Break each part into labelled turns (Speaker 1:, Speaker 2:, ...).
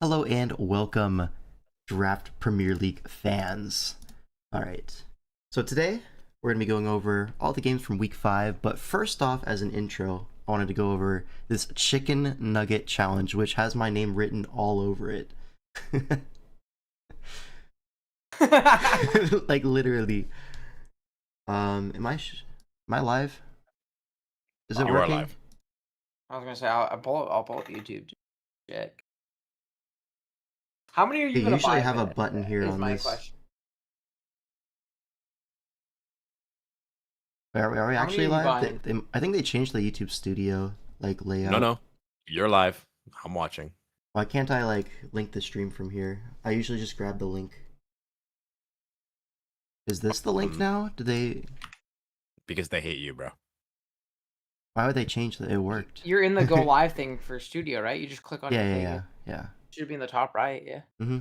Speaker 1: Hello and welcome, Draft Premier League fans. Alright, so today we're going to be going over all the games from Week 5, but first off, as an intro, I wanted to go over this Chicken Nugget Challenge, which has my name written all over it. Like, literally. Am I live? Is it
Speaker 2: You are
Speaker 1: working?
Speaker 2: live.
Speaker 3: I was gonna say I'll pull up YouTube to check. How many are you
Speaker 1: They
Speaker 3: gonna
Speaker 1: usually
Speaker 3: buy?
Speaker 1: have a button here
Speaker 3: is
Speaker 1: on
Speaker 3: my
Speaker 1: this.
Speaker 3: question.
Speaker 1: Are we
Speaker 3: How many
Speaker 1: actually
Speaker 3: are you
Speaker 1: live?
Speaker 3: buying?
Speaker 1: I think they changed the YouTube studio layout.
Speaker 2: No, you're live. I'm watching.
Speaker 1: Why can't I link the stream from here? I usually just grab the link. Is this the link now? Do they?
Speaker 2: Because they hate you, bro.
Speaker 1: Why would they change that? It worked.
Speaker 3: You're in the go live thing for studio, right? You just click on
Speaker 1: Yeah.
Speaker 3: Should be in the top right, yeah.
Speaker 1: Mm-hmm.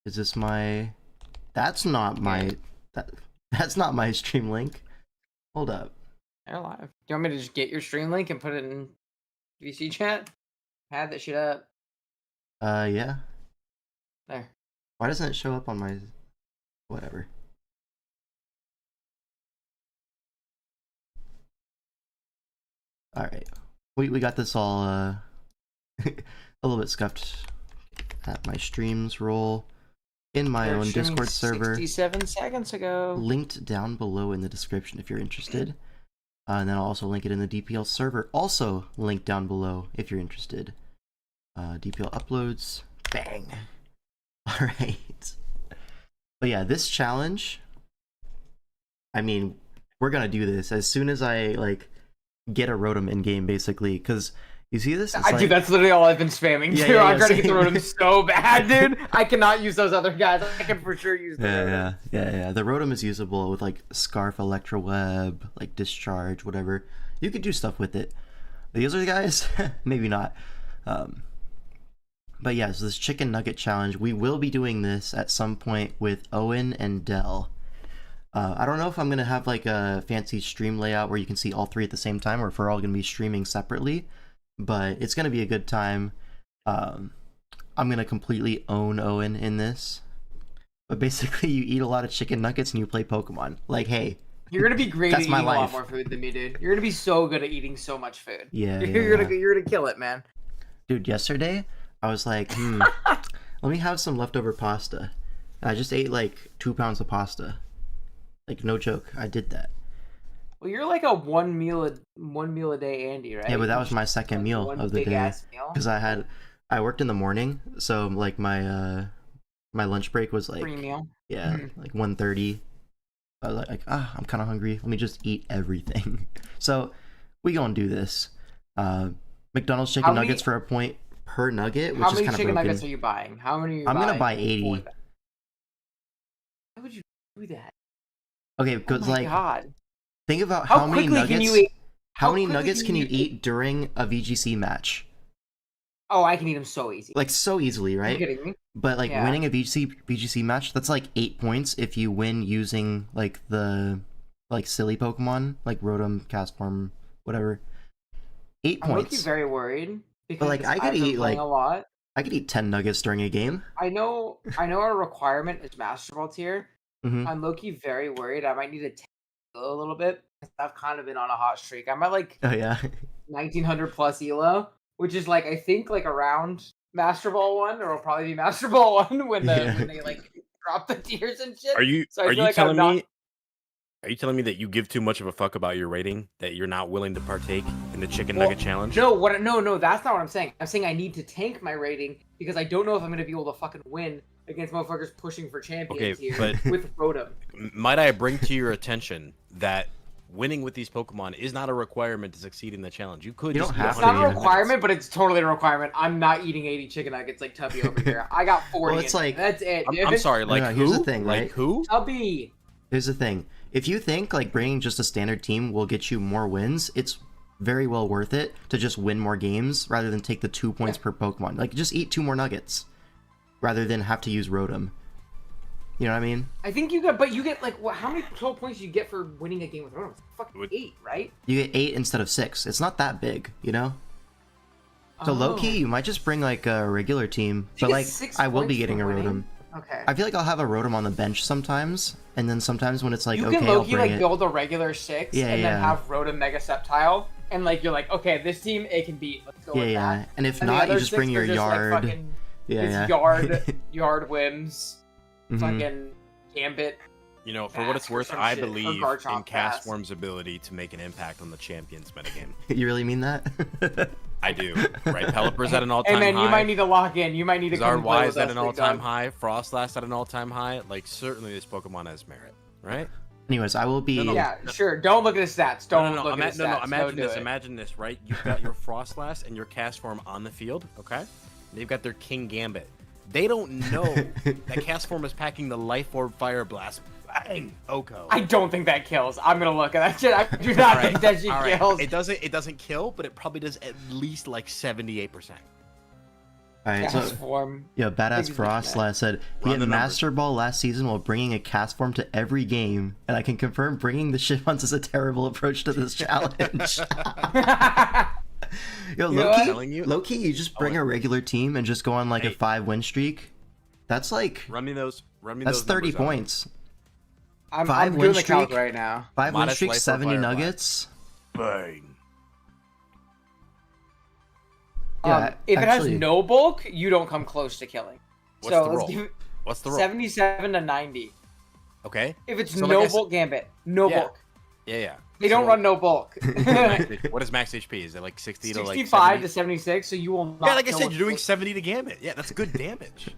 Speaker 1: Is this my? That's not my. That's not my stream link. Hold up.
Speaker 3: They're live. Do you want me to just get your stream link and put it in VC chat? Add that shit up.
Speaker 1: Yeah.
Speaker 3: There.
Speaker 1: Why doesn't it show up on my? Whatever. All right. We got this all a little bit scuffed at my streams roll in my own Discord server.
Speaker 3: 67 seconds ago.
Speaker 1: Linked down below in the description if you're interested. And then I'll also link it in the DPL server. Also linked down below if you're interested. DPL uploads. Bang. Alright. But yeah, this challenge, I mean, we're gonna do this as soon as I get a Rotom in game, basically, because you see this?
Speaker 3: Dude, that's literally all I've been spamming too.
Speaker 1: Yeah,
Speaker 3: I'm trying to get the Rotom so bad, dude. I cannot use those other guys. I can for sure use them.
Speaker 1: Yeah. The Rotom is usable with Scarf, Electro Web, Discharge, whatever. You could do stuff with it. These other guys, maybe not. But yeah, so this Chicken Nugget Challenge, we will be doing this at some point with Owen and Dell. I don't know if I'm going to have a fancy stream layout where you can see all three at the same time, or if we're all going to be streaming separately, but it's going to be a good time. I'm going to completely own Owen in this, but basically you eat a lot of chicken nuggets and you play Pokemon. Hey,
Speaker 3: you're gonna be great at eating
Speaker 1: my
Speaker 3: a
Speaker 1: life.
Speaker 3: lot more food than me, dude. You're gonna be so good at eating so much food.
Speaker 1: Yeah,
Speaker 3: you're gonna kill it, man.
Speaker 1: Dude, yesterday I was like, let me have some leftover pasta. I just ate 2 pounds of pasta. No joke, I did that.
Speaker 3: Well, you're like a one meal a day Andy, right?
Speaker 1: Yeah, but that was my second meal of the day because I worked in the morning, so my lunch break was
Speaker 3: free meal.
Speaker 1: Yeah, 1:30. I was I'm kind of hungry. Let me just eat everything. So we gonna do this. McDonald's chicken nuggets for a point per nugget, which is kind of broken.
Speaker 3: How many chicken nuggets are you buying? How many are you
Speaker 1: I'm
Speaker 3: buying?
Speaker 1: gonna buy 80.
Speaker 3: Why would you do that?
Speaker 1: Okay, because
Speaker 3: God.
Speaker 1: think about how many nuggets
Speaker 3: can you eat?
Speaker 1: How many nuggets can you eat during a VGC match?
Speaker 3: Oh, I can eat them so easy.
Speaker 1: So easily, right?
Speaker 3: Are you kidding me?
Speaker 1: But winning a VGC match, that's 8 points if you win using the silly Pokemon, Rotom, Castform, whatever. 8 points.
Speaker 3: I'm very worried because
Speaker 1: but I could eat
Speaker 3: a lot.
Speaker 1: I could eat 10 nuggets during a game.
Speaker 3: I know our requirement is Master Ball tier.
Speaker 1: Mm-hmm.
Speaker 3: I'm low-key very worried. I might need to a little bit. I've kind of been on a hot streak. I'm at 1900 plus elo, which is I think around Master Ball 1, or it'll probably be Master Ball 1 when they drop the tiers and shit.
Speaker 2: Are you telling me that you give too much of a fuck about your rating, that you're not willing to partake in the Chicken Nugget Challenge?
Speaker 3: No, that's not what I'm saying. I'm saying I need to tank my rating because I don't know if I'm going to be able to fucking win against motherfuckers pushing for champions here with Rotom.
Speaker 2: Might I bring to your attention that winning with these Pokemon is not a requirement to succeed in the challenge. You don't have to.
Speaker 3: It's not a requirement, but it's totally a requirement. I'm not eating 80 chicken nuggets like Tubby over here. I got 40.
Speaker 1: Well, it's
Speaker 3: that's it.
Speaker 2: I'm sorry.
Speaker 1: No,
Speaker 2: who?
Speaker 1: Here's the thing, right?
Speaker 2: Who?
Speaker 3: Tubby.
Speaker 1: Here's the thing. If you think bringing just a standard team will get you more wins, it's very well worth it to just win more games rather than take the 2 points per Pokemon. Just eat 2 more nuggets rather than have to use Rotom. You know what I mean?
Speaker 3: I think you get, how many total points do you get for winning a game with Rotom? It's fucking 8, right?
Speaker 1: You get 8 instead of 6. It's not that big, you know? So low-key, you might just bring like a regular team, but like I will be getting a Rotom.
Speaker 3: Okay.
Speaker 1: I feel like I'll have a Rotom on the bench sometimes, and then sometimes when it's like,
Speaker 3: you
Speaker 1: okay,
Speaker 3: can
Speaker 1: I'll
Speaker 3: low-key
Speaker 1: bring
Speaker 3: like
Speaker 1: it.
Speaker 3: build a regular 6 and then have Rotom Mega Sceptile, and like you're like, okay, this team it can beat. Let's go with that.
Speaker 1: And if not, you just bring your yard.
Speaker 3: Like fucking, yard whims, fucking Gambit.
Speaker 2: You know, for what it's worth, I believe in Castform's ability to make an impact on the champions metagame.
Speaker 1: You really mean that?
Speaker 2: I do. Right, Pelipper's at an all-time high.
Speaker 3: Hey man, you might need to lock in. You might need to come play with us.
Speaker 2: Zarwai's at an all-time high. Frostlass at an all-time high. Like, certainly this Pokemon has merit, right?
Speaker 1: Anyways, I will be...
Speaker 3: Yeah, sure. Don't look at his stats. Don't look at his stats.
Speaker 2: Imagine this, right? You've got your Frostlass and your Castform on the field, okay? They've got their King Gambit. They don't know that Castform is packing the Life Orb Fire Blast. Bang! Oko.
Speaker 3: I don't think that kills. I'm gonna look at that shit. I do not think that shit kills.
Speaker 2: It doesn't kill, but it probably does at least like 78%.
Speaker 1: Alright, so Badass Frostlass said he had Master Ball last season while bringing a Castform to every game, and I can confirm bringing the Shivans is a terrible approach to this challenge. Low-key, you just bring a regular team and just go on like a 5-win streak. That's like...
Speaker 2: Run me those
Speaker 1: That's 30 points.
Speaker 3: I'm doing the count right now.
Speaker 1: 5-win streak, 70 nuggets.
Speaker 2: Bang.
Speaker 3: Yeah, if it has no bulk, you don't come close to killing.
Speaker 2: What's the roll? What's the roll?
Speaker 3: 77 to 90.
Speaker 2: Okay.
Speaker 3: If it's no bulk Gambit, no bulk.
Speaker 2: Yeah.
Speaker 3: They don't run no bulk.
Speaker 2: What is max HP? Is it like 60 to like
Speaker 3: 65 to 76? So you will not.
Speaker 2: Yeah, like I said, you're doing 70 to Gambit. Yeah, that's good damage.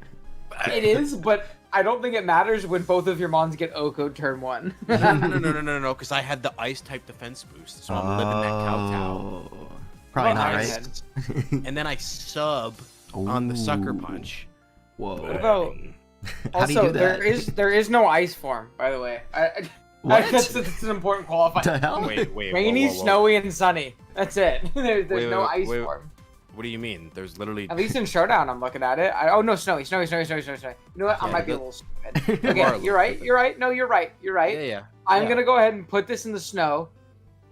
Speaker 3: It is, but I don't think it matters when both of your mons get Oko turn 1.
Speaker 2: No, because I had the ice type defense boost, so I'm living that kowtow.
Speaker 1: Probably not, right?
Speaker 2: And then I sub on the Sucker Punch.
Speaker 1: Whoa.
Speaker 3: What about...
Speaker 1: How do you do that?
Speaker 3: there is no ice form, by the way. That's an important qualifier.
Speaker 1: The hell?
Speaker 2: Wait,
Speaker 3: Rainy, snowy, and sunny. That's it. There's no ice form.
Speaker 2: What do you mean? There's literally...
Speaker 3: At least in Showdown, I'm looking at it. Oh, no, snowy. You know what? I might be a little stupid. Okay, you're right. No, you're right.
Speaker 2: Yeah.
Speaker 3: I'm going to go ahead and put this in the snow.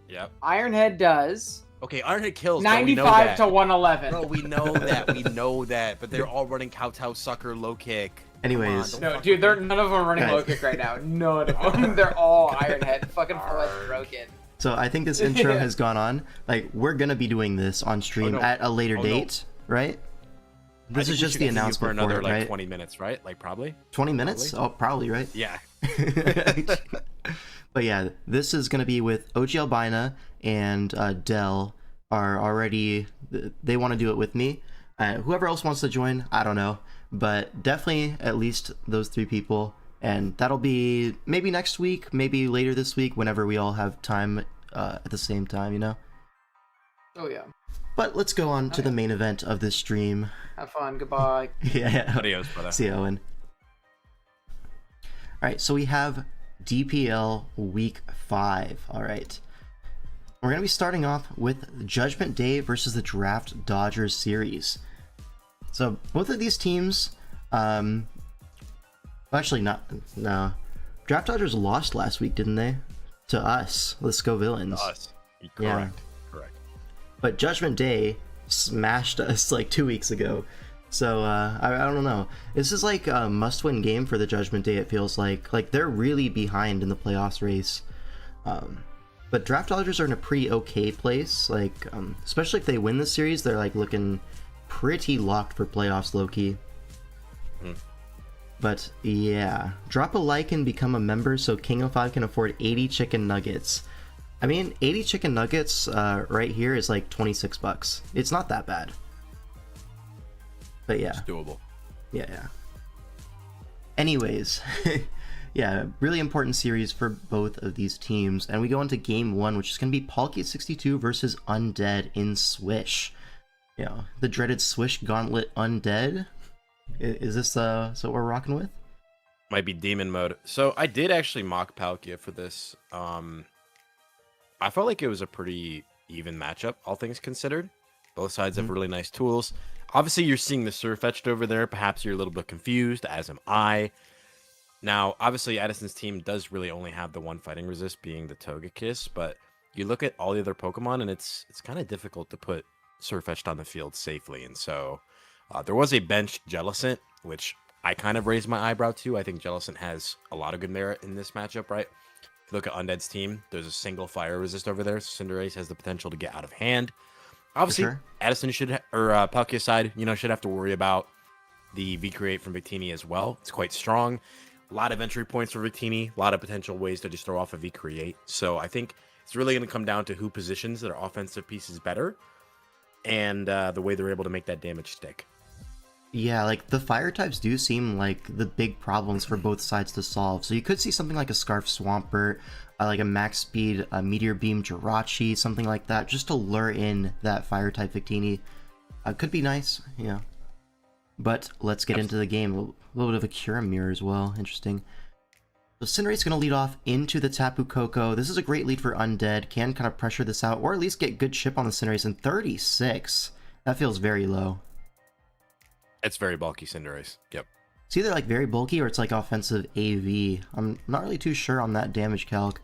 Speaker 2: Yep.
Speaker 3: Ironhead does...
Speaker 2: Okay, Ironhead kills.
Speaker 3: 95 to 111.
Speaker 2: Bro, we know that. But they're all running kowtow, sucker, low kick.
Speaker 1: Anyways.
Speaker 3: No, dude, none of them are running low kick right now. None of them. They're all Ironhead. Fucking full broken.
Speaker 1: So I think this intro has gone on. Like, we're going to be doing this on stream at a later date, right? This is just the announcement
Speaker 2: for another,
Speaker 1: it, right?
Speaker 2: 20 minutes, right? Like, probably?
Speaker 1: 20 minutes? Probably. Oh, probably, right?
Speaker 2: Yeah.
Speaker 1: But yeah, this is going to be with OG Albina and Dell are already... They want to do it with me. Whoever else wants to join, I don't know. But definitely at least those 3 people. And that'll be maybe next week, maybe later this week, whenever we all have time at the same time, you know?
Speaker 3: Oh, yeah.
Speaker 1: But let's go on to the main event of this stream.
Speaker 3: Have fun. Goodbye.
Speaker 1: Yeah.
Speaker 2: Adios, brother.
Speaker 1: See you, Owen. Alright, so we have DPL Week 5. Alright. We're going to be starting off with Judgment Day versus the Draft Dodgers series. So, both of these teams... Actually, no. Draft Dodgers lost last week, didn't they? To us. Let's go Villains.
Speaker 2: To us. Correct.
Speaker 1: Yeah.
Speaker 2: Correct.
Speaker 1: But Judgment Day smashed us like 2 weeks ago. So, I don't know. This is like a must-win game for the Judgment Day, it feels like. Like, they're really behind in the playoffs race. But Draft Dodgers are in a pretty okay place. Like, especially if they win the series, they're like looking pretty locked for playoffs, low-key. But yeah, drop a like and become a member so King of 5 can afford 80 chicken nuggets. I mean, 80 chicken nuggets right here is like 26 bucks. It's not that bad. But yeah.
Speaker 2: It's doable.
Speaker 1: Yeah. Anyways, yeah, really important series for both of these teams. And we go into game 1, which is going to be Palkia62 versus Undead in Swish. You know, the dreaded Swish Gauntlet Undead. Is this what we're rocking with?
Speaker 2: Might be demon mode. So I did actually mock Palkia for this. I felt like it was a pretty even matchup, all things considered. Both sides have really nice tools. Obviously, you're seeing the Surfetched over there. Perhaps you're a little bit confused, as am I. Now, obviously, Addison's team does really only have the one fighting resist, being the Togekiss. But you look at all the other Pokemon, and it's kind of difficult to put Surfetched on the field safely. And so there was a benched Jellicent, which I kind of raised my eyebrow to. I think Jellicent has a lot of good merit in this matchup, right? If you look at Undead's team, there's a single fire resist over there. So Cinderace has the potential to get out of hand. Obviously,
Speaker 1: sure.
Speaker 2: Addison should, or Palkia side, should have to worry about the V-Create from Victini as well. It's quite strong. A lot of entry points for Victini. A lot of potential ways to just throw off a V-Create. So I think it's really going to come down to who positions their offensive pieces better and the way they're able to make that damage stick.
Speaker 1: Yeah, like the fire types do seem like the big problems for both sides to solve. So you could see something like a Scarf Swampert, like a max speed Meteor Beam Jirachi, something like that, just to lure in that fire type Victini. Could be nice, yeah. But let's get into the game. A little bit of a Kyurem mirror as well. Interesting. So Cinderace going to lead off into the Tapu Koko. This is a great lead for Undead. Can kind of pressure this out, or at least get good chip on the Cinderace. And 36. That feels very low.
Speaker 2: It's very bulky Cinderace. Yep.
Speaker 1: It's either like very bulky or it's like offensive AV. I'm not really too sure on that damage calc.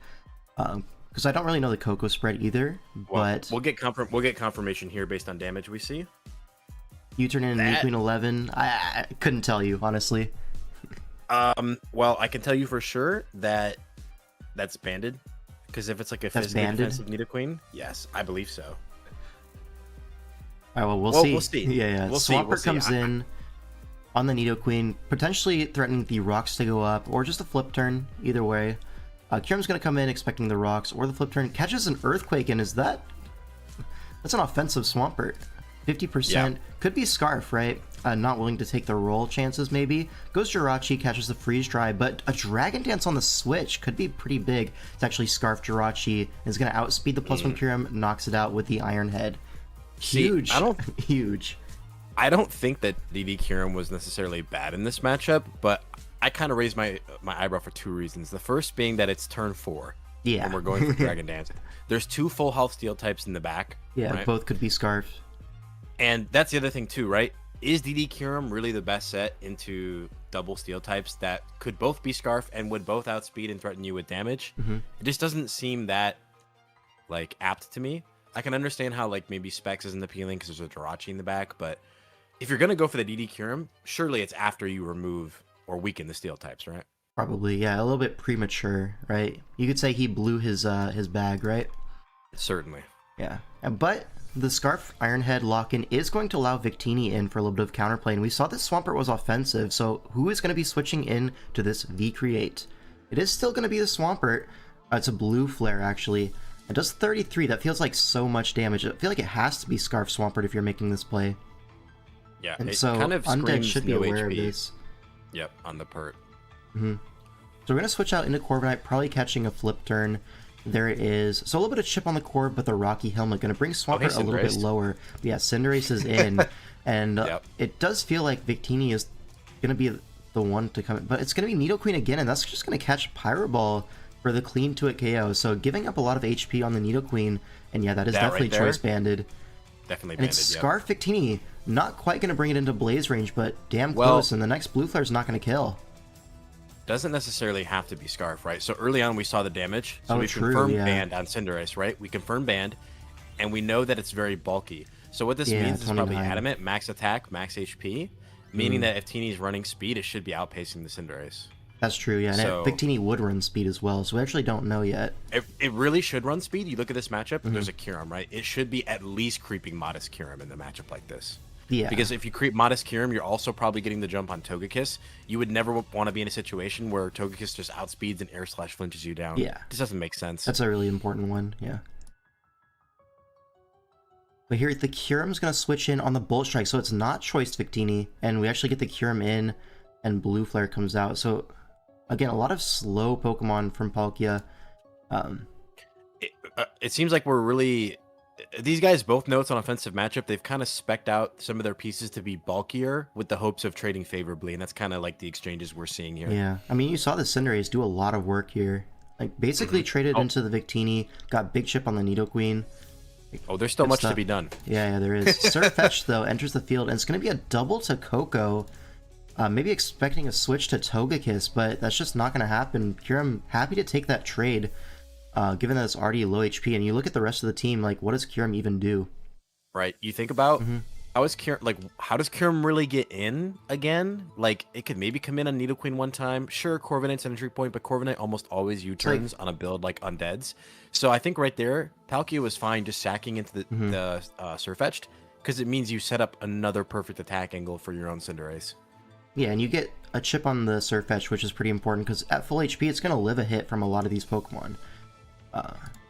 Speaker 1: Because I don't really know the Koko spread either. But
Speaker 2: we'll get confirmation here based on damage we see.
Speaker 1: U-turn in Queen 11. I couldn't tell you, honestly.
Speaker 2: Well, I can tell you for sure that that's banded. Because if it's like a physically defensive Nidoqueen, yes, I believe so.
Speaker 1: All right, well, we'll see.
Speaker 2: We'll see.
Speaker 1: Yeah. Swampert comes in on the Nidoqueen, potentially threatening the rocks to go up, or just a flip turn, either way. Kyurem's going to come in expecting the rocks, or the flip turn. Catches an Earthquake, and that's an offensive Swampert. 50%. Yeah. Could be Scarf, right? Not willing to take the roll chances, maybe. Goes Jirachi, catches the Freeze Dry, but a Dragon Dance on the switch could be pretty big. It's actually Scarf Jirachi, and it's going to outspeed the +1 Kyurem, knocks it out with the Iron Head. Huge. Huge.
Speaker 2: I don't think that DD Kyurem was necessarily bad in this matchup, but I kind of raised my eyebrow for two reasons. The first being that it's turn 4.
Speaker 1: Yeah.
Speaker 2: And we're going for Dragon Dance. There's 2 full health steel types in the back.
Speaker 1: Yeah,
Speaker 2: right?
Speaker 1: Both could be Scarf.
Speaker 2: And that's the other thing too, right? Is DD Kyurem really the best set into double steel types that could both be Scarf and would both outspeed and threaten you with damage?
Speaker 1: Mm-hmm.
Speaker 2: It just doesn't seem that apt to me. I can understand how maybe Specs isn't appealing because there's a Jirachi in the back, but if you're gonna go for the DD Kyurem, surely it's after you remove or weaken the steel types, right?
Speaker 1: Probably, yeah, a little bit premature, right? You could say he blew his bag, right?
Speaker 2: Certainly.
Speaker 1: Yeah, but the Scarf Ironhead lock-in is going to allow Victini in for a little bit of counterplay, and we saw this Swampert was offensive, so who is going to be switching in to this V-Create? It is still going to be the Swampert. It's a blue flare, actually. It does 33. That feels like so much damage. I feel like it has to be Scarf Swampert if you're making this play.
Speaker 2: Yeah,
Speaker 1: and
Speaker 2: it
Speaker 1: so
Speaker 2: kind of
Speaker 1: Undead should be aware
Speaker 2: HP.
Speaker 1: of this.
Speaker 2: Yep, on the pert.
Speaker 1: Mm-hmm. So we're going to switch out into Corviknight, probably catching a flip turn. There it is. So a little bit of chip on the Corv, but the Rocky Helmet going to bring Swampert a little bit lower. But yeah, Cinderace is in. And it does feel like Victini is going to be the one to come in. But it's going to be Nidoqueen again, and that's just going to catch Pyro Ball for the clean to it KO. So giving up a lot of HP on the Nidoqueen. And yeah, that is definitely
Speaker 2: right
Speaker 1: choice banded.
Speaker 2: Definitely
Speaker 1: and
Speaker 2: banded,
Speaker 1: it's Scarf Victini. Not quite going to bring it into Blaze range, but damn close. And the next Blue Flare is not going to kill.
Speaker 2: Doesn't necessarily have to be Scarf, right? So early on we saw the damage. So we
Speaker 1: true,
Speaker 2: confirmed band on Cinderace, right? We confirmed band, and we know that it's very bulky. So what this means is probably Adamant, max attack, max HP, meaning that if Tini's running speed, it should be outpacing the Cinderace.
Speaker 1: That's true, yeah. And Victini would run speed as well, so we actually don't know yet.
Speaker 2: It really should run speed. You look at this matchup, there's a Kyurem, right? It should be at least creeping Modest Kyurem in the matchup like this.
Speaker 1: Yeah.
Speaker 2: Because if you creep Modest Kyurem, you're also probably getting the jump on Togekiss. You would never want to be in a situation where Togekiss just outspeeds and air slash flinches you down.
Speaker 1: Yeah.
Speaker 2: This doesn't make sense.
Speaker 1: That's a really important one, yeah. But here, the Kyurem's going to switch in on the Bolt Strike, so it's not choiced Victini, and we actually get the Kyurem in, and Blue Flare comes out. So, again, a lot of slow Pokemon from Palkia.
Speaker 2: It seems like we're really... These guys both know it's an offensive matchup. They've kind of specced out some of their pieces to be bulkier with the hopes of trading favorably, and that's kind of like the exchanges we're seeing here.
Speaker 1: Yeah, I mean, you saw the Cinderace do a lot of work here. Like, basically traded into the Victini, got big chip on the Nidoqueen.
Speaker 2: Oh, there's still much to be done.
Speaker 1: Yeah, there is. Surfetch, though, enters the field, and it's going to be a double to Koko. Maybe expecting a switch to Togekiss, but that's just not going to happen. Kyurem happy to take that trade. Given that it's already low HP, and you look at the rest of the team, like, what does Kyurem even do?
Speaker 2: right? You think about
Speaker 1: Mm-hmm.
Speaker 2: how does Kirim really get in again? Like, it could maybe come in on Needle Queen one time. Sure, Corviknight's an entry point, but Corviknight almost always U-turns on a build like Undead's. So I think right there, Palkia was fine just sacking into the Surfetched, because it means you set up another perfect attack angle for your own Cinderace.
Speaker 1: Yeah, and you get a chip on the Surfetch, which is pretty important, because at full HP, it's going to live a hit from a lot of these Pokemon.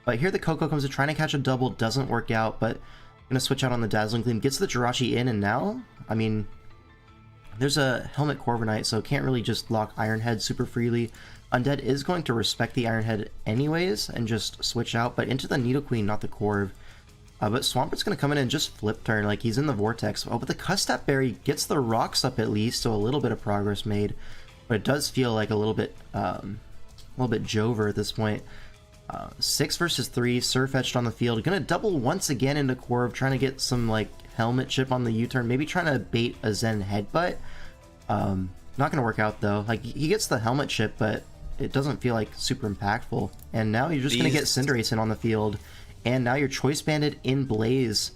Speaker 1: But here the Coco comes in, trying to catch a double, doesn't work out, but going to switch out on the Dazzling Gleam, gets the Jirachi in, and now, I mean, there's a Helmet Corviknight, so can't really just lock Iron Head super freely. Undead is going to respect the Iron Head anyways, and just switch out, but into the Nidoqueen, not the Corv. But Swampert's going to come in and just flip turn, like he's in the Vortex. Oh, but the Custap Berry gets the rocks up at least, so a little bit of progress made. But it does feel like a little bit Jover at this point. 6 versus 3, Surfetched on the field. Gonna double once again into Corv, trying to get some like helmet chip on the U-turn. Maybe trying to bait a Zen headbutt. Not gonna work out though. Like he gets the helmet chip, but it doesn't feel like super impactful. And now you're just gonna get Cinderace in on the field. And now you're Choice Banded in Blaze,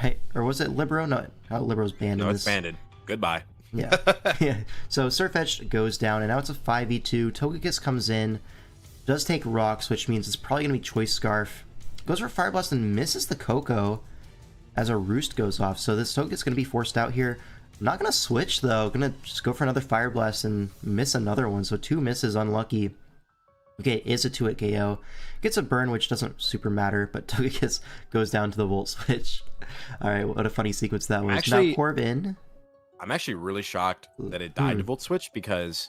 Speaker 1: right? Or was it Libero? No, Libero's banned.
Speaker 2: No, it's banded. Goodbye.
Speaker 1: Yeah. Yeah. So Surfetched goes down, and now it's a 5v2. Togekiss comes in, does take rocks, which means it's probably going to be Choice Scarf. Goes for Fire Blast and misses the Coco as a Roost goes off. So this Togekiss going to be forced out here. Not going to switch, though. Going to just go for another Fire Blast and miss another one. So 2 misses, unlucky. Okay, it is a 2-hit KO. Gets a burn, which doesn't super matter, but Togekiss goes down to the Volt Switch. Alright, what a funny sequence that was. Now Corv in.
Speaker 2: I'm actually really shocked that it died to Volt Switch, because,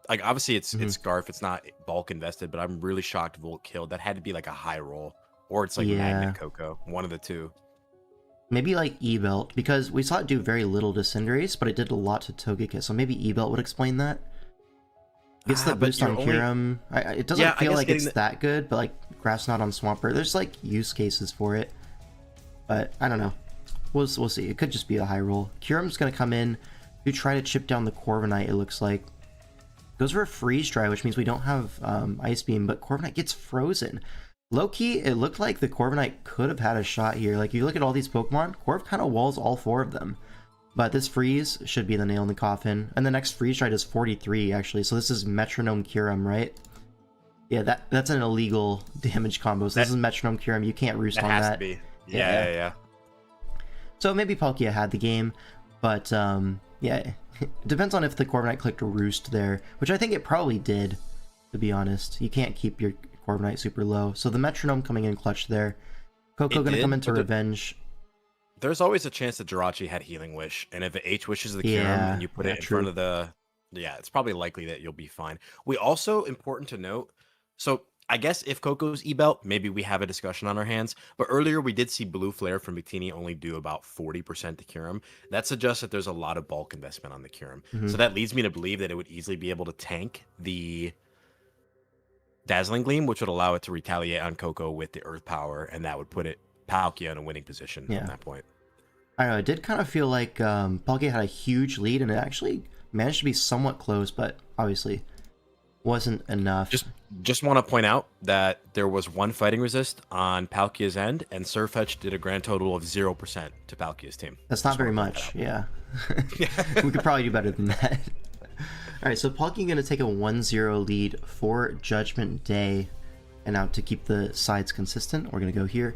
Speaker 2: like, obviously it's Scarf, it's not bulk invested, but I'm really shocked Volt killed. That had to be like a high roll, or it's like Magnet Coco, one of the two.
Speaker 1: Maybe like E-Belt, because we saw it do very little to Cinderace, but it did a lot to Togekiss, so maybe E-Belt would explain that. Gets the boost on Kyurem. It doesn't feel like it's that good, but like Grass Knot on Swampert, there's like use cases for it. But I don't know. We'll see. It could just be a high roll. Kyurem's going to come in to try to chip down the Corviknight, it looks like. Goes for a Freeze Dry, which means we don't have Ice Beam, but Corviknight gets frozen. Low-key, it looked like the Corviknight could have had a shot here. Like, you look at all these Pokemon, Corv kind of walls all 4 of them. But this freeze should be the nail in the coffin. And the next freeze try does 43, actually. So this is Metronome Kyurem, right? Yeah, that's an illegal damage combo. So this is Metronome Kyurem. You can't roost on that.
Speaker 2: That has to be. Yeah.
Speaker 1: So maybe Palkia had the game. But, yeah. It depends on if the Corviknight clicked roost there. Which I think it probably did, to be honest. You can't keep your Corviknight super low. So the Metronome coming in clutch there. Coco going to come into Revenge.
Speaker 2: There's always a chance that Jirachi had Healing Wish, and if it H-wishes the Kyurem and you put it in front of the... Yeah, it's probably likely that you'll be fine. We also, important to note, so I guess if Coco's E-Belt, maybe we have a discussion on our hands, but earlier we did see Blue Flare from Victini only do about 40% to Kyurem. That suggests that there's a lot of bulk investment on the Kyurem. So that leads me to believe that it would easily be able to tank the Dazzling Gleam, which would allow it to retaliate on Coco with the Earth Power, and that would put it Palkia in a winning position at that point.
Speaker 1: I don't know, it did kind of feel like Palkia had a huge lead, and it actually managed to be somewhat close, but obviously wasn't enough.
Speaker 2: Just want to point out that there was 1 fighting resist on Palkia's end, and Surfetch did a grand total of 0% to Palkia's team.
Speaker 1: That's not very much, yeah. We could probably do better than that. Alright, so Palkia going to take a 1-0 lead for Judgment Day. And now to keep the sides consistent, we're going to go here.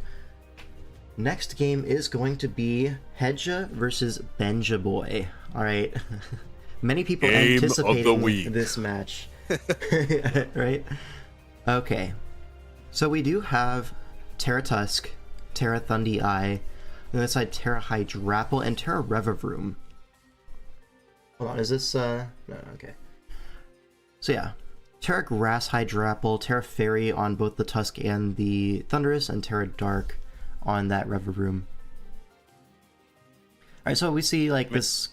Speaker 1: Next game is going to be Hedja versus Benja Boy. Alright. Many people anticipating this match. Right? Okay. So we do have Terra Tusk, Terra Thundi Eye, on the other side Terra Hydrapple, and Terra Revavroom. Hold on, is this no, okay. So yeah. Terra Grass Hydrapple, Terra Fairy on both the Tusk and the Thundurus, and Terra Dark on that Revavroom. Alright, so we see like this...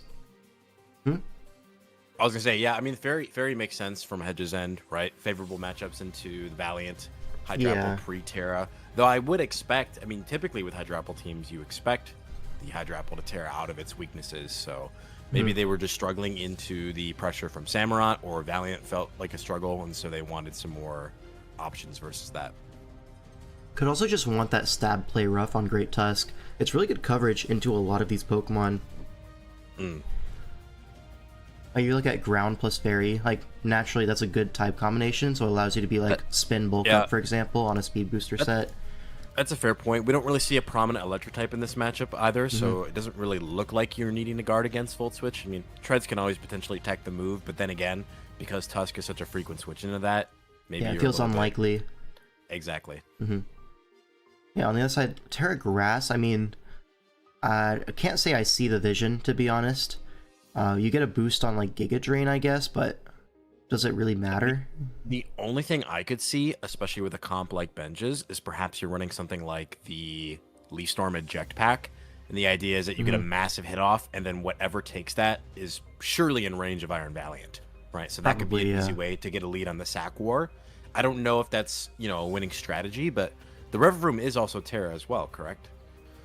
Speaker 2: I was gonna say, yeah, I mean, Fairy makes sense from Hedge's end, right? Favorable matchups into the Valiant, Hydrapple pre-Terra. Though I would expect, I mean, typically with Hydrapple teams, you expect the Hydrapple to Terra out of its weaknesses, so maybe they were just struggling into the pressure from Samurott, or Valiant felt like a struggle, and so they wanted some more options versus that.
Speaker 1: Could also just want that stab play rough on Great Tusk. It's really good coverage into a lot of these Pokemon. You look at ground plus fairy, like naturally that's a good type combination, so it allows you to be like spin bulk up, for example, on a speed booster set.
Speaker 2: That's a fair point. We don't really see a prominent electric type in this matchup either, so it doesn't really look like you're needing to guard against Volt Switch. I mean, Treads can always potentially attack the move, but then again, because Tusk is such a frequent switch into that, maybe
Speaker 1: it feels unlikely.
Speaker 2: Exactly.
Speaker 1: Yeah, on the other side, Terra Grass, I mean, I can't say I see the vision, to be honest. You get a boost on like Giga Drain, I guess, but does it really matter?
Speaker 2: The only thing I could see, especially with a comp like Benji's, is perhaps you're running something like the Leaf Storm Eject Pack, and the idea is that you get a massive hit off, and then whatever takes that is surely in range of Iron Valiant, right? So that could be an easy way to get a lead on the Sack War. I don't know if that's, you know, a winning strategy, but the Rev Room is also Terra as well, correct?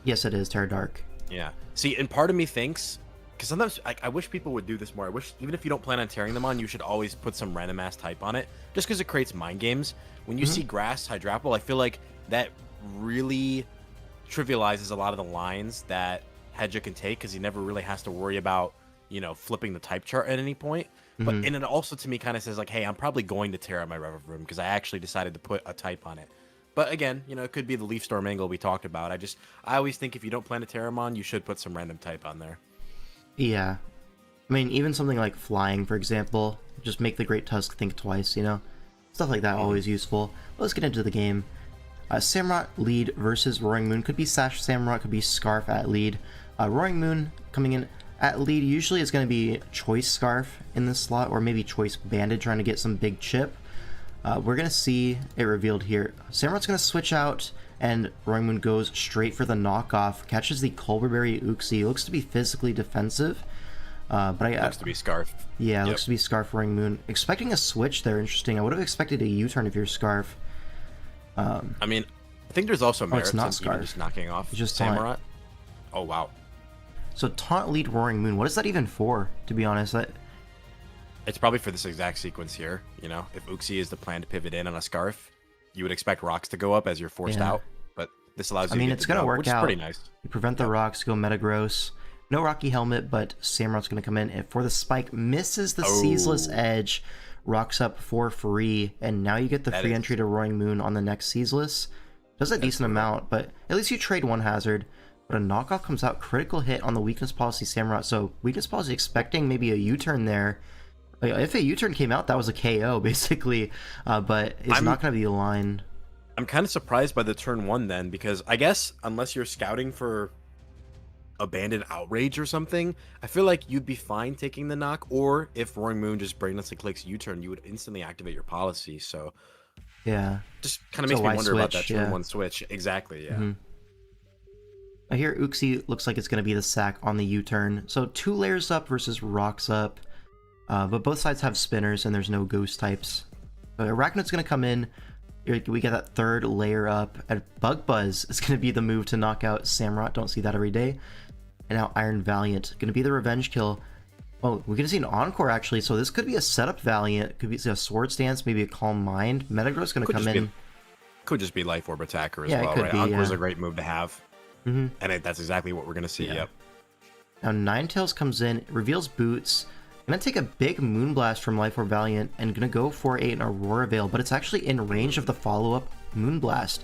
Speaker 1: Yes, it is Terra Dark.
Speaker 2: Yeah. See, and part of me thinks, because sometimes I wish people would do this more. I wish, even if you don't plan on tearing them on, you should always put some random ass type on it, just because it creates mind games. When you see Grass Hydrapple, I feel like that really trivializes a lot of the lines that Hedja can take, because he never really has to worry about, you know, flipping the type chart at any point. But and it also to me kind of says like, hey, I'm probably going to Terra my Rev Room because I actually decided to put a type on it. But again, you know, it could be the Leaf Storm angle we talked about. I always think if you don't plan to Terra him on, you should put some random type on there.
Speaker 1: Yeah. I mean, even something like flying, for example, just make the Great Tusk think twice, you know? Stuff like that, always useful. Let's get into the game. Samurott lead versus Roaring Moon. Could be Sash Samurott, could be Scarf at lead. Roaring Moon coming in at lead. Usually it's going to be Choice Scarf in this slot, or maybe Choice Banded trying to get some big chip. We're going to see it revealed here. Samurott's going to switch out, and Roaring Moon goes straight for the knockoff. Catches the Colberberry Uxie. Looks to be physically defensive. But
Speaker 2: looks to be Scarf.
Speaker 1: Yeah, looks to be Scarf Roaring Moon. Expecting a switch there, interesting. I would have expected a U-turn if you're Scarf.
Speaker 2: I mean, I think there's also merits in even just knocking off
Speaker 1: just
Speaker 2: Samurott. Oh, wow.
Speaker 1: So taunt lead Roaring Moon, what is that even for, to be honest?
Speaker 2: It's probably for this exact sequence here. You know, if Uxie is the plan to pivot in on a Scarf, you would expect rocks to go up as you're forced out. But this allows you to get
Speaker 1: it's going to work
Speaker 2: which
Speaker 1: out.
Speaker 2: Is pretty nice.
Speaker 1: You prevent the rocks, go Metagross. No Rocky Helmet, but Samurott's going to come in. And for the spike, misses the Ceaseless Edge. Rocks up for free. And now you get the free entry to Roaring Moon on the next Ceaseless. Does a decent amount, but at least you trade one hazard. But a knockoff comes out, critical hit on the Weakness Policy Samurott. So Weakness Policy expecting maybe a U-turn there. If a U-turn came out, that was a KO, basically. But it's not going to be aligned.
Speaker 2: I'm kind of surprised by the turn one then, because I guess unless you're scouting for Abandoned Outrage or something, I feel like you'd be fine taking the knock. Or if Roaring Moon just brainlessly clicks U-turn, you would instantly activate your policy. So
Speaker 1: yeah,
Speaker 2: just kind of makes me wonder about that turn one switch. Exactly, yeah.
Speaker 1: I hear Uxie looks like it's going to be the sack on the U-turn. So 2 layers up versus rocks up. But both sides have spinners and there's no ghost types. Arachnoid's going to come in. We get that 3rd layer up. And Bug Buzz is going to be the move to knock out Samurott. Don't see that every day. And now Iron Valiant. Going to be the revenge kill. Oh, we're going to see an Encore actually. So this could be a setup Valiant. Could be a Swords Dance, maybe a Calm Mind. Metagross going to come in.
Speaker 2: Could just be Life Orb Attacker as well, right? Encore's a great move to have. And that's exactly what we're going to see, yep.
Speaker 1: Now Ninetales comes in, reveals Boots. Gonna take a big Moonblast from Life Orb Valiant and gonna go for an Aurora Veil, but it's actually in range of the follow-up Moonblast.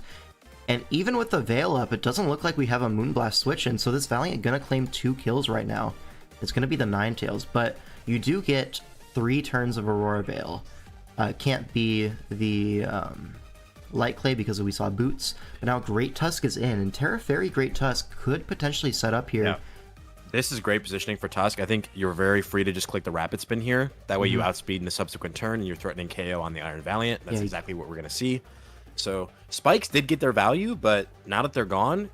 Speaker 1: And even with the Veil up, it doesn't look like we have a Moonblast switch in, so this Valiant gonna claim 2 kills right now. It's gonna be the Ninetales, but you do get 3 turns of Aurora Veil. It can't be the Light Clay because we saw Boots, but now Great Tusk is in, and Terra Fairy Great Tusk could potentially set up here.
Speaker 2: Yeah. This is great positioning for Tusk. I think you're very free to just click the Rapid Spin here. That way you outspeed in the subsequent turn and you're threatening KO on the Iron Valiant. That's exactly what we're going to see. So spikes did get their value, but now that they're gone,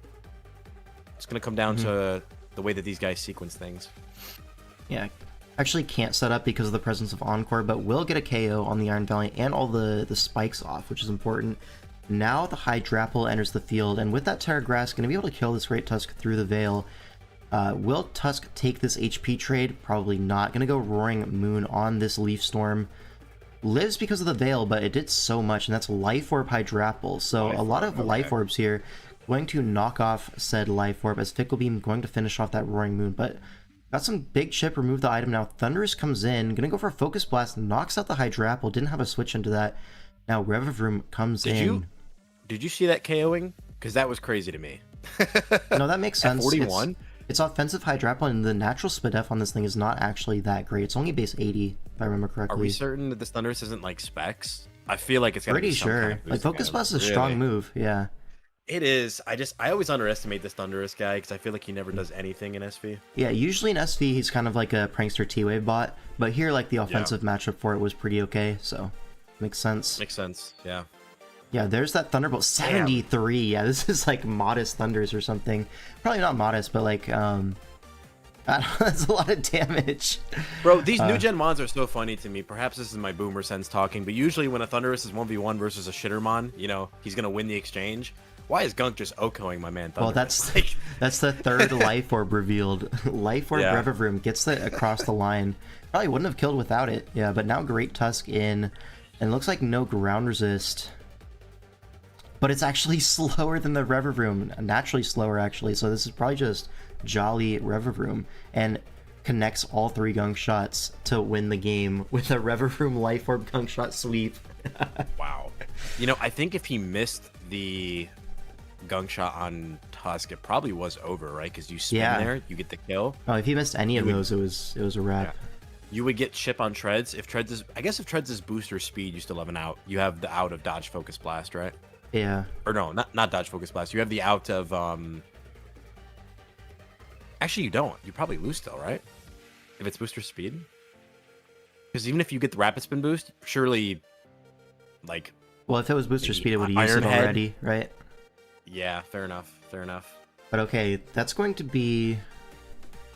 Speaker 2: it's going to come down to the way that these guys sequence things.
Speaker 1: Yeah, actually can't set up because of the presence of Encore, but will get a KO on the Iron Valiant and all the spikes off, which is important. Now the Hydrapple enters the field, and with that Terra Grass, going to be able to kill this Great Tusk through the Veil. Will Tusk take this HP trade? Probably not. Gonna go Roaring Moon on this Leaf Storm. lives because of the Veil, but it did so much, and that's Life Orb Hydrapple. So a lot of Life Orbs here going to knock off said Life Orb, as Fickle Beam going to finish off that Roaring Moon, but got some big chip, remove the item. Now Thunderous comes in, gonna go for a Focus Blast, knocks out the Hydrapple, didn't have a switch into that. Now Revavroom comes in.
Speaker 2: Did you see that KOing? Because that was crazy to me.
Speaker 1: No, that makes sense.
Speaker 2: 41?
Speaker 1: It's offensive Hydrapple, and the natural SPDF on this thing is not actually that great. It's only base 80, if I remember correctly.
Speaker 2: Are we certain that this Thunderous isn't like specs? I feel like it's gonna be some kind of
Speaker 1: like Focus Blast is a strong move, yeah.
Speaker 2: It is. I always underestimate this Thunderous guy because I feel like he never does anything in SV.
Speaker 1: Yeah, usually in SV he's kind of like a prankster T-Wave bot, but here like the offensive matchup for it was pretty okay, so makes sense.
Speaker 2: Makes sense, yeah.
Speaker 1: Yeah, there's that Thunderbolt 73. Damn. Yeah, this is like modest Thunders or something. Probably not modest, but like I don't know, that's a lot of damage.
Speaker 2: Bro, these new gen mons are so funny to me. Perhaps this is my boomer sense talking, but usually when a Thunderous is 1v1 versus a Shittermon, you know, he's gonna win the exchange. Why is Gunk just OHKOing my man Thunderous?
Speaker 1: Well, that's the third Life Orb revealed. Life Orb Revavroom gets that across the line. Probably wouldn't have killed without it. Yeah, but now Great Tusk in, and looks like no ground resist. But it's actually slower than the Revavroom, naturally slower actually, so this is probably just jolly Revavroom, and connects all 3 Gunk shots to win the game with a Revavroom Life Orb Gunk shot sweep.
Speaker 2: Wow. You know, I think if he missed the Gunk shot on Tusk, it probably was over, right? Because you spin there, you get the kill.
Speaker 1: Oh, if he missed any of those, it was a wrap.
Speaker 2: Yeah. You would get chip on Treads. If Treads is, I guess if Treads is booster speed, you still have an out. You have the out of Dodge Focus Blast, right?
Speaker 1: Yeah.
Speaker 2: Or no, not Dodge Focus Blast. You have the out of Actually, you don't. You probably lose still, right? If it's booster speed. Because even if you get the rapid spin boost, surely, like.
Speaker 1: Well, if it was booster speed, it would have used it already, right?
Speaker 2: Yeah, fair enough. Fair enough.
Speaker 1: But okay, that's going to be.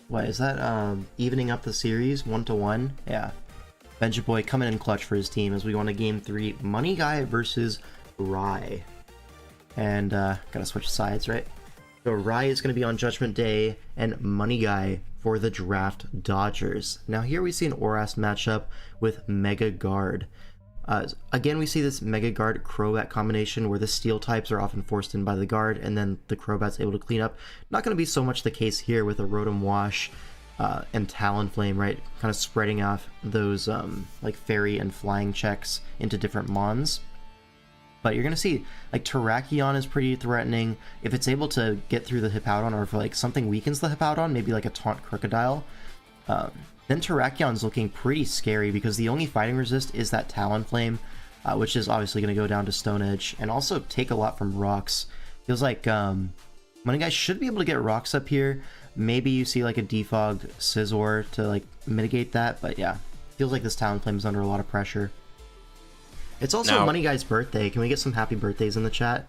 Speaker 1: What is that? Evening up the series 1-1. Yeah. Benja Boy coming in clutch for his team as we go on to game 3. Money Guy versus Rye. And gotta switch sides, right? So Rye is going to be on Judgment Day, and Money Guy for the Draft Dodgers. Now here we see an Oras matchup with Mega Guard. Again, we see this Mega Guard Crobat combination where the steel types are often forced in by the guard, and then the Crobat's able to clean up. Not going to be so much the case here with a Rotom Wash and Talonflame, right? Kind of spreading off those like Fairy and Flying checks into different Mons. But you're going to see, like, Terrakion is pretty threatening. If it's able to get through the Hippowdon, or if, like, something weakens the Hippowdon, maybe, like, a Taunt Crocodile, then Terrakion's looking pretty scary, because the only fighting resist is that Talonflame, which is obviously going to go down to Stone Edge, and also take a lot from Rocks. Feels like Money Guy should be able to get Rocks up here. Maybe you see, like, a Defogged Scizor to, like, mitigate that, but yeah. Feels like this Talonflame is under a lot of pressure. It's also Money Guy's birthday. Can we get some happy birthdays in the chat?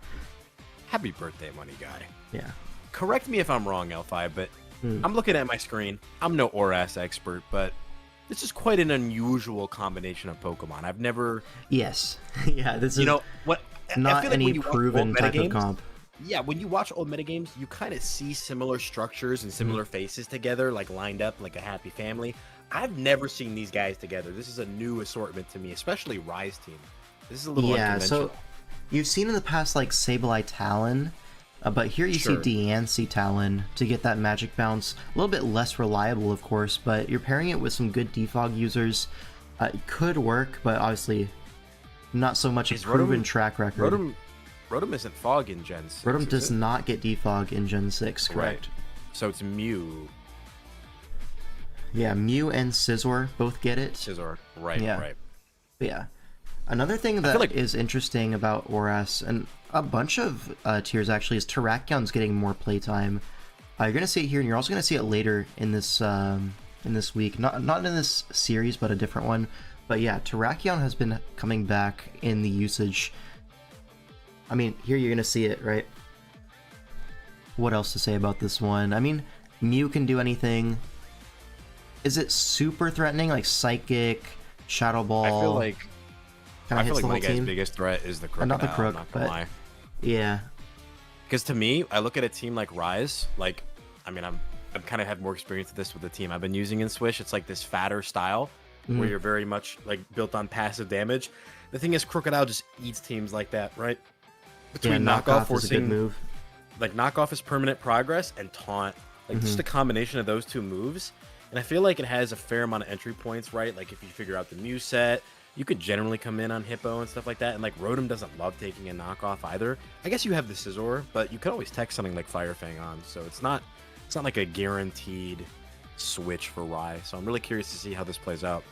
Speaker 2: Happy birthday, Money Guy.
Speaker 1: Yeah.
Speaker 2: Correct me if I'm wrong, L5, but I'm looking at my screen. I'm no Oras expert, but this is quite an unusual combination of Pokemon. I've never...
Speaker 1: Yes. Yeah, this is...
Speaker 2: You know, what?
Speaker 1: Not
Speaker 2: I feel like
Speaker 1: any proven type of comp.
Speaker 2: Yeah, when you watch old metagames, you kind of see similar structures and similar faces together, like lined up like a happy family. I've never seen these guys together. This is a new assortment to me, especially Rise team. This is a little unconventional.
Speaker 1: So you've seen in the past like Sableye Talon, but here you see Deancey Talon to get that magic bounce. A little bit less reliable, of course, but you're pairing it with some good defog users. It could work, but obviously not so much a proven track record.
Speaker 2: Rotom isn't Fog in Gen 6.
Speaker 1: Rotom does not get defog in Gen 6, correct?
Speaker 2: Right. So it's Mew.
Speaker 1: Yeah, Mew and Scizor both get it.
Speaker 2: Scizor, right, right.
Speaker 1: But yeah. Another thing that is interesting about Oras, and a bunch of tiers actually, is Terrakion's getting more playtime. You're going to see it here, and you're also going to see it later in this week. Not in this series, but a different one. But yeah, Terrakion has been coming back in the usage. I mean, here you're going to see it, right? What else to say about this one? I mean, Mew can do anything. Is it super threatening, like Psychic, Shadow Ball?
Speaker 2: I feel like my guy's biggest threat is the Crocodile.
Speaker 1: Not the Crook, but yeah.
Speaker 2: Because to me, I look at a team like Rise. Like, I mean, I've kind of had more experience with this with the team I've been using in Swish. It's like this fatter style. where you're very much like built on passive damage. The thing is, Crocodile just eats teams like that, right? Between knockoff
Speaker 1: is a good move.
Speaker 2: Like knockoff is permanent progress, and taunt, like just a combination of those two moves. And I feel like it has a fair amount of entry points, right? Like if you figure out the Mew set, you could generally come in on Hippo and stuff like that. And like Rotom doesn't love taking a knockoff either. I guess you have the Scizor, but you could always tech something like Fire Fang on. So it's not like a guaranteed switch for Rye. So I'm really curious to see how this plays out.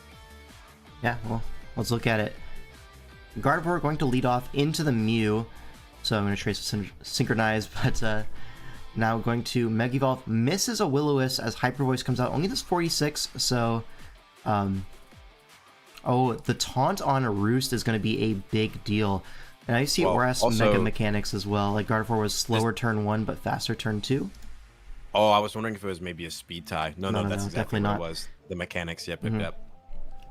Speaker 1: Yeah, well, let's look at it. Gardevoir going to lead off into the Mew. So I'm going to trace Synchronize, but now going to Mega Evolve. Misses a Will-O-Wisp as Hyper Voice comes out. Only this 46, so... oh, the taunt on Roost is going to be a big deal. And I see ORAS Mega Mechanics as well. Like Gardevoir was slower turn 1, but faster turn 2.
Speaker 2: Oh, I was wondering if it was maybe a speed tie. No, that's exactly what it was. The mechanics, yep.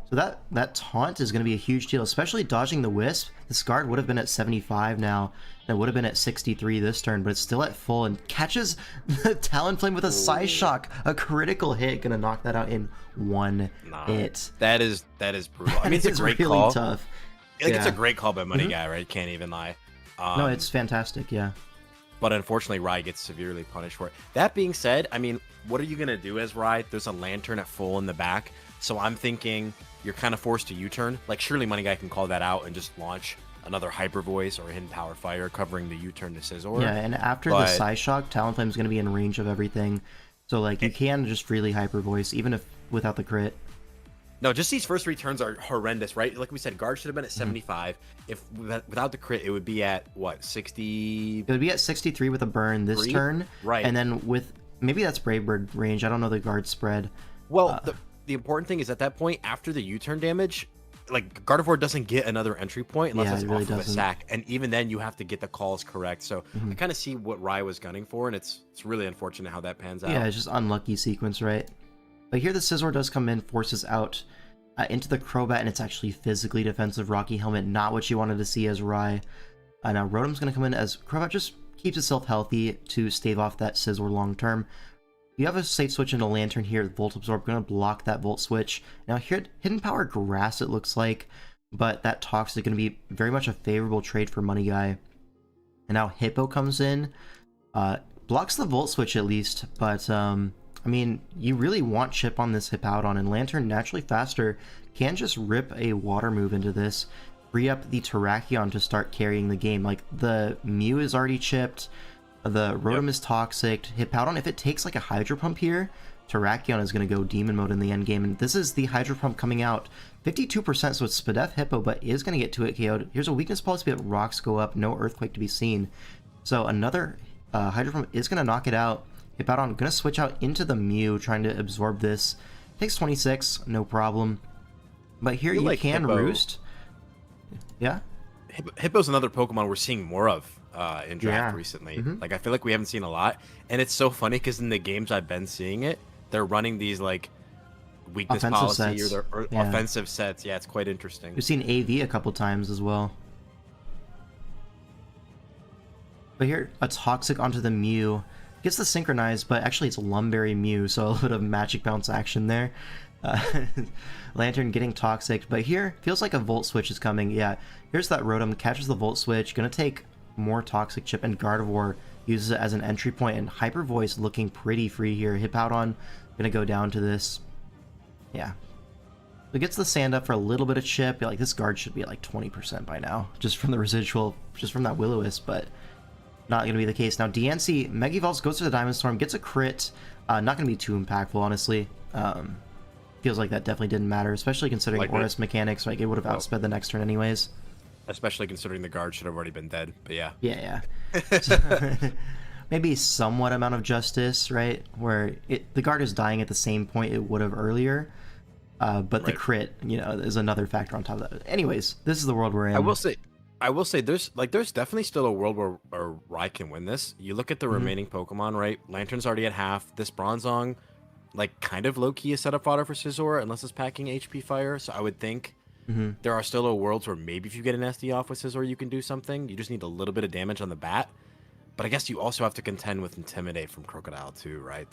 Speaker 1: So that taunt is going to be a huge deal, especially dodging the Wisp. This guard would have been at 75 now. It would have been at 63 this turn, but it's still at full and catches the Talonflame with a Psy Shock. A critical hit, going to knock that out in one hit.
Speaker 2: That is brutal. I mean, it's a great
Speaker 1: really
Speaker 2: call.
Speaker 1: Tough.
Speaker 2: Like, it's a great call by Money Guy, right? Can't even lie.
Speaker 1: No, it's fantastic, yeah.
Speaker 2: But unfortunately, Rye gets severely punished for it. That being said, I mean, what are you going to do as Rye? There's a Lantern at full in the back. So I'm thinking you're kind of forced to U-turn. Like, surely Money Guy can call that out and just launch another Hyper Voice or Hidden Power Fire covering the U-turn to Scizor.
Speaker 1: Yeah, and after the Psy Shock, Talonflame's going to be in range of everything. So, like, you can just freely Hyper Voice, even if without the crit.
Speaker 2: No, just these first 3 turns are horrendous, right? Like we said, guard should have been at 75. If without the crit, it would be at, what, 60?
Speaker 1: It would be at 63 with a burn this turn.
Speaker 2: Right.
Speaker 1: And then with... Maybe that's Brave Bird range. I don't know the guard spread.
Speaker 2: Well, the important thing is at that point, after the U-turn damage, like Gardevoir doesn't get another entry point unless it's off of a sack, and even then you have to get the calls correct. So I kind of see what Rye was gunning for, and it's really unfortunate how that pans out.
Speaker 1: Yeah, it's just unlucky sequence, right? But here the Scizor does come in, forces out into the Crobat, and it's actually physically defensive Rocky Helmet, not what you wanted to see as Rye. Now Rotom's going to come in as Crobat just keeps itself healthy to stave off that Scizor long term. You have a safe switch into Lantern here. Volt Absorb going to block that Volt Switch. Now here, Hidden Power Grass it looks like, but that Toxic going to be very much a favorable trade for Money Guy. And now Hippo comes in, blocks the Volt Switch at least, but I mean, you really want Chip on this Hippowdon, and Lantern, naturally faster, can just rip a Water move into this, free up the Terrakion to start carrying the game. Like, the Mew is already chipped, the Rotom is toxic. Hippowdon, if it takes like a Hydro Pump here, Terrakion is going to go Demon Mode in the end game, and this is the Hydro Pump coming out. 52%, so it's Spadef Hippo, but is going to get 2-hit KO'd. Here's a weakness policy, but rocks go up, no Earthquake to be seen. So another Hydro Pump is going to knock it out. Hippowdon going to switch out into the Mew, trying to absorb this. Takes 26, no problem. But here you like can Hippo. Roost. Yeah?
Speaker 2: Hippo's another Pokemon we're seeing more of in draft recently. Like, I feel like we haven't seen a lot. And it's so funny because in the games I've been seeing it, they're running these, like, weakness
Speaker 1: offensive
Speaker 2: policy
Speaker 1: sets.
Speaker 2: or offensive sets. Yeah, it's quite interesting.
Speaker 1: We've seen AV a couple times as well. But here, a Toxic onto the Mew. Gets the Synchronize, but actually it's Lumberry Mew, so a little bit of Magic Bounce action there. Lantern getting Toxic, but here, feels like a Volt Switch is coming. Yeah, here's that Rotom, catches the Volt Switch, gonna take more Toxic Chip, and Gardevoir uses it as an entry point, and Hyper Voice looking pretty free here. Hippowdon gonna go down to this. Yeah. It gets the sand up for a little bit of chip. Like, this guard should be at like 20% by now, just from the residual, just from that Will-O-Wisp, but not going to be the case. Now, DNC, Mega Evolves, goes to the Diamond Storm, gets a crit. Not going to be too impactful, honestly. Feels like that definitely didn't matter, especially considering like ORAS mechanics. Like, it would have outsped the next turn anyways.
Speaker 2: Especially considering the guard should have already been dead, but yeah.
Speaker 1: Yeah. So, maybe somewhat amount of justice, right? Where the guard is dying at the same point it would have earlier. But the crit, is another factor on top of that. Anyways, this is the world we're in.
Speaker 2: I will say there's definitely still a world where Rye can win this. You look at the remaining Pokemon, right? Lantern's already at half. This Bronzong, like, kind of low-key is setup fodder for Scizor unless it's packing HP Fire. So I would think there are still worlds where maybe if you get an SD off with Scizor, you can do something. You just need a little bit of damage on the bat. But I guess you also have to contend with Intimidate from Crocodile too, right?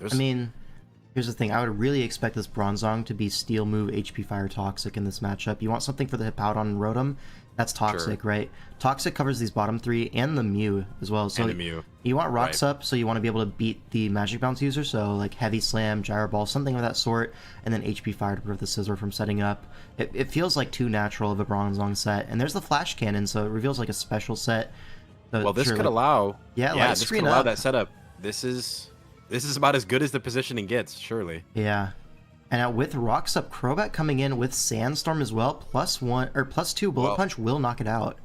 Speaker 1: Here's the thing, I would really expect this Bronzong to be Steel Move, HP Fire, Toxic in this matchup. You want something for the Hippowdon and Rotom, that's Toxic,
Speaker 2: Sure.
Speaker 1: right? Toxic covers these bottom 3 and the Mew as well. So
Speaker 2: And the Mew.
Speaker 1: you want Rocks up, so you want to be able to beat the Magic Bounce user, so like Heavy Slam, Gyro Ball, something of that sort, and then HP Fire to prevent the Scizor from setting up. It feels like too natural of a Bronzong set, and there's the Flash Cannon, so it reveals like a special set. So
Speaker 2: Well, this
Speaker 1: sure,
Speaker 2: could
Speaker 1: like,
Speaker 2: allow.
Speaker 1: Yeah,
Speaker 2: Yeah,
Speaker 1: light
Speaker 2: this
Speaker 1: screen
Speaker 2: could allow
Speaker 1: up.
Speaker 2: that setup. This is about as good as the positioning gets, surely.
Speaker 1: Yeah. And now with Rocks up, Crobat coming in with Sandstorm as well, +1 or +2 Bullet Punch will knock it out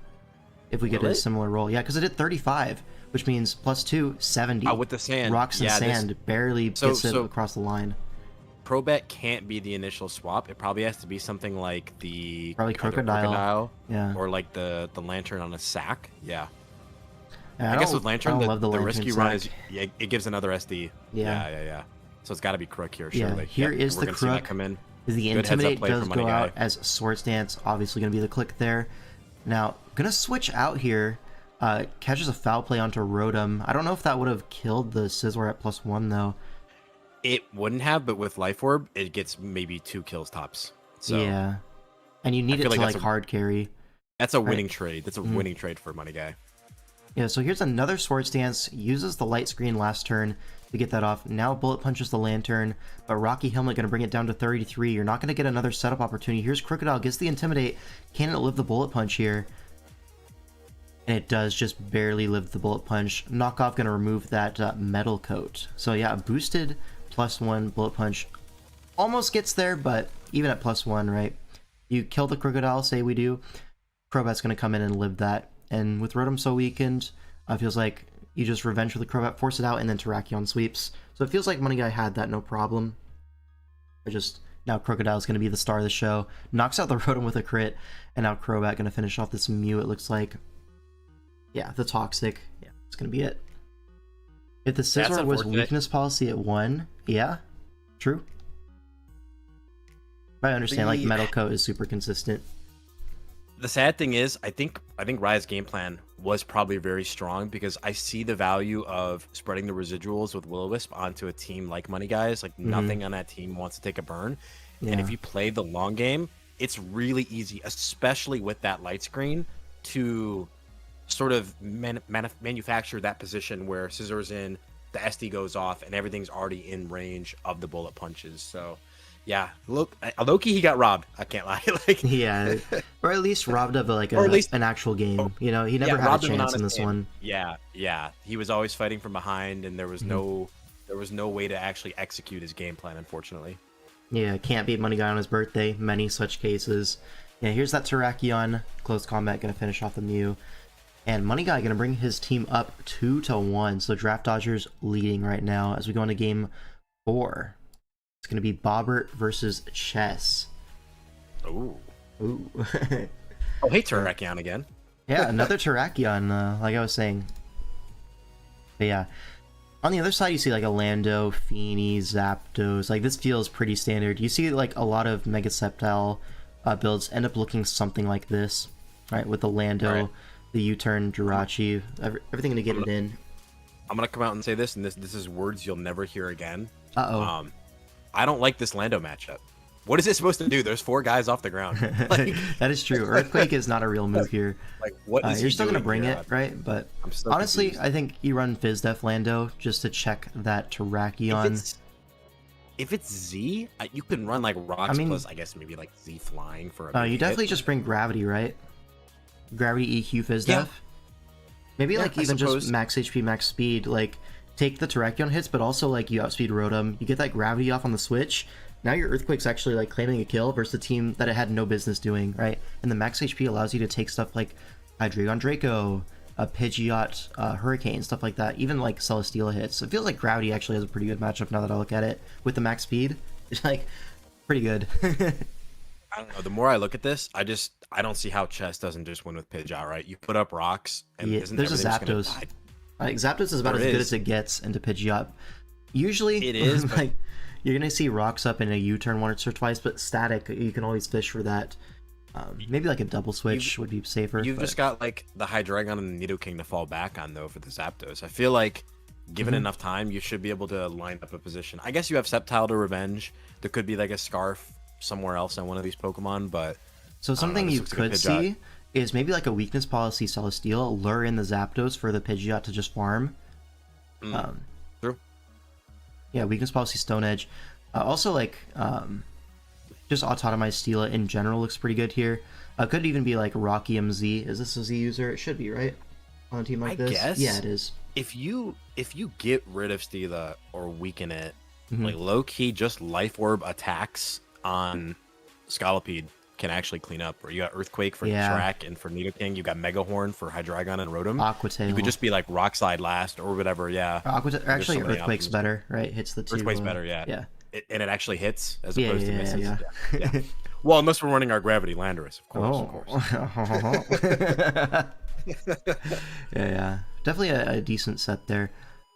Speaker 1: if we get a similar roll. Yeah, because it did 35, which means +2, 70.
Speaker 2: With the sand.
Speaker 1: Rocks and sand barely gets it across the line.
Speaker 2: Crobat can't be the initial swap. It probably has to be something like the
Speaker 1: probably Crocodile. Yeah.
Speaker 2: Or like the Lantern on a sack. Yeah.
Speaker 1: Yeah,
Speaker 2: I guess with Lantern, the rescue run is it gives another SD.
Speaker 1: Yeah.
Speaker 2: So it's got to be Crook here, surely.
Speaker 1: Here is the Crook.
Speaker 2: Come in.
Speaker 1: The Intimidate does go out as Swords Dance, obviously going to be the click there. Now, gonna switch out here. Catches a foul play onto Rotom. I don't know if that would have killed the Scizor at +1 though.
Speaker 2: It wouldn't have, but with Life Orb, it gets maybe 2 kills tops. So
Speaker 1: yeah, and you need it to like hard carry.
Speaker 2: That's a winning trade. That's a winning trade for Money Guy.
Speaker 1: Yeah, so here's another Swords Dance. Uses the light screen last turn to get that off. Now Bullet Punches the Lantern, but Rocky Helmet going to bring it down to 33. You're not going to get another setup opportunity. Here's Crocodile, gets the Intimidate. Can it live the Bullet Punch here? And it does just barely live the Bullet Punch. Knockoff going to remove that Metal Coat. So yeah, a boosted +1 Bullet Punch almost gets there, but even at +1, right? You kill the Crocodile, say we do. Crobat's going to come in and live that. And with Rotom so weakened, it feels like you just revenge for the Crobat, force it out, and then Terrakion sweeps. So it feels like Money Guy had that no problem. But just now Crocodile's going to be the star of the show. Knocks out the Rotom with a crit, and now Crobat going to finish off this Mew, it looks like. Yeah, the Toxic. Yeah, it's going to be it. If the Scizor was weakness policy at 1, yeah, true. But I understand, like, Metal Coat is super consistent.
Speaker 2: The sad thing is, I think Riot's game plan was probably very strong because I see the value of spreading the residuals with Will-O-Wisp onto a team like Money Guys. Like, nothing on that team wants to take a burn. Yeah. And if you play the long game, it's really easy, especially with that light screen, to sort of manufacture that position where Scisor's in, the SD goes off, and everything's already in range of the bullet punches. So, yeah, Loki, he got robbed. I can't lie. Like,
Speaker 1: yeah, or at least robbed of an actual game. You know, he never had a chance in this one.
Speaker 2: Yeah, he was always fighting from behind, and there was no way to actually execute his game plan, unfortunately.
Speaker 1: Yeah, can't beat Money Guy on his birthday. Many such cases. Yeah, here's that Terrakion. Close combat, gonna finish off the Mew. And Money Guy gonna bring his team up 2-1. So Draft Dodgers leading right now as we go into game 4. It's gonna be Bobbert versus Chess.
Speaker 2: Ooh.
Speaker 1: Oh,
Speaker 2: hey, Terrakion again.
Speaker 1: Yeah, another Terrakion, like I was saying. But yeah. On the other side, you see like a Lando, Feeny, Zapdos. Like, this feels pretty standard. You see like a lot of Mega Sceptile builds end up looking something like this, right? With the Lando, the U-turn, Jirachi, everything to get it in.
Speaker 2: I'm gonna come out and say this, and this is words you'll never hear again.
Speaker 1: Uh-oh.
Speaker 2: I don't like this Lando matchup. What is it supposed to do? There's 4 guys off the ground. Like,
Speaker 1: that is true. Earthquake is not a real move here.
Speaker 2: Like, what is
Speaker 1: you're still gonna bring
Speaker 2: here?
Speaker 1: it, right? But
Speaker 2: I'm
Speaker 1: honestly,
Speaker 2: confused.
Speaker 1: I think you run Fizdef Lando just to check that Terrakion.
Speaker 2: If it's Z, you can run like Rocks plus, I guess, maybe like Z flying for a
Speaker 1: you definitely just bring Gravity, right? Gravity EQ Fizdef. Yeah. Maybe like even just max HP, max speed. Like, take the Terrakion hits, but also like you outspeed Rotom. You get that Gravity off on the switch. Now your Earthquake's actually like claiming a kill versus the team that it had no business doing, right? And the max HP allows you to take stuff like Hydreigon Draco, a Pidgeot, Hurricane, stuff like that. Even like Celesteela hits. So it feels like Gravity actually has a pretty good matchup now that I look at it. With the max speed, it's like pretty good.
Speaker 2: I don't know. The more I look at this, I don't see how Chess doesn't just win with Pidgeot, right? You put up Rocks, and
Speaker 1: there's a Zapdos. Like, Zapdos is about as good as it gets into Pidgeot. Usually,
Speaker 2: it is
Speaker 1: like, but you're gonna see Rocks up in a U-turn once or twice, but static, you can always fish for that. Maybe like a double switch would be safer.
Speaker 2: You've just got like the Hydreigon and the Nidoking to fall back on though for the Zapdos. I feel like given enough time, you should be able to line up a position. I guess you have Sceptile to revenge. There could be like a Scarf somewhere else on one of these Pokemon, but
Speaker 1: so something you could see is maybe like a weakness policy Celesteela, lure in the Zapdos for the Pidgeot to just farm.
Speaker 2: True.
Speaker 1: Yeah, weakness policy Stone Edge. Also, like, just Autotomized Steela in general looks pretty good here. Could even be like Rocky MZ. Is this a Z user? It should be, right? On a team like this?
Speaker 2: Guess.
Speaker 1: Yeah, it is.
Speaker 2: If you get rid of Steela or weaken it, like low-key just Life Orb attacks on Scolipede can actually clean up. Or you got Earthquake for Track and for Nidoking. You got Mega Horn for Hydreigon and Rotom.
Speaker 1: Aquatail.
Speaker 2: You could just be like Rock Slide last or whatever,
Speaker 1: Actually, so Earthquake's better, right? Hits the two.
Speaker 2: Better, yeah. And it actually hits as opposed to misses.
Speaker 1: Yeah.
Speaker 2: Well, unless we're running our Gravity Landorus, of course.
Speaker 1: Yeah. Definitely a decent set there.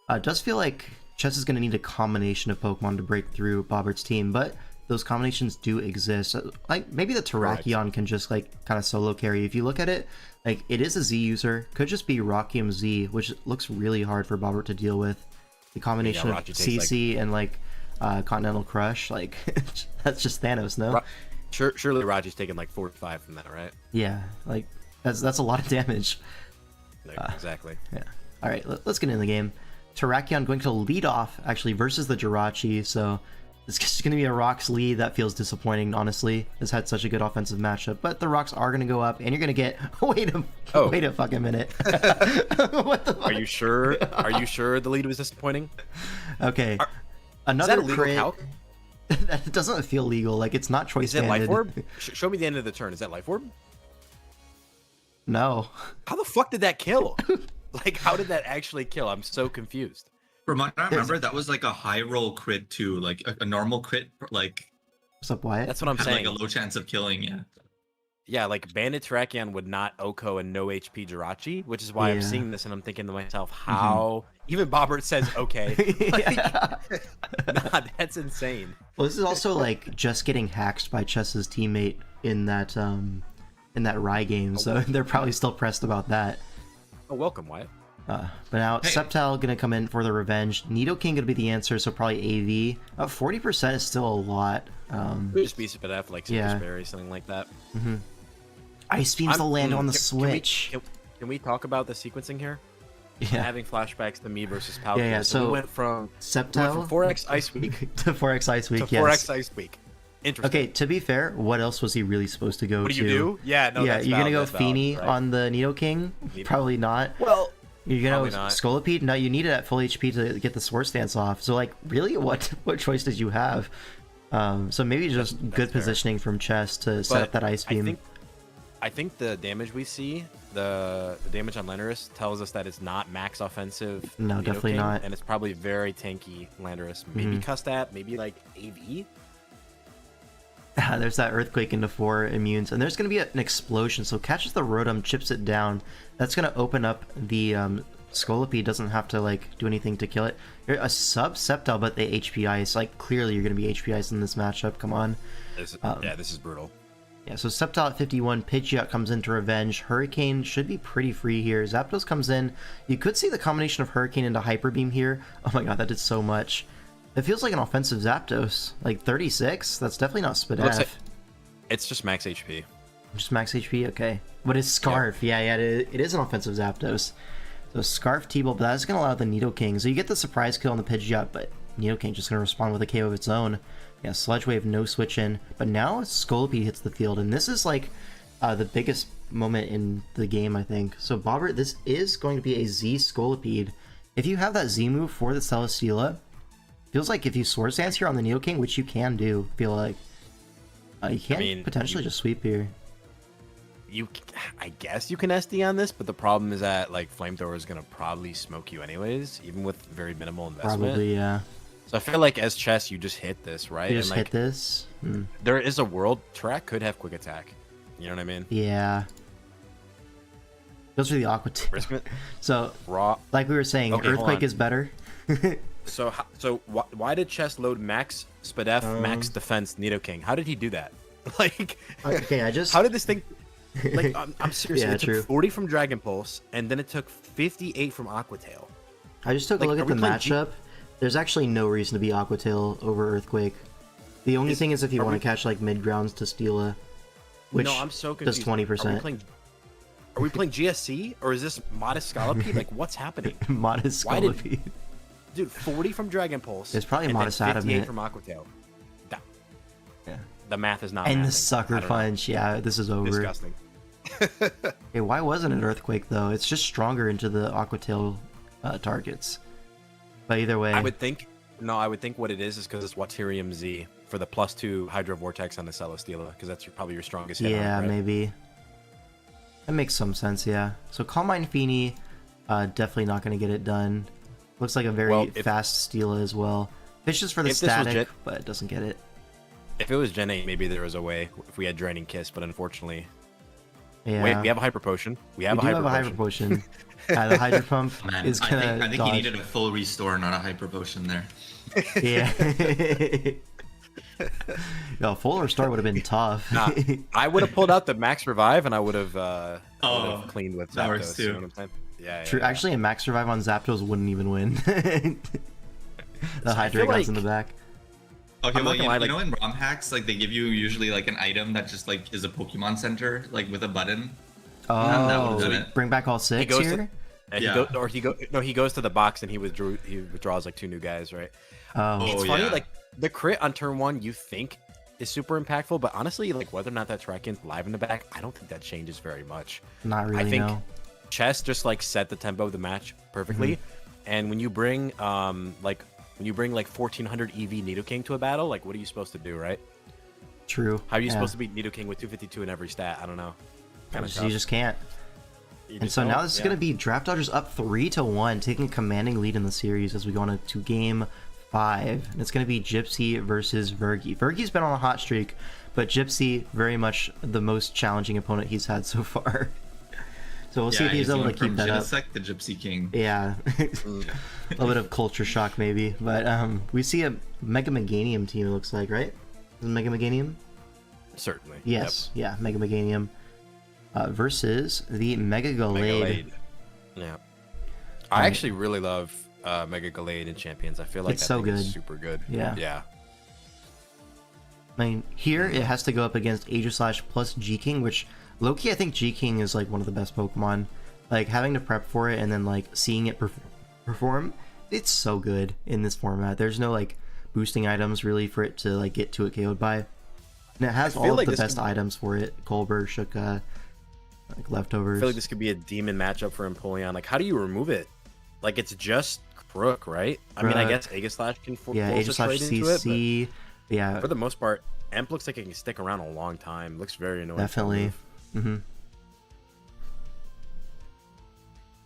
Speaker 1: It does feel like Chess is going to need a combination of Pokemon to break through Bobbert's team, but those combinations do exist. Like, maybe the Terrakion can just, like, kind of solo carry. If you look at it, like, it is a Z user. Could just be Rockium Z, which looks really hard for Bobbert to deal with. The combination of CC and, like, Continental Crush, like, that's just Thanos, no?
Speaker 2: Surely Raji's taking, like, 45 from that, right?
Speaker 1: Yeah, like, that's a lot of damage.
Speaker 2: Exactly.
Speaker 1: Yeah. All right, let's get in the game. Terrakion going to lead off, actually, versus the Jirachi, so it's just going to be a Rocks lead. That feels disappointing, honestly. It's had such a good offensive matchup, but the Rocks are going to go up, and you're going to get... Wait a fucking minute. What the fuck?
Speaker 2: Are you sure? Are you sure the lead was disappointing?
Speaker 1: Okay. Another
Speaker 2: is that
Speaker 1: crit.
Speaker 2: calc?
Speaker 1: That doesn't feel legal. Like, it's not choice
Speaker 2: Is it
Speaker 1: banded.
Speaker 2: Life Orb? Show me the end of the turn. Is that Life Orb?
Speaker 1: No.
Speaker 2: How the fuck did that kill? Like, how did that actually kill? I'm so confused.
Speaker 4: From what I remember, that was like a high roll crit too, like a normal crit, like.
Speaker 1: What's up, Wyatt?
Speaker 2: That's what I'm saying.
Speaker 4: Like a low chance of killing, yeah.
Speaker 2: Yeah, like Bandit Terrakion would not Oko a no HP Jirachi, which is why I'm seeing this and I'm thinking to myself, how? Even Bobbert says okay. Nah, that's insane.
Speaker 1: Well, this is also like just getting hacked by Chess's teammate in that Rye game, so they're probably still pressed about that.
Speaker 2: Oh, welcome, Wyatt.
Speaker 1: But now Sceptile gonna come in for the revenge. Nidoking gonna be the answer, so probably AV. 40% is still a lot.
Speaker 2: Just be Spadef, like Citrus Berry, something like that.
Speaker 1: Ice Beam's the land on the Switch.
Speaker 2: Can we talk about the sequencing here?
Speaker 1: Yeah.
Speaker 2: I'm having flashbacks to me versus Palkia.
Speaker 1: Yeah. So
Speaker 2: we went from
Speaker 1: Sceptile
Speaker 2: 4X Ice Week
Speaker 1: to 4X Ice Week.
Speaker 2: to 4X Ice Week. Interesting.
Speaker 1: Okay, to be fair, what else was he really supposed to go to?
Speaker 2: What do you do? Yeah, no,
Speaker 1: yeah,
Speaker 2: that's
Speaker 1: you're
Speaker 2: valid,
Speaker 1: gonna go
Speaker 2: that's valid,
Speaker 1: Feeny
Speaker 2: right.
Speaker 1: on the Nidoking? Probably not.
Speaker 2: Well,
Speaker 1: you're gonna Scolipede? No, you need it at full HP to get the Swords Dance off. So, like, really, what choice did you have? So maybe just good positioning from Chess to set up that Ice Beam.
Speaker 2: I think the damage we see, the damage on Landorus, tells us that it's not max offensive.
Speaker 1: No, definitely not.
Speaker 2: And it's probably very tanky Landorus. Maybe Custat, maybe like AV.
Speaker 1: There's that Earthquake into 4 immunes, and there's going to be an explosion, so catches the Rotom, chips it down. That's going to open up the Scolipede, doesn't have to like do anything to kill it. You're a sub-Sceptile, but they HP Ice. Like, clearly you're going to be HP Ice in this matchup, come on.
Speaker 2: This is brutal.
Speaker 1: Yeah, so Sceptile at 51, Pidgeot comes in to revenge. Hurricane should be pretty free here. Zapdos comes in. You could see the combination of Hurricane into Hyper Beam here. Oh my god, that did so much. It feels like an offensive Zapdos. Like 36? That's definitely not Spadef.
Speaker 2: It's just max HP.
Speaker 1: Just max HP? Okay. But it's Scarf. Yep. Yeah, it is an offensive Zapdos. So Scarf T-Bolt, but that's going to allow the Nidoking. So you get the surprise kill on the Pidgeot, but Nidoking just going to respond with a KO of its own. Yeah, Sludge Wave, no switch in. But now Scolipede hits the field, and this is like the biggest moment in the game, I think. So Bobbert, this is going to be a Z Scolipede. If you have that Z move for the Celesteela, feels like if you Swords Dance here on the Nidoking, which you can do, feel like you can potentially just sweep here.
Speaker 2: I guess you can SD on this, but the problem is that like Flamethrower is gonna probably smoke you anyways, even with very minimal investment.
Speaker 1: Probably, yeah.
Speaker 2: So I feel like as Chess, you just hit this, right?
Speaker 1: You just hit this.
Speaker 2: There is a world Track could have Quick Attack. You know what I mean?
Speaker 1: Yeah. Goes for the Aqua Tail. So, like we were saying, Earthquake is better.
Speaker 2: So why did Chess load max Spadef, max defense Nidoking? How did he do that? Like,
Speaker 1: okay,
Speaker 2: how did this thing? Like, I'm serious.
Speaker 1: Yeah,
Speaker 2: it took 40 from Dragon Pulse, and then it took 58 from Aqua Tail.
Speaker 1: I just took a look at the matchup. There's actually no reason to be Aqua Tail over Earthquake. The only thing is if you want to catch like mid grounds to Steela, which
Speaker 2: I'm so confused.
Speaker 1: does 20%.
Speaker 2: Are we playing GSC or is this Modest Scallopy? Like, what's happening?
Speaker 1: Modest Scallopy.
Speaker 2: Dude, 40 from Dragon Pulse.
Speaker 1: It's probably Modest Adamant.
Speaker 2: From Aqua Tail.
Speaker 1: Yeah.
Speaker 2: The math is not.
Speaker 1: And
Speaker 2: mathing.
Speaker 1: the Sucker Punch. Yeah, this is over.
Speaker 2: Disgusting.
Speaker 1: Hey, why wasn't it Earthquake though? It's just stronger into the Aqua Tail targets. But either way,
Speaker 2: I would think what it is because it's Waterium Z for the +2 Hydro Vortex on the Celesteela, because that's probably your strongest hit.
Speaker 1: Yeah,
Speaker 2: right?
Speaker 1: maybe. That makes some sense, yeah. So Calm Mind Feeny, definitely not going to get it done. Looks like a very fast Steela as well. Vicious for the static, but it doesn't get it.
Speaker 2: If it was Gen 8, maybe there was a way if we had Draining Kiss, but unfortunately...
Speaker 1: Yeah.
Speaker 2: Wait, we have a Hyper Potion. We have a Hyper Potion.
Speaker 1: The Hydro Pump is going to
Speaker 4: I think he needed a full restore, not a Hyper Potion there.
Speaker 1: Yeah. No, full restore would have been tough.
Speaker 2: Nah, I would have pulled out the Max Revive and I would have cleaned with Zapdos. You know what I'm saying? Yeah.
Speaker 1: True.
Speaker 2: Yeah.
Speaker 1: Actually, a Max Revive on Zapdos wouldn't even win. The Hydreigon's in the back.
Speaker 4: Okay, well, you know in ROM hacks, like they give you usually like an item that just like is a Pokemon Center, like with a button.
Speaker 1: Oh, bring back all 6 here.
Speaker 2: He goes to the box and he withdraws like 2 new guys, right?
Speaker 1: Oh,
Speaker 2: it's funny, like the crit on turn 1 you think is super impactful, but honestly, like whether or not that Terrakian's live in the back, I don't think that changes very much.
Speaker 1: Not really.
Speaker 2: I think chess just like set the tempo of the match perfectly, and when you bring like 1400 EV Nidoking to a battle, like what are you supposed to do, right?
Speaker 1: True.
Speaker 2: How are you supposed to beat Nidoking with 252 in every stat? I don't know.
Speaker 1: You just can't. And so now this is going to be Draft Dodgers up 3-1, taking a commanding lead in the series as we go on to game 5. And it's going to be Gypsy versus Virgie. Virgie's been on a hot streak, but Gypsy, very much the most challenging opponent he's had so far. So we'll see if he's able to keep that up.
Speaker 4: The Gypsy King.
Speaker 1: Yeah. A little bit of culture shock maybe. But we see a Mega Meganium team, it looks like, right? Is it Mega Meganium?
Speaker 2: Certainly.
Speaker 1: Yes. Yep. Yeah, Mega Meganium. Versus the Mega Gallade.
Speaker 2: Yeah. I actually really love Mega Gallade in Champions. I feel like
Speaker 1: it's so good.
Speaker 2: Super good.
Speaker 1: Yeah.
Speaker 2: Yeah.
Speaker 1: I mean, here it has to go up against Aegislash plus G-King, which low-key I think G-King is like one of the best Pokemon. Like having to prep for it and then like seeing it perform, it's so good in this format. There's no like boosting items really for it to like get to it KO'd by. And it has all of the best items for it. Colbur, Shuka, like leftovers.
Speaker 2: I feel like this could be a demon matchup for Empoleon. Like, how do you remove it? Like, it's just Crook, right? I mean, I guess Aegislash can force a trade into it. But
Speaker 1: yeah.
Speaker 2: For the most part, Emp looks like it can stick around a long time. Looks very annoying.
Speaker 1: Definitely.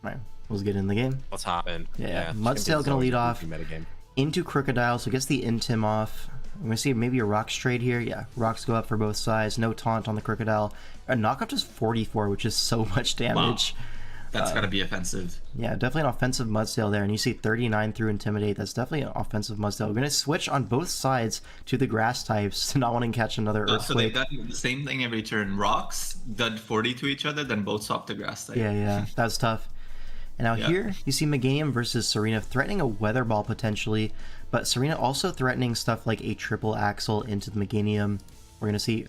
Speaker 1: Right, let's get in the game.
Speaker 2: Let's hop in.
Speaker 1: Yeah. Mudstail gonna lead off into Crocodile, so gets the Intim off. I'm gonna see maybe a Rocks trade here. Yeah, Rocks go up for both sides. No taunt on the Crocodile. A knockoff is 44, which is so much damage.
Speaker 4: Wow. That's gotta be offensive.
Speaker 1: Yeah, definitely an offensive Mudstail there. And you see 39 through Intimidate. That's definitely an offensive Mudstail. We're gonna switch on both sides to the grass types to not wanting to catch another Earthquake.
Speaker 4: So they've done the same thing every turn. Rocks did 40 to each other, then both swap to grass type.
Speaker 1: Yeah, that's tough. And now here, you see Meganium versus Serena threatening a Weather Ball potentially, but Serena also threatening stuff like a triple Axle into the Meganium. We're going to see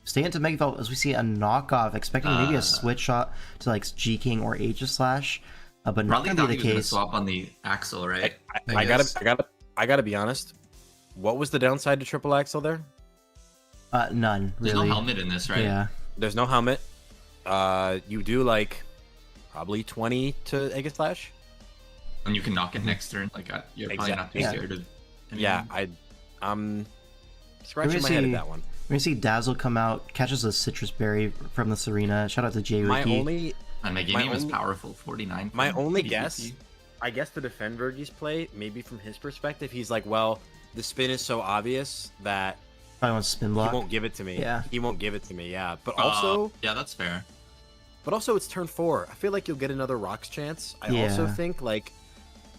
Speaker 1: stay into Mega Evolve as we see a knockoff, expecting maybe a switch shot to like G-King or Aegislash, but not going to be the case.
Speaker 4: Swap on the Axle, right?
Speaker 2: I gotta be honest. What was the downside to triple Axle there?
Speaker 1: None, really.
Speaker 4: There's no helmet in this, right?
Speaker 1: Yeah.
Speaker 2: There's no helmet. You do like probably 20 to Aegislash.
Speaker 4: And you can knock it next turn. Like you're probably not too scared of.
Speaker 2: Yeah, I'm scratching my head at that one.
Speaker 1: We're gonna see Dazzle come out, catches a Citrus Berry from the Serena. Shout out to Jay Ricky.
Speaker 4: My game is powerful, 49.
Speaker 2: My only guess, I guess to defend Virgie's play, maybe from his perspective, he's like, well, the spin is so obvious that
Speaker 1: probably wants spin block.
Speaker 2: He won't give it to me.
Speaker 1: Yeah.
Speaker 2: He won't give it to me. Yeah. But also,
Speaker 4: yeah, that's fair.
Speaker 2: But also, it's turn 4. I feel like you'll get another Rocks chance. I also think like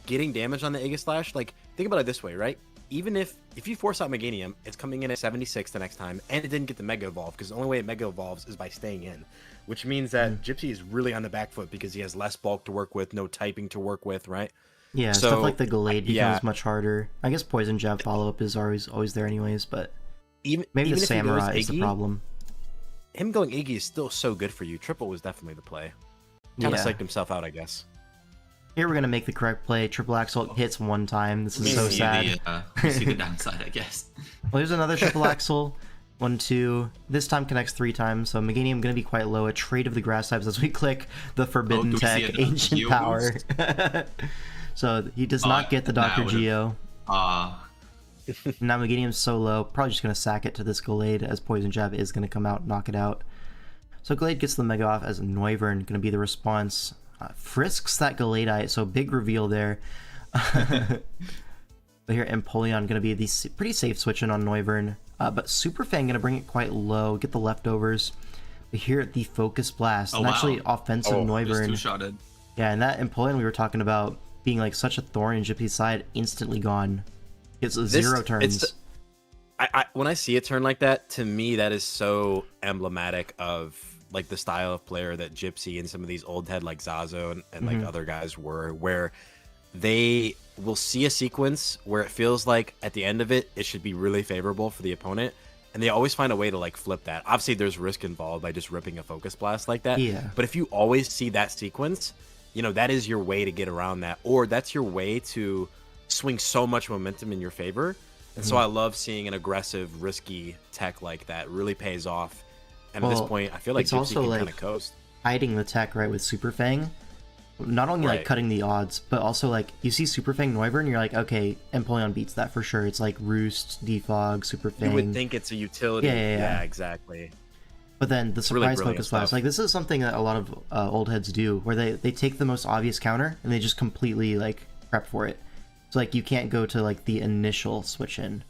Speaker 2: getting damage on the Aegislash. Like, think about it this way, right? Even if you force out Meganium, it's coming in at 76 the next time, and it didn't get the Mega Evolve, because the only way it Mega Evolves is by staying in, which means that Gypsy is really on the back foot because he has less bulk to work with, no typing to work with, right?
Speaker 1: Yeah,
Speaker 2: So,
Speaker 1: stuff like the Gallade becomes
Speaker 2: yeah.
Speaker 1: much harder. I guess Poison Jab follow-up is always there anyways, but maybe
Speaker 2: even
Speaker 1: the
Speaker 2: if he goes
Speaker 1: Samurai is the
Speaker 2: Iggy,
Speaker 1: problem.
Speaker 2: him going Iggy is still so good for you. Triple was definitely the play. Kind of
Speaker 1: Yeah.
Speaker 2: psyched himself out, I guess.
Speaker 1: Here we're going to make the correct play. Triple Axel hits one time. This is so sad.
Speaker 4: We see the downside, I guess.
Speaker 1: Well, here's another Triple Axel. 1, 2. This time connects 3 times, so Meganium going to be quite low. A trade of the grass types as we click the Forbidden Tech, Ancient Power. So he does not get the Dr. Geo. Now Meganium's so low, probably just going to sack it to this Gallade as Poison Jab is going to come out, knock it out. So Gallade gets the Mega off as Noivern going to be the response. Frisks that Gallade, so big reveal there. But here Empoleon going to be the pretty safe switch in on Noivern. But Super Fang going to bring it quite low, get the leftovers. But here the Focus Blast, and actually offensive Noivern.
Speaker 4: Two-shotted.
Speaker 1: Yeah, and that Empoleon we were talking about being like such a thorn in Gypsy's side, instantly gone. It's 0 turns.
Speaker 2: When I see a turn like that, to me that is so emblematic of like the style of player that Gypsy and some of these old head like Zazo and like other guys were, where they will see a sequence where it feels like at the end of it should be really favorable for the opponent, and they always find a way to like flip that. Obviously there's risk involved by just ripping a Focus Blast like that, but if you always see that sequence, you know, that is your way to get around that, or that's your way to swing so much momentum in your favor. And so I love seeing an aggressive, risky tech like that. It really pays off. And at this point, I feel like Gypsy can kind of coast.
Speaker 1: Hiding the tech, right, with Super Fang. Not only like cutting the odds, but also like you see Super Fang Noivern, you're like, okay, Empoleon beats that for sure. It's like Roost, Defog, Super Fang.
Speaker 2: You would think it's a utility. Yeah, exactly.
Speaker 1: But then the surprise Focus Blast, like this is something that a lot of old heads do, where they take the most obvious counter and they just completely like prep for it. So like you can't go to like the initial switch in.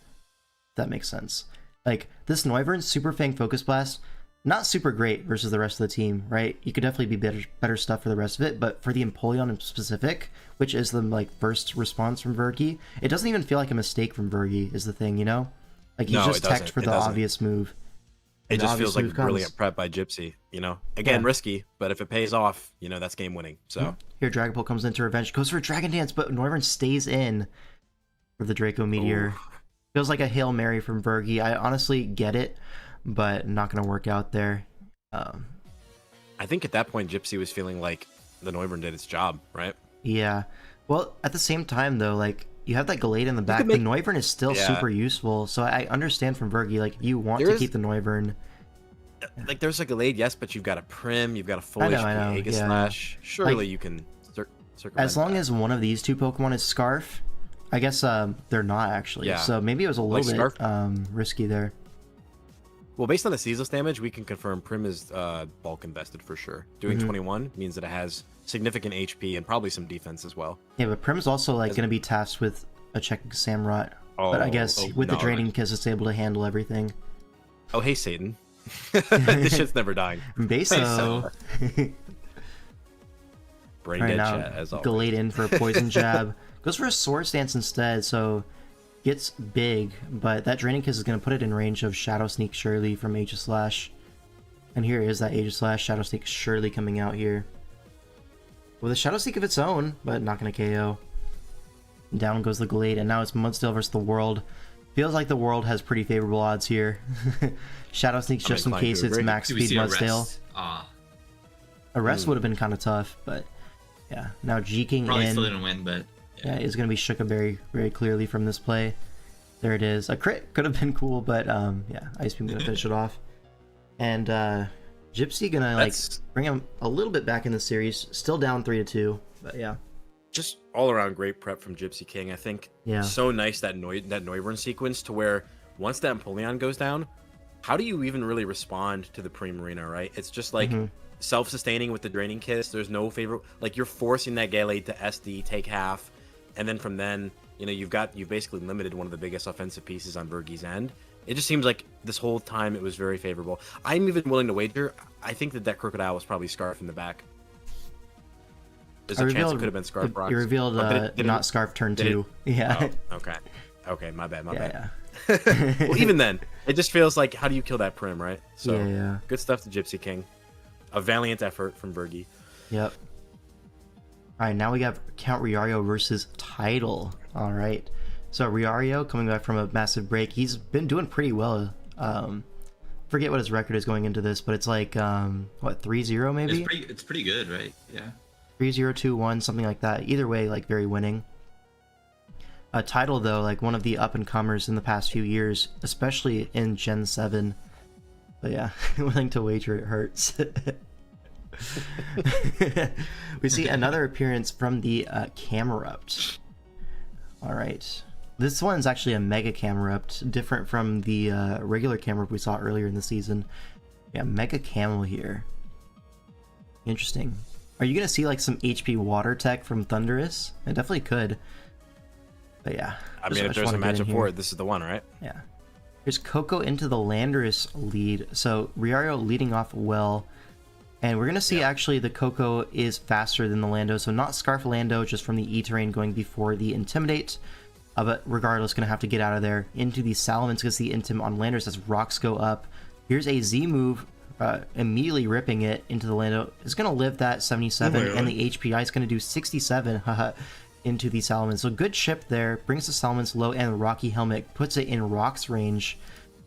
Speaker 1: If that makes sense. Like this Noivern Super Fang Focus Blast, not super great versus the rest of the team, right? You could definitely be better stuff for the rest of it, but for the Empoleon in specific, which is the like first response from Vergi, it doesn't even feel like a mistake from Vergi, is the thing, you know? Like he's just teched for the obvious move.
Speaker 2: It just feels like a brilliant prep by Gypsy, you know? Again, risky, but if it pays off, you know, that's game winning. So
Speaker 1: here Dragapult comes into revenge, goes for a Dragon Dance, but Noivern stays in for the Draco Meteor. Feels like a Hail Mary from Vergi. I honestly get it, but not going to work out there.
Speaker 2: I think at that point, Gypsy was feeling like the Noivern did its job, right?
Speaker 1: Yeah. Well, at the same time, though, like, you have that Gallade in the back. The Noivern is still super useful, so I understand from Vergi, like, you want to keep the Noivern.
Speaker 2: Like, there's a Gallade, yes, but you've got a Prim, you've got a full HP Aegis Slash. Surely like, you can circumvent
Speaker 1: as long as one of these two Pokemon is Scarf, I guess they're not, actually. Yeah. So maybe it was a little bit risky there.
Speaker 2: Well, based on the Ceaseless damage, we can confirm Prim is bulk invested for sure. Doing 21 means that it has significant HP and probably some defense as well.
Speaker 1: Yeah, but Prim's also like going to be tasked with a checking Samurott. But I guess with the Draining Kiss, it's able to handle everything.
Speaker 2: Oh, hey, Satan. This shit's never dying.
Speaker 1: Beso.
Speaker 2: Brain dead chat, as always.
Speaker 1: Gallade in for a Poison Jab. Goes for a Swords Dance instead, so gets big, but that Draining Kiss is going to put it in range of Shadow Sneak Surely from Aegis Slash. And here is that Aegis Slash, Shadow Sneak Surely coming out here. With a Shadow Sneak of its own, but not going to KO. Down goes the Gallade, and now it's Mudsdale versus the World. Feels like the World has pretty favorable odds here. Shadow Sneaks just in case it's max speed Mudsdale. Arrest would have been kind of tough, but yeah. Now G-King
Speaker 4: probably still didn't win, but
Speaker 1: yeah, it's going to be Shookaberry very clearly from this play. There it is. A crit could have been cool, but yeah, Ice Beam going to finish it off. And Gypsy going to like bring him a little bit back in the series. Still down 3-2, but yeah.
Speaker 2: Just all around great prep from Gypsy King. I think so nice that Noivern sequence to where once that Empoleon goes down, how do you even really respond to the Primarina, right? It's just like self-sustaining with the Draining Kiss. There's no favor. Like you're forcing that Gallade to SD, take half. And then from then, you know, you've basically limited one of the biggest offensive pieces on Vergi's end. It just seems like this whole time it was very favorable. I'm even willing to wager, I think that Crocodile was probably Scarf in the back. There's a chance it could have been Scarf Rocks.
Speaker 1: You revealed not Scarf turn 2. Yeah.
Speaker 2: Oh, okay. Okay, my bad. Well, even then, it just feels like, how do you kill that Prim, right? So, good stuff to Gypsy King. A valiant effort from Vergi.
Speaker 1: Yep. All right, now we got Count Riario versus Tidal. All right, so Riario coming back from a massive break. He's been doing pretty well. Forget what his record is going into this, but it's like what, 3-0 maybe?
Speaker 4: It's pretty good, right? Yeah.
Speaker 1: 3-0, 2-1, something like that. Either way, like very winning. Tidal though, like one of the up and comers in the past few years, especially in Gen 7. But yeah, willing to wager it hurts. We see another appearance from the Camerupt. All right. This one's actually a Mega Camerupt, different from the regular Camerupt we saw earlier in the season. Yeah, Mega Camel here. Interesting. Are you going to see like some HP water tech from Thundurus? It definitely could. But yeah.
Speaker 2: I mean, if there's a matchup for it, this is the one, right?
Speaker 1: Yeah. Here's Coco into the Landorus lead. So Riario leading off well. And we're going to see actually the Coco is faster than the Lando. So not Scarf Lando, just from the E-Terrain going before the Intimidate. But regardless, going to have to get out of there into the Salamence because the Intim on Landorus as rocks go up. Here's a Z move, immediately ripping it into the Lando. It's going to live that 77, and the HPI is going to do 67 into the Salamence. So good chip there, brings the Salamence low, and Rocky Helmet puts it in Rock's range.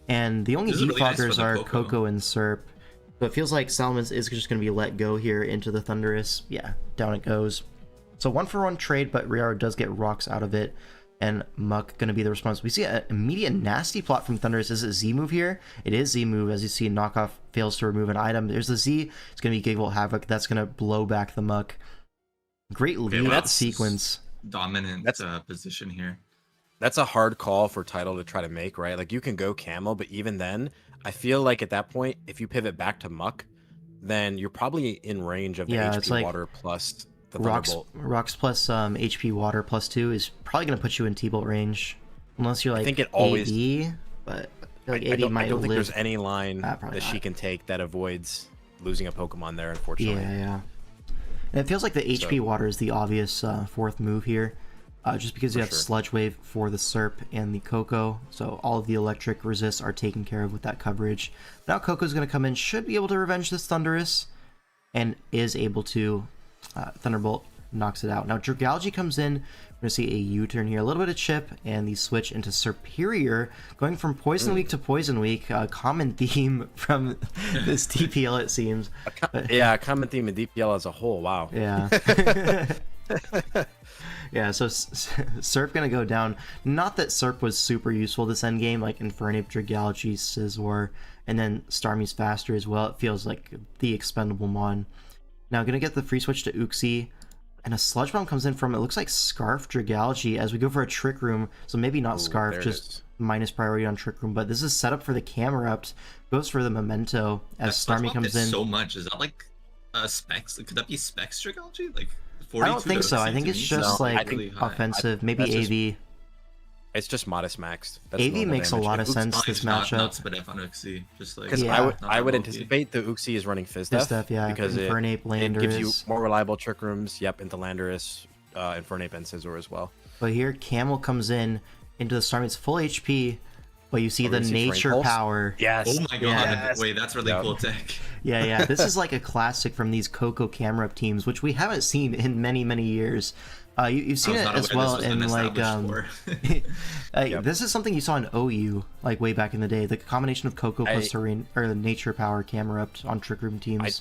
Speaker 1: And the only defoggers are Coco and Serp. So it feels like Salamence is just going to be let go here into the Thundurus. Yeah, down it goes. So 1-for-1 trade, but Riario does get rocks out of it. And Muck going to be the response. We see an immediate nasty plot from Thundurus. Is it Z move here? It is Z move. As you see, Knockoff fails to remove an item. There's the Z. It's going to be Gigavolt Havoc. That's going to blow back the Muck. Great lead sequence.
Speaker 4: Dominant position here.
Speaker 2: That's a hard call for Tidal to try to make, right? Like you can go Camel, but even then, I feel like at that point, if you pivot back to Muck, then you're probably in range of the HP like water plus the
Speaker 1: Rocks plus HP water plus 2 is probably going to put you in T-Bolt range. Unless you're like
Speaker 2: I think it always,
Speaker 1: AD, but like
Speaker 2: I don't think there's any line that she can take that avoids losing a Pokemon there, unfortunately.
Speaker 1: Yeah. And it feels like the HP water is the obvious fourth move here. Just because you have Sludge Wave for the Serp and the Coco, so all of the electric resists are taken care of with that coverage. Now Coco's going to come in, should be able to revenge this Thundurus, and is able to. Thunderbolt knocks it out. Now Dragalge comes in, we're going to see a U-turn here, a little bit of chip, and the switch into Superior, going from Poison Week to Poison Week, a common theme from this DPL it seems.
Speaker 2: A common theme in DPL as a whole, wow.
Speaker 1: Yeah. Yeah, so Serp gonna go down. Not that Serp was super useful this endgame, like Infernape, Dragalge, Scizor, and then Starmie's faster as well. It feels like the expendable mon. Now gonna get the free switch to Uxie, and a Sludge Bomb comes in from, it looks like Scarf Dragalge as we go for a Trick Room, so maybe not Scarf, just minus priority on Trick Room, but this is set up for the Camerupt, goes for the Memento as Starmie comes in.
Speaker 4: So much, is that like Specs? Could that be Specs Dragalge? Like
Speaker 1: I don't think so. I think it's just like offensive, maybe AV.
Speaker 2: It's just modest maxed.
Speaker 1: AV makes a lot of sense this matchup.
Speaker 2: Because I would anticipate the Uxie is running Fizdef,
Speaker 1: yeah,
Speaker 2: because
Speaker 1: Infernape,
Speaker 2: it gives you more reliable Trick Rooms. Yep, into Landorus, Infernape, and Scizor as well.
Speaker 1: But here Camel comes in into the Storm. It's full HP, but you see the nature power.
Speaker 2: Yes.
Speaker 4: Oh my god. Yes. Wait, that's really cool tech.
Speaker 1: Yeah. This is like a classic from these Coco Camerupt teams, which we haven't seen in many years. You've seen it as well in like this is something you saw in OU like way back in the day. The combination of Coco plus terrain or the nature power Camerupt on Trick Room teams.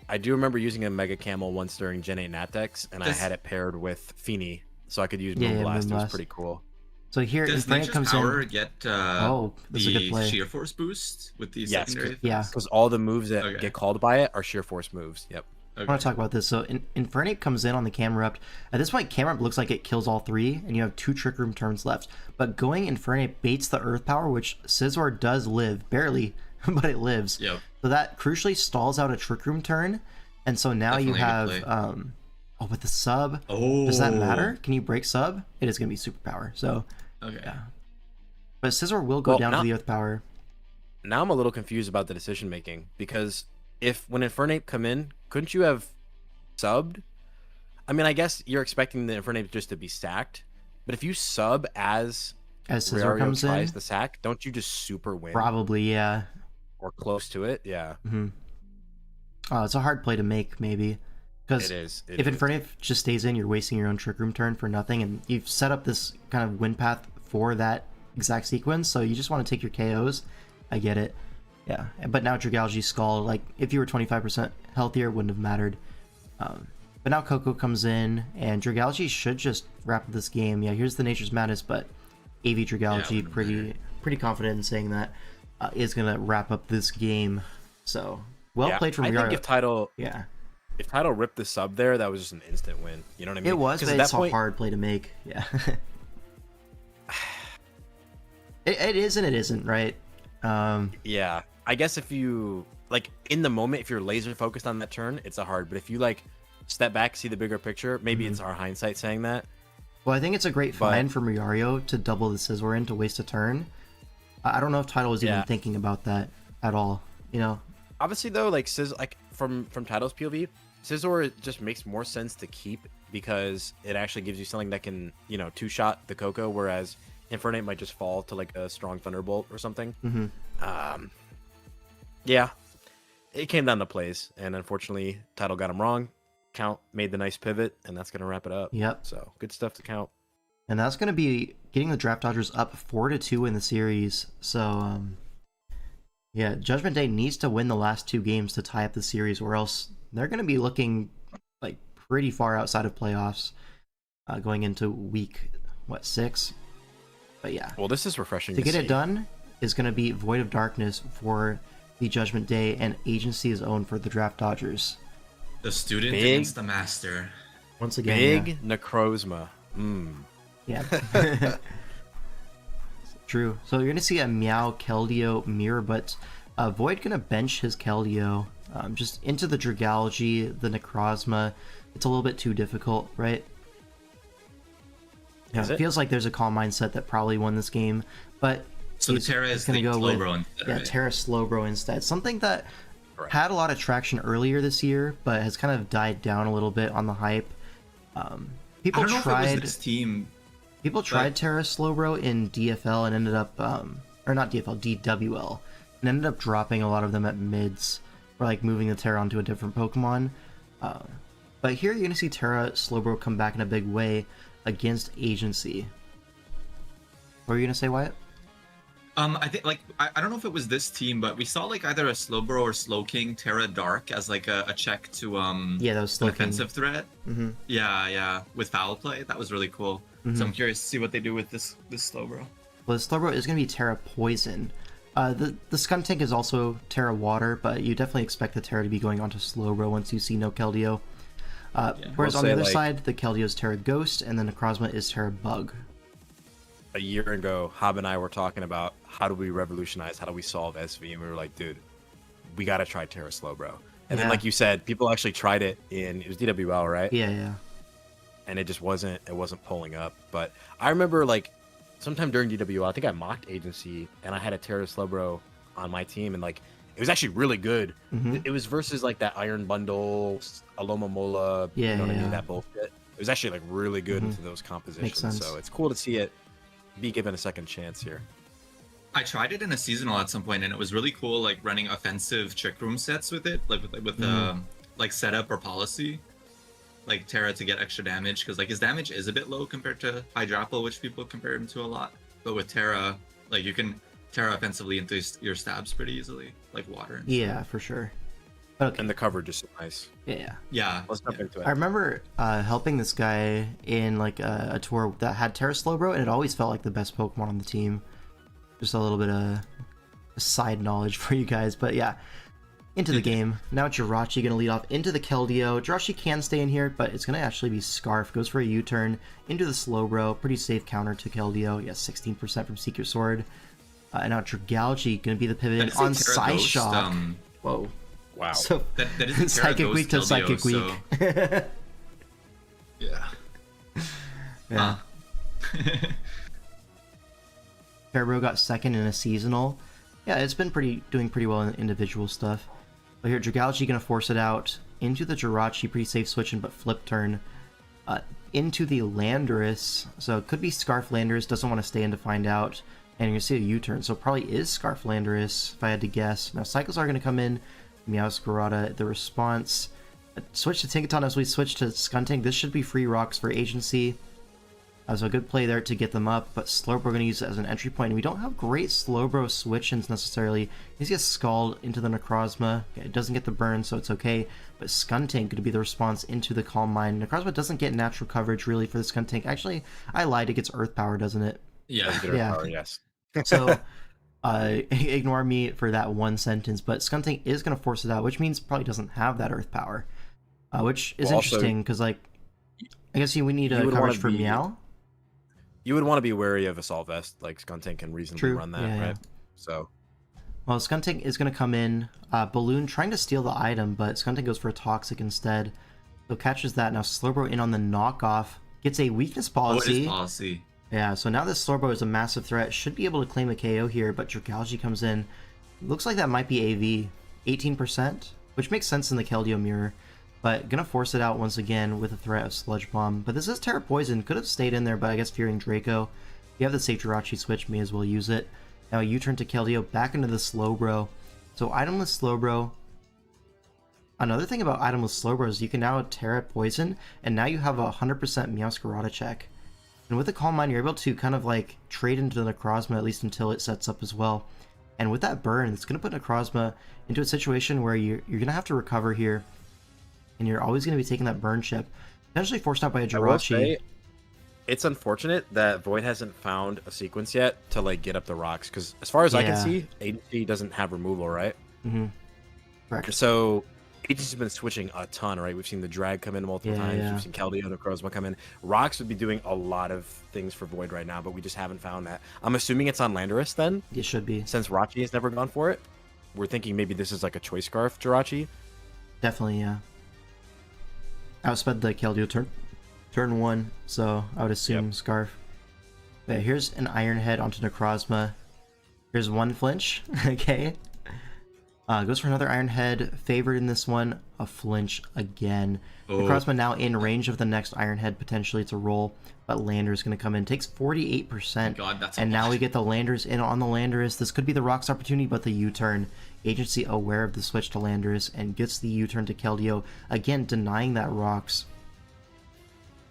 Speaker 2: I do remember using a Mega Camel once during Gen 8 Natex, and I had it paired with Feeny, so I could use Moonblast. It was pretty cool.
Speaker 1: So here,
Speaker 4: does
Speaker 1: Infernape comes
Speaker 4: power
Speaker 1: in.
Speaker 4: Get
Speaker 1: the
Speaker 4: Sheer Force boost with these secondary?
Speaker 1: Yeah,
Speaker 2: because all the moves that get called by it are Sheer Force moves. Yep.
Speaker 1: I want to talk about this. So Infernape comes in on the Camerupt. At this point, Camerupt looks like it kills all three, and you have 2 Trick Room turns left. But going Infernape baits the Earth Power, which Scizor does live, barely, but it lives.
Speaker 4: Yep.
Speaker 1: So that crucially stalls out a Trick Room turn, and so now you have with the sub. Does that matter? Can you break sub? It is going to be superpower. So yeah. But Scizor will go down to the Earth Power.
Speaker 2: Now I'm a little confused about the decision making, because when Infernape come in, couldn't you have subbed? I mean, I guess you're expecting the Infernape just to be stacked, but if you sub as
Speaker 1: Scizor comes
Speaker 2: tries
Speaker 1: in,
Speaker 2: the sack, don't you just super win?
Speaker 1: Probably, yeah.
Speaker 2: Or close to it, yeah.
Speaker 1: Oh, it's a hard play to make, maybe, Because
Speaker 2: It is.
Speaker 1: if Infernape just stays in, you're wasting your own Trick Room turn for nothing, and you've set up this kind of win path for that exact sequence, so you just want to take your KOs. I get it. Yeah, but now Dragalge Skull, like, if you were 25% healthier, it wouldn't have mattered. But now Coco comes in, and Dragalge should just wrap up this game. Yeah, here's the Nature's Madness, but AV Dragalge, pretty confident in saying that, is going to wrap up this game. So, well played from Riara.
Speaker 2: I think if Title ripped the sub there, that was just an instant win. You know what I mean?
Speaker 1: It was, but it's a hard play to make. Yeah. it is and it isn't, right?
Speaker 2: Yeah. I guess if you, like, in the moment, if you're laser focused on that turn, it's a hard. But if you, like, step back, see the bigger picture, maybe it's our hindsight saying that.
Speaker 1: Well, I think it's a great find for Miario to double the Scizor in to waste a turn. I don't know if Tidal was even thinking about that at all, you know?
Speaker 2: Obviously, though, like, from Tidal's POV, Scizor just makes more sense to keep because it actually gives you something that can, you know, two-shot the Coco, whereas Infernape might just fall to, like, a strong Thunderbolt or something. Yeah, it came down to plays, and unfortunately, Tidal got him wrong. Count made the nice pivot, and that's going to wrap it up.
Speaker 1: Yep.
Speaker 2: So, good stuff to Count.
Speaker 1: And that's going to be getting the Draft Dodgers up 4-2 in the series. So, yeah, Judgment Day needs to win the last 2 games to tie up the series, or else they're going to be looking like pretty far outside of playoffs going into week 6. But yeah,
Speaker 2: well, this is refreshing
Speaker 1: to get it done is going to be Void of Darkness for the Judgment Day, and Agency is owned for the Draft Dodgers.
Speaker 4: The student against the master.
Speaker 1: Once again,
Speaker 2: big Necrozma.
Speaker 1: Yeah. True. So you're gonna see a Meow Keldeo mirror, but Void gonna bench his Keldeo just into the Dragalge, the Necrozma. It's a little bit too difficult, right? Yeah, it feels like there's a calm mindset that probably won this game, but
Speaker 4: so Terra is gonna go Slowbro instead.
Speaker 1: Yeah, right? Terra Slowbro instead. Something that had a lot of traction earlier this year, but has kind of died down a little bit on the hype. People tried
Speaker 4: this team.
Speaker 1: People tried Terra Slowbro in DFL and ended up, or not DFL, DWL, and ended up dropping a lot of them at mids, or like moving the Terra onto a different Pokemon. But here you're gonna see Terra Slowbro come back in a big way against Agency. What were you gonna say, Wyatt?
Speaker 4: I think, like, I don't know if it was this team, but we saw like either a Slowbro or Slowking Terra Dark as like a check to
Speaker 1: yeah, that was Slowking.
Speaker 4: Offensive threat. Yeah, with foul play. That was really cool. So I'm curious to see what they do with this Slowbro.
Speaker 1: Well, the Slowbro is going to be Terra Poison. The Skuntank is also Terra Water, but you definitely expect the Terra to be going onto Slowbro once you see no Keldeo. Whereas on the other side, the Keldeo is Terra Ghost, and the Necrozma is Terra Bug.
Speaker 2: A year ago, Hob and I were talking about how do we revolutionize, how do we solve SV, and we were like, dude, we got to try Terra Slowbro. And then, like you said, people actually tried it it was DWL, right?
Speaker 1: Yeah.
Speaker 2: And it just wasn't pulling up. But I remember, like, sometime during DWL, I think I mocked Agency, and I had a Terra Slowbro on my team, and, like, it was actually really good. It was versus, like, that Iron Bundle, Aloma Mola, you know what I mean, that bullshit. It was actually, like, really good into those compositions. So it's cool to see it be given a second chance here.
Speaker 4: I tried it in a seasonal at some point, and it was really cool, like running offensive Trick Room sets with it, like with like setup or policy, like Terra to get extra damage, because like his damage is a bit low compared to Hydrapple, which people compare him to a lot. But with Terra, like you can Terra offensively into your stabs pretty easily, like water.
Speaker 1: Yeah, for sure. Okay.
Speaker 2: And the coverage is nice.
Speaker 1: Yeah.
Speaker 2: Let's jump into it.
Speaker 1: I remember helping this guy in like a tour that had Terra Slowbro, and it always felt like the best Pokemon on the team. Just a little bit of side knowledge for you guys, but yeah. Into the game. Now Jirachi gonna lead off into the Keldeo. Jirachi can stay in here, but it's gonna actually be Scarf. Goes for a U-turn into the Slowbro. Pretty safe counter to Keldeo. Yeah, 16% from Secret Sword. And now Dragalge gonna be the pivot on Psyshock. Whoa.
Speaker 2: Wow.
Speaker 1: So
Speaker 4: that is
Speaker 1: Psychic Week to Psychic Week.
Speaker 4: So... yeah.
Speaker 1: Parabro got second in a seasonal. Yeah, it's been doing pretty well in individual stuff. But here, Dragalge gonna force it out into the Jirachi, pretty safe switching, but flip turn into the Landorus. So it could be Scarf Landorus, doesn't want to stay in to find out. And you're gonna see a U-turn, so it probably is Scarf Landorus, if I had to guess. Now Cycles are gonna come in, Meowscarada, the response. Switch to Tinkaton as we switch to Skuntank. This should be free rocks for Agency. So a good play there to get them up, but Slowbro we're going to use it as an entry point. And we don't have great Slowbro switch-ins necessarily. He gets Scald into the Necrozma. It doesn't get the burn, so it's okay. But Skuntank going to be the response into the Calm Mind. Necrozma doesn't get natural coverage really for the Skuntank. Actually, I lied. It gets Earth Power, doesn't it?
Speaker 4: Yeah.
Speaker 1: Yeah.
Speaker 2: Power, yes.
Speaker 1: So ignore me for that one sentence, but Skuntank is going to force it out, which means probably doesn't have that Earth Power, which is interesting because, like, I guess we need a coverage for Meow.
Speaker 2: You would want to be wary of Assault Vest, like Skuntank can reasonably run that, right? Yeah. So,
Speaker 1: well, Skuntank is going to come in. Balloon trying to steal the item, but Skuntank goes for a Toxic instead. So catches that. Now Slowbro in on the knockoff. Gets a Weakness Policy.
Speaker 4: Policy.
Speaker 1: Yeah, so now this Slowbro is a massive threat. Should be able to claim a KO here, but Dragalge comes in. Looks like that might be AV. 18%, which makes sense in the Keldeo mirror. But gonna force it out once again with a threat of Sludge Bomb. But this is Terra Poison. Could have stayed in there, but I guess fearing Draco. You have the safe Jirachi switch, may as well use it. Now U-turn to Keldeo, back into the Slowbro. So itemless Slowbro. Another thing about itemless Slowbro is you can now Terra Poison, and now you have a 100% Meowscarada check. And with the Calm Mind, you're able to kind of like trade into the Necrozma, at least until it sets up as well. And with that burn, it's going to put Necrozma into a situation where you're going to have to recover here. And you're always going to be taking that burn chip. Potentially forced out by a Jirachi.
Speaker 2: It's unfortunate that Void hasn't found a sequence yet to like get up the rocks. Because as far as I can see, Agency doesn't have removal, right?
Speaker 1: Mm-hmm. Correct.
Speaker 2: So Agency's been switching a ton, right? We've seen the Drag come in multiple times.
Speaker 1: Yeah.
Speaker 2: We've seen Keldeo and Necrozma come in. Rocks would be doing a lot of things for Void right now, but we just haven't found that. I'm assuming it's on Landorus then?
Speaker 1: It should be.
Speaker 2: Since Rachi has never gone for it. We're thinking maybe this is like a Choice Scarf Jirachi.
Speaker 1: Definitely, yeah. Outsped the Keldeo turn 1, so I would assume Scarf. Okay, here's an Iron Head onto Necrozma. Here's one flinch, okay. Goes for another Iron Head, favored in this one, a flinch again. Necrozma now in range of the next Iron Head potentially to roll, but Lander's going to come in. Takes 48%,
Speaker 4: God, that's
Speaker 1: and now we get the Landers in on the Landorus. This could be the Rocks opportunity, but the U-turn. Agency aware of the switch to Landorus and gets the U-turn to Keldeo, again denying that Rocks.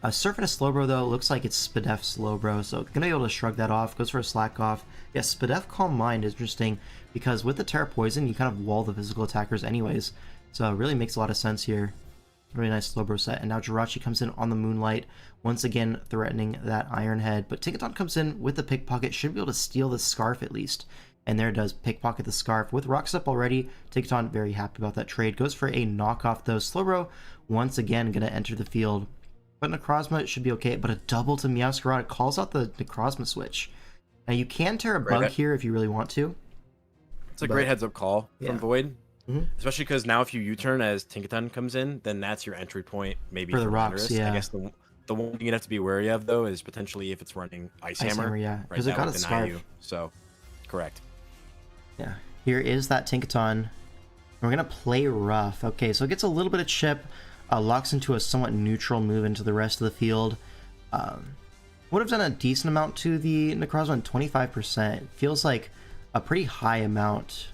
Speaker 1: Surfing a Slowbro though, looks like it's Spadef Slowbro, so gonna be able to shrug that off. Goes for a Slack off. Yes, Spadef Calm Mind is interesting because with the Terra Poison you kind of wall the physical attackers anyways, so it really makes a lot of sense here. Really nice Slowbro set, and now Jirachi comes in on the Moonlight, once again threatening that Iron Head, but Tinkaton comes in with the Pickpocket, should be able to steal the Scarf at least. And there it does, Pickpocket the Scarf. With Rocks up already, Tinkaton very happy about that trade. Goes for a knockoff though. Slowbro, once again, going to enter the field. But Necrozma should be okay, but a double to Meowscarada calls out the Necrozma switch. Now you can Terra Bug here if you really want to.
Speaker 2: It's a great heads-up call from Void. Especially because now if you U-turn as Tinkaton comes in, then that's your entry point maybe
Speaker 1: for the Rocks,
Speaker 2: Landorus. I guess the one thing you'd have to be wary of though is potentially if it's running Ice Hammer.
Speaker 1: Yeah, because it got a Scarf.
Speaker 2: So, correct.
Speaker 1: Yeah, here is that Tinkaton. We're gonna play rough. Okay, so it gets a little bit of chip, locks into a somewhat neutral move into the rest of the field. Would have done a decent amount to the Necrozma, 25%. Feels like a pretty high amount.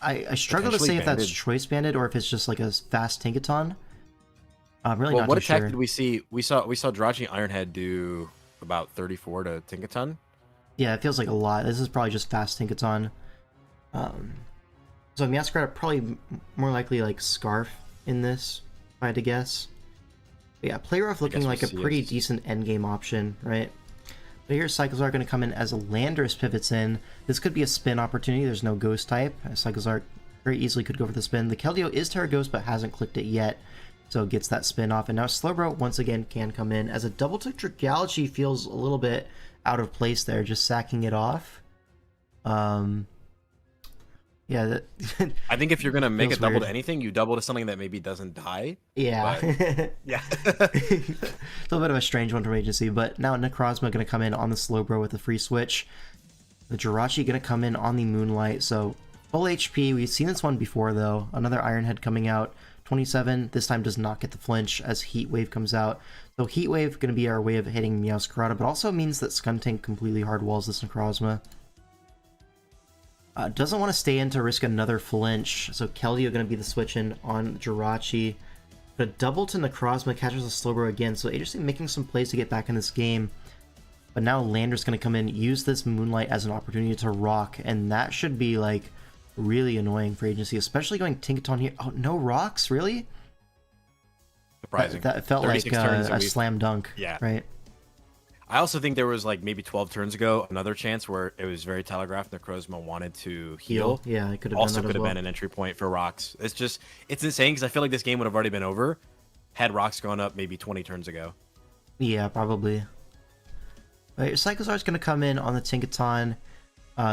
Speaker 1: I struggle to say if that's choice banded or if it's just like a fast Tinkaton. I'm really not too sure.
Speaker 2: What attack did we see? We saw Jirachi Ironhead do about 34 to Tinkaton.
Speaker 1: Yeah, it feels like a lot. This is probably just fast Tinkaton. So Meowscarada probably more likely like Scarf in this, if I had to guess. But yeah, play rough looking like a pretty decent endgame option, right? But here Cyclozark going to come in as a Landorus pivots in. This could be a spin opportunity. There's no Ghost type. Cyclozark very easily could go for the spin. The Keldeo is Terra Ghost but hasn't clicked it yet, so gets that spin off. And now Slowbro once again can come in as a double tick Dragalge. Feels a little bit out of place there, just sacking it off. Yeah,
Speaker 2: I think if you're gonna make a double to anything, you double to something that maybe doesn't die.
Speaker 1: Yeah,
Speaker 2: but, yeah.
Speaker 1: It's a little bit of a strange one from Agency, but now Necrozma gonna come in on the Slowbro with a free switch. The Jirachi gonna come in on the Moonlight, so full HP. We've seen this one before though. Another Iron Head coming out, 27. This time does not get the flinch as Heat Wave comes out. So Heat Wave gonna be our way of hitting Meowscarada, but also means that Skuntank completely hard walls this Necrozma. Doesn't want to stay in to risk another flinch, so Keldeo going to be the switch in on Jirachi. But double to Necrozma, catches a Slowbro again, so Agency making some plays to get back in this game. But now Lander's going to come in, use this Moonlight as an opportunity to rock, and that should be, like, really annoying for Agency, especially going Tinkaton here. Oh, no rocks? Really?
Speaker 2: Surprising.
Speaker 1: That felt like a slam dunk,
Speaker 2: yeah.
Speaker 1: Right?
Speaker 2: I also think there was, like, maybe 12 turns ago, another chance where it was very telegraphed Necrozma wanted to heal.
Speaker 1: Yeah, it could have
Speaker 2: also
Speaker 1: done that
Speaker 2: could have been an entry point for rocks. It's insane because I feel like this game would have already been over had rocks gone up maybe 20 turns ago.
Speaker 1: Yeah, probably. Right, Cyclozar's going to come in on the Tinkaton.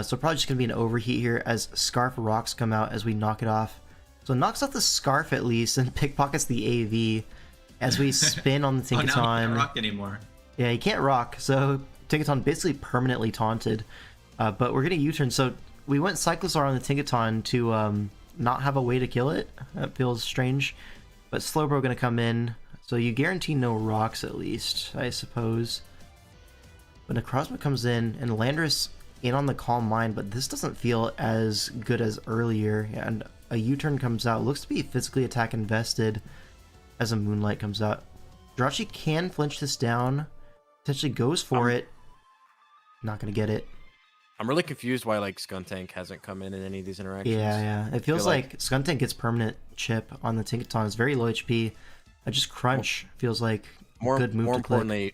Speaker 1: So probably just going to be an overheat here as Scarf rocks come out as we knock it off. So it knocks off the Scarf at least and pickpockets the AV as we spin on the Tinkaton.
Speaker 4: Oh, now he can't rock anymore.
Speaker 1: Yeah, he can't rock, so Tinkaton basically permanently taunted. But we're getting U-turn, so we went Cyclozar on the Tinkaton to not have a way to kill it. That feels strange. But Slowbro going to come in, so you guarantee no rocks at least, I suppose. But Necrozma comes in, and Landorus in on the Calm Mind, but this doesn't feel as good as earlier. And a U-turn comes out, looks to be physically attack invested as a Moonlight comes out. Jirachi can flinch this down. Potentially goes for it. Not gonna get it.
Speaker 2: I'm really confused why like Skuntank hasn't come in any of these interactions.
Speaker 1: Yeah. It feels like Skuntank gets permanent chip on the Tinkaton. It's very low HP. Just Crunch feels like good move. More
Speaker 2: importantly,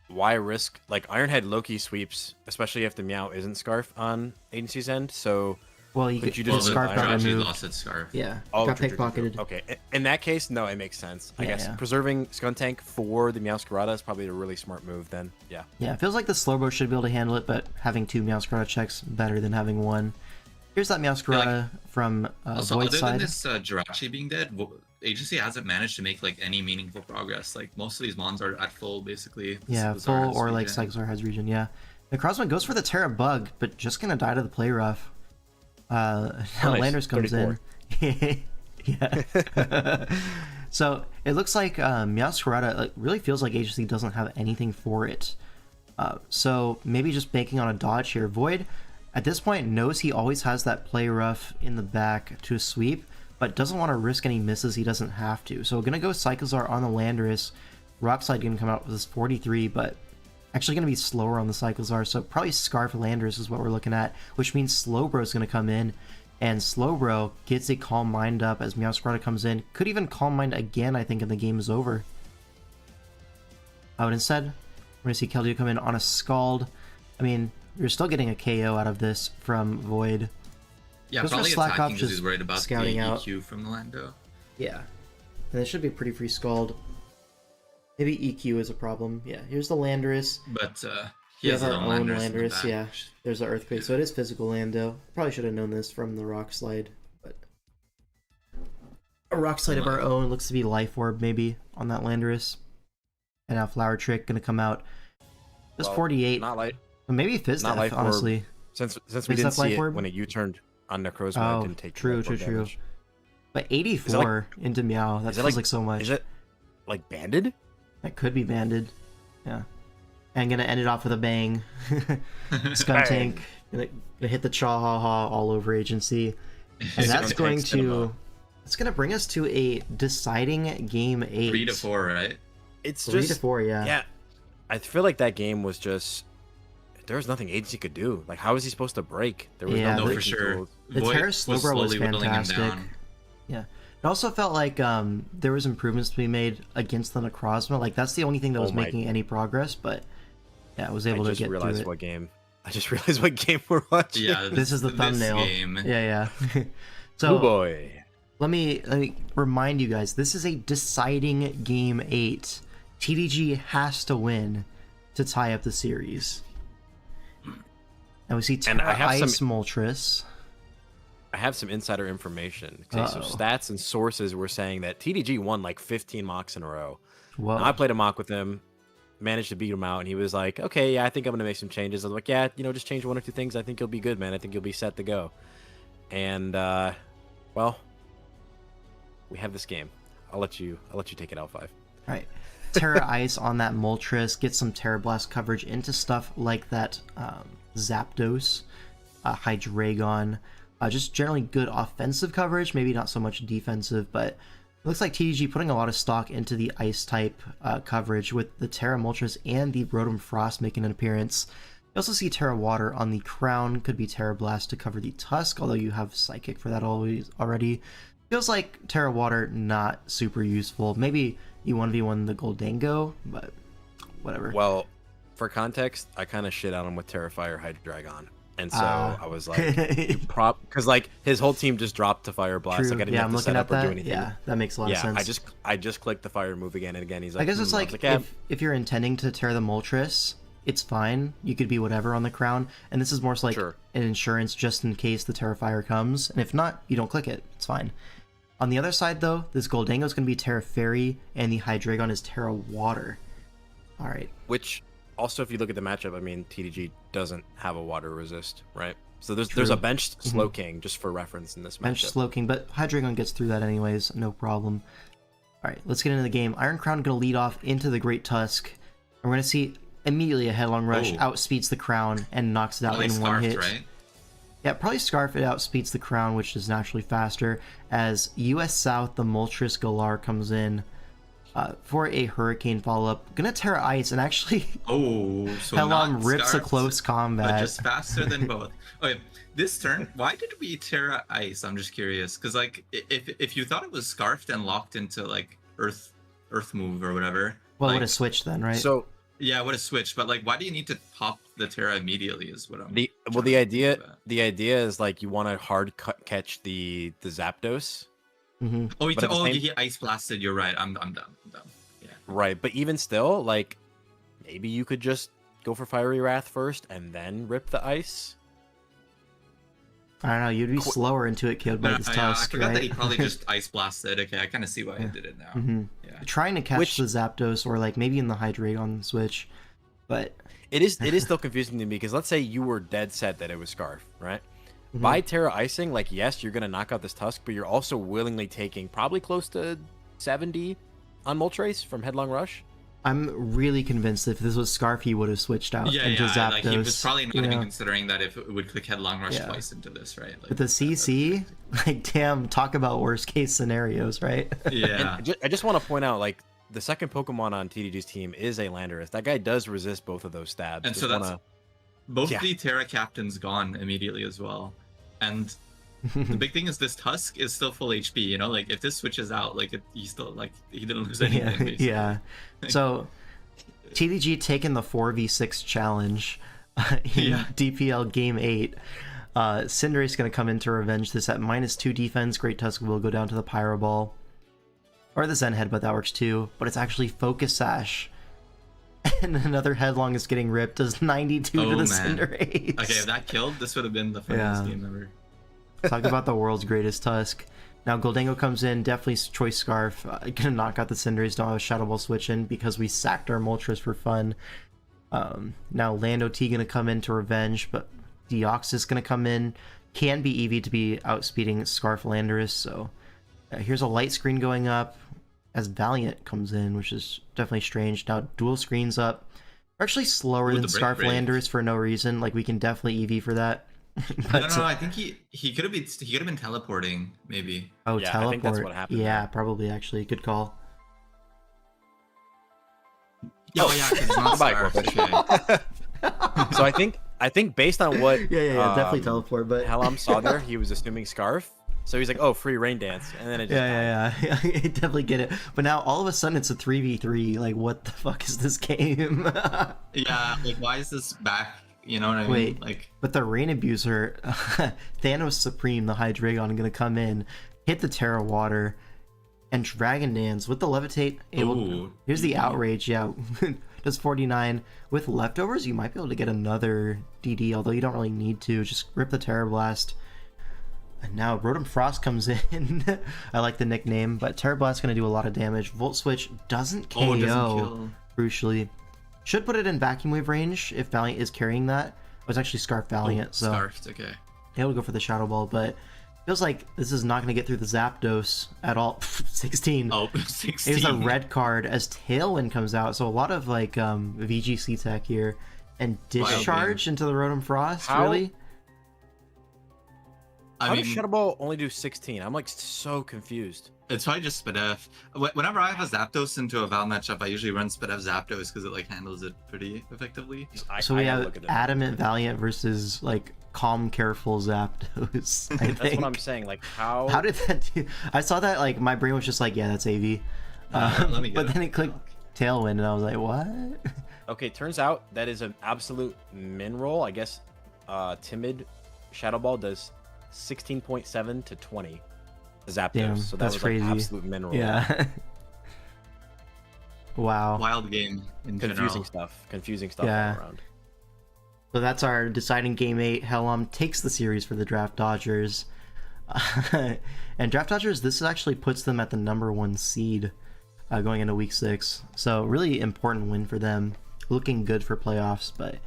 Speaker 2: why risk like Ironhead Loki sweeps, especially if the Meow isn't Scarf on Agency's end? So
Speaker 1: well, you just Scarf got removed.
Speaker 4: Lost its Scarf.
Speaker 1: Yeah.
Speaker 2: Oh,
Speaker 1: got pickpocketed.
Speaker 2: Okay. In that case, no, it makes sense. I guess preserving Skuntank for the Meowscarada is probably a really smart move then. Yeah.
Speaker 1: Yeah, it feels like the Slowbro should be able to handle it, but having two Meowscarada checks better than having one. Here's that Meowscarada from
Speaker 4: also,
Speaker 1: Void
Speaker 4: other
Speaker 1: side.
Speaker 4: than this Jirachi being dead, Agency hasn't managed to make like any meaningful progress. Like most of these mons are at full basically.
Speaker 1: Yeah, full or like Cyclozar has regen. Yeah. Necrozma goes for the Terra Bug, but just gonna die to the play rough. Landers comes 34. In. Yeah. So it looks like Meowscarada really feels like Agency doesn't have anything for it. So maybe just banking on a dodge here. Void at this point knows he always has that play rough in the back to sweep, but doesn't want to risk any misses he doesn't have to. So gonna go Cyclozar on the Landorus. Rockslide gonna come out with this 43, but actually going to be slower on the Cyclozar, so probably Scarf Landers is what we're looking at, which means Slowbro is going to come in, and Slowbro gets a Calm Mind up as Meowscarada comes in. Could even Calm Mind again, I think, and the game is over. But instead, we're going to see Keldeo come in on a Scald. I mean, you're still getting a KO out of this from Void.
Speaker 4: Yeah,
Speaker 1: goes
Speaker 4: probably attacking because he's worried about
Speaker 1: scouting
Speaker 4: the
Speaker 1: out.
Speaker 4: EQ from the Lando.
Speaker 1: Yeah. And this should be a pretty free Scald. Maybe EQ is a problem. Yeah, here's the Landorus.
Speaker 4: But
Speaker 1: he has our own Landorus. Yeah, there's the Earthquake. So it is physical Lando. Probably should have known this from the Rock Slide. But a Rock Slide of our own looks to be Life Orb maybe on that Landorus. And now Flower Trick going to come out. Just 48.
Speaker 2: Not light.
Speaker 1: Maybe Fizz
Speaker 2: not
Speaker 1: Death, honestly.
Speaker 2: Since we didn't see it when it U-turned on Necrozma, it didn't take
Speaker 1: true.
Speaker 2: Damage.
Speaker 1: But 84 into Meow, that feels like so much.
Speaker 2: Is it like banded?
Speaker 1: That could be banded. Yeah. And gonna end it off with a bang. Skuntank. Gonna hit the Chahaha all over Agency. And that's going to... It's gonna bring us to a deciding game 8.
Speaker 4: 3 to 4, right?
Speaker 2: It's
Speaker 1: 3 to 4, yeah.
Speaker 2: Yeah. I feel like that game was just... There was nothing Agency could do. Like, how was he supposed to break? There was
Speaker 4: no for sure.
Speaker 1: The Terra Slowbro was fantastic. Yeah. It also felt like there was improvements to be made against the Necrozma. Like, that's the only thing that was making any progress, but yeah, I was able to get through it.
Speaker 2: I just realized what game we're watching.
Speaker 4: Yeah,
Speaker 1: this is the thumbnail.
Speaker 4: Game.
Speaker 1: Yeah. So,
Speaker 2: oh boy.
Speaker 1: Let me remind you guys, this is a deciding game 8. TDG has to win to tie up the series. And we see Terra Ice Moltres.
Speaker 2: I have some insider information. Okay, so stats and sources were saying that TDG won like 15 mocks in a row. Now, I played a mock with him, managed to beat him out, and he was like, okay, yeah, I think I'm going to make some changes. I was like, yeah, just change 1 or 2 things. I think you'll be good, man. I think you'll be set to go. And, well, we have this game. I'll let you take it out, 5.
Speaker 1: All right. Terra Ice on that Moltres, get some Terra Blast coverage into stuff like that Zapdos. Hydreigon. Just generally good offensive coverage, maybe not so much defensive, but it looks like TDG putting a lot of stock into the ice type coverage with the Terra Moltres and the Rotom Frost making an appearance. You also see Terra Water on the crown, could be Terra Blast to cover the Tusk, although you have Psychic for that already. Feels like Terra Water not super useful. Maybe you 1v1 the Goldango, but whatever.
Speaker 2: Well, for context, I kind of shit on him with Terrifier Hydreigon. And so I was like, because like his whole team just dropped to Fire Blast.
Speaker 1: True.
Speaker 2: Like I didn't have to set up or do anything.
Speaker 1: Yeah, that makes a lot of sense.
Speaker 2: I just clicked the fire move again and again. He's like,
Speaker 1: I guess it's like if you're intending to tear the Moltres, it's fine. You could be whatever on the crown, and this is more so like an insurance just in case the Terrifier comes. And if not, you don't click it. It's fine. On the other side, though, this Goldango is going to be Terra Fairy, and the Hydreigon is Terra Water. All right.
Speaker 2: Which also, if you look at the matchup, I mean, TDG doesn't have a water resist, right? So there's a benched Slowking just for reference in this matchup.
Speaker 1: Benched Slowking, but Hydreigon gets through that anyways, no problem. All right, let's get into the game. Iron Crown going to lead off into the Great Tusk. We're going to see immediately a Headlong Rush outspeeds the Crown and knocks it out in one hit. Right? Yeah, probably Scarf it outspeeds the Crown, which is naturally faster. As US South, the Moltres Galar comes in for a Hurricane follow-up. Gonna Terra Ice, and actually
Speaker 4: so
Speaker 1: Headlong rips
Speaker 4: Scarfed,
Speaker 1: a close combat.
Speaker 4: But just faster than both. Okay, this turn, why did we Terra Ice? I'm just curious, because like if you thought it was Scarfed and locked into like Earth move or whatever.
Speaker 1: Well,
Speaker 4: like,
Speaker 1: it would have switched then, right?
Speaker 2: So
Speaker 4: yeah, it would have switched, but like, why do you need to pop the Terra immediately? Is what I'm.
Speaker 2: The idea is like you want to hard catch the Zapdos.
Speaker 4: Oh, he ice blasted. You're right. I'm done. Yeah.
Speaker 2: Right, but even still, like maybe you could just go for Fiery Wrath first and then rip the ice.
Speaker 1: I don't know. You'd be slower into it, killed by this Tusk,
Speaker 4: I forgot
Speaker 1: right?
Speaker 4: that he probably just ice blasted. Okay, I kind of see why he did it now. Yeah.
Speaker 1: Trying to catch the Zapdos or like maybe in the Hydreigon switch, but
Speaker 2: it is still confusing to me because let's say you were dead set that it was Scarf, right? By Terra Icing, like yes, you're gonna knock out this Tusk, but you're also willingly taking probably close to 70 on Moltres from Headlong Rush.
Speaker 1: I'm really convinced that if this was Scarf, he would have switched out into Zapdos.
Speaker 4: Like he was probably not even considering that if it would click Headlong Rush twice into this, right? Like,
Speaker 1: but the CC, like damn, talk about worst case scenarios, right?
Speaker 4: Yeah.
Speaker 2: I just want to point out, like the second Pokemon on TDG's team is a Landorus. That guy does resist both of those stabs.
Speaker 4: And so that's both the Terra Captains gone immediately as well. And the big thing is this Tusk is still full HP, you know? Like, if this switches out, like, he didn't lose anything, basically.
Speaker 1: Yeah. So, TDG taking the 4v6 challenge in DPL Game 8. Cinderace going to come in to revenge this at -2 defense. Great Tusk will go down to the Pyro Ball. Or the Zen Headbutt, that works too. But it's actually Focus Sash. And another Headlong is getting ripped. Does 92 to the Cinderace.
Speaker 4: Okay, if that killed, this would have been the funniest game ever.
Speaker 1: Talk about the world's greatest Tusk. Now Goldango comes in, definitely choice Scarf. Gonna knock out the Cinderace, don't have a Shadow Ball switch in because we sacked our Moltres for fun. Now Lando T gonna come in to revenge, but Deoxys gonna come in. Can be EV to be outspeeding Scarf Landorus, so here's a light screen going up as Valiant comes in, which is definitely strange. Now dual screens up. We're actually slower than Scarf Landorus for no reason. Like we can definitely EV for that.
Speaker 4: But, no, I think he could have been teleporting, maybe.
Speaker 1: Oh,
Speaker 2: yeah,
Speaker 1: teleport.
Speaker 2: I think that's what happened.
Speaker 1: Yeah, probably actually. Good call.
Speaker 4: Oh yeah, because it's not Scarf.
Speaker 2: So I think based on what
Speaker 1: definitely teleport, but
Speaker 2: Halam saw there, he was assuming Scarf. So he's like, oh, free Rain Dance, and then it just
Speaker 1: yeah. I definitely get it. But now all of a sudden it's a 3v3. Like, what the fuck is this game?
Speaker 4: Yeah, like why is this back? You know what I mean?
Speaker 1: Wait,
Speaker 4: like,
Speaker 1: but the Rain Abuser, Thanos Supreme, the Hydreigon, gonna come in, hit the Terra Water, and Dragon Dance with the Levitate. Here's the Outrage. Yeah, does 49 with leftovers. You might be able to get another DD, although you don't really need to. Just rip the Terra Blast. And now Rotom Frost comes in. I like the nickname, but Terra Blast's gonna do a lot of damage. Volt Switch doesn't KO.
Speaker 4: Doesn't kill.
Speaker 1: Crucially. Should put it in Vacuum Wave range if Valiant is carrying that. It was actually Scarf Valiant, so
Speaker 4: Scarfed, okay.
Speaker 1: Yeah, we'll go for the Shadow Ball, but feels like this is not going to get through the Zapdos at all. 16.
Speaker 4: Oh, 16.
Speaker 1: Here's a red card as Tailwind comes out, so a lot of like VGC tech here. And Discharge into the Rotom Frost, really?
Speaker 2: How does Shadow Ball only do 16? I'm like so confused.
Speaker 4: It's probably just Spadef. Whenever I have a Zapdos into a Val matchup, I usually run Spadef Zapdos because it like handles it pretty effectively.
Speaker 1: So we have Adamant Valiant versus like Calm Careful Zapdos.
Speaker 2: That's what I'm saying. Like
Speaker 1: how did that do? I saw that, like my brain was just like, yeah, that's AV. But then it clicked Tailwind and I was like, what?
Speaker 2: Okay, turns out that is an absolute min roll. I guess Timid Shadow Ball does 16.7 to 20 Zapdos.
Speaker 1: Damn,
Speaker 2: so that
Speaker 1: that's
Speaker 2: was
Speaker 1: crazy.
Speaker 2: Like absolute min roll.
Speaker 1: Yeah. Wow.
Speaker 4: Wild game in
Speaker 2: Confusing
Speaker 4: general.
Speaker 2: Confusing stuff
Speaker 1: Yeah.
Speaker 2: all around.
Speaker 1: So that's our deciding game 8. Helm takes the series for the Draft Dodgers. And Draft Dodgers, this actually puts them at the #1 seed going into week 6. So really important win for them. Looking good for playoffs. But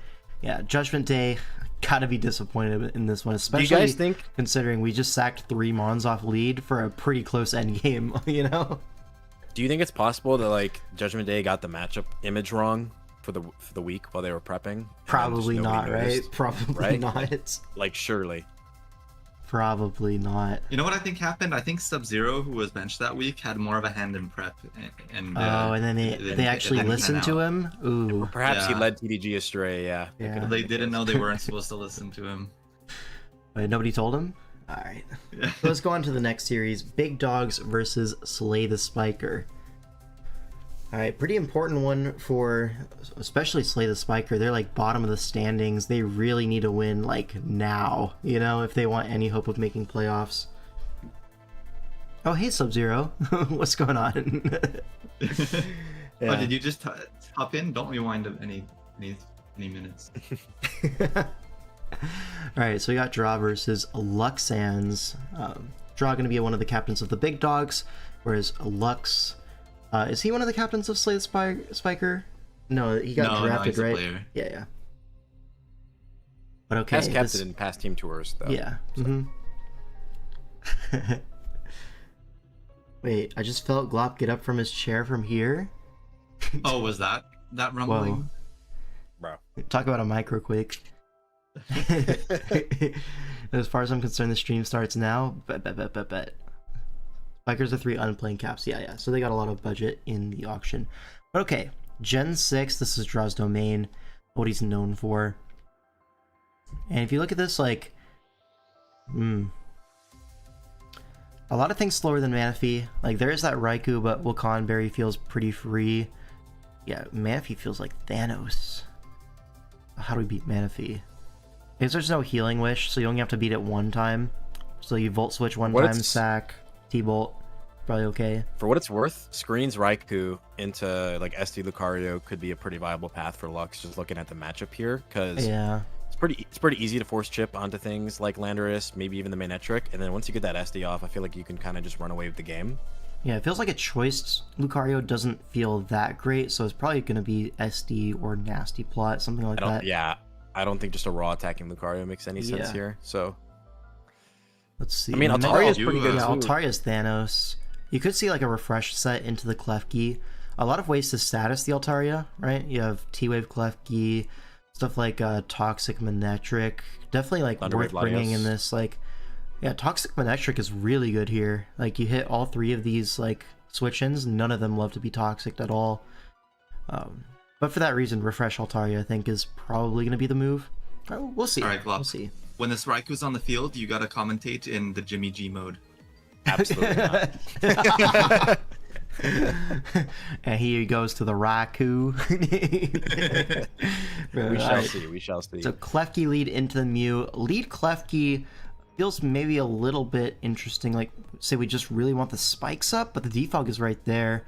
Speaker 1: yeah, Judgment Day, gotta be disappointed in this one, especially
Speaker 2: Do you guys think,
Speaker 1: considering we just sacked 3 Mons off lead for a pretty close end game, you know?
Speaker 2: do you think it's possible that like Judgment Day got the matchup image wrong for the week while they were prepping?
Speaker 1: Probably not, right? Probably
Speaker 2: right?
Speaker 1: not.
Speaker 2: Like surely.
Speaker 1: Probably not.
Speaker 4: You know what I think happened? I think Sub-Zero, who was benched that week, had more of a hand in prep. And
Speaker 1: then they actually listened to him? Ooh.
Speaker 2: Perhaps he led TDG astray, yeah.
Speaker 4: They didn't know they weren't supposed to listen to him.
Speaker 1: Wait, nobody told him? Alright.
Speaker 4: Yeah.
Speaker 1: So let's go on to the next series. Big Dogs versus Slay the Spiker. Alright, pretty important one for especially Slay the Spiker. They're like bottom of the standings. They really need to win like now, you know, if they want any hope of making playoffs. Oh, hey Sub-Zero. What's going on?
Speaker 4: Oh, did you just hop in? Don't rewind any minutes.
Speaker 1: Alright, so we got Draw versus Luxans. Draw going to be one of the captains of the Big Dogs, whereas Lux... is he one of the captains of Slay the Spiker? No, he got drafted, right?
Speaker 4: Player.
Speaker 1: Yeah. But okay.
Speaker 2: Has captain in past team tours, though.
Speaker 1: Yeah. So. Wait, I just felt Glop get up from his chair from here.
Speaker 4: Oh, was that rumbling?
Speaker 2: Bro.
Speaker 1: Talk about a microquake. As far as I'm concerned, the stream starts now. Bet. Spikers are 3 unplaying caps. Yeah. So they got a lot of budget in the auction. But okay, Gen 6, this is Draw's domain, what he's known for. And if you look at this, like... a lot of things slower than Manaphy. Like, there is that Raikou, but Wakan Berry feels pretty free. Yeah, Manaphy feels like Thanos. How do we beat Manaphy? Because there's no Healing Wish, so you only have to beat it one time. So you Volt Switch one time, sack, T-Bolt, probably okay.
Speaker 2: For what it's worth, screens Raikou into like SD Lucario could be a pretty viable path for Lux, just looking at the matchup here, because it's pretty easy to force chip onto things like Landorus, maybe even the Manectric, and then once you get that SD off, I feel like you can kind of just run away with the game.
Speaker 1: Yeah, it feels like a choice. Lucario doesn't feel that great, so it's probably going to be SD or Nasty Plot, something like that.
Speaker 2: Yeah, I don't think just a raw attacking Lucario makes any sense here, so...
Speaker 1: Let's see.
Speaker 2: I mean, Altaria's pretty good too.
Speaker 1: Altaria's Thanos. You could see like a refresh set into the Klefki. A lot of ways to status the Altaria, right? You have T-Wave Klefki, stuff like Toxic Manectric. Definitely like worth bringing in this. Like, yeah, Toxic Manectric is really good here. Like, you hit all 3 of these like switch-ins, none of them love to be toxic at all. But for that reason, refresh Altaria I think is probably going to be the move. We'll see.
Speaker 4: All right,
Speaker 1: we'll see.
Speaker 4: When this Raiku's on the field, you gotta commentate in the Jimmy G mode.
Speaker 2: Absolutely not.
Speaker 1: And here he goes to the Raikou.
Speaker 2: We shall see.
Speaker 1: So Klefki lead into the Mew. Lead Klefki feels maybe a little bit interesting. Like, say we just really want the spikes up, but the defog is right there.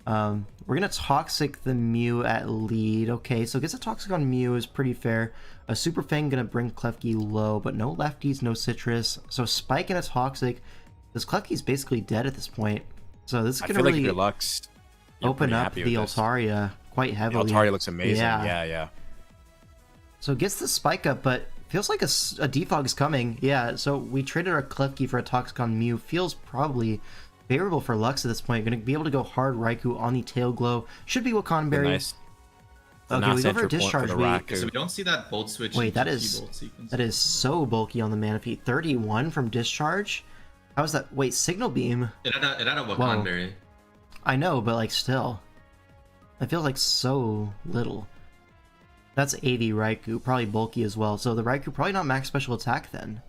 Speaker 1: We're gonna Toxic the Mew at lead. Okay, so gets a Toxic on Mew is pretty fair. A Super Fang gonna bring Klefki low, but no lefties, no citrus. So Spike and a Toxic. This Klefki's basically dead at this point. So this is gonna really
Speaker 2: like if you're Lux,
Speaker 1: open up the Altaria quite heavily.
Speaker 2: The Altaria looks amazing. Yeah.
Speaker 1: So it gets the spike up, but feels like a defog is coming. Yeah, so we traded our Klefki for a Toxic on Mew. Feels probably favorable for Lux at this point. Going to be able to go hard Raikou on the Tail Glow. Should be Wakan Berry.
Speaker 2: Nice. The
Speaker 1: Okay, we go
Speaker 2: Nas
Speaker 1: for
Speaker 2: entry point
Speaker 1: discharge.
Speaker 2: the
Speaker 1: We,
Speaker 2: Raku.
Speaker 4: So we don't see that bolt switch.
Speaker 1: wait, that
Speaker 4: into
Speaker 1: is
Speaker 4: bolt sequence.
Speaker 1: that is so bulky on the mana feet. 31 from discharge. How's that? Wait, signal beam.
Speaker 4: It had a
Speaker 1: Whoa.
Speaker 4: Wakan berry.
Speaker 1: I know, but like still, it feels like so little. That's 80 Raikou, probably bulky as well. So the Raikou probably not max special attack then.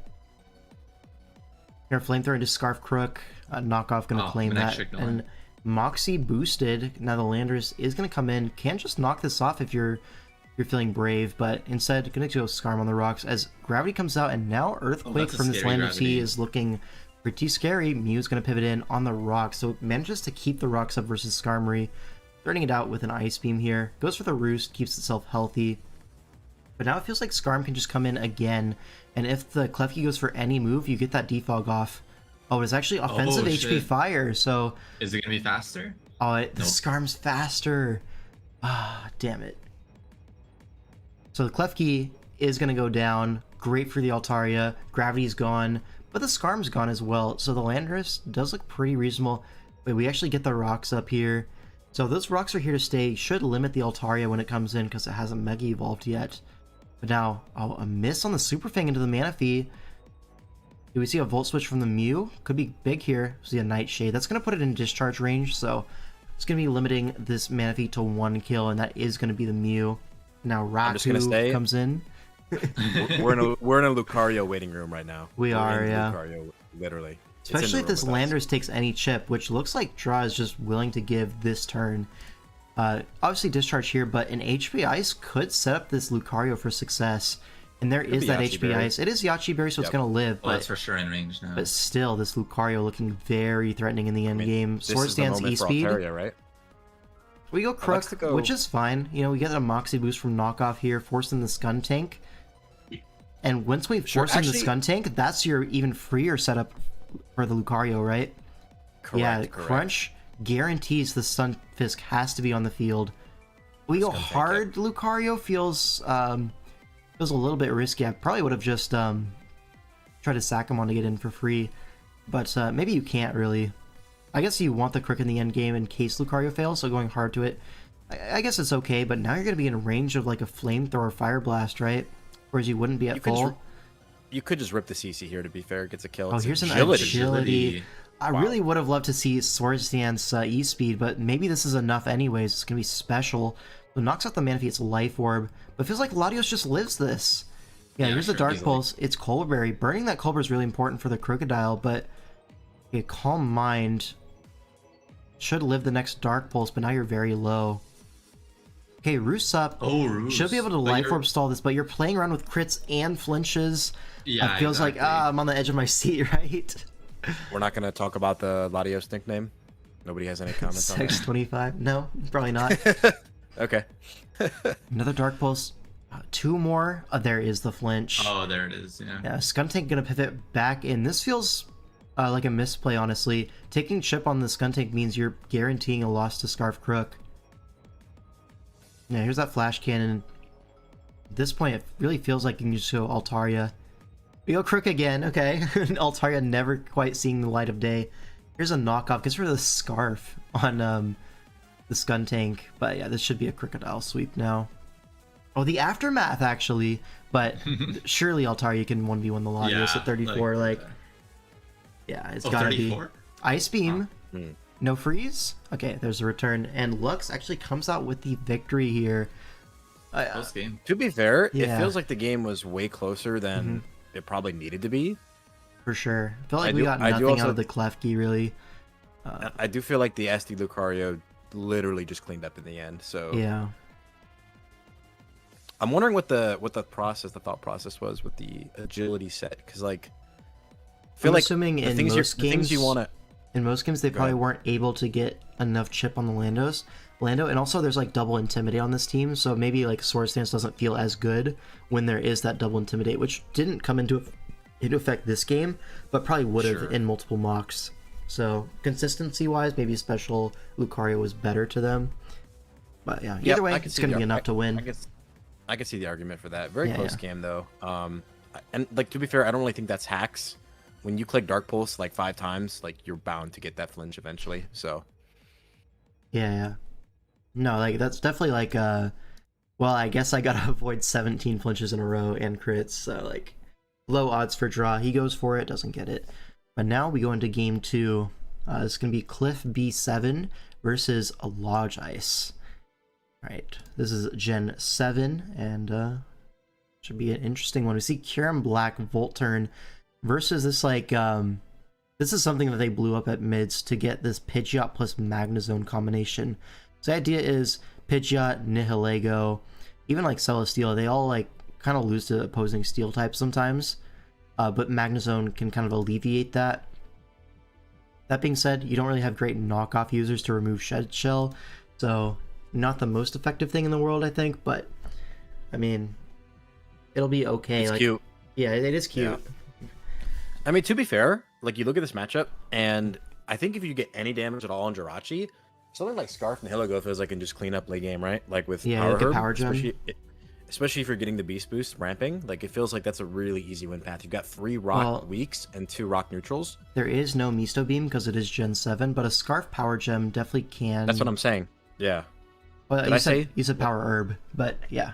Speaker 1: Here, flamethrower into Scarf Crook. Knockoff gonna claim that. And Moxie boosted. Now the Landorus is gonna come in. Can't just knock this off if you're feeling brave, but instead gonna go Scarm on the rocks as Gravity comes out, and now Earthquake from this Landorus is looking pretty scary. Mew's gonna pivot in on the rocks, so it manages to keep the rocks up versus Skarmory. Threading it out with an Ice Beam here. Goes for the Roost, keeps itself healthy. But now it feels like Skarm can just come in again, and if the Klefki goes for any move, you get that defog off. Oh, it's actually offensive HP fire, so...
Speaker 4: Is it going to be faster?
Speaker 1: Oh, the Skarm's faster. Ah, damn it. So the Klefki is going to go down. Great for the Altaria. Gravity's gone, but the Skarm's gone as well. So the Landorus does look pretty reasonable. Wait, we actually get the rocks up here. So those rocks are here to stay. Should limit the Altaria when it comes in because it hasn't Mega Evolved yet. But now, oh, a miss on the Super Fang into the Manaphy. Do we see a Volt Switch from the Mew? Could be big here. See a Nightshade. That's going to put it in discharge range, so it's going to be limiting this Manaphy to 1 kill, and that is going to be the Mew. Now Raikou comes in.
Speaker 2: we're in a Lucario waiting room right now.
Speaker 1: We are, yeah.
Speaker 2: Lucario, literally.
Speaker 1: Especially if this Landorus takes any chip, which looks like Draw is just willing to give this turn. Obviously discharge here, but an HP Ice could set up this Lucario for success. And there is that HP Ice. It is Yachi Berry, so it's going to live.
Speaker 4: Well, that's for sure in range now.
Speaker 1: But still, this Lucario looking very threatening in the end game. Sword Stance E-Speed.
Speaker 2: Right?
Speaker 1: We go Crook, which is fine. You know, we get a Moxie boost from Knockoff here, forcing the Skun Tank. And once we force in the Skun Tank, that's your even freer setup for the Lucario, right?
Speaker 2: Correct,
Speaker 1: yeah,
Speaker 2: correct.
Speaker 1: Crunch guarantees the Stunfisk has to be on the field. We go hard Lucario feels a little bit risky. I probably would have just tried to sack him on to get in for free, but maybe you can't really. I guess you want the Crook in the end game in case Lucario fails, so going hard to it, I guess it's okay, but now you're going to be in range of like a Flamethrower Fire Blast, right? Whereas you wouldn't be at full.
Speaker 2: You could just rip the CC here, to be fair. It gets a kill.
Speaker 1: Oh, here's an agility. I really would have loved to see Sword Stance E-Speed, but maybe this is enough anyways. It's going to be special. So knocks out the Manaphy, it's Life Orb, but it feels like Latios just lives this. Yeah, here's the Dark Pulse. It's Colberry. Burning that Colbur is really important for the Crocodile, but okay, Calm Mind should live the next Dark Pulse, but now you're very low. Okay, Roost up.
Speaker 4: Oh, Roost.
Speaker 1: Should be able to Life Orb stall this, but you're playing around with crits and flinches.
Speaker 4: Yeah,
Speaker 1: it feels like, I'm on the edge of my seat, right?
Speaker 2: We're not going to talk about the Latios nickname? Nobody has any comments on that?
Speaker 1: Sex 25? No, probably not.
Speaker 2: Okay.
Speaker 1: Another Dark Pulse. 2 more. There is the flinch.
Speaker 4: Oh, there it is, yeah.
Speaker 1: Yeah, Skuntank gonna pivot back in. This feels like a misplay, honestly. Taking chip on the Skuntank means you're guaranteeing a loss to Scarf Crook. Yeah, here's that Flash Cannon. At this point, it really feels like you can just go Altaria. We go Crook again, okay. Altaria never quite seeing the light of day. Here's a knockoff. Gets rid of the Scarf on the Skuntank. But yeah, this should be a Crocodile sweep now. Oh, the Aftermath, actually. But surely Altaria can 1v1 the Latios at 34. Yeah, it's gotta 34? Be. Ice Beam. No freeze? Okay, there's a return. And Lux actually comes out with the victory here.
Speaker 4: Close game.
Speaker 2: To be fair, it feels like the game was way closer than it probably needed to be.
Speaker 1: For sure. I feel like we got nothing out of the Klefki, really.
Speaker 2: I do feel like the SD Lucario literally just cleaned up in the end. So
Speaker 1: yeah.
Speaker 2: I'm wondering what the thought process was with the agility set, because like I feel like
Speaker 1: assuming in most games you want to. In most games, they probably weren't able to get enough chip on the Lando, and also there's like double intimidate on this team, so maybe like Sword Stance doesn't feel as good when there is that double intimidate, which didn't come into effect this game, but probably would have in multiple mocks. So consistency wise, maybe special Lucario was better to them. But yeah, either way, it's going to be enough to win.
Speaker 2: I can see the argument for that. Very close game though. And like, to be fair, I don't really think that's hacks. When you click Dark Pulse like 5 times, like you're bound to get that flinch eventually. So
Speaker 1: yeah. No, like that's definitely like Well, I guess I gotta avoid 17 flinches in a row and crits, so like low odds for draw. He goes for it, doesn't get it. But now we go into game 2. It's gonna be Cliff B7 versus a Lodge Ice. Alright, this is Gen 7, and should be an interesting one. We see Kyurem Black Volturn versus this like this is something that they blew up at mids to get this Pidgeot plus Magnezone combination. So the idea is Pidgeot, Nihilego, even like Celesteela, they all like kind of lose to opposing steel types sometimes, but Magnezone can kind of alleviate that. That being said, you don't really have great knockoff users to remove Shed Shell, so not the most effective thing in the world, I think, but I mean, it'll be okay.
Speaker 2: It's
Speaker 1: like,
Speaker 2: cute.
Speaker 1: Yeah, it is cute.
Speaker 2: Yeah. I mean, to be fair, like you look at this matchup, and I think if you get any damage at all on Jirachi, something like Scarf and Nihilego feels like can just clean up late game, right? Like with
Speaker 1: yeah,
Speaker 2: Power
Speaker 1: like
Speaker 2: Herb,
Speaker 1: a Power Gem.
Speaker 2: especially if you're getting the Beast Boost ramping, like it feels like that's a really easy win path. You've got 3 rock weaks and 2 rock neutrals.
Speaker 1: There is no Misto Beam because it is Gen 7, but a Scarf Power Gem definitely can.
Speaker 2: That's what I'm saying. Yeah.
Speaker 1: Well,
Speaker 2: Did I say?
Speaker 1: You said Power Herb, but yeah.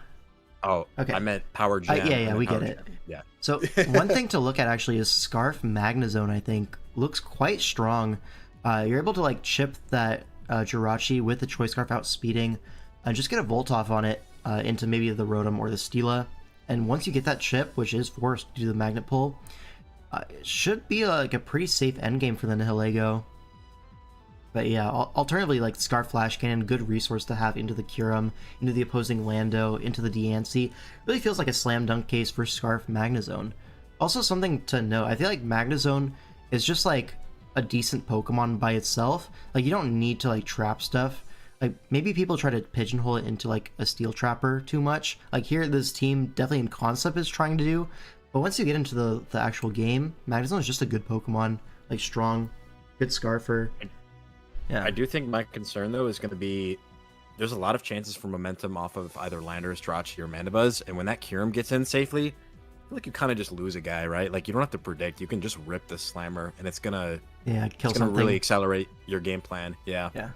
Speaker 2: Oh, okay. I meant Power Gem.
Speaker 1: Yeah, we get it.
Speaker 2: Gem. Yeah.
Speaker 1: So one thing to look at actually is Scarf Magnezone, I think, looks quite strong. You're able to like chip that Jirachi with the Choice Scarf outspeeding and just get a Volt Off on it into maybe the Rotom or the Steela. And once you get that chip, which is forced due to the Magnet Pull, it should be like a pretty safe endgame for the Nihilego. But yeah, alternatively, like Scarf Flash Cannon, good resource to have into the Kyurem, into the opposing Lando, into the Diancie. Really feels like a slam dunk case for Scarf Magnezone. Also something to note, I feel like Magnezone is just like a decent Pokemon by itself. Like you don't need to like trap stuff. Like maybe people try to pigeonhole it into like a Steel Trapper too much. Like here, this team definitely in concept is trying to do. But once you get into the actual game, Magnezone is just a good Pokemon. Like strong, good Scarfer. Yeah.
Speaker 2: I do think my concern though is going to be there's a lot of chances for momentum off of either Landorus, Jirachi, or Mandibuzz, and when that Kyurem gets in safely, I feel like you kind of just lose a guy, right? Like you don't have to predict; you can just rip the Slammer, and it's gonna really accelerate your game plan. Yeah.
Speaker 1: Yeah.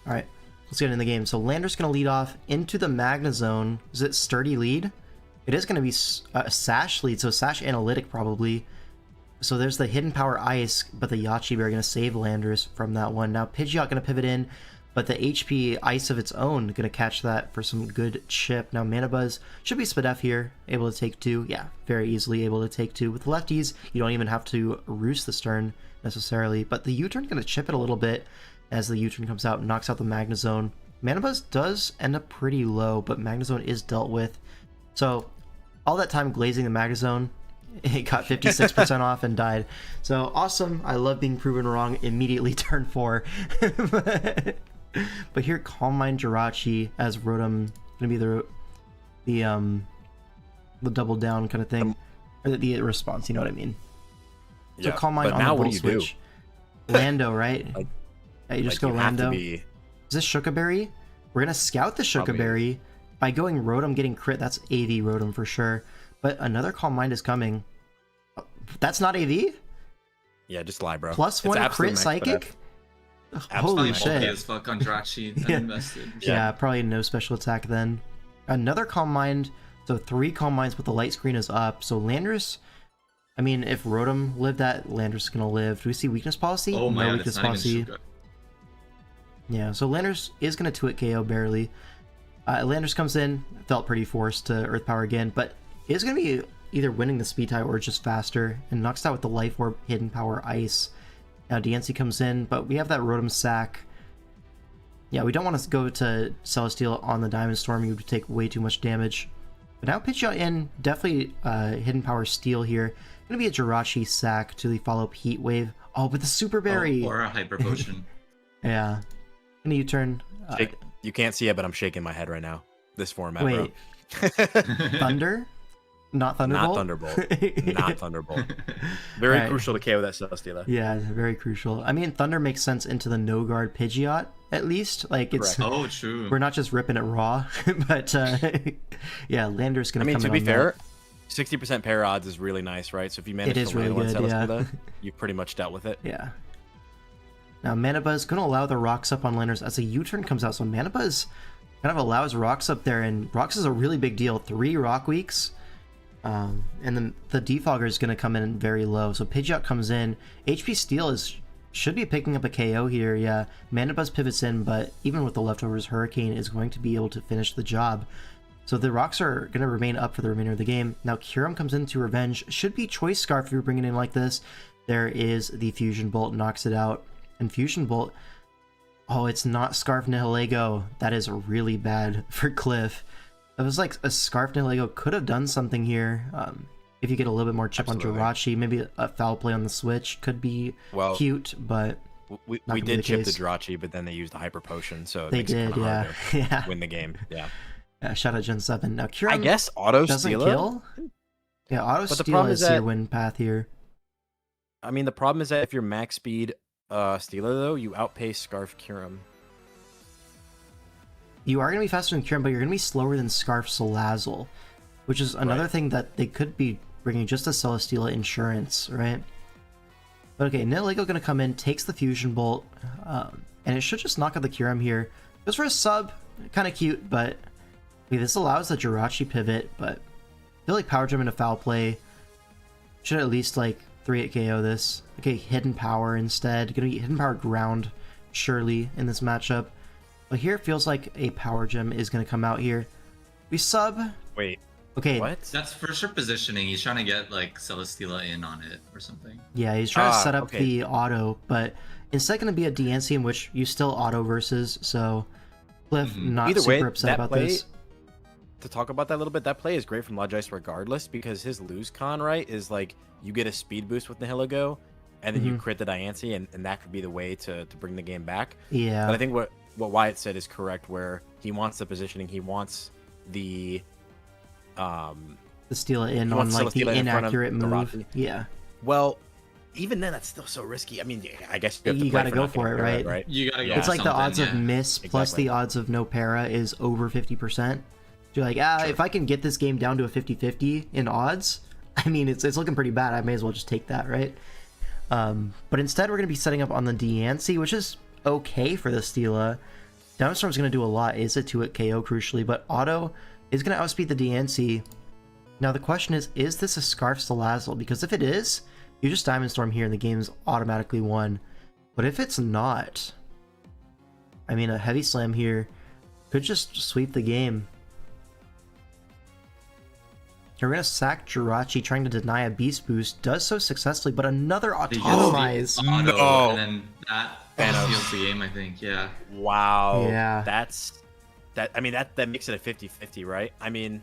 Speaker 1: All right, let's get in the game. So Landorus gonna lead off into the Magnezone. Is it Sturdy lead? It is gonna be Sash lead, so Sash Analytic probably. So there's the Hidden Power Ice, but the Yache Berry going to save Landorus from that one. Now Pidgeot going to pivot in, but the HP Ice of its own going to catch that for some good chip. Now Manabuzz should be Spadef here, able to take 2. Yeah, very easily able to take 2. With lefties, you don't even have to roost the Stern necessarily, but the U-turn going to chip it a little bit as the U-turn comes out and knocks out the Magnezone. Manabuzz does end up pretty low, but Magnezone is dealt with. So all that time glazing the Magnezone, it got 56% off and died. So awesome. I love being proven wrong immediately turn 4. But here Calm Mind Jirachi as Rotom gonna be the double down kind of thing. Or the response, you know what I mean? So
Speaker 2: yeah,
Speaker 1: Calm Mind on
Speaker 2: now
Speaker 1: the
Speaker 2: what
Speaker 1: Volt
Speaker 2: do you
Speaker 1: Switch. Lando, right? You just go Lando.
Speaker 2: Is
Speaker 1: this Shukaberry? We're gonna scout the Shukaberry by going Rotom, getting crit. That's AV Rotom for sure. But another Calm Mind is coming. That's not AV?
Speaker 2: Yeah, just lie, bro.
Speaker 1: +1 crit Psychic? Holy shit.
Speaker 4: As fuck on Jirachi. Uninvested.
Speaker 1: Yeah, probably no special attack then. Another Calm Mind. So 3 Calm Minds, but the light screen is up. So Landorus, I mean, if Rotom lived that, Landorus is going to live. Do we see Weakness Policy?
Speaker 4: Oh my
Speaker 1: no
Speaker 4: god,
Speaker 1: Weakness
Speaker 4: it's not
Speaker 1: Policy.
Speaker 4: even Shuka.
Speaker 1: Yeah, so Landorus is going to 2-hit KO barely. Landorus comes in, felt pretty forced to Earth Power again, but is going to be either winning the speed tie or just faster, and knocks out with the Life Orb, Hidden Power, Ice. Now Diancie comes in, but we have that Rotom sack. Yeah, we don't want to go to Celesteela on the Diamond Storm, you would take way too much damage. But now Pidgeot in, definitely Hidden Power Steel here. Gonna be a Jirachi sack to the follow-up Heat Wave. Oh, but the Super Berry!
Speaker 4: Or a Hyper Potion.
Speaker 1: Yeah. Gonna U-turn.
Speaker 2: You can't see it, but I'm shaking my head right now. This format,
Speaker 1: wait.
Speaker 2: bro.
Speaker 1: Thunder? Not Thunderbolt?
Speaker 2: Not Thunderbolt. Not Thunderbolt. Very crucial to KO that Celesteela.
Speaker 1: Yeah, very crucial. I mean, Thunder makes sense into the no guard Pidgeot, at least. Like, it's.
Speaker 2: Correct.
Speaker 4: Oh, true.
Speaker 1: We're not just ripping it raw, but yeah, Lander's gonna come in.
Speaker 2: I mean, to be fair, 60% pair odds is really nice, right? So if you manage to land one Celesteela, you've pretty much dealt with it.
Speaker 1: Yeah. Now Manabuzz gonna allow the rocks up on Landorus as a U-turn comes out. So Manabuzz kind of allows Rocks up there, and Rocks is a really big deal. 3 Rock Weeks. And then the Defogger is going to come in very low. So Pidgeot comes in. HP Steel should be picking up a KO here. Yeah, Mandibuzz pivots in, but even with the leftovers, Hurricane is going to be able to finish the job. So the Rocks are going to remain up for the remainder of the game. Now Kyurem comes into Revenge. Should be Choice Scarf if you're bringing it in like this. There is the Fusion Bolt, knocks it out. And Fusion Bolt... Oh, it's not Scarf Nihilego. That is really bad for Cliff. It was like a Scarf Nihilego could have done something here. If you get a little bit more chip on Jirachi, maybe a foul play on the switch could be cute, but
Speaker 2: we did chip the Jirachi, but then they used the Hyper Potion, so it makes it kind of hard to win the game. Yeah.
Speaker 1: Shout out Gen 7. Now Kyurem
Speaker 2: I guess Auto
Speaker 1: doesn't
Speaker 2: Steal
Speaker 1: kill. Yeah, Auto Steal is your win path here.
Speaker 2: I mean, the problem is that if you're max speed Stealer, though, you outpace Scarf Kyurem.
Speaker 1: You are going to be faster than Kyurem, but you're going to be slower than Scarf Salazzle, which is another thing that they could be bringing just to Celesteela insurance, right? But okay, Nihilego going to come in, takes the Fusion Bolt, and it should just knock out the Kyurem here. Goes for a sub, kind of cute, but okay, this allows the Jirachi pivot, but I feel like Power Gem in a foul play should at least like 3-hit KO this. Okay, Hidden Power instead. Gonna be Hidden Power ground, surely, in this matchup. But here it feels like a Power Gem is gonna come out here. We sub.
Speaker 2: Wait.
Speaker 1: Okay.
Speaker 2: What?
Speaker 4: That's for sure positioning. He's trying to get like Celesteela in on it or something.
Speaker 1: Yeah, he's trying to set up the auto, but instead gonna be a DNC in which you still auto versus, so Cliff not
Speaker 2: Either
Speaker 1: super
Speaker 2: way,
Speaker 1: upset about this.
Speaker 2: To talk about that a little bit, that play is great from Logice regardless, because his lose con, right, is like you get a speed boost with Nihilego, and then you crit the Diancie, and that could be the way to bring the game back.
Speaker 1: Yeah.
Speaker 2: But I think what Wyatt said is correct, where he wants the positioning, he wants the
Speaker 1: steal it in on like the inaccurate move. Yeah.
Speaker 2: Well, even then, that's still so risky. I mean, I guess you
Speaker 1: gotta go for it, right?
Speaker 4: You gotta go.
Speaker 1: It's like the odds of miss plus the odds of no para is over 50%. You're like, if I can get this game down to a 50-50 in odds, I mean, it's looking pretty bad. I may as well just take that, right? But instead, we're going to be setting up on the Diancie, which is okay for the Steela. Downstorm's going to do a lot. Is a 2-hit KO, crucially, but Auto is going to outspeed the Diancie. Now, the question is this a Scarf Salazzle? Because if it is, you just Diamond Storm here and the game's automatically won. But if it's not, I mean, a Heavy Slam here could just sweep the game. We're going to sack Jirachi, trying to deny a Beast Boost. Does so successfly, but another Automize.
Speaker 4: No. And then that seals the game, I think. Yeah.
Speaker 2: Wow.
Speaker 1: Yeah.
Speaker 2: I mean, that makes it a 50-50, right? I mean,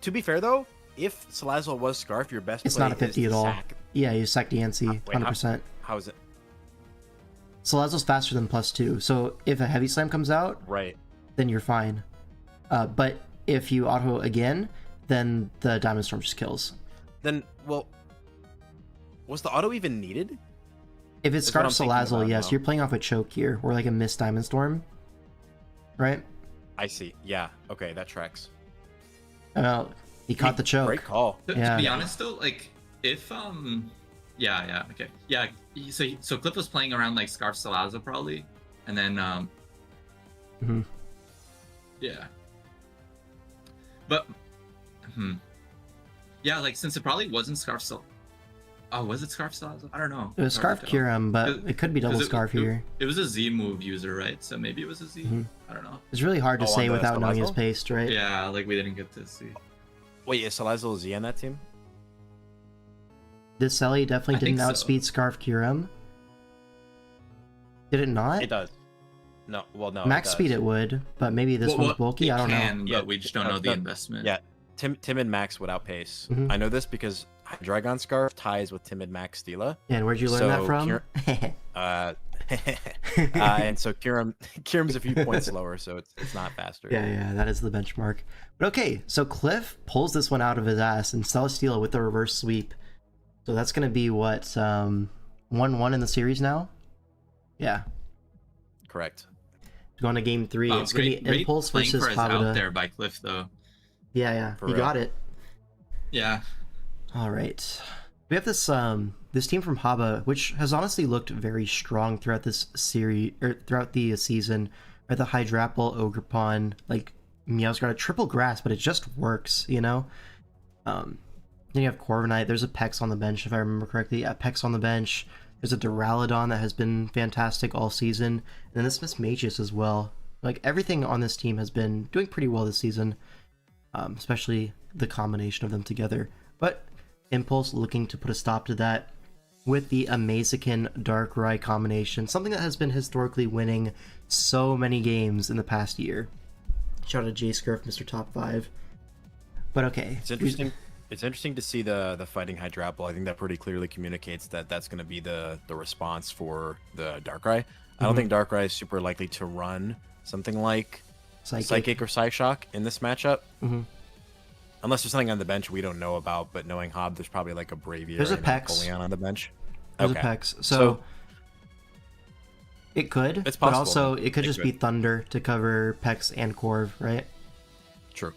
Speaker 2: to be fair, though, if Salazzle was Scarf, your best
Speaker 1: it's
Speaker 2: play
Speaker 1: not a 50 at all.
Speaker 2: Sack.
Speaker 1: Yeah, you sack Diancie, 100%.
Speaker 2: How is it?
Speaker 1: Salazzle's faster than +2, so if a Heavy Slam comes out, then you're fine. But if you auto again, then the Diamond Storm just kills.
Speaker 2: Then, well, was the auto even needed?
Speaker 1: If it's Scarf Salazzle, yes, you're playing off a choke here, or like a missed Diamond Storm, right?
Speaker 2: I see. Yeah. Okay, that tracks.
Speaker 1: He caught the choke.
Speaker 2: Great call.
Speaker 4: To be honest, though, like if okay, yeah. So Cliff was playing around like Scarf Salazzle probably, and then yeah. But yeah, like since it probably wasn't Scarf Salazzle. Oh, was it Scarf Salazzle? I don't know.
Speaker 1: It was Scarf Kyurem, but it could be double Scarf here.
Speaker 4: It was a Z move user, right? So maybe it was a Z. I don't know.
Speaker 1: It's really hard to say without knowing his paste, right?
Speaker 4: Yeah, like we didn't get to see.
Speaker 2: Wait, is Salazzle Z on that team?
Speaker 1: This Selly definitely didn't outspeed Scarf Kyurem. Did it not?
Speaker 2: It does. No, well, no.
Speaker 1: Max speed it would, but maybe this one's bulky. I don't know.
Speaker 4: But we just don't know the investment.
Speaker 2: Yeah, Tim and Max would outpace. I know this because Dragon Scarf ties with Timid Max Steela.
Speaker 1: Yeah, and where'd you learn that from?
Speaker 2: And so Kyurem's a few points slower, so it's not faster.
Speaker 1: Yeah, that is the benchmark. But okay, so Cliff pulls this one out of his ass and Celesteela with the reverse sweep. So that's gonna be what 1-1 in the series now. Yeah,
Speaker 2: correct.
Speaker 1: Going to game 3. It's gonna be Impulse versus Pavada.
Speaker 4: Out there by Cliff though.
Speaker 1: Yeah, he got it.
Speaker 4: Yeah.
Speaker 1: All right, we have this this team from Haba, which has honestly looked very strong throughout this series or throughout the season. or the Hydrapple, Ogerpon, like Meowscarada, triple grass, but it just works, you know? Then you have Corviknight, there's a Pex on the bench, if I remember correctly. Yeah, Pex on the bench. There's a Duraludon that has been fantastic all season. And then this Mismagius as well. Like, everything on this team has been doing pretty well this season. Especially the combination of them together. But Impulse looking to put a stop to that with the Amazikin Darkrai combination. Something that has been historically winning so many games in the past year. Shout out to J-Scurf, Mr. Top 5. But okay.
Speaker 2: It's interesting. It's interesting to see the fighting Hydrapple. I think that pretty clearly communicates that that's going to be the response for the Darkrai. I don't think Darkrai is super likely to run something like Psychic or Psyshock in this matchup. Unless there's something on the bench we don't know about, but knowing Hob, there's probably like a Braviary
Speaker 1: there's a
Speaker 2: and
Speaker 1: Pex.
Speaker 2: Napoleon on the bench.
Speaker 1: There's a Pex. So it could,
Speaker 2: it's
Speaker 1: but
Speaker 2: possible.
Speaker 1: also it could just be Thunder to cover Pex and Corv, right?
Speaker 2: True.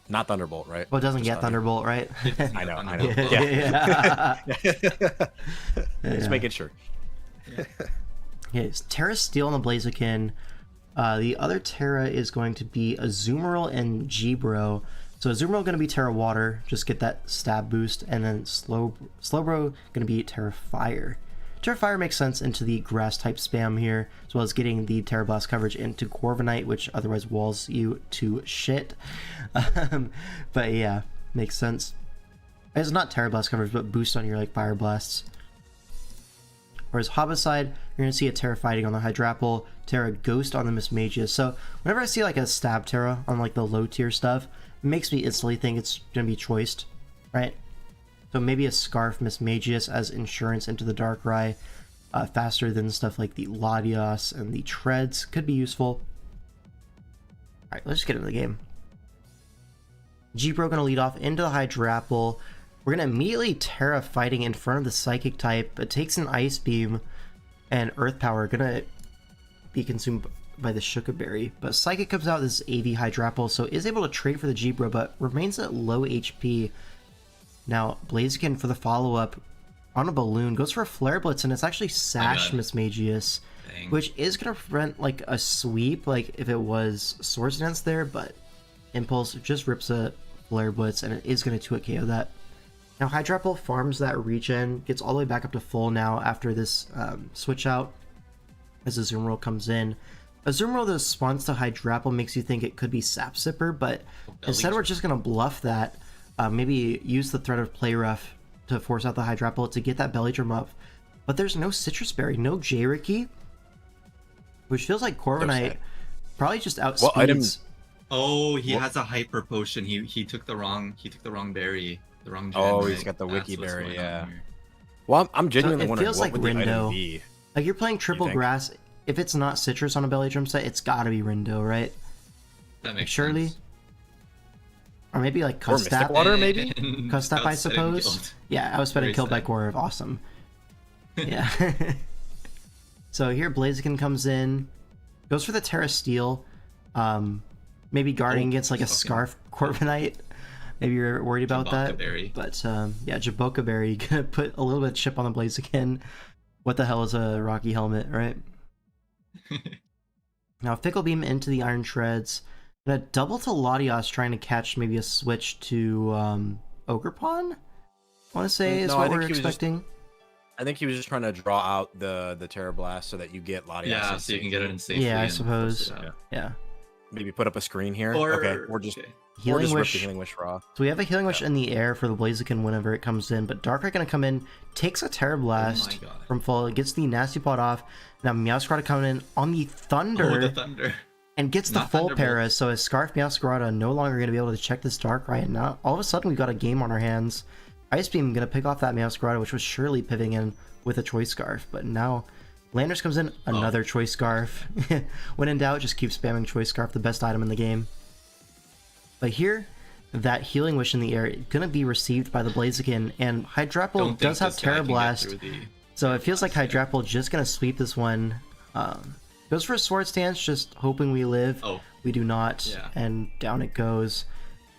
Speaker 2: Not Thunderbolt, right?
Speaker 1: Well, it doesn't
Speaker 2: Just
Speaker 1: get Thunderbolt, right?
Speaker 2: I know.
Speaker 1: Yeah.
Speaker 2: Just making sure.
Speaker 1: Yeah, it's Terra Steel on the Blaziken. The other Terra is going to be Azumarill and G-Bro. So Azumarill going to be Terra Water, just get that stab boost, and then Slowbro going to be Terra Fire. Terra Fire makes sense into the grass type spam here, as well as getting the Terra Blast coverage into Corviknight, which otherwise walls you to shit. But yeah, makes sense. It's not Terra Blast coverage, but boost on your like Fire Blasts. Whereas Hobicide, you're going to see a Terra Fighting on the Hydrapple, Terra Ghost on the Mismagius. So whenever I see like a Stab Terra on like the low tier stuff, it makes me instantly think it's going to be choiced, right? So maybe a Scarf Mismagius as insurance into the Darkrai, faster than stuff like the Latios and the Treads could be useful. Alright, let's just get into the game. G-Pro going to lead off into the Hydrapple. We're going to immediately Terra Fighting in front of the Psychic type. It takes an Ice Beam, and Earth Power going to be consumed by the Shuka Berry. But Psychic comes out this AV Hydrapple, so is able to trade for the G-Bro, but remains at low HP. Now, Blaziken for the follow-up on a Balloon goes for a Flare Blitz, and it's actually Sash Mismagius, which is going to prevent like a sweep, like if it was Swords Dance there, but Impulse just rips a Flare Blitz, and it is going to 2-hit KO that. Now, Hydrapple farms that regen, gets all the way back up to full now after this switch out as Azumarill comes in. Azumarill, the response to Hydrapple makes you think it could be Sap Sipper, but instead we're just going to bluff that. Maybe use the threat of Play Rough to force out the Hydrapple to get that Belly Drum up. But there's no Citrus Berry, no J-Ricky, which feels like Corviknight probably just outspeeds.
Speaker 4: Oh, he has a Hyper Potion. He took the wrong berry. The wrong gen,
Speaker 2: oh,
Speaker 4: right?
Speaker 2: He's got the Wiki Berry, yeah. Well, I'm genuinely wondering
Speaker 1: feels
Speaker 2: what
Speaker 1: like
Speaker 2: would the
Speaker 1: Rindo.
Speaker 2: item be?
Speaker 1: Like you're playing triple grass. If it's not Citrus on a Belly Drum set, it's got to be Rindo, right?
Speaker 4: That makes
Speaker 1: surely.
Speaker 4: sense.
Speaker 1: Or maybe like
Speaker 2: Or Mystic
Speaker 1: Custap.
Speaker 2: Water, maybe?
Speaker 1: Custap, I suppose. Yeah, I was spending killed by Corv. Awesome. Yeah. So here Blaziken comes in, goes for the Terra Steel. Maybe guarding against like a Scarf Corviknight. Maybe you're worried about that.
Speaker 4: Berry.
Speaker 1: But yeah, Jaboka Berry gonna put a little bit of chip on the Blaziken. What the hell is a Rocky Helmet, right? Now Fickle Beam into the Iron Shreds. Gonna double to Latios, trying to catch maybe a switch to Ogerpon. I want to say is what we're expecting.
Speaker 2: I think he was just trying to draw out the Terra Blast so that you get Latios.
Speaker 4: Yeah, so you can get it in safely.
Speaker 1: Yeah, I suppose. Yeah.
Speaker 2: Maybe put up a screen here. Or just
Speaker 1: Healing Wish.
Speaker 2: Healing Wish raw.
Speaker 1: So we have a Healing Wish in the air for the Blaziken whenever it comes in, but Darkrai gonna come in, takes a Terra Blast from full, gets the Nasty Pot off. Now Meowscarada coming in on the Thunder.
Speaker 4: Oh, the Thunder.
Speaker 1: And gets the full para, so as Scarf Meowscarada no longer going to be able to check this Darkrai, and now all of a sudden we've got a game on our hands. Ice Beam going to pick off that Meowscarada, which was surely pivoting in with a Choice Scarf, but now Landers comes in, another Choice Scarf. When in doubt, just keep spamming Choice Scarf, the best item in the game. But here, that Healing Wish in the air is going to be received by the Blaziken, and Hydrapple does have Terra Blast, so it feels like Hydrapple just going to sweep this one. Goes for a Sword Stance, just hoping we live.
Speaker 4: Oh.
Speaker 1: We do not, and down it goes.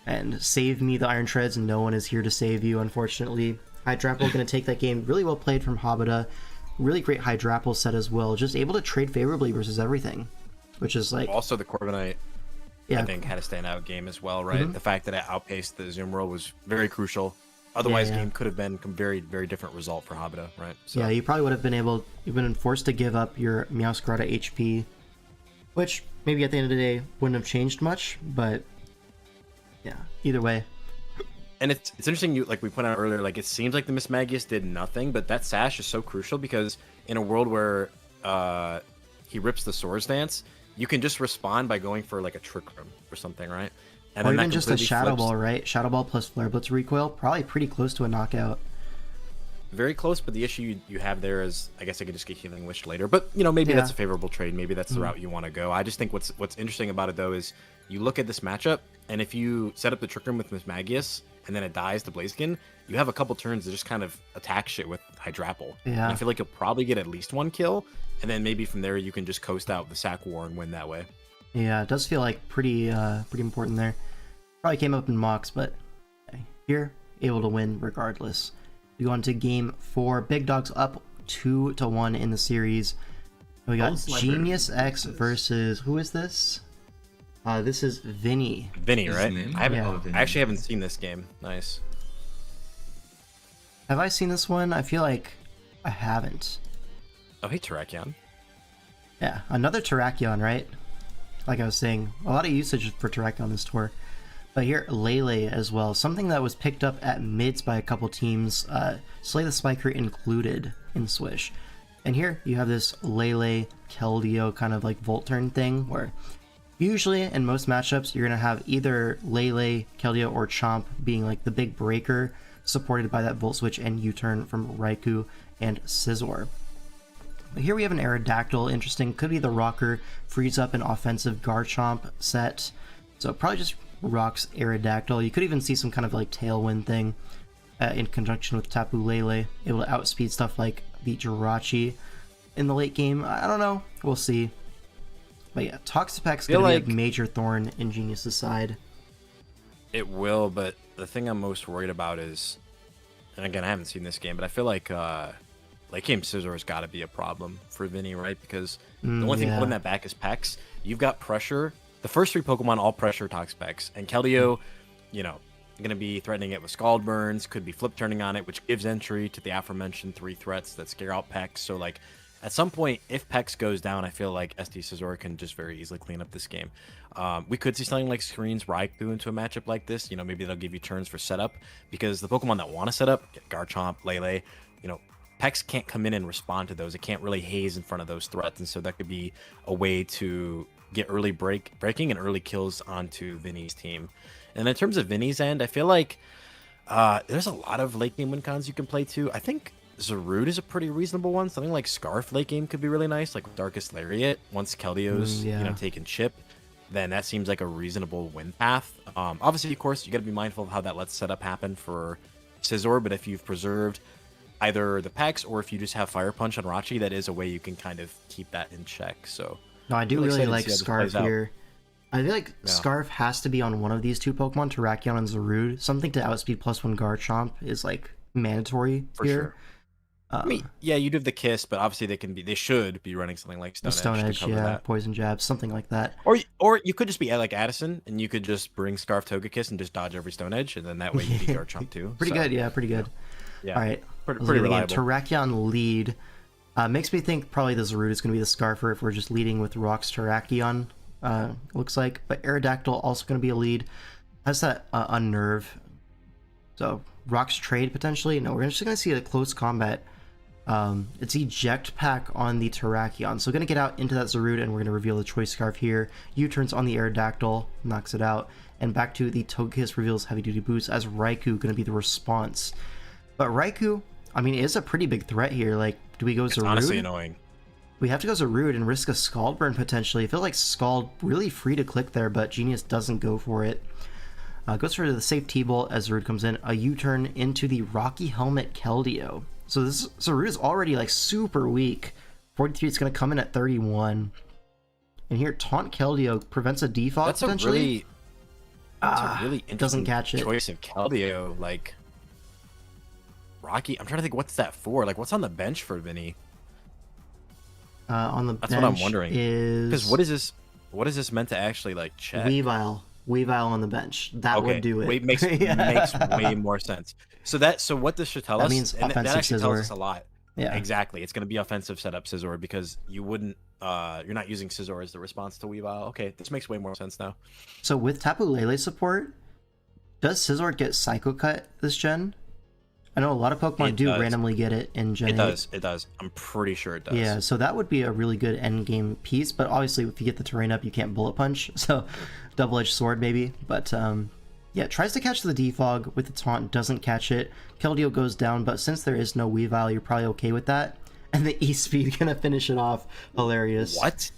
Speaker 1: And save me, the Iron Treads, and no one is here to save you, unfortunately. Hydrapple going to take that game. Really well played from Habita. Really great Hydrapple set as well. Just able to trade favorably versus everything. which is like
Speaker 2: Also, the Corviknight, I think, had a standout game as well, right? The fact that it outpaced the Zoom World was very crucial. Otherwise, game could have been a very, very different result for Habita, right? So.
Speaker 1: Yeah, you probably would have been forced to give up your Meowscarada HP, which maybe at the end of the day wouldn't have changed much, but yeah, either way.
Speaker 2: And it's interesting, like we pointed out earlier, like it seems like the Mismagius did nothing, but that sash is so crucial because in a world where he rips the Swords Dance, you can just respond by going for like a Trick Room or something, right? And
Speaker 1: or even just a Shadow Ball, right? Shadow Ball plus Flare Blitz recoil, probably pretty close to a knockout.
Speaker 2: Very close, but the issue you have there is, I guess I could just get Healing Wish later. But, you know, maybe that's a favorable trade. Maybe that's the route you want to go. I just think what's interesting about it, though, is you look at this matchup, and if you set up the Trick Room with Mismagius, and then it dies to Blaziken, you have a couple turns to just kind of attack shit with Hydrapple.
Speaker 1: Yeah.
Speaker 2: And I feel like you'll probably get at least one kill, and then maybe from there you can just coast out the Sack War and win that way.
Speaker 1: Yeah, it does feel like pretty important there. Probably came up in mocks, but here, able to win regardless. We go on to game 4. Big Dogs up 2-1 in the series. We got Genius X versus, who is this? This is Vinny.
Speaker 2: Vinny, right? I actually haven't seen this game. Nice.
Speaker 1: Have I seen this one? I feel like I haven't.
Speaker 2: Oh, hey, Terrakion.
Speaker 1: Yeah, another Terrakion, right? Like I was saying, a lot of usage for Terrakion this tour. But here, Lele as well. Something that was picked up at mids by a couple teams, Slay the Spiker included in Swish. And here, you have this Lele, Keldeo kind of like Volt Turn thing, where usually in most matchups, you're going to have either Lele, Keldeo, or Chomp being like the big breaker, supported by that Volt Switch and U-Turn from Raikou and Scizor. But here we have an Aerodactyl. Interesting. Could be the Rocker. Frees up an offensive Garchomp set. So probably just rocks Aerodactyl. You could even see some kind of like Tailwind thing in conjunction with Tapu Lele. Able to outspeed stuff like the Jirachi in the late game. I don't know. We'll see. But yeah, Toxapac's going to be a major thorn in Genius's side.
Speaker 2: It will, but the thing I'm most worried about is, and again, I haven't seen this game, but I feel like late game Scizor has got to be a problem for Vinny, right? Because the only thing holding that back is Pex. You've got pressure. The first 3 Pokemon all pressure Toxapex, and Keldeo, you know, going to be threatening it with Scald Burns, could be flip turning on it, which gives entry to the aforementioned 3 threats that scare out Pex. So like, at some point, if Pex goes down, I feel like SD Scizor can just very easily clean up this game. We could see something like Screens Raikou into a matchup like this. You know, maybe they'll give you turns for setup, because the Pokemon that want to set up, Garchomp, Lele, you know, Pex can't come in and respond to those. It can't really haze in front of those threats, and so that could be a way to get early breaking and early kills onto Vinny's team. And in terms of Vinny's end, I feel like there's a lot of late game win cons you can play too. I think Zarude is a pretty reasonable one. Something like Scarf late game could be really nice, like with Darkest Lariat. Once Keldeo's you know, taken chip, then that seems like a reasonable win path. Obviously, of course, you got to be mindful of how that lets setup happen for Scizor, but if you've preserved either the Pex or if you just have Fire Punch on Rachi, that is a way you can kind of keep that in check. So
Speaker 1: no, I do really like Scarf here. I feel like Scarf has to be on one of these 2 Pokemon, Terrakion and Zarude. Something to outspeed +1 Garchomp is like mandatory
Speaker 2: for
Speaker 1: here.
Speaker 2: Sure. I mean, yeah, you do have the Kiss, but obviously they should be running something like Stone Edge to cover that.
Speaker 1: Poison Jab, something like that.
Speaker 2: Or you could just be like Addison, and you could just bring Scarf Togekiss and just dodge every Stone Edge, and then that way you beat Garchomp too.
Speaker 1: Pretty good, yeah, pretty good.
Speaker 2: Yeah.
Speaker 1: All right,
Speaker 2: pretty reliable.
Speaker 1: Terrakion lead. Makes me think probably the Zarude is going to be the Scarfer if we're just leading with Rocks Terrakion, looks like. But Aerodactyl also going to be a lead. Has that Unnerve. So Rocks trade potentially. No, we're just going to see a close combat. It's Eject Pack on the Terrakion. So going to get out into that Zarude, and we're going to reveal the Choice Scarf here. U-turns on the Aerodactyl, knocks it out. And back to the Togekiss reveals Heavy Duty Boots as Raikou going to be the response. But Raikou, I mean, is a pretty big threat here. Like, do we go Zarude?
Speaker 2: Honestly annoying.
Speaker 1: We have to go Zarude and risk a Scald Burn potentially. I feel like Scald really free to click there, but Genius doesn't go for it. Goes for the safe T-Bolt as Zarude comes in. A U-turn into the Rocky Helmet Keldeo. So this Zarude is already like super weak. 43, it's going to come in at 31. And here, Taunt Keldeo prevents a defog
Speaker 2: that's
Speaker 1: potentially.
Speaker 2: That's a really interesting
Speaker 1: doesn't catch it.
Speaker 2: Choice of Keldeo. Like, Rocky, I'm trying to think, what's that for? Like, what's on the bench for Vinny?
Speaker 1: On the
Speaker 2: That's
Speaker 1: bench
Speaker 2: what I'm wondering.
Speaker 1: is...
Speaker 2: Because what is this? What is this meant to actually like check?
Speaker 1: Weavile on the bench. That would do it.
Speaker 2: Makes way more sense. So what this should tell us,
Speaker 1: means
Speaker 2: and that actually
Speaker 1: Scizor.
Speaker 2: tells us a lot.
Speaker 1: Yeah,
Speaker 2: exactly. It's going to be offensive setup Scizor because you wouldn't. You're not using Scizor as the response to Weavile. Okay, this makes way more sense now.
Speaker 1: So with Tapu Lele support, does Scizor get Psycho Cut this gen? I know a lot of Pokemon do randomly get it in Gen 8.
Speaker 2: It does. I'm pretty sure it does.
Speaker 1: Yeah, so that would be a really good end game piece, but obviously if you get the terrain up, you can't Bullet Punch, so double-edged sword maybe. But yeah, tries to catch the Defog with the taunt, doesn't catch it. Keldeo goes down, but since there is no Weavile, you're probably okay with that. And the E-Speed gonna finish it off. Hilarious.
Speaker 2: What?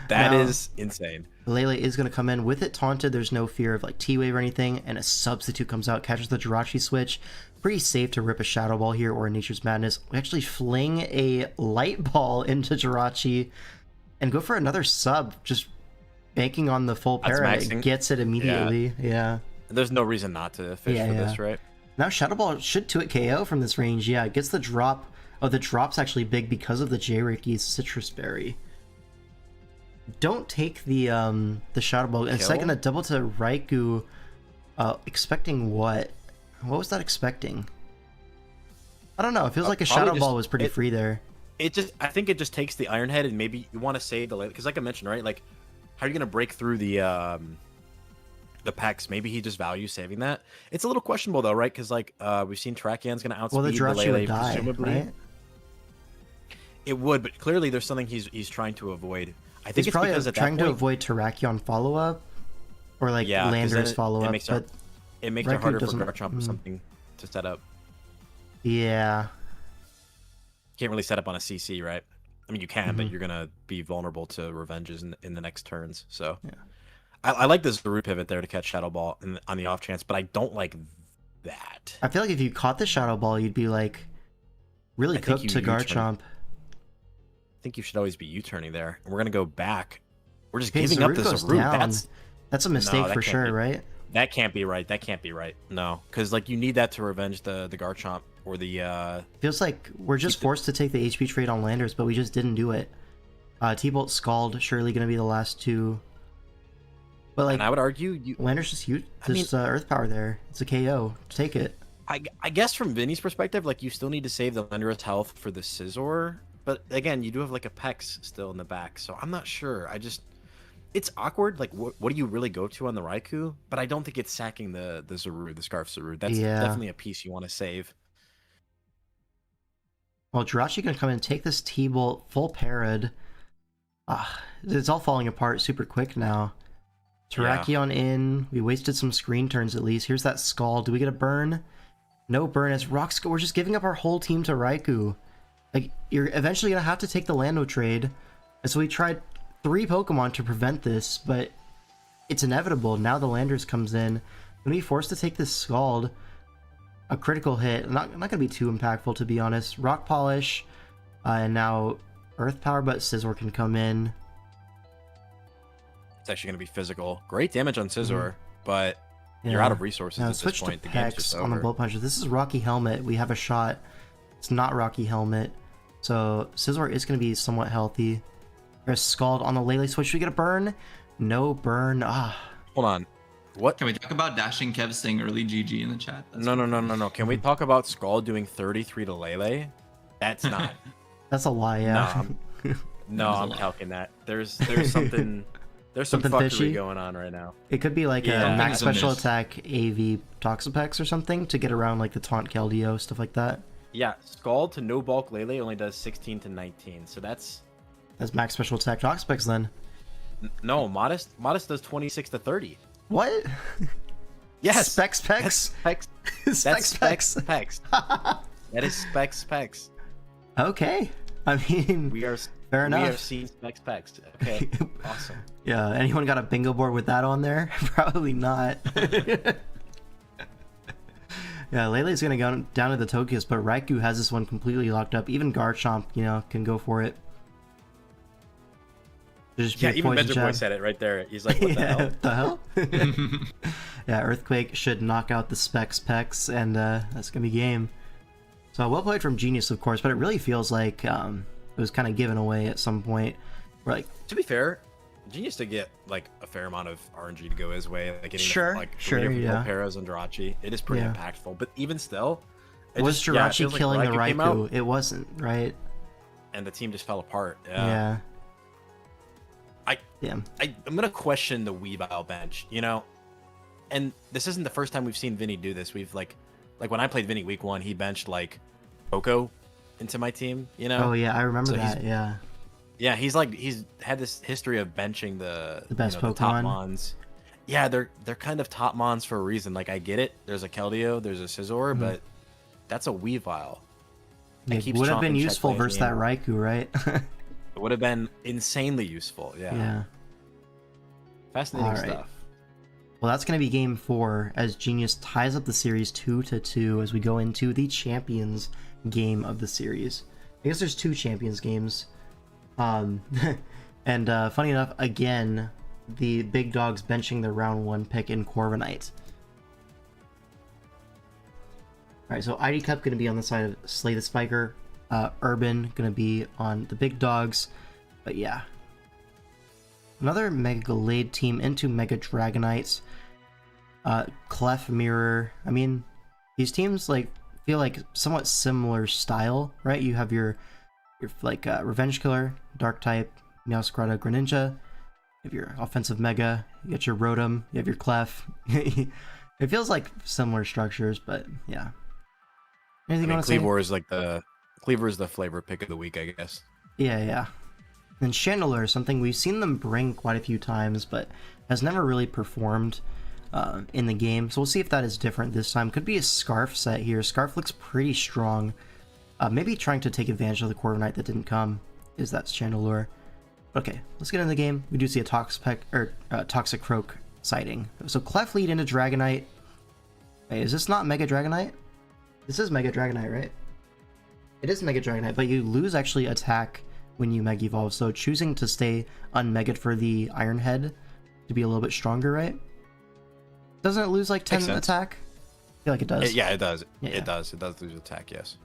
Speaker 2: That is insane.
Speaker 1: Lele is going to come in with it taunted. There's no fear of like T-Wave or anything, and a substitute comes out, catches the Jirachi switch. Pretty safe to rip a Shadow Ball here or a Nature's Madness. We actually fling a Light Ball into Jirachi and go for another sub, just banking on the full para. It gets it immediately. Yeah.
Speaker 2: There's no reason not to fish for this, right?
Speaker 1: Now Shadow Ball should 2-hit KO from this range. Yeah, it gets the drop. Oh, the drop's actually big because of the J-Ricky's Citrus Berry. Don't take the Shadow Ball. And it's like gonna double to Raikou, expecting what? What was that expecting? I don't know. It feels like a Shadow Ball was pretty free there.
Speaker 2: I think it just takes the Iron Head, and maybe you want to save the, because like I mentioned, right? Like, how are you gonna break through the Pex? Maybe he just values saving that. It's a little questionable though, right? Because like we've seen Trakian's gonna outspeed
Speaker 1: the Jirachi would die,
Speaker 2: presumably. Right? It would, but clearly there's something he's trying to avoid. I think
Speaker 1: he's probably trying to avoid Terrakion follow-up or like Landorus follow-up.
Speaker 2: It makes it harder for Garchomp or something to set up.
Speaker 1: Yeah.
Speaker 2: Can't really set up on a CC, right? I mean, you can, but you're gonna be vulnerable to revenges in the next turns. So, yeah. I like this root pivot there to catch Shadow Ball on the off chance, but I don't like that.
Speaker 1: I feel like if you caught the Shadow Ball, you'd be like really cooked to Garchomp.
Speaker 2: I think you should always be U-turning there. And we're gonna go back. We're just giving up this route.
Speaker 1: That's a mistake for sure, right?
Speaker 2: That can't be right. That can't be right. No, because like you need that to revenge the Garchomp or the.
Speaker 1: Feels like we're just forced to take the HP trade on Landers, but we just didn't do it. T-Bolt, Scald, surely gonna be the last two. But like,
Speaker 2: and I would argue
Speaker 1: Landers just Earth Power there. It's a KO. Take it.
Speaker 2: I guess from Vinny's perspective, like you still need to save the Landorus health for the Scizor. But again, you do have like a Pex still in the back, so I'm not sure. It's awkward. Like, what do you really go to on the Raikou? But I don't think it's sacking the Zaru, the Scarf Zaru. That's definitely a piece you want to save.
Speaker 1: Well, Jirachi gonna come in and take this T-Bolt full parad. It's all falling apart super quick now. Terrakion in. We wasted some screen turns at least. Here's that Scald. Do we get a burn? No burn. As Rock, we're just giving up our whole team to Raikou. Like, you're eventually gonna have to take the Lando trade. And so we tried 3 Pokemon to prevent this, but it's inevitable. Now the Landers comes in. Gonna be forced to take this Scald. A critical hit. Not gonna be too impactful, to be honest. Rock Polish. And now Earth Power, but Scizor can come in.
Speaker 2: It's actually gonna be physical. Great damage on Scizor, but you're out of resources at this point. The game's just over.
Speaker 1: On a Bullet Punch. This is Rocky Helmet. We have a shot. It's not Rocky Helmet. So Scizor is going to be somewhat healthy. There's Scald on the Lele switch. Should we get a burn? No burn.
Speaker 2: Hold on. What?
Speaker 4: Can we talk about Dashing Kev saying early GG in the chat?
Speaker 2: No. Can we talk about Scald doing 33 to Lele? That's not.
Speaker 1: That's a lie, yeah.
Speaker 2: No, I'm calcing that. There's something. There's something fuckery fishy going on right now.
Speaker 1: It could be like a max special attack AV Toxapex or something to get around like the taunt Keldeo, stuff like that.
Speaker 2: Yeah, Scald to no bulk Lele only does 16 to 19, so that's
Speaker 1: max special attack Toxapex then.
Speaker 2: No, Modest does 26 to 30.
Speaker 1: What?
Speaker 2: Yes.
Speaker 1: Specs Pex?
Speaker 2: That's Specs Pex. That is Specs Pex.
Speaker 1: Okay. I mean, fair enough.
Speaker 2: We have seen Specs Pex. Okay, awesome.
Speaker 1: Yeah, anyone got a bingo board with that on there? Probably not. Yeah, Lele's gonna go down to the Tokios, but Raikou has this one completely locked up. Even Garchomp, can go for it.
Speaker 2: Yeah, even Mentor Boy said it right there. He's like, what the hell?
Speaker 1: What the hell? Yeah, Earthquake should knock out the Specs Pex, and that's gonna be game. So well played from Genius, of course, but it really feels like it was kind of given away at some point. Like,
Speaker 2: to be fair, Genius did get like a fair amount of RNG to go his way, like getting
Speaker 1: sure, yeah.
Speaker 2: Peros and Jirachi. It is pretty impactful, but even still,
Speaker 1: was Jirachi killing the Raikou? It wasn't, right?
Speaker 2: And the team just fell apart.
Speaker 1: Yeah.
Speaker 2: I'm gonna question the Weavile bench, you know, and this isn't the first time we've seen Vinny do this. We've like when I played Vinny week 1, he benched like Coco into my team, you know.
Speaker 1: Oh yeah, I remember that. Yeah.
Speaker 2: Yeah, he's had this history of benching the
Speaker 1: best Pokemon.
Speaker 2: The top mons. Yeah, they're kind of top mons for a reason. Like, I get it. There's a Keldeo, there's a Scizor, but that's a Weavile.
Speaker 1: It would have been useful versus that Raikou, right?
Speaker 2: It would have been insanely useful. Yeah. Fascinating stuff.
Speaker 1: Well, that's going to be game 4 as Genius ties up the series 2-2 as we go into the Champions game of the series. I guess there's 2 Champions games. And funny enough, again, the big dogs benching the round 1 pick in Corviknight. Alright, so ID Cup going to be on the side of Slay the Spiker. Urban going to be on the big dogs. But yeah. Another Mega Gallade team into Mega Dragonites. Clef Mirror. I mean, these teams like feel like somewhat similar style, right? You have your like Revenge Killer, Dark type, Meowscarada, Greninja. You have your offensive Mega. You got your Rotom. You have your Clef. It feels like similar structures, but yeah. Anything you want to say?
Speaker 2: Cleaver is the flavor pick of the week, I guess.
Speaker 1: Yeah. And Chandelure is something we've seen them bring quite a few times, but has never really performed in the game. So we'll see if that is different this time. Could be a Scarf set here. Scarf looks pretty strong. Maybe trying to take advantage of the Corviknight that didn't come is that Chandelure. Okay, let's get into the game. We do see a Toxic Croak sighting. So Clef lead into Dragonite. Wait, is this not Mega Dragonite? This is Mega Dragonite, right? It is Mega Dragonite, but you lose actually attack when you Mega Evolve, so choosing to stay unmega'd for the Iron Head to be a little bit stronger, right? Doesn't it lose like 10 attack? I feel like it does.
Speaker 2: Yeah, it does. Yeah. It does lose attack, yes.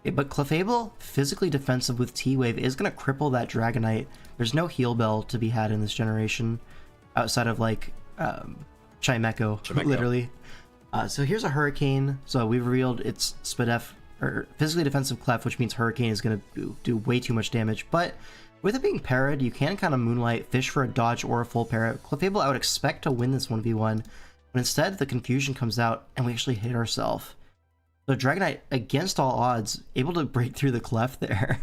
Speaker 1: Okay, but Clefable, physically defensive with T-Wave, is going to cripple that Dragonite. There's no Heal Bell to be had in this generation, outside of like Chimecho, literally. So here's a Hurricane. So we've revealed it's Spadef, or physically defensive Clef, which means Hurricane is going to do way too much damage. But with it being parried, you can kind of Moonlight, fish for a dodge or a full parry. Clefable, I would expect to win this 1v1, but instead the confusion comes out and we actually hit ourselves. So Dragonite, against all odds, able to break through the Clef there.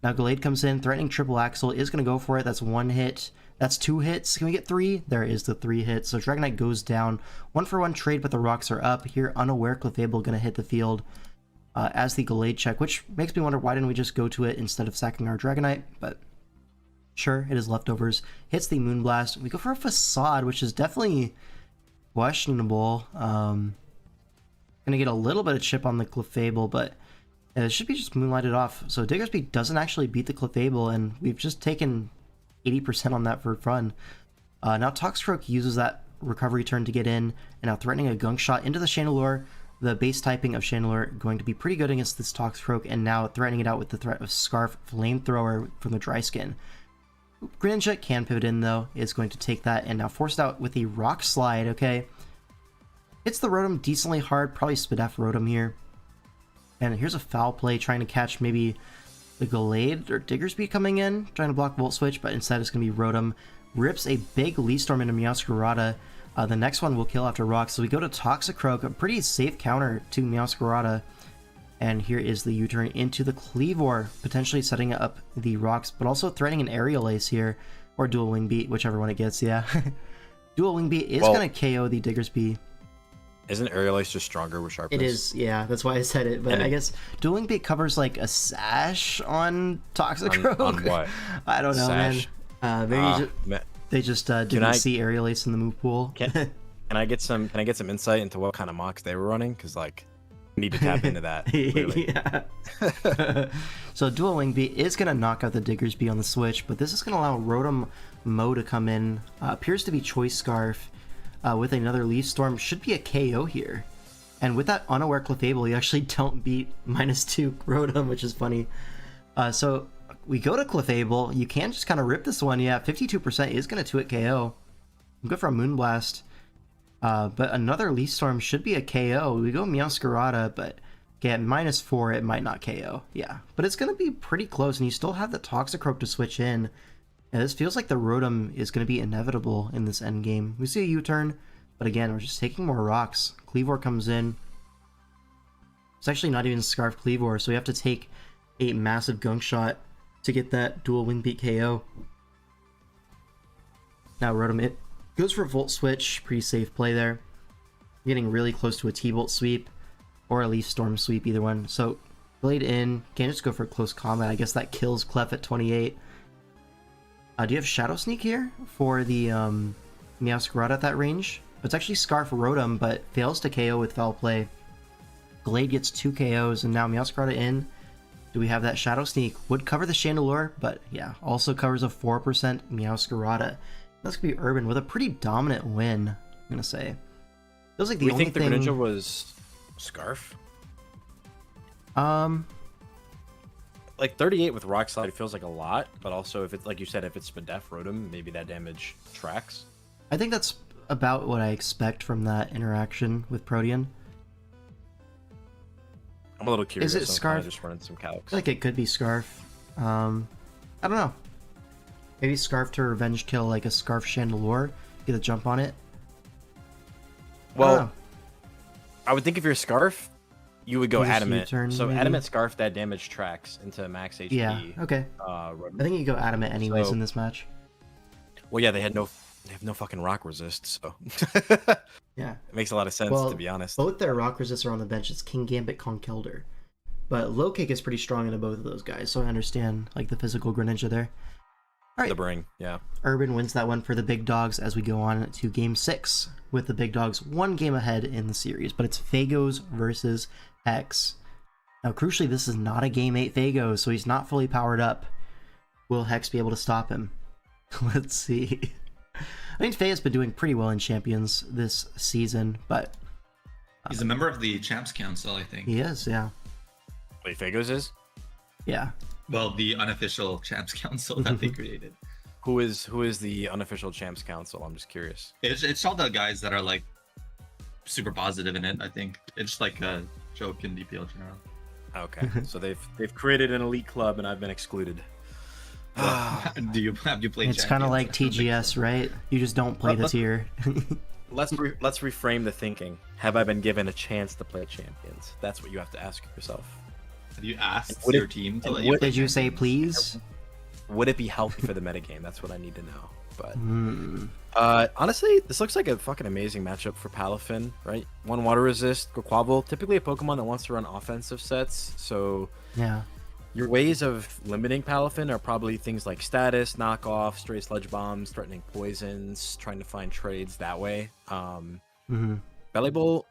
Speaker 1: Now Gallade comes in, threatening Triple Axle, is going to go for it. That's 1 hit. That's 2 hits. Can we get 3? There is the 3 hits. So Dragonite goes down. 1-for-1 trade, but the rocks are up. Here, unaware Clefable going to hit the field as the Gallade check, which makes me wonder why didn't we just go to it instead of sacking our Dragonite, but sure, it is leftovers. Hits the Moonblast. We go for a Facade, which is definitely questionable. Gonna get a little bit of chip on the Clefable, but it should be just Moonlighted off. So Diggersby doesn't actually beat the Clefable, and we've just taken 80% on that for fun. Now Toxicroak uses that recovery turn to get in, and now threatening a Gunk Shot into the Chandelure. The base typing of Chandelure going to be pretty good against this Toxicroak, and now threatening it out with the threat of Scarf Flamethrower from the Dry Skin. Greninja can pivot in though, is going to take that, and now force it out with the Rock Slide, okay. Hits the Rotom decently hard, probably Spadef Rotom here. And here's a foul play, trying to catch maybe the Gallade or Diggersby coming in, trying to block Volt Switch, but instead it's going to be Rotom. Rips a big Leaf Storm into Meowscarada. The next one will kill after Rock, so we go to Toxicroak, a pretty safe counter to Meowscarada. And here is the U-turn into the Cleavor, potentially setting up the Rocks, but also threatening an Aerial Ace here, or Dual Wing Beat, whichever one it gets, yeah. Dual Wing Beat is going to KO the Diggersby.
Speaker 2: Isn't Aerial Ace just stronger with Sharpness?
Speaker 1: It is, yeah, that's why I said it, but I guess Dual Wing Beat covers like a Sash on Toxicroak.
Speaker 2: On what?
Speaker 1: I don't know,
Speaker 2: Sash?
Speaker 1: Man. Maybe they just didn't see Aerial Ace in the move pool.
Speaker 2: Can I get some insight into what kind of mocks they were running? Because like, we need to tap into that.
Speaker 1: Yeah. So Dual Wing Beat is going to knock out the Diggersby on the switch, but this is going to allow Rotom Mo to come in. Appears to be Choice Scarf with another Leaf Storm. Should be a KO here. And with that unaware Clefable, you actually don't beat -2 Rotom, which is funny. So we go to Clefable. You can just kind of rip this one. Yeah, 52% is going to 2-hit KO. Good for a Moonblast. But another Leaf Storm should be a KO. We go Meowscarada, but at -4, it might not KO. Yeah, but it's going to be pretty close, and you still have the Toxicroak to switch in. And this feels like the Rotom is going to be inevitable in this endgame. We see a U-turn, but again, we're just taking more rocks. Kleavor comes in. It's actually not even Scarf Kleavor, so we have to take a massive Gunk Shot to get that dual Wing Beat KO. Now Rotom, it goes for Volt Switch, pretty safe play there. Getting really close to a T-Bolt sweep, or a Leaf Storm sweep, either one. So, Blade in, can't just go for close combat. I guess that kills Clef at 28. Do you have Shadow Sneak here for the Meowscarada at that range? It's actually Scarf Rotom, but fails to KO with Foul Play. Glade gets 2 KOs, and now Meowscarada in. Do we have that Shadow Sneak? Would cover the Chandelure, but yeah, also covers a 4% Meowscarada. That's going to be Urban with a pretty dominant win, I'm going to say. Feels like the only
Speaker 2: thing... the Greninja was Scarf? Like 38 with Rock Slide feels like a lot, but also if it's, like you said, if it's Spadef Rotom, maybe that damage tracks.
Speaker 1: I think that's about what I expect from that interaction with Protean.
Speaker 2: I'm a little curious.
Speaker 1: Is it Scarf?
Speaker 2: I'm just running some calcs.
Speaker 1: I feel like it could be Scarf. I don't know. Maybe Scarf to revenge kill like a Scarf Chandelure. Get a jump on it.
Speaker 2: Well, I would think if you're Scarf, you would go
Speaker 1: Maybe
Speaker 2: Adamant.
Speaker 1: U-turn,
Speaker 2: So
Speaker 1: maybe?
Speaker 2: Adamant Scarf, that damage tracks into max HP.
Speaker 1: Yeah, okay.
Speaker 2: Rotom.
Speaker 1: I think you go Adamant anyways
Speaker 2: So-
Speaker 1: in this match.
Speaker 2: Well, yeah, they have no fucking rock resist, so
Speaker 1: Yeah.
Speaker 2: it makes a lot of sense,
Speaker 1: Well,
Speaker 2: to be honest.
Speaker 1: both their rock resists are on the bench. It's King Gambit, Conkeldurr. But low kick is pretty strong into both of those guys, so I understand like the physical Greninja there. All right,
Speaker 2: The Bring, yeah.
Speaker 1: Urban wins that one for the big dogs as we go on to game 6 with the big dogs one game ahead in the series, but it's Fagos versus Hex. Now, crucially, this is not a game 8 Fagos, so he's not fully powered up. Will Hex be able to stop him? Let's see. I mean, Faye has been doing pretty well in Champions this season, but
Speaker 4: He's a member of the Champs Council, I think.
Speaker 1: he is, yeah.
Speaker 2: Wait, Fagos is?
Speaker 1: Yeah.
Speaker 4: Well, the unofficial Champs Council that they created.
Speaker 2: Who is the unofficial Champs Council? I'm just curious.
Speaker 4: It's all the guys that are like super positive in it. I think it's like a joke in DPL general.
Speaker 2: Okay, so they've created an elite club, and I've been excluded.
Speaker 4: Have you played?
Speaker 1: It's kind of like TGS, right? You just don't play the tier.
Speaker 2: Let's reframe the thinking. Have I been given a chance to play Champions? That's what you have to ask yourself.
Speaker 4: Have you asked
Speaker 2: Would it-
Speaker 4: your team to let you play
Speaker 1: Did you say
Speaker 4: Champions?
Speaker 1: please?
Speaker 2: Would it be healthy for the metagame? That's what I need to know. But
Speaker 1: Hmm.
Speaker 2: honestly, this looks like a fucking amazing matchup for Palafin, right? One water resist, Quaquaval, typically a Pokemon that wants to run offensive sets. So
Speaker 1: Yeah.
Speaker 2: your ways of limiting Palafin are probably things like status, knockoff, stray sludge bombs, threatening poisons, trying to find trades that way.
Speaker 1: Hmm.
Speaker 2: Belly Bowl,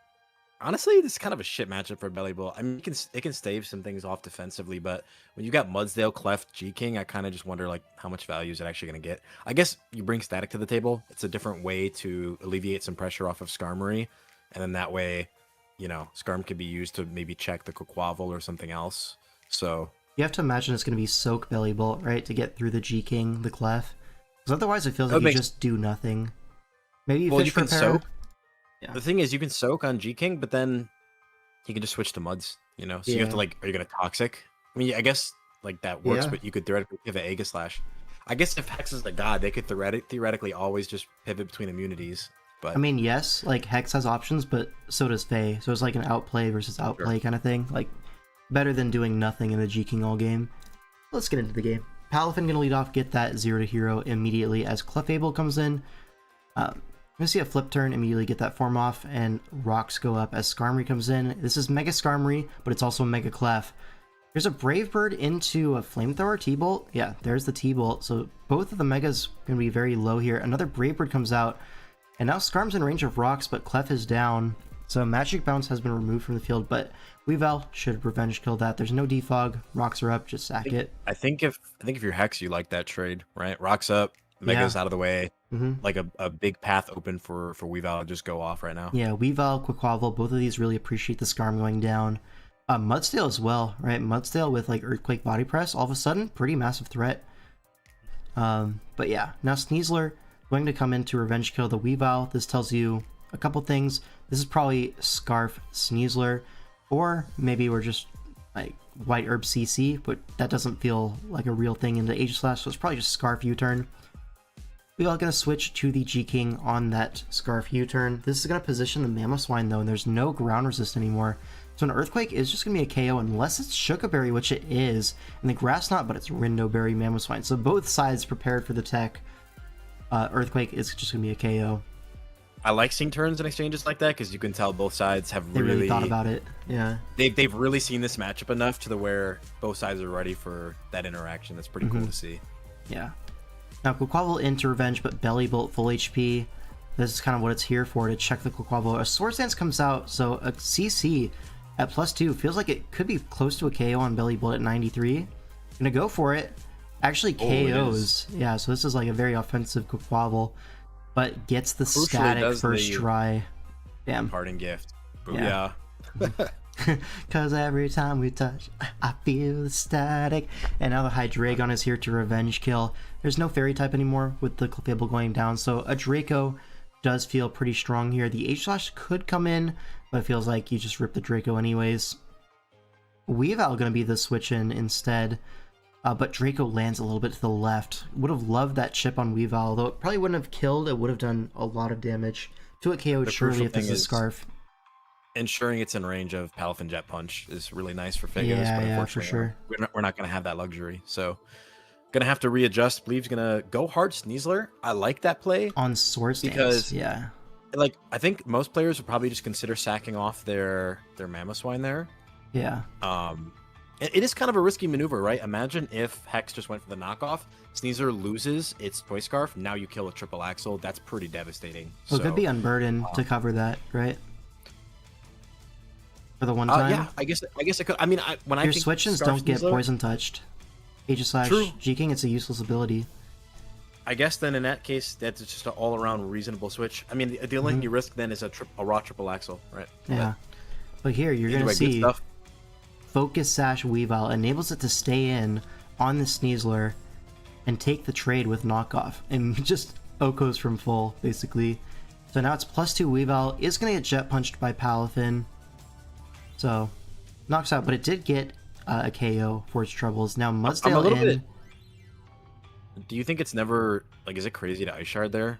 Speaker 2: honestly, this is kind of a shit matchup for Belly Bowl. I mean, it can stave some things off defensively, but when you got Mudsdale, Cleft, G-King, I kind of just wonder like how much value is it actually going to get. I guess you bring Static to the table. It's a different way to alleviate some pressure off of Skarmory, and then that way, you know, Skarm could be used to maybe check the Quaquaval or something else. So
Speaker 1: You have to imagine it's going to be Soak Belly Bolt, right? To get through the G-King, the Clef. Because otherwise it feels
Speaker 2: That
Speaker 1: like you
Speaker 2: makes-
Speaker 1: just do nothing. Maybe you
Speaker 2: Well,
Speaker 1: fish
Speaker 2: you can
Speaker 1: prepare.
Speaker 2: soak.
Speaker 1: Yeah.
Speaker 2: The thing is, you can soak on G-King, but then you can just switch to Muds, you know? So you have to
Speaker 1: Yeah.
Speaker 2: like, are you going to Toxic? I mean, I guess like that works,
Speaker 1: Yeah.
Speaker 2: but you could theoretically give an Aegislash. I guess if Hex is the god, they could theoretically always just pivot between immunities. But
Speaker 1: I mean, yes, like Hex has options, but so does Faye. So it's like an outplay versus outplay kind of thing. Like, better than doing nothing in the G-King all game. Let's get into the game. Palafin gonna lead off, get that 0 to hero immediately as Clefable comes in. Gonna see a flip turn, immediately get that form off, and rocks go up as Skarmory comes in. This is Mega Skarmory, but it's also Mega Clef. There's a Brave Bird into a Flamethrower T-Bolt. Yeah, there's the T-Bolt. So both of the Megas gonna be very low here. Another Brave Bird comes out, and now Skarm's in range of rocks, but Clef is down. So Magic Bounce has been removed from the field, but Weavile should revenge kill that. There's no defog. Rocks are up, just sack it.
Speaker 2: I think if you're Hex, you like that trade, right? Rocks up, Mega's out of the way, like a big path open for Weavile to just go off right now.
Speaker 1: Yeah, Weavile, Quaquaval, both of these really appreciate the Skarm going down. Mudsdale as well, right? Mudsdale with like Earthquake Body Press, all of a sudden, pretty massive threat. But yeah, now Sneasler going to come in to revenge kill the Weavile. This tells you a couple things. This is probably Scarf Sneasler, or maybe we're just like White Herb CC, but that doesn't feel like a real thing in the Aegislash, so it's probably just Scarf U-turn. We are going to switch to the G-King on that Scarf U-turn. This is going to position the Mamoswine though, and there's no ground resist anymore. So an Earthquake is just going to be a KO unless it's Shukaberry, which it is, and the Grass Knot, but it's Rindoberry Mamoswine. So both sides prepared for the tech. Earthquake is just going to be a KO.
Speaker 2: I like seeing turns and exchanges like that because you can tell both sides have
Speaker 1: They really thought about it. Yeah.
Speaker 2: They've really seen this matchup enough to the where both sides are ready for that interaction. That's pretty cool to see.
Speaker 1: Yeah. Now Quaquaval into Revenge, but Belly Bolt full HP. This is kind of what it's here for, to check the Quaquaval. A Swords Dance comes out, so a CC at +2 feels like it could be close to a KO on Belly Bolt at 93. Gonna go for it. Actually KOs. Yeah, so this is like a very offensive Quaquaval, but gets the
Speaker 2: Crucially,
Speaker 1: static first try. Damn.
Speaker 2: Parting gift.
Speaker 1: Yeah.
Speaker 2: Booyah.
Speaker 1: Cause every time we touch, I feel the static. And now the Hydreigon is here to revenge kill. There's no fairy type anymore with the Clefable going down, so a Draco does feel pretty strong here. The H-Slash could come in, but it feels like you just rip the Draco anyways. Weavile gonna be the switch in instead, but Draco lands a little bit to the left. Would have loved that chip on Weavile, although it probably wouldn't have killed. It would have done a lot of damage to a KO surely if this is Scarf.
Speaker 2: Ensuring it's in range of Palafin Jet Punch is really nice for Fagos, but
Speaker 1: Yeah,
Speaker 2: unfortunately
Speaker 1: for sure.
Speaker 2: we're not going to have that luxury. So gonna have to readjust. Believe's gonna go hard Sneasler. I like that play
Speaker 1: On Swords Dance,
Speaker 2: because
Speaker 1: yeah.
Speaker 2: like I think most players would probably just consider sacking off their Mamoswine there.
Speaker 1: Yeah.
Speaker 2: It is kind of a risky maneuver, right? Imagine if Hex just went for the knockoff. Sneasler loses its Toy Scarf. Now you kill a triple axle. That's pretty devastating.
Speaker 1: Well, it could be Unburden to cover that, right? For the one time.
Speaker 2: Yeah, I guess it could. I mean, when I
Speaker 1: your
Speaker 2: think
Speaker 1: switch-ins
Speaker 2: Scarf
Speaker 1: don't get
Speaker 2: Sneasler,
Speaker 1: poison touched. Aegis
Speaker 2: True.
Speaker 1: G-King, it's a useless ability.
Speaker 2: I guess then in that case, that's just an all-around reasonable switch. I mean, the only thing you risk then is a raw triple axle, right?
Speaker 1: Yeah. But here, you're going to see Focus Sash Weavile enables it to stay in on the Sneasler and take the trade with knockoff. And just Okos from full, basically. So now it's +2 Weavile. Is going to get jet punched by Palafin. So, knocks out. But it did get a KO for its troubles. Now Mudsdale in.
Speaker 2: Do you think it's never, like, is it crazy to Ice Shard there?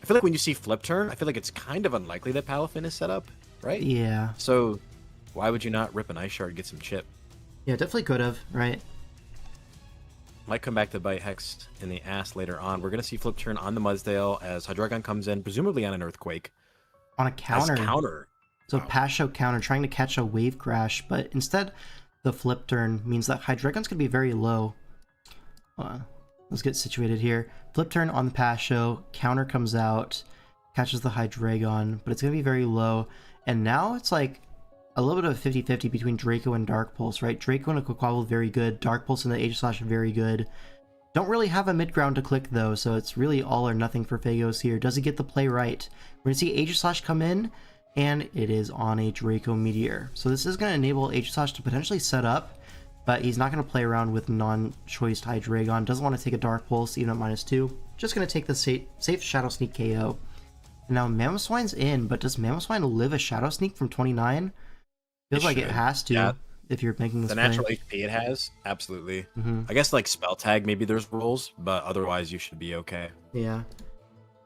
Speaker 2: I feel like when you see Flip Turn, I feel like it's kind of unlikely that Palafin is set up, right?
Speaker 1: Yeah.
Speaker 2: So, why would you not rip an Ice Shard and get some chip?
Speaker 1: Yeah, definitely could have, right?
Speaker 2: Might come back to bite Hex in the ass later on. We're going to see Flip Turn on the Mudsdale as Hydreigon comes in, presumably on an Earthquake.
Speaker 1: On a counter.
Speaker 2: As counter.
Speaker 1: So Pasho counter, trying to catch a Wave Crash, but instead the Flip Turn means that Hydreigon's going to be very low. Let's get situated here. Flip Turn on the Pasho, counter comes out, catches the Hydreigon, but it's going to be very low. And now it's like a little bit of a 50-50 between Draco and Dark Pulse, right? Draco and a Quaquaval very good. Dark Pulse and the Aegislash very good. Don't really have a mid-ground to click though, so it's really all or nothing for Fagos here. Does he get the play right? We're going to see Aegislash come in, and it is on a Draco Meteor. So this is going to enable Aegislash to potentially set up, but he's not going to play around with non-choiced Hydreigon. Doesn't want to take a Dark Pulse, even at -2. Just going to take the safe Shadow Sneak KO. And now Mamoswine's in, but does Mamoswine live a Shadow Sneak from 29? Feels like it has to, yeah, if you're making this
Speaker 2: the
Speaker 1: play.
Speaker 2: natural HP it has, absolutely.
Speaker 1: Mm-hmm.
Speaker 2: I guess like Spell Tag, maybe there's rules, but otherwise you should be okay.
Speaker 1: Yeah.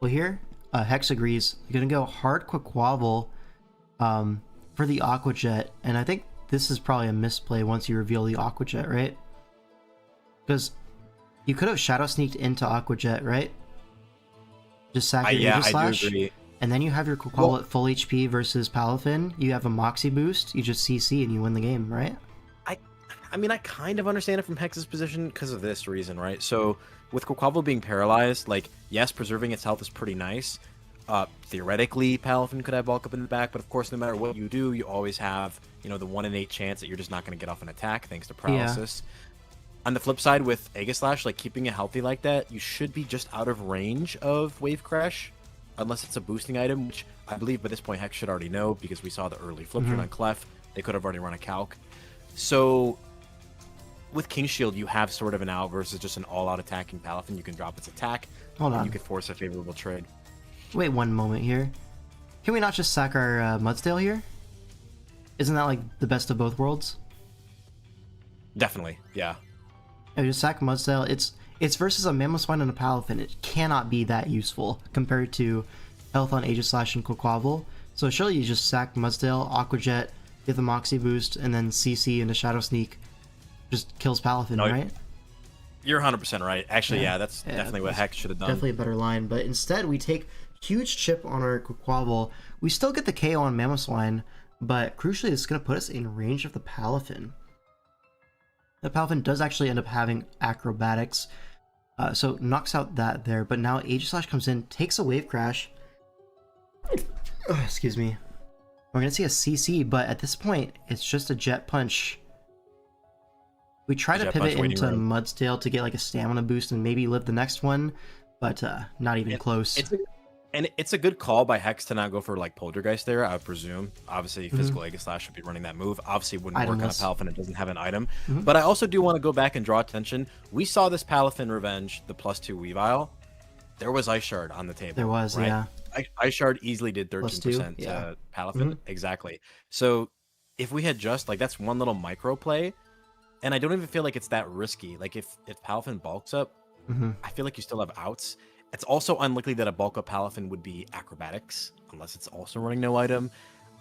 Speaker 1: Well, here, Hex agrees. You're going to go hard Quaquaval for the Aqua Jet, and I think this is probably a misplay once you reveal the Aqua Jet, right? Because you could have Shadow Sneaked into Aqua Jet, right? Just sack your Aegislash,
Speaker 2: I do agree.
Speaker 1: and then you have your Quaquaval at full HP versus Palafin. You have a Moxie boost, you just CC and you win the game, right?
Speaker 2: I mean, I kind of understand it from Hex's position because of this reason, right? So with Quaquaval being paralyzed, like, yes, preserving its health is pretty nice. Theoretically, Palafin could have bulk up in the back, but of course, no matter what you do, you always have, you know, the 1 in 8 chance that you're just not going to get off an attack thanks to paralysis. Yeah. On the flip side, with Aegislash, like, keeping it healthy like that, you should be just out of range of Wave Crash, unless it's a boosting item, which I believe by this point Hex should already know because we saw the early flip turn on Clef. They could have already run a calc. So with King Shield, you have sort of an out versus just an all-out attacking Palafin. You can drop its attack.
Speaker 1: Hold on.
Speaker 2: You could force a favorable trade.
Speaker 1: Wait one moment here. Can we not just sack our Mudsdale here? Isn't that like the best of both worlds?
Speaker 2: Definitely, yeah.
Speaker 1: Yeah, just sack Mudsdale. It's versus a Mamoswine and a Palafin. It cannot be that useful compared to health on Aegislash and Quaquaval. So surely you just sack Mudsdale, Aqua Jet, get the Moxie boost, and then CC into Shadow Sneak. Just kills Palafin, right?
Speaker 2: You're 100% right. Actually, yeah, that's definitely what Hex should have done.
Speaker 1: Definitely a better line. But instead, we take huge chip on our Quaquaval. We still get the KO on Mamoswine, but crucially, it's going to put us in range of the Palafin. The Palafin does actually end up having acrobatics, so knocks out that there. But now Aegislash comes in, takes a Wave Crash. Oh, excuse me. We're going to see a CC, but at this point, it's just a Jet Punch. We try to pivot into Mudsdale to get like a stamina boost and maybe live the next one, but not even close.
Speaker 2: It's a good call by Hex to not go for like Poltergeist there, I would presume. Obviously, Physical Aegislash should be running that move. Obviously, it wouldn't work on a Palafin. It doesn't have an item. But I also do want to go back and draw attention. We saw this Palafin Revenge, the +2 Weavile. There was Ice Shard on the table.
Speaker 1: There was,
Speaker 2: right?
Speaker 1: yeah.
Speaker 2: Ice Shard easily did 13% to Palafin. Exactly. So if we had just, like, that's one little micro play. And I don't even feel like it's that risky. Like, if Palafin bulks up, I feel like you still have outs. It's also unlikely that a bulk up Palafin would be acrobatics, unless it's also running no item.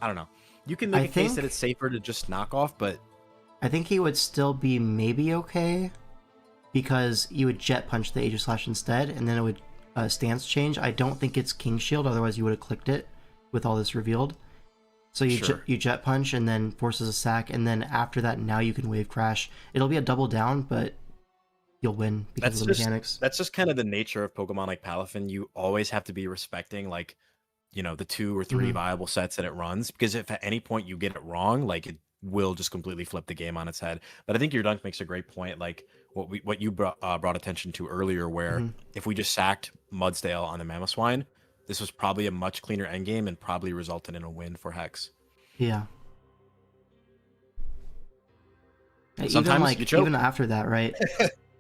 Speaker 2: I don't know. You can make a case that it's safer to just knock off, but...
Speaker 1: I think he would still be maybe okay, because you would Jet Punch the Aegislash instead, and then it would stance change. I don't think it's King Shield, otherwise you would have clicked it with all this revealed. So you Jet Punch and then forces a sack, and then after that, now you can Wave Crash. It'll be a double down, but you'll win because of the mechanics.
Speaker 2: That's just kind of the nature of Pokemon like Palafin. You always have to be respecting, like, you know, the 2 or 3 viable sets that it runs, because if at any point you get it wrong, like, it will just completely flip the game on its head. But I think your dunk makes a great point, like what you brought attention to earlier, where if we just sacked Mudsdale on the Mamoswine, this was probably a much cleaner endgame and probably resulted in a win for Hex.
Speaker 1: Yeah.
Speaker 2: Sometimes
Speaker 1: even after that, right?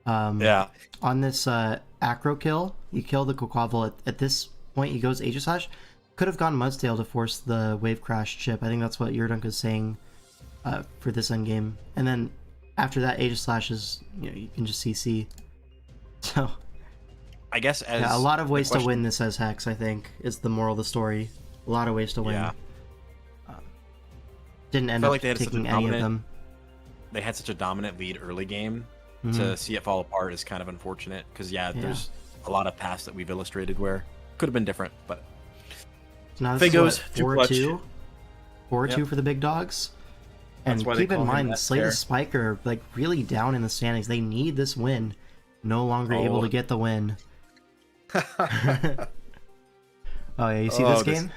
Speaker 2: Yeah.
Speaker 1: On this acro kill, you kill the Quaquaval. At this point, he goes Aegislash. Could have gone Mudsdale to force the Wave Crash chip. I think that's what Yurdunk is saying for this endgame. And then after that, Aegislash is, you know, you can just CC. So
Speaker 2: I guess as
Speaker 1: a lot of ways to win this as Hex, I think, is the moral of the story. A lot of ways to win.
Speaker 2: Yeah.
Speaker 1: Didn't end up taking any of them.
Speaker 2: They had such a dominant lead early game. To see it fall apart is kind of unfortunate, because there's a lot of paths that we've illustrated where could have been different, but
Speaker 1: so now this goes 4-2 for the big dogs. And keep in mind, Slay the Spike are like really down in the standings. They need this win. No longer able to get the win. Oh yeah, you see this game?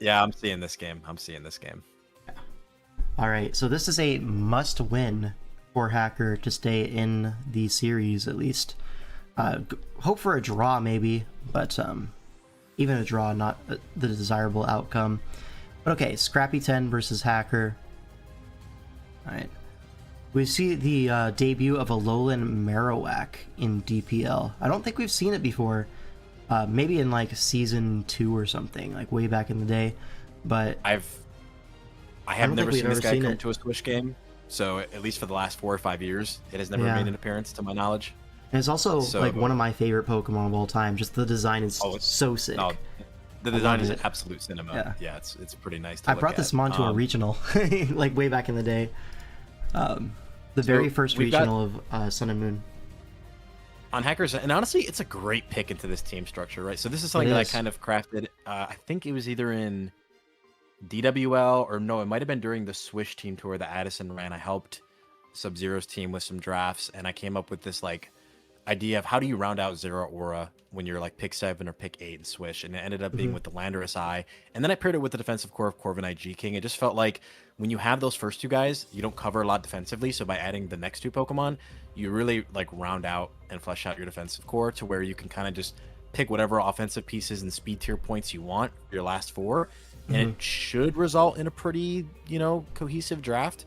Speaker 2: Yeah, I'm seeing this game.
Speaker 1: All right, so this is a must-win for Hacker to stay in the series, at least. Hope for a draw, maybe, but even a draw, not the desirable outcome. But okay, Scrappy 10 versus Hacker. All right. We see the debut of a Alolan Marowak in DPL. I don't think we've seen it before. Maybe in like season 2 or something, like way back in the day. But
Speaker 2: I have never seen this guy come to a Swish game. So at least for the last 4 or 5 years, it has never made an appearance to my knowledge.
Speaker 1: And it's also like one of my favorite Pokemon of all time. Just the design is so sick.
Speaker 2: No, the design is absolute cinema. Yeah, it's pretty nice to
Speaker 1: I brought this Mon to a regional, like way back in the day. The very first regional of Sun and Moon.
Speaker 2: On Hackers, and honestly, it's a great pick into this team structure, right? So this is something that I kind of crafted. I think it was either in DWL or no, it might have been during the Swish team tour that Addison ran. I helped Sub-Zero's team with some drafts, and I came up with this like idea of how do you round out Zero Aura when you're like pick 7 or pick 8 in Swish, and it ended up being with the Landorus Eye, and then I paired it with the defensive core of Corviknight G-King. It just felt like when you have those first 2 guys, you don't cover a lot defensively, so by adding the next 2 Pokemon, you really like round out and flesh out your defensive core to where you can kind of just pick whatever offensive pieces and speed tier points you want for your last 4, and it should result in a pretty, cohesive draft.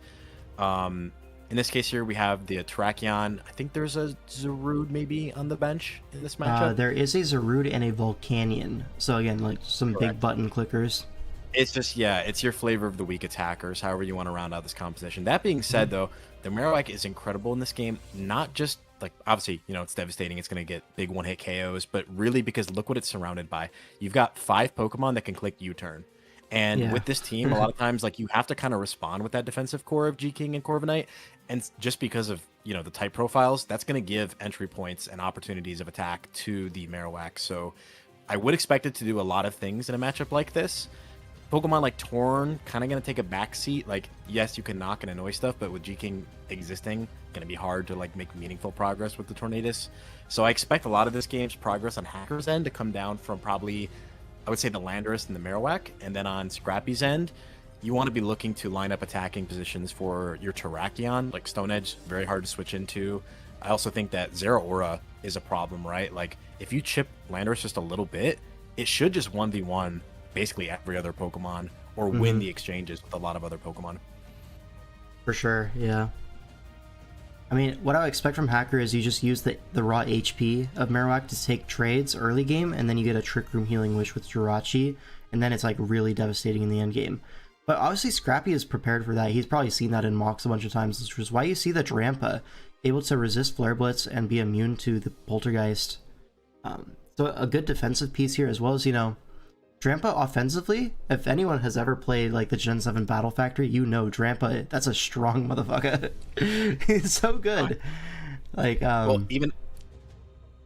Speaker 2: In this case here, we have the Terrakion. I think there's a Zarude maybe on the bench in this matchup.
Speaker 1: There is a Zarude and a Volcanion. So again, like some big button clickers.
Speaker 2: It's just, it's your flavor of the week attackers, however you want to round out this composition. That being said, though, the Marowak is incredible in this game. Not just, like, obviously, it's devastating. It's going to get big one-hit KOs, but really because look what it's surrounded by. You've got 5 Pokemon that can click U-turn. And with this team, a lot of times, like, you have to kind of respond with that defensive core of G-King and Corviknight. And just because of, the type profiles, that's going to give entry points and opportunities of attack to the Marowak. So I would expect it to do a lot of things in a matchup like this. Pokemon like Torn kind of going to take a backseat. Like, yes, you can knock and annoy stuff, but with G-King existing, going to be hard to like make meaningful progress with the Tornadus. So I expect a lot of this game's progress on Hacker's end to come down from probably, I would say, the Landorus and the Marowak. And then on Scrappy's end, you want to be looking to line up attacking positions for your Terrakion. Like Stone Edge, very hard to switch into. I also think that Zeraora is a problem, right? Like, if you chip Landorus just a little bit, it should just 1v1 basically every other Pokemon or win the exchanges with a lot of other Pokemon.
Speaker 1: For sure, yeah. I mean, what I would expect from Hacker is you just use the raw HP of Marowak to take trades early game, and then you get a Trick Room Healing Wish with Jirachi, and then it's like really devastating in the end game. But obviously Scrappy is prepared for that. He's probably seen that in mocks a bunch of times, which is why you see the Drampa able to resist Flare Blitz and be immune to the Poltergeist. So a good defensive piece here, as well as, Drampa offensively, if anyone has ever played like the Gen 7 Battle Factory, Drampa, that's a strong motherfucker. He's so good. Like,
Speaker 2: well,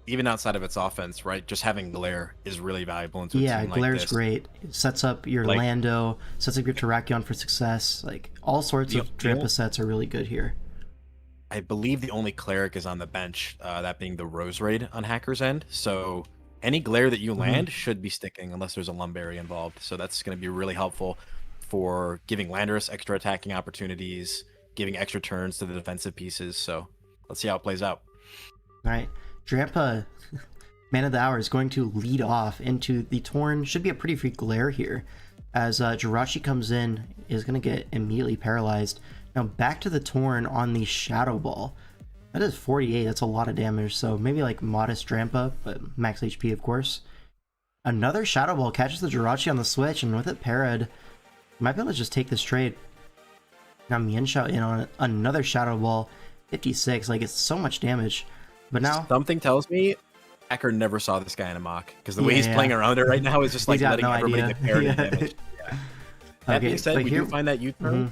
Speaker 2: even outside of its offense, right? Just having Glare is really valuable into a team like
Speaker 1: Glare's
Speaker 2: this.
Speaker 1: great. It sets up your Lando, sets up your Terrakion for success. Like, all sorts of Drampa sets are really good here.
Speaker 2: I believe the only Cleric is on the bench, that being the Rose Raid on Hacker's end. So any Glare that you land should be sticking unless there's a Lumberry involved. So that's going to be really helpful for giving Landorus extra attacking opportunities, giving extra turns to the defensive pieces. So let's see how it plays out.
Speaker 1: All right. Drampa, Man of the Hour, is going to lead off into the Torn. Should be a pretty free Glare here. As Jirachi comes in, is going to get immediately paralyzed. Now back to the Torn on the Shadow Ball. That is 48, that's a lot of damage, so maybe like modest Drampa, but max HP of course. Another Shadow Ball catches the Jirachi on the switch, and with it parried, might be able to just take this trade. Now Mienshao in on another Shadow Ball, 56, like it's so much damage. But now...
Speaker 2: Something tells me Hacker never saw this guy in a mock, because the way he's playing around it right now is just like letting everybody get parried damage. That being said, we do find that U-turn.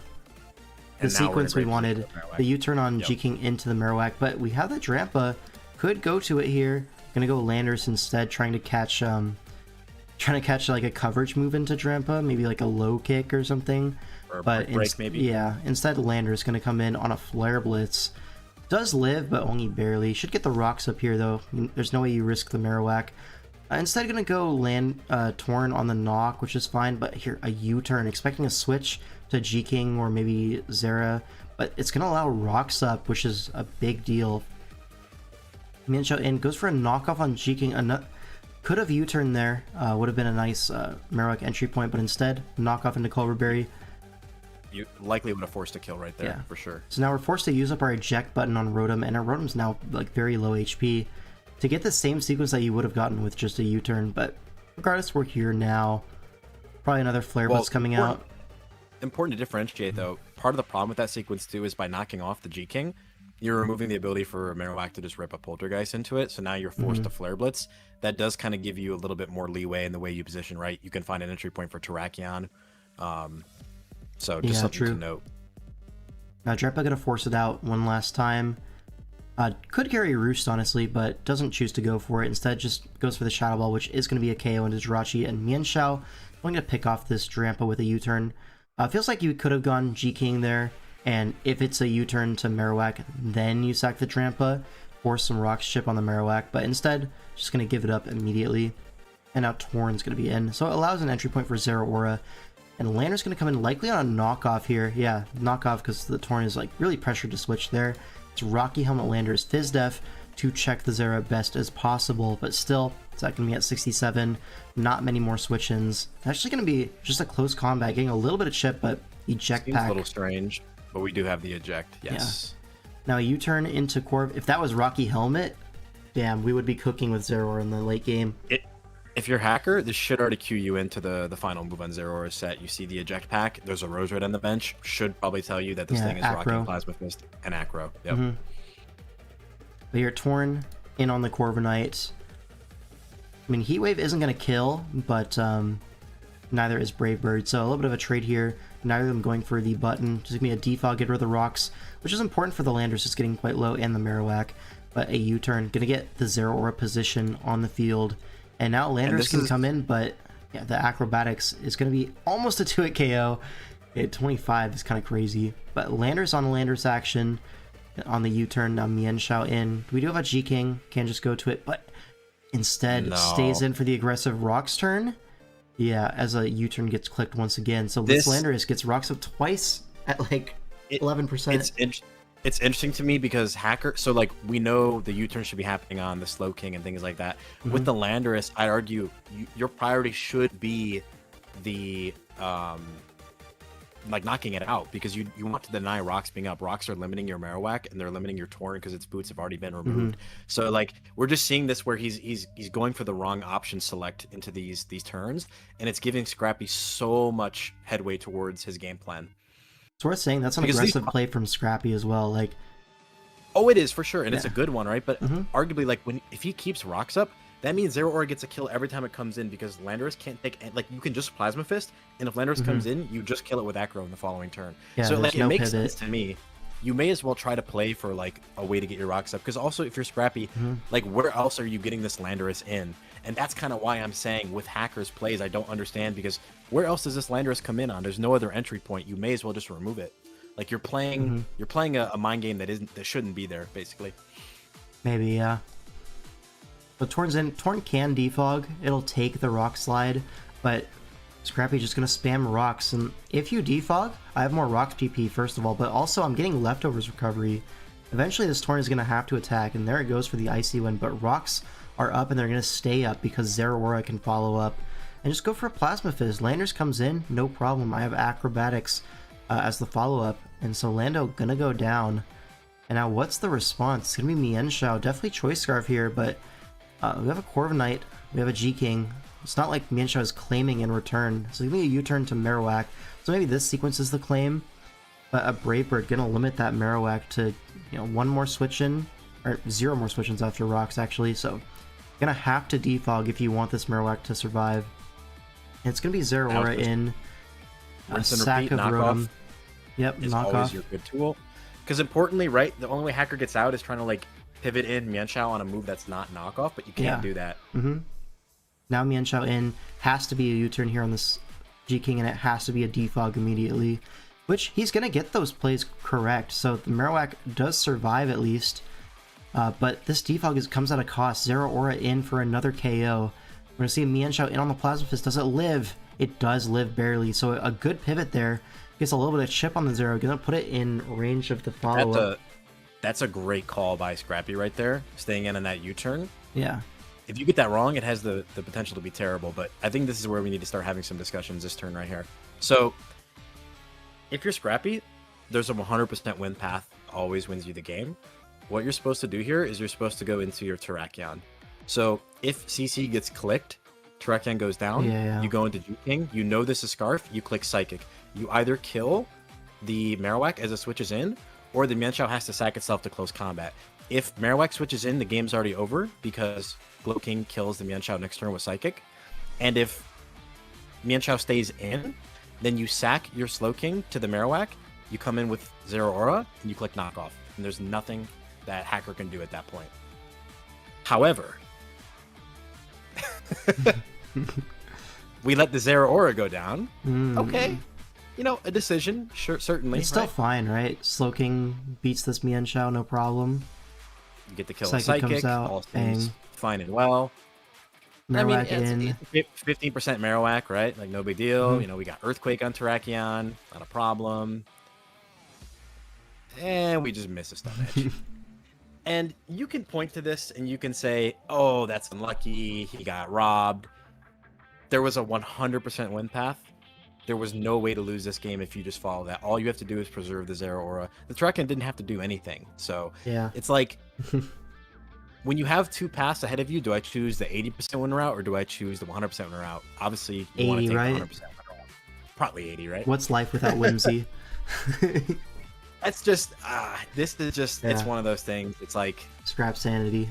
Speaker 1: The sequence we wanted, the U-turn on G-King into the Marowak, but we have the Drampa, could go to it here. Gonna go Landorus instead, trying to catch like a coverage move into Drampa, maybe like a low kick or something.
Speaker 2: Or but break maybe.
Speaker 1: Yeah, instead Landorus gonna come in on a Flare Blitz. Does live, but only barely. Should get the rocks up here though. There's no way you risk the Marowak. Instead gonna go Torn on the knock, which is fine, but here a U-turn, expecting a switch to G-King or maybe Zera, but it's going to allow rocks up, which is a big deal. Mienshao in, goes for a knockoff on G-King. Could have U-turned there, would have been a nice Marowak entry point, but instead, knockoff into Culver Berry.
Speaker 2: You likely would have forced a kill right there, for sure.
Speaker 1: So now we're forced to use up our eject button on Rotom, and our Rotom's now like very low HP to get the same sequence that you would have gotten with just a U-turn, but regardless, we're here now. Probably another Flare Blitz coming out.
Speaker 2: Important to differentiate though, part of the problem with that sequence too is by knocking off the G-King, you're removing the ability for Marowak to just rip a Poltergeist into it, so now you're forced to Flare Blitz. That does kind of give you a little bit more leeway in the way you position, right? You can find an entry point for Terrakion. So just something to note.
Speaker 1: Now Drampa gonna force it out one last time. Could carry Roost honestly, but doesn't choose to go for it. Instead just goes for the Shadow Ball, which is going to be a KO into Jirachi, and Mienshao going to pick off this Drampa with a U-turn. Feels like you could have gone G-King there, and if it's a U-turn to Marowak, then you sack the Drampa, force some Rocks chip on the Marowak, but instead, just going to give it up immediately. And now Torn's going to be in, so it allows an entry point for Zeraora, and Landor's going to come in likely on a knockoff here. Knockoff because the Torn is like really pressured to switch there. It's Rocky Helmet Landor's Fizz Def to check the Zero best as possible, but still, it's not going to be at 67. Not many more switch-ins. Actually going to be just a close combat, getting a little bit of chip, but eject
Speaker 2: Seems
Speaker 1: pack.
Speaker 2: a little strange, but we do have the eject. Yes.
Speaker 1: Yeah. Now a U-turn into Corv. If that was Rocky Helmet, damn, we would be cooking with Zero in the late game.
Speaker 2: If you're hacker, this should already cue you into the final move on Zero Aura set. You see the eject pack. There's a Rose Red on the bench. Should probably tell you that this thing is rocking Plasma Fist and Acro. Yep.
Speaker 1: But you're Torn in on the Corviknight. I mean, Heatwave isn't going to kill, but neither is Brave Bird. So a little bit of a trade here. Neither of them going for the button. Just give me a defog, get rid of the rocks, which is important for the Landers, just getting quite low, and the Marowak. But a U-turn, going to get the Zero Aura position on the field. And now Landers can come in, but yeah, the acrobatics is going to be almost a 2-hit KO. At 25 is kind of crazy. But Landers on the Landers action on the U-turn. Now Mienshao in. We do have a G-King. Can just go to it, but instead stays in for the aggressive Rocks turn. Yeah, as a U-turn gets clicked once again. So this Landers gets Rocks up twice at like 11%.
Speaker 2: It's interesting to me because hacker, so like we know the U-turn should be happening on the Slow King and things like that. With the Landorus, I'd argue your priority should be the like knocking it out, because you want to deny rocks being up. Rocks are limiting your Marowak and they're limiting your Torn because its boots have already been removed. So like we're just seeing this where he's going for the wrong option select into these turns, and it's giving Scrappy so much headway towards his game plan.
Speaker 1: It's worth saying that's an aggressive play from Scrappy as well. Like,
Speaker 2: oh, it is for sure, and it's a good one, right? But arguably, like if he keeps rocks up, that means Zero Aura gets a kill every time it comes in, because Landorus can't take, like, you can just Plasma Fist, and if Landorus comes in, you just kill it with Acro in the following turn.
Speaker 1: Yeah,
Speaker 2: so like it makes
Speaker 1: pivot.
Speaker 2: sense to me. You may as well try to play for like a way to get your rocks up, because also if you're Scrappy, like where else are you getting this Landorus in? And that's kind of why I'm saying with hackers plays I don't understand, because where else does this Landorus come in on? There's no other entry point. You may as well just remove it. Like you're playing a mind game that shouldn't be there, basically.
Speaker 1: Maybe, yeah. But Torn can defog. It'll take the rock slide, but Scrappy's just gonna spam rocks. And if you defog, I have more rocks PP first of all, but also I'm getting leftovers recovery. Eventually this Torn is gonna have to attack, and there it goes for the icy win. But rocks are up and they're gonna stay up because Zero Aura can follow up. And just go for a Plasma Fizz. Landers comes in, no problem. I have acrobatics as the follow-up, and so Lando gonna go down. And now what's the response? It's gonna be Mienshao. Definitely Choice Scarf here, but we have a Corviknight, we have a G-King. It's not like Mienshao is claiming in return, so give me a U-turn to Marowak. So maybe this sequence is the claim, but a Brave Bird gonna limit that Marowak to, one more switch-in, or 0 more switch-ins after rocks actually, so gonna have to defog if you want this Marowak to survive. And it's gonna be Zero Aura in, a sack of Rotom. Yep,
Speaker 2: is
Speaker 1: knockoff.
Speaker 2: Always your good tool. Because importantly, right, the only way hacker gets out is trying to like pivot in Mienshao on a move that's not knockoff, but you can't do that.
Speaker 1: Now Mienshao in has to be a U-turn here on this G-King, and it has to be a defog immediately, which he's going to get those plays correct. So the Marowak does survive at least, but this defog comes at a cost. Zero Aura in for another KO. We're going to see Mienshao in on the Plasma Fist. Does it live? It does live barely, so a good pivot there. Gets a little bit of chip on the Zero, gonna put it in range of the follow-up.
Speaker 2: That's a great call by Scrappy right there, staying in on that U-turn.
Speaker 1: Yeah.
Speaker 2: If you get that wrong, it has the potential to be terrible, but I think this is where we need to start having some discussions this turn right here. So, if you're Scrappy, there's a 100% win path, always wins you the game. What you're supposed to do here is you're supposed to go into your Terrakion. So, if CC gets clicked, Terrakion goes down, you go into G-King, you know this is Scarf, you click Psychic. You either kill the Marowak as it switches in, or the Mienshao has to sack itself to close combat. If Marowak switches in, the game's already over because Glow King kills the Mienshao next turn with Psychic. And if Mienshao stays in, then you sack your Slow King to the Marowak, you come in with Zero Aura, and you click Knockoff. And there's nothing that hacker can do at that point. However, we let the Zero Aura go down. Okay. A decision, sure, certainly.
Speaker 1: It's still fine, right? Slow King beats this Mienshao, no problem.
Speaker 2: You get the kill with Psychic, comes out, all things fine and well.
Speaker 1: Marowak
Speaker 2: I mean, it's 15% Marowak, right? Like, no big deal. We got Earthquake on Terrakion, not a problem. And we just miss a Stone Edge. And you can point to this and you can say, oh, that's unlucky. He got robbed. There was a 100% win path. There was no way to lose this game if you just follow that. All you have to do is preserve the Zero Aura. The Trekken didn't have to do anything. So
Speaker 1: yeah,
Speaker 2: it's like, when you have two paths ahead of you, do I choose the 80% win route or do I choose the 100% win route? Obviously, you want to take
Speaker 1: right?
Speaker 2: the 100% win route. Probably 80, right?
Speaker 1: What's life without whimsy?
Speaker 2: That's just, this is just, it's one of those things. It's like,
Speaker 1: scrap sanity.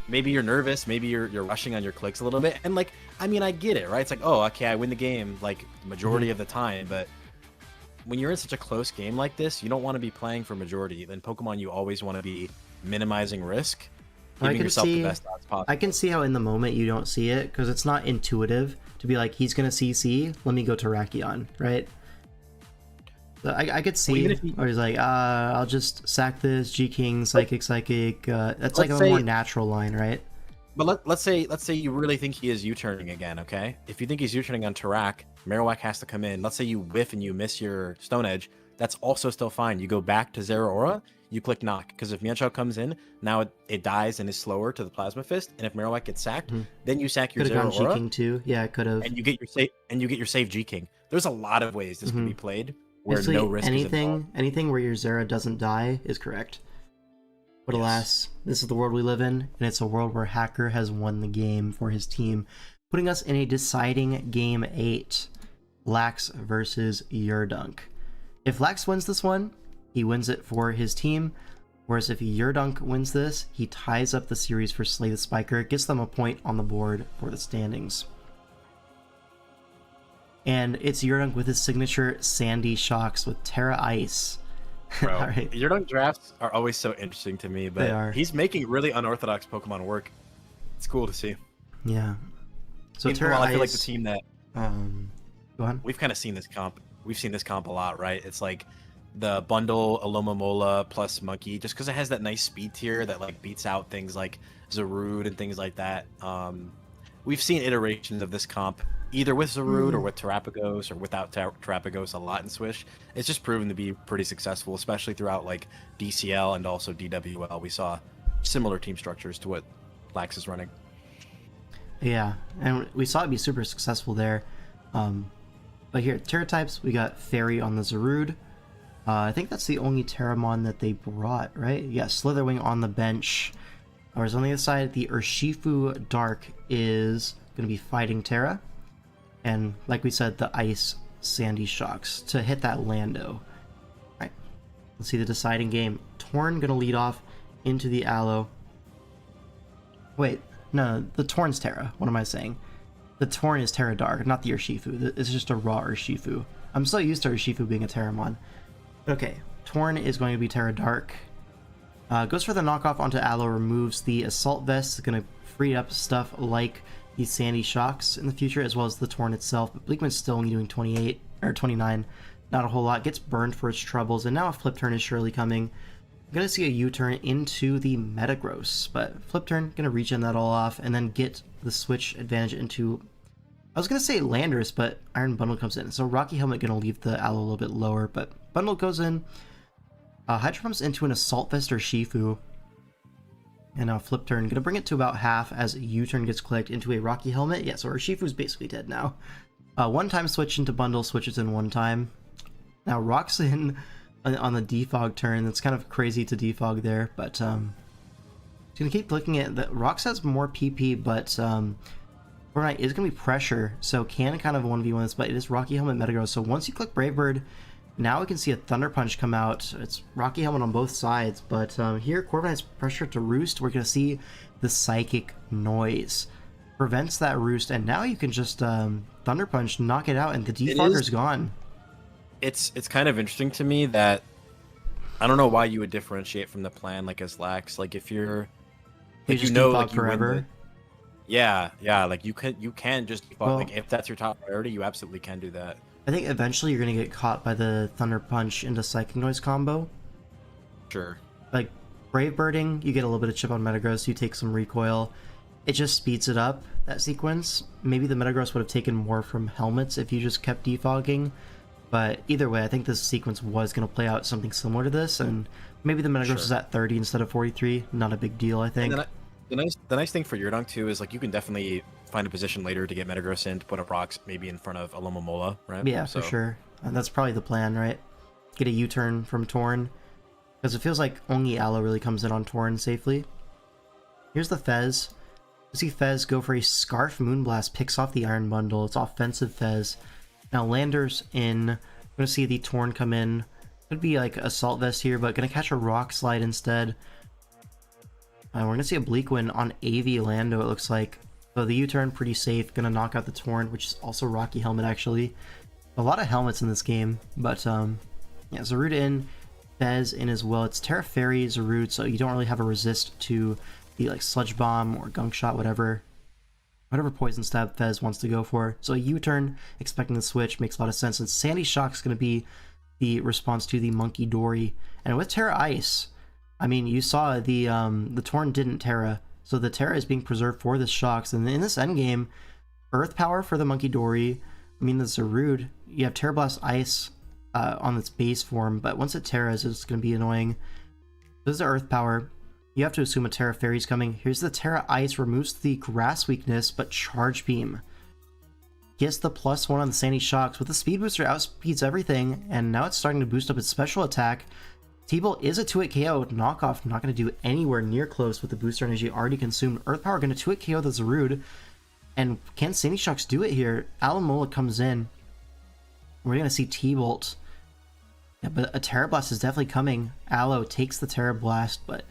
Speaker 2: Maybe you're nervous, maybe you're rushing on your clicks a little bit. And like, I mean, I get it, right? It's like, oh, okay, I win the game like the majority of the time, but when you're in such a close game like this, you don't want to be playing for majority. In Pokemon, you always want to be minimizing risk, giving yourself the best odds possible.
Speaker 1: I can see how in the moment you don't see it, because it's not intuitive to be like, he's going to CC, let me go to Terrakion, right? So I could see, or he's like, I'll just sack this, G-King, Psychic, that's like a more natural line, right?
Speaker 2: But let's say you really think he is U-turning again, okay? If you think he's U-turning on Tarak, Marowak has to come in. Let's say you whiff and you miss your Stone Edge. That's also still fine. You go back to Zero Aura, you click Knock. Because if Mienshao comes in, now it dies and is slower to the Plasma Fist. And if Marowak gets sacked, then you sack your Zero Aura.
Speaker 1: Could have gone G-King too. Yeah, it could have.
Speaker 2: And you get your save G-King. There's a lot of ways this can be played where
Speaker 1: basically,
Speaker 2: no risk is involved.
Speaker 1: Anything where your Zera doesn't die is correct. But alas, this is the world we live in, and it's a world where Hacker has won the game for his team, putting us in a deciding Game 8. Lax versus Yurdunk. If Lax wins this one, he wins it for his team, whereas if Yurdunk wins this, he ties up the series for Slay the Spiker, gets them a point on the board for the standings. And it's Yurdunk with his signature Sandy Shocks with Terra Ice.
Speaker 2: Bro,
Speaker 1: right.
Speaker 2: Yurdunk drafts are always so interesting to me, but he's making really unorthodox Pokemon work. It's cool to see.
Speaker 1: Yeah. So Terra
Speaker 2: Pokemon,
Speaker 1: Ice,
Speaker 2: I feel like the team that
Speaker 1: go on.
Speaker 2: We've kind of seen this comp. We've seen this comp a lot, right? It's like the bundle Alomomola plus Monkey, just because it has that nice speed tier that like beats out things like Zarude and things like that. We've seen iterations of this comp either with Zarude or with Terapagos or without Terapagos a lot in Swish. It's just proven to be pretty successful, especially throughout like DCL and also DWL. We saw similar team structures to what Lax is running.
Speaker 1: Yeah, and we saw it be super successful there. But here, Terra types, we got Fairy on the Zarude. I think that's the only Terramon that they brought, right? Yeah, Slitherwing on the bench. Whereas on the other side, the Urshifu Dark is going to be fighting Terra. And like we said, the Ice Sandy Shocks to hit that Lando. Alright, let's see the deciding game. Torn going to lead off into the Aloe. Wait, no, the Torn's Terra. What am I saying? The Torn is Terra Dark, not the Urshifu. It's just a raw Urshifu. I'm so used to Urshifu being a Terramon. Okay, Torn is going to be Terra Dark. Goes for the knockoff onto Aloe, removes the Assault Vest. It's going to free up stuff like these Sandy Shocks in the future, as well as the Torn itself. But Bleakman's still only doing 28 or 29. Not a whole lot. Gets burned for its troubles, and now a Flip Turn is surely coming. I'm going to see a U-turn into the Metagross, but Flip Turn, going to regen that all off, and then get the switch advantage into... I was going to say Landorus, but Iron Bundle comes in. So Rocky Helmet going to leave the Aloe a little bit lower, but Bundle goes in. Hydro Pump's into an Assault Vest or Shifu. And now Flip Turn, going to bring it to about half as U-turn gets clicked into a Rocky Helmet. Yeah, so our Shifu's basically dead now. One time switch into Bundle, switches in one time. Now Rock's in on the Defog turn. That's kind of crazy to Defog there, but he's going to keep looking at that. Rox has more PP, but Fortnite is going to be Pressure, so can kind of 1v1 this, but it is Rocky Helmet Metagross. So once you click Brave Bird, now we can see a Thunder Punch come out. It's Rocky Helmet on both sides, but here Corviknight's Pressure to Roost. We're going to see the Psychic Noise. Prevents that Roost, and now you can just Thunder Punch, knock it out, and the Defogger's gone.
Speaker 2: It's kind of interesting to me that I don't know why you would differentiate from the plan like as Lax. Like if you're
Speaker 1: like you know like you forever.
Speaker 2: Yeah, like you can just defog. Like if that's your top priority, you absolutely can do that.
Speaker 1: I think eventually you're gonna get caught by the Thunder Punch into Psychic Noise combo.
Speaker 2: Sure.
Speaker 1: Like Brave Birding, you get a little bit of chip on Metagross, you take some recoil. It just speeds it up, that sequence. Maybe the Metagross would have taken more from helmets if you just kept defogging. But either way, I think this sequence was going to play out something similar to this, and maybe the Metagross is at 30 instead of 43. Not a big deal, I think.
Speaker 2: And the nice thing for your dunk too is like you can definitely find a position later to get Metagross in to put up rocks maybe in front of a Alomomola, right?
Speaker 1: Yeah, for sure. And that's probably the plan, right? Get a U-turn from Torn, because it feels like only Aloe really comes in on Torn safely. Here's the Fez. You see Fez go for a Scarf Moonblast, picks off the Iron Bundle. It's offensive Fez. Now Lander's in. I'm going to see the Torn come in. Could be like Assault Vest here, but going to catch a Rock Slide instead. We're going to see a Bleak Wind on AV Lando, it looks like. So the U-turn, pretty safe. Going to knock out the Torn, which is also Rocky Helmet, actually. A lot of helmets in this game, but yeah, Zarude in, Fez in as well. It's Terra Fairy, Zarude, so you don't really have a resist to the like Sludge Bomb or Gunk Shot, whatever Poison Stab Fez wants to go for. So a U-turn, expecting the switch, makes a lot of sense. And Sandy Shock's going to be the response to the Monkey Dory. And with Terra Ice, I mean, you saw the Torn didn't Terra, so the Terra is being preserved for the Shocks. And in this endgame, Earth Power for the Monkey Dory. I mean, the Zarude, you have Terra Blast Ice on its base form, but once it Terras, it's going to be annoying. This is the Earth Power. You have to assume a Terra Fairy's coming. Here's the Terra Ice, removes the Grass weakness, but Charge Beam. Gets the +1 on the Sandy Shocks. With the Speed Booster, outspeeds everything, and now it's starting to boost up its special attack. T-Bolt is a 2-hit KO. Knockoff not going to do anywhere near close with the booster energy already consumed. Earth Power going to 2-hit KO the Zarude. And can Sandy Shocks do it here? Alomomola comes in. We're going to see T-Bolt. Yeah, but a Terra Blast is definitely coming. Aloe takes the Terra Blast, but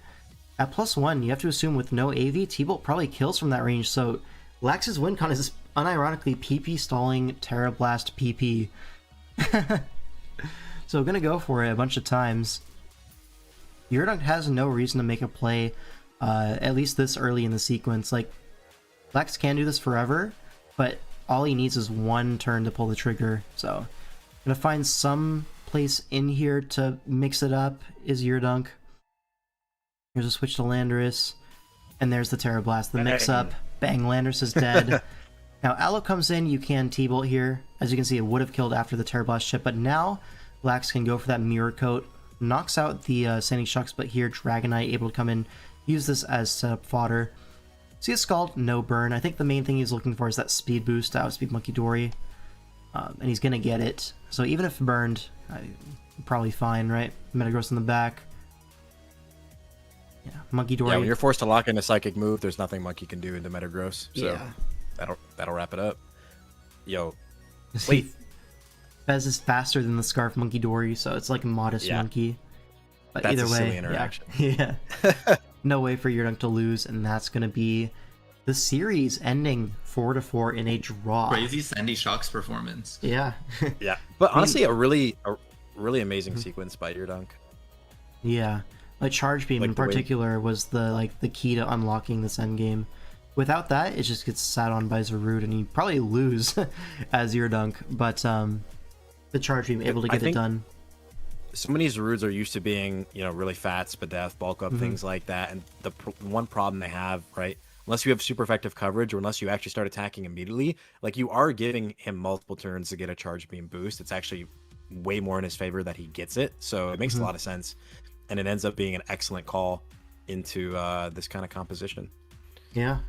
Speaker 1: at +1, you have to assume with no AV, T-Bolt probably kills from that range. So Lax's win con is unironically PP stalling Terra Blast PP. So going to go for it a bunch of times. Eurodunk has no reason to make a play, at least this early in the sequence. Like, Lax can do this forever, but all he needs is one turn to pull the trigger. So, gonna find some place in here to mix it up is Eurodunk. Here's a switch to Landorus, and there's the Terra Blast. The mix-up, bang, Landorus is dead. Now, Aloe comes in, you can T-Bolt here. As you can see, it would have killed after the Terra Blast chip, but now Lax can go for that Mirror Coat, knocks out the Sandy Shocks, but here Dragonite able to come in, use this as setup fodder. See a Scald, no burn. I think the main thing he's looking for is that speed boost to outspeed Monkey Dory, and he's gonna get it. So even if burned, probably fine, right? Metagross in the back. Yeah, Monkey Dory.
Speaker 2: Yeah, when you're forced to lock in a psychic move, there's nothing Monkey can do into Metagross. So
Speaker 1: yeah,
Speaker 2: that'll wrap it up. Yo,
Speaker 1: wait. Fez is faster than the Scarf Monkey Dory, so it's like a modest monkey. But
Speaker 2: that's
Speaker 1: either
Speaker 2: a
Speaker 1: way,
Speaker 2: silly interaction.
Speaker 1: Yeah. No way for Eurodunk to lose, and that's gonna be the series ending 4-4 in a draw.
Speaker 4: Crazy Sandy Shocks performance.
Speaker 1: Yeah.
Speaker 2: Yeah, but honestly, a really amazing sequence by Eurodunk.
Speaker 1: Yeah, like Charge Beam
Speaker 2: Like
Speaker 1: in particular was the key to unlocking this endgame. Without that, it just gets sat on by Zarude, and you probably lose as Eurodunk. But the Charge Beam able to get it done.
Speaker 2: So many Zarudes are used to being, really fat, Spadef, bulk up, things like that. And the one problem they have, right, unless you have super effective coverage or unless you actually start attacking immediately, like you are giving him multiple turns to get a Charge Beam boost. It's actually way more in his favor that he gets it. So it makes a lot of sense. And it ends up being an excellent call into this kind of composition.
Speaker 1: Yeah.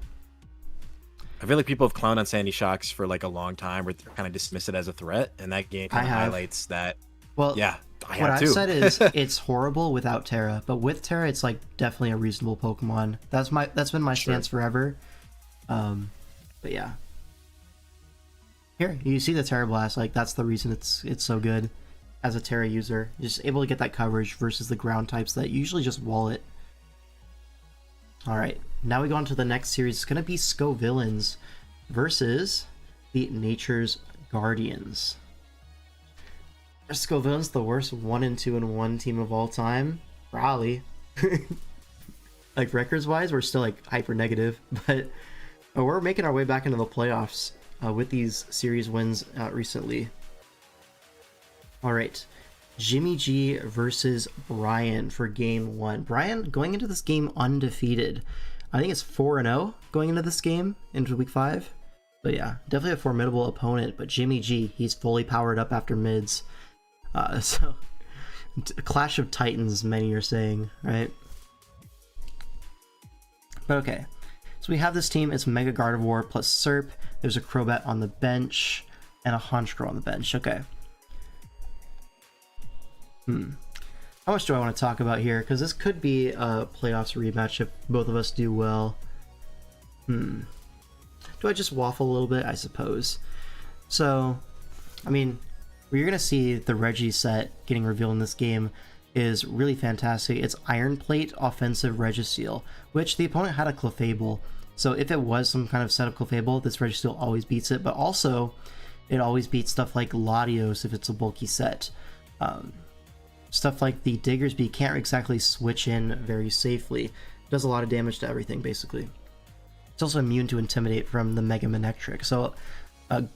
Speaker 2: I feel like people have clowned on Sandy Shocks for like a long time, where they kind of dismiss it as a threat, and that game kind of highlights that.
Speaker 1: Well,
Speaker 2: yeah,
Speaker 1: what I've said is it's horrible without Terra, but with Terra, it's like definitely a reasonable Pokemon. That's been my stance forever. But yeah, here you see the Terra Blast. Like that's the reason it's so good as a Terra user. Just able to get that coverage versus the ground types that usually just wall it. All right, now we go on to the next series. It's gonna be Scovillains versus the Nature's Guardians. Are Scovillains the worst 1-2-1 team of all time? Probably. Like records wise, we're still like hyper negative, but we're making our way back into the playoffs with these series wins recently. All right, Jimmy G versus Brian for game 1. Brian going into this game undefeated. I think it's 4-0 going into this game into week 5. But yeah, definitely a formidable opponent. But Jimmy G, he's fully powered up after mids. So, a clash of titans, many are saying, right? But okay, so we have this team. It's Mega Gardevoir plus Serp. There's a Crobat on the bench and a Honchkrow on the bench. Okay. How much do I want to talk about here? Because this could be a playoffs rematch if both of us do well. Do I just waffle a little bit? I suppose. So, I mean, you're going to see the Reggie set getting revealed in this game is really fantastic. It's Iron Plate offensive Registeel, which the opponent had a Clefable. So if it was some kind of set of Clefable, this Registeel always beats it. But also, it always beats stuff like Latios if it's a bulky set. Stuff like the Diggersby can't exactly switch in very safely. It does a lot of damage to everything, basically. It's also immune to Intimidate from the Mega Manectric. So,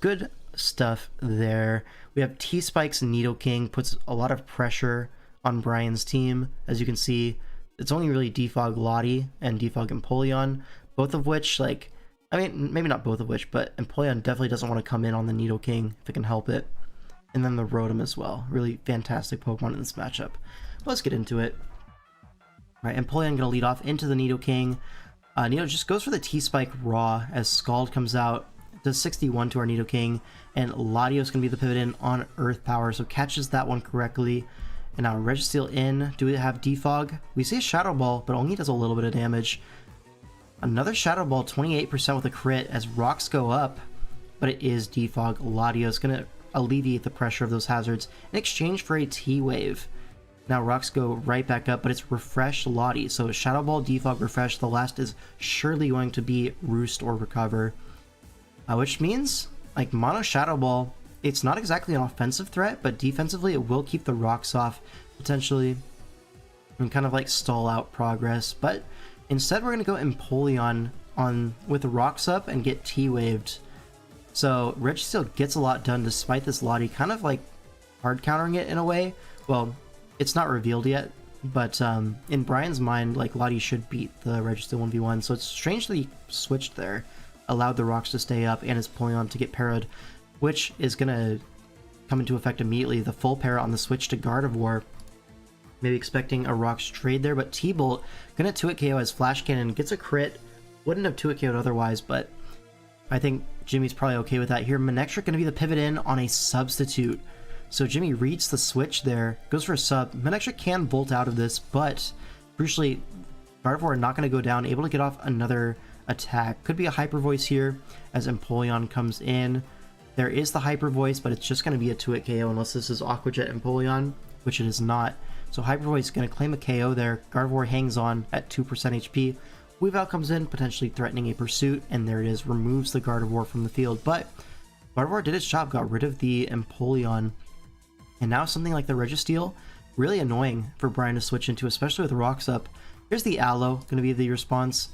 Speaker 1: good stuff there. We have T-Spike's Nidoking, puts a lot of pressure on Brian's team. As you can see, it's only really Defog Lottie and Defog Empoleon, both of which, like, I mean, maybe not both of which, but Empoleon definitely doesn't want to come in on the Nidoking if it can help it. And then the Rotom as well. Really fantastic Pokemon in this matchup. Let's get into it. All right, Empoleon gonna lead off into the Nidoking. Nido just goes for the T-Spike Raw as Scald comes out. Does 61 to our Nidoking. And Latios gonna be the pivot in on Earth Power, so catches that one correctly. And now Registeel in. Do we have Defog? We see a Shadow Ball, but only does a little bit of damage. Another Shadow Ball, 28% with a crit as rocks go up. But it is Defog. Latios gonna alleviate the pressure of those hazards in exchange for a T-Wave. Now rocks go right back up, but it's Refresh Lottie. So Shadow Ball, Defog, Refresh. The last is surely going to be Roost or Recover. Which means, like, Mono Shadow Ball, it's not exactly an offensive threat, but defensively it will keep the rocks off, potentially, and kind of like stall out progress. But instead we're going to go Empoleon on with the rocks up and get T-Waved. So Registeel gets a lot done despite this Lottie kind of like hard countering it in a way. Well, it's not revealed yet, but in Brian's mind, like, Lottie should beat the Registeel 1v1, so it's strangely switched there. Allowed the rocks to stay up and his Empoleon to get parried, which is going to come into effect immediately. The full para on the switch to Gardevoir. Maybe expecting a rocks trade there, but T-Bolt going to 2-hit KO as Flash Cannon, gets a crit. Wouldn't have 2-hit KO'd otherwise, but I think Jimmy's probably okay with that here. Manectric going to be the pivot in on a substitute. So Jimmy reads the switch there, goes for a sub. Manectric can volt out of this, but crucially, Gardevoir not going to go down, able to get off another attack. Could be a Hyper Voice here as Empoleon comes in. There is the Hyper Voice, but it's just going to be a 2-hit KO unless this is Aqua Jet Empoleon, which it is not. So Hyper Voice is going to claim a KO there. Gardevoir hangs on at 2% HP. Weavile comes in, potentially threatening a pursuit, and there it is, removes the Gardevoir from the field. But Gardevoir did its job, got rid of the Empoleon. And now something like the Registeel, really annoying for Brian to switch into, especially with rocks up. Here's the Aloe, going to be the response.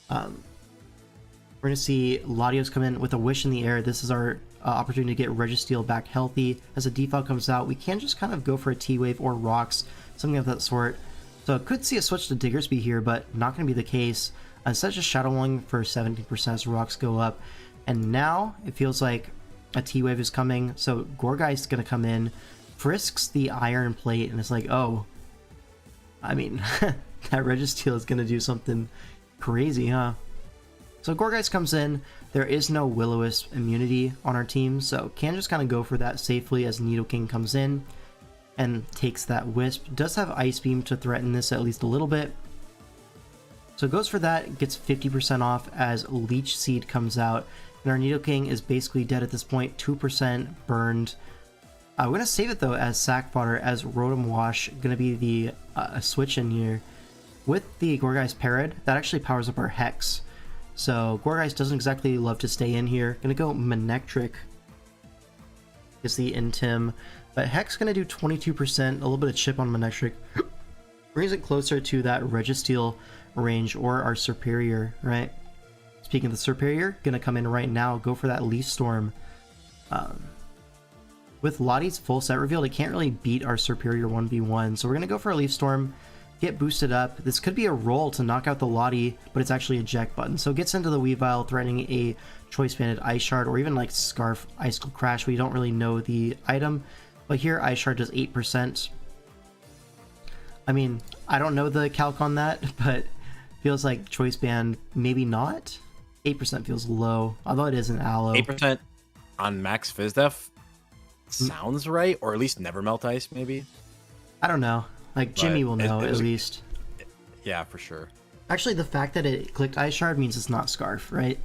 Speaker 1: We're going to see Latios come in with a Wish in the air. This is our opportunity to get Registeel back healthy. As a defog comes out, we can just kind of go for a T-Wave or rocks, something of that sort. So could see a switch to Diggersby here, but not going to be the case. Instead, just Shadow Walling for 17% as rocks go up. And now it feels like a T-Wave is coming, so Gourgeist is going to come in, frisks the Iron Plate, and it's like, oh, I mean, that Registeel is going to do something crazy, huh? So Gourgeist comes in. There is no Will-O-Wisp immunity on our team, so can just kind of go for that safely as Nidoking comes in and takes that Wisp. Does have Ice Beam to threaten this at least a little bit. So goes for that, gets 50% off as Leech Seed comes out, and our Nidoking is basically dead at this point, 2% burned. We're going to save it though as Sack Fodder, as Rotom Wash going to be the switch in here. With the Gourgeist Parrot, that actually powers up our Hex. So Gourgeist doesn't exactly love to stay in here. Gonna go Manectric is the Intim, but Hex gonna do 22%, a little bit of chip on Manectric. Brings it closer to that Registeel range or our Superior, right? Speaking of the Superior, gonna come in right now, go for that Leaf Storm. With Lottie's full set revealed, it can't really beat our Superior 1v1, so we're gonna go for a Leaf Storm. Get boosted up. This could be a roll to knock out the Lottie, but it's actually a eject button. So it gets into the Weavile, threatening a Choice Banded Ice Shard, or even like Scarf Icicle Crash. We don't really know the item, but here Ice Shard does 8%. I mean, I don't know the calc on that, but feels like Choice Band maybe not. 8% feels low, although it is an aloe.
Speaker 2: 8% on max Fizz Def sounds right, or at least never melt ice, maybe.
Speaker 1: I don't know. Like Jimmy will know at least.
Speaker 2: Yeah, for sure.
Speaker 1: Actually, the fact that it clicked Ice Shard means it's not Scarf, right?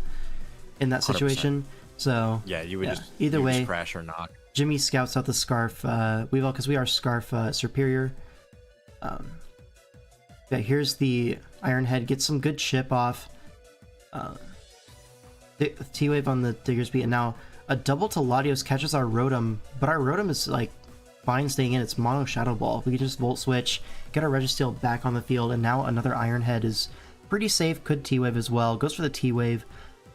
Speaker 1: In that situation.
Speaker 2: 100%.
Speaker 1: So
Speaker 2: yeah, you would just
Speaker 1: either way
Speaker 2: just crash or knock.
Speaker 1: Jimmy scouts out the Scarf Weavile because we are Scarf Superior. Yeah, here's the Iron Head. Get some good chip off. T-Wave on the Diggersby, and now a double to Latios catches our Rotom, but our Rotom is like fine staying in. It's Mono Shadow Ball. We can just Volt Switch, get our Registeel back on the field, and now another Iron Head is pretty safe. Could T-Wave as well. Goes for the T-Wave,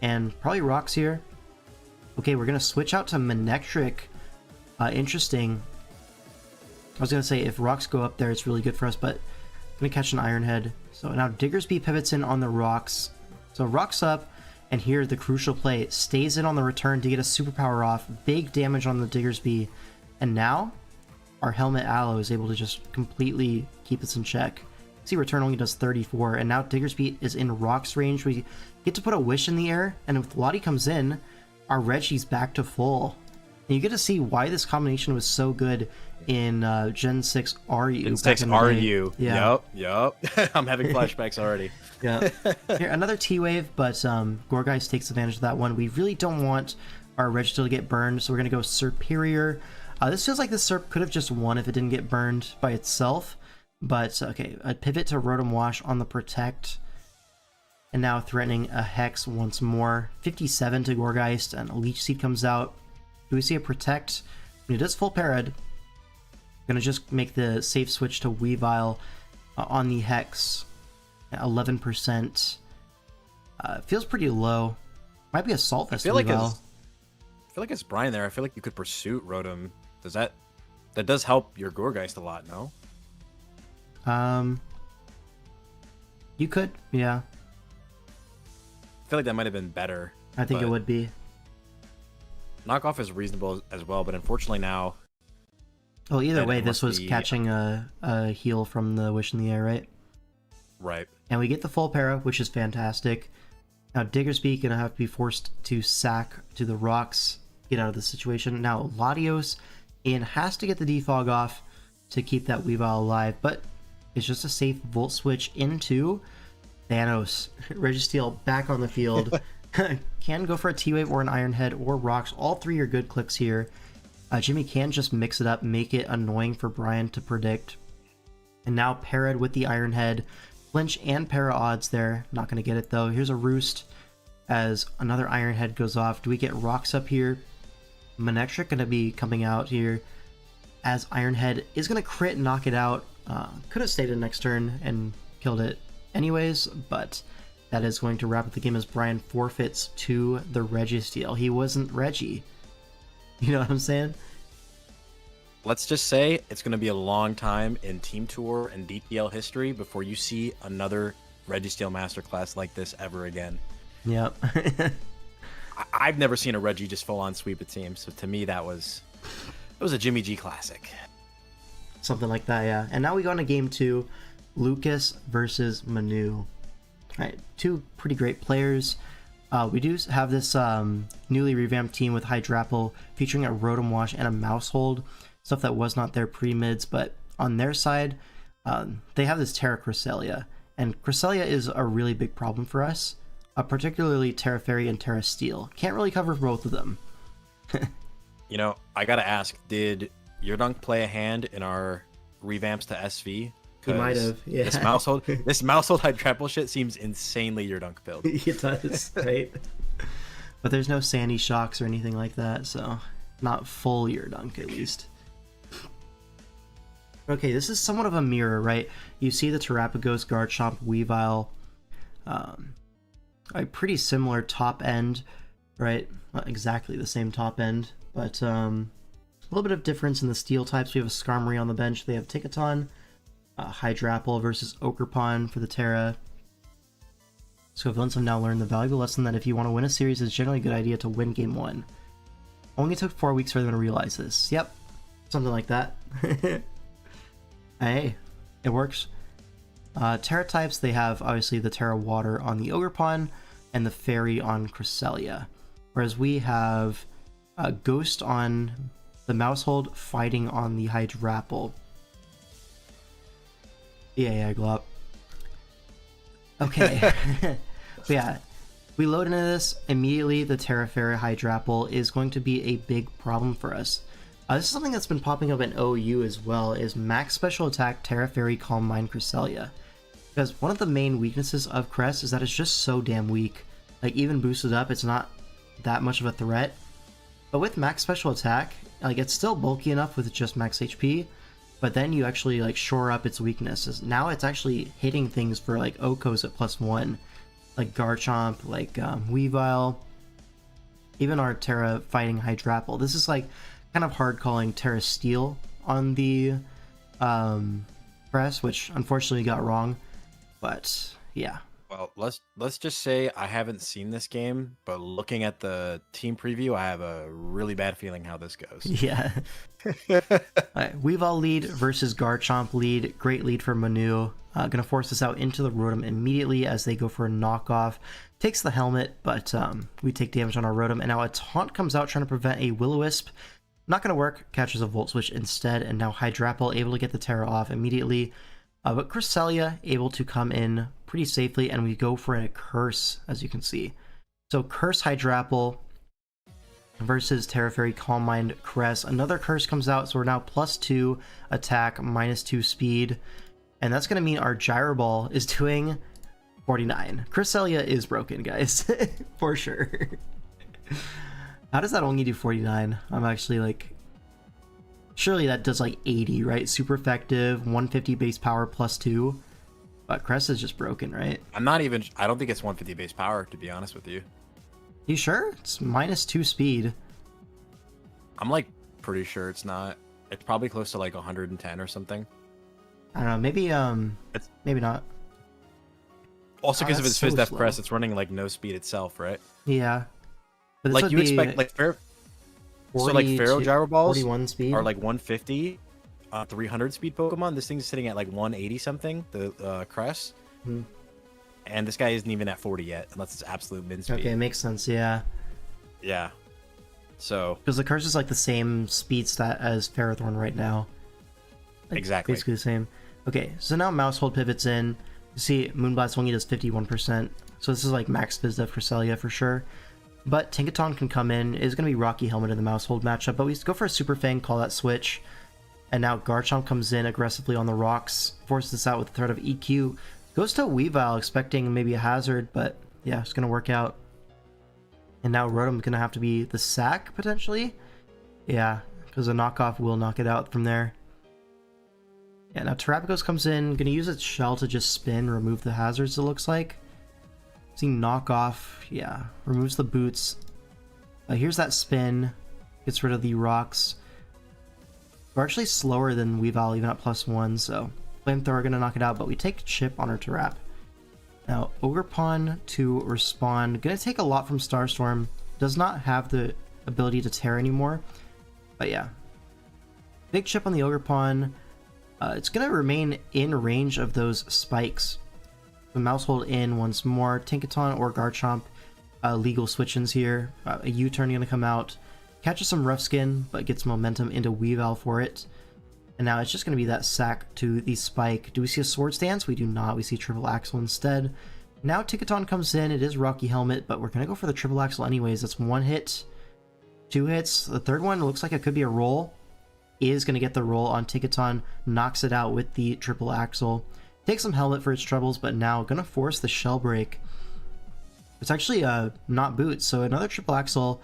Speaker 1: and probably Rocks here. Okay, we're gonna switch out to Manectric. Interesting. I was gonna say if Rocks go up there, it's really good for us, but I'm gonna catch an Iron Head. So now Diggersby pivots in on the Rocks. So Rocks up, and here the crucial play stays in on the return to get a superpower off. Big damage on the Diggersby, and now our Helmet Aloe is able to just completely keep us in check. See, return only does 34, and now Diggersby is in Rocks range. We get to put a Wish in the air, and if Lottie comes in, our Reggie's back to full. And you get to see why this combination was so good in Gen 6 RU.
Speaker 2: Gen 6 RU.
Speaker 1: Yeah.
Speaker 2: Yup. I'm having flashbacks already.
Speaker 1: Yeah. Here, another T-Wave, but Gourgeist takes advantage of that one. We really don't want our Registeel to get burned, so we're going to go Superior. This feels like this Serp could have just won if it didn't get burned by itself. But, okay, a pivot to Rotom Wash on the Protect. And now threatening a Hex once more. 57 to Gourgeist, and a Leech Seed comes out. Do we see a Protect? When it does full Parad, gonna just make the safe switch to Weavile on the Hex. 11%. Feels pretty low. Might be Assault Vest Weavile.
Speaker 2: I feel like it's Brian there. I feel like you could pursue Rotom. Does that does help your Gourgeist a lot, no?
Speaker 1: You could, yeah.
Speaker 2: I feel like that might have been better.
Speaker 1: I think it would be.
Speaker 2: Knockoff is reasonable as well, but unfortunately now...
Speaker 1: Well, either way, this was catching a heal from the Wish in the Air, right?
Speaker 2: Right.
Speaker 1: And we get the full para, which is fantastic. Now Diggersby gonna have to be forced to sack to the Rocks, get out of the situation. Now Latios in has to get the defog off to keep that Weavile alive, but it's just a safe Volt Switch into Thanos. Registeel back on the field. Can go for a T-Wave or an Iron Head or Rocks. All three are good clicks here. Jimmy can just mix it up, make it annoying for Brian to predict. And now Parad with the Iron Head. Flinch and para odds there. Not going to get it though. Here's a Roost as another Iron Head goes off. Do we get Rocks up here? Manectric going to be coming out here as Iron Head is going to crit and knock it out. Could have stayed in next turn and killed it anyways, but that is going to wrap up the game as Brian forfeits to the Registeel. He wasn't Reggie. You know what I'm saying?
Speaker 2: Let's just say it's going to be a long time in Team Tour and DPL history before you see another Registeel Masterclass like this ever again.
Speaker 1: Yep.
Speaker 2: I've never seen a Reggie just full on sweep a team, so to me it was a Jimmy G classic.
Speaker 1: Something like that, yeah. And now we go into game 2, Lucas versus Manu. Alright, two pretty great players. We do have this newly revamped team with Hydrapple featuring a Rotom Wash and a Mousehold. Stuff that was not there pre-mids, but on their side, they have this Terra Cresselia. And Cresselia is a really big problem for us, particularly Terra Fairy and Terra Steel. Can't really cover both of them.
Speaker 2: You know, I gotta ask, did your dunk play a hand in our revamps to SV?
Speaker 1: He might have, yeah.
Speaker 2: This Mousehold Hydrapple shit seems insanely your dunk build.
Speaker 1: It does, right? But there's no Sandy Shocks or anything like that, so not full your dunk at least. Okay, this is somewhat of a mirror, right? You see the Terrapagos, Garchomp, Weavile, a pretty similar top end, right? Not exactly the same top end, but a little bit of difference in the steel types. We have a Skarmory on the bench. They have Tickaton, Hydrapple versus Okerpon for the Terra. So villains have now learned the valuable lesson that if you want to win a series, it's generally a good idea to win game 1. Only took 4 weeks for them to realize this. Yep, something like that. Hey, it works. Terra types, they have obviously the Terra Water on the Ogerpon and the Fairy on Cresselia. Whereas we have Ghost on the Mousehold, Fighting on the Hydrapple. Yeah, Glop. Okay. But yeah, we load into this, immediately the Terra Fairy Hydrapple is going to be a big problem for us. This is something that's been popping up in OU as well, is max special attack Terra Fairy Calm Mind Cresselia. Because one of the main weaknesses of Cress is that it's just so damn weak. Like, even boosted up, it's not that much of a threat. But with max special attack, like, it's still bulky enough with just max HP, but then you actually, like, shore up its weaknesses. Now it's actually hitting things for, like, Okos at +1, like Garchomp, like Weavile, even our Terra Fighting Hydrapple. This is, like, kind of hard calling Terra Steel on the press, which unfortunately got wrong. But yeah.
Speaker 2: Well, let's just say I haven't seen this game, but looking at the team preview, I have a really bad feeling how this goes.
Speaker 1: Yeah. Alright, Weavile lead versus Garchomp lead. Great lead for Manu. Gonna force this out into the Rotom immediately as they go for a knockoff. Takes the helmet, but we take damage on our Rotom. And now a taunt comes out trying to prevent a Will-O-Wisp. Not gonna work. Catches a Volt Switch instead, and now Hydrapple able to get the Terra off immediately. But Cresselia able to come in pretty safely, and we go for a Curse, as you can see. So Curse Hydrapple versus Terra Fairy Calm Mind Cress. Another Curse comes out, so we're now +2 attack, -2 speed. And that's going to mean our Gyro Ball is doing 49. Cresselia is broken, guys. For sure. How does that only do 49? I'm actually like... Surely that does like 80, right? Super effective, 150 base power +2. But Cress is just broken, right?
Speaker 2: I don't think it's 150 base power, to be honest with you.
Speaker 1: You sure? It's -2 speed.
Speaker 2: I'm like pretty sure it's not. It's probably close to like 110 or something.
Speaker 1: I don't know, maybe maybe not.
Speaker 2: Also because of its
Speaker 1: so
Speaker 2: Fizz Def
Speaker 1: slow.
Speaker 2: Crest, it's running like no speed itself, right?
Speaker 1: Yeah. But this
Speaker 2: Like
Speaker 1: would
Speaker 2: you
Speaker 1: be
Speaker 2: expect like so like
Speaker 1: 40
Speaker 2: Pharaoh
Speaker 1: to
Speaker 2: Gyro Balls
Speaker 1: 41 speed.
Speaker 2: are like 150, 300 speed Pokemon. This thing's sitting at like 180 something, the Crest.
Speaker 1: Mhm.
Speaker 2: And this guy isn't even at 40 yet, unless it's absolute min speed.
Speaker 1: Okay, makes sense, yeah.
Speaker 2: Yeah. So
Speaker 1: Because the Curse is like the same speed stat as Ferrothorn right now. Like,
Speaker 2: Exactly.
Speaker 1: Basically the same. Okay, so now Mousehold pivots in. You see Moonblast only does 51%. So this is like max Fizz Def Cresselia for sure. But Tinkaton can come in. It's going to be Rocky Helmet in the Mousehold matchup. But we go for a Super Fang, call that switch. And now Garchomp comes in aggressively on the rocks. Forces this out with the threat of EQ. Goes to Weavile expecting maybe a hazard. But yeah, it's going to work out. And now Rotom's going to have to be the sack, potentially? Yeah, because a knockoff will knock it out from there. Yeah, now Terrapagos comes in. Going to use its shell to just spin, remove the hazards, it looks like. See knockoff, yeah, removes the boots. Here's that spin. Gets rid of the rocks. We're actually slower than Weavile, even at +1, so Flamethrower going to knock it out, but we take Chip on our Terrap. Now, Ogerpon to respond. Gonna take a lot from Starstorm. Does not have the ability to tear anymore. But yeah. Big Chip on the Ogerpon. It's gonna remain in range of those spikes. The Mousehold in once more. Tinkaton or Garchomp. Legal switch-ins here. A U-turn gonna come out. Catches some Rough Skin, but gets momentum into Weavile for it. And now it's just going to be that sack to the spike. Do we see a Swords Dance? We do not. We see Triple Axle instead. Now Tinkaton comes in. It is Rocky Helmet, but we're going to go for the Triple Axle anyways. That's 1 hit, 2 hits. The third one looks like it could be a roll. Is going to get the roll on Tinkaton. Knocks it out with the Triple Axle. Takes some Helmet for its troubles, but now going to force the Shell Break. It's actually not Boots, so another Triple Axle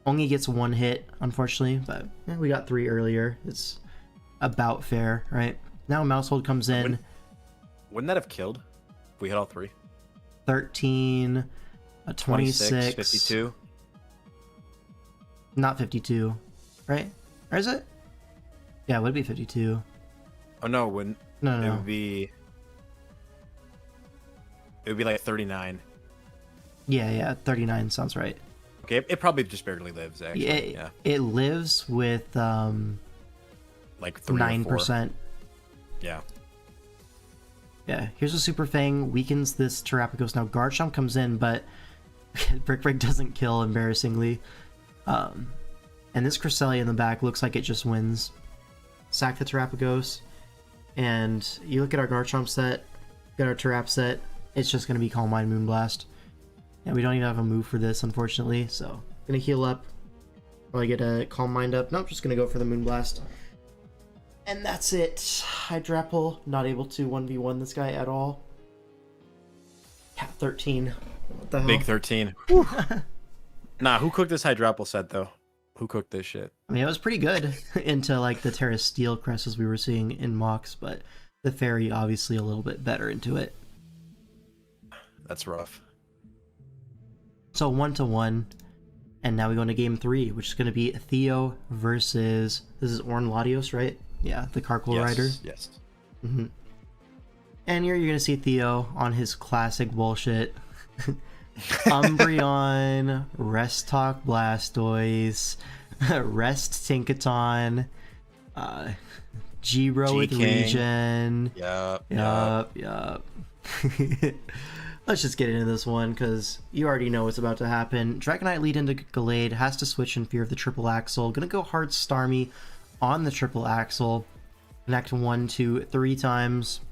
Speaker 1: only gets 1 hit, unfortunately. But we got 3 earlier. It's about fair, right? Now Mousehold comes in.
Speaker 2: Wouldn't that have killed if we hit all 3?
Speaker 1: 13, 26,
Speaker 2: 52.
Speaker 1: Not 52, right? Or is it? Yeah, it would be 52.
Speaker 2: Oh no, it wouldn't.
Speaker 1: No.
Speaker 2: It would be like 39.
Speaker 1: Yeah, 39 sounds right.
Speaker 2: Okay, it probably just barely lives, actually. Yeah.
Speaker 1: It lives with
Speaker 2: like 3
Speaker 1: 9%.
Speaker 2: Yeah.
Speaker 1: Yeah, here's a Super Fang, weakens this Terapagos. Now Garchomp comes in, but Brick Break doesn't kill, embarrassingly. And this Cresselia in the back looks like it just wins. Sack the Terapagos. And you look at our Garchomp set, got our Terap set, it's just going to be Calm Mind Moonblast. Yeah, we don't even have a move for this, unfortunately, so gonna heal up. Probably get a Calm Mind up. Nope, just gonna go for the Moonblast. And that's it. Hydrapple, not able to 1v1 this guy at all. Cat 13. What the hell?
Speaker 2: Big 13. Nah, who cooked this Hydrapple set, though? Who cooked this shit?
Speaker 1: I mean, it was pretty good into, like, the Terra Steel Cresses we were seeing in mocks, but the Fairy obviously a little bit better into it.
Speaker 2: That's rough.
Speaker 1: So 1-1, and now we go into game 3, which is going to be Theo versus, this is Orn Latios, right? Yeah, the Carkol Rider.
Speaker 2: Yes.
Speaker 1: Mm-hmm. And here you're going to see Theo on his classic bullshit. Umbreon, Rest Talk Blastoise, Rest Tinkaton, G-Ro with Regen. Yup. Let's just get into this one, because you already know what's about to happen. Dragonite lead into Gallade, has to switch in fear of the triple axle. Gonna go hard Starmie on the triple axle. Connect 1, 2, 3 times.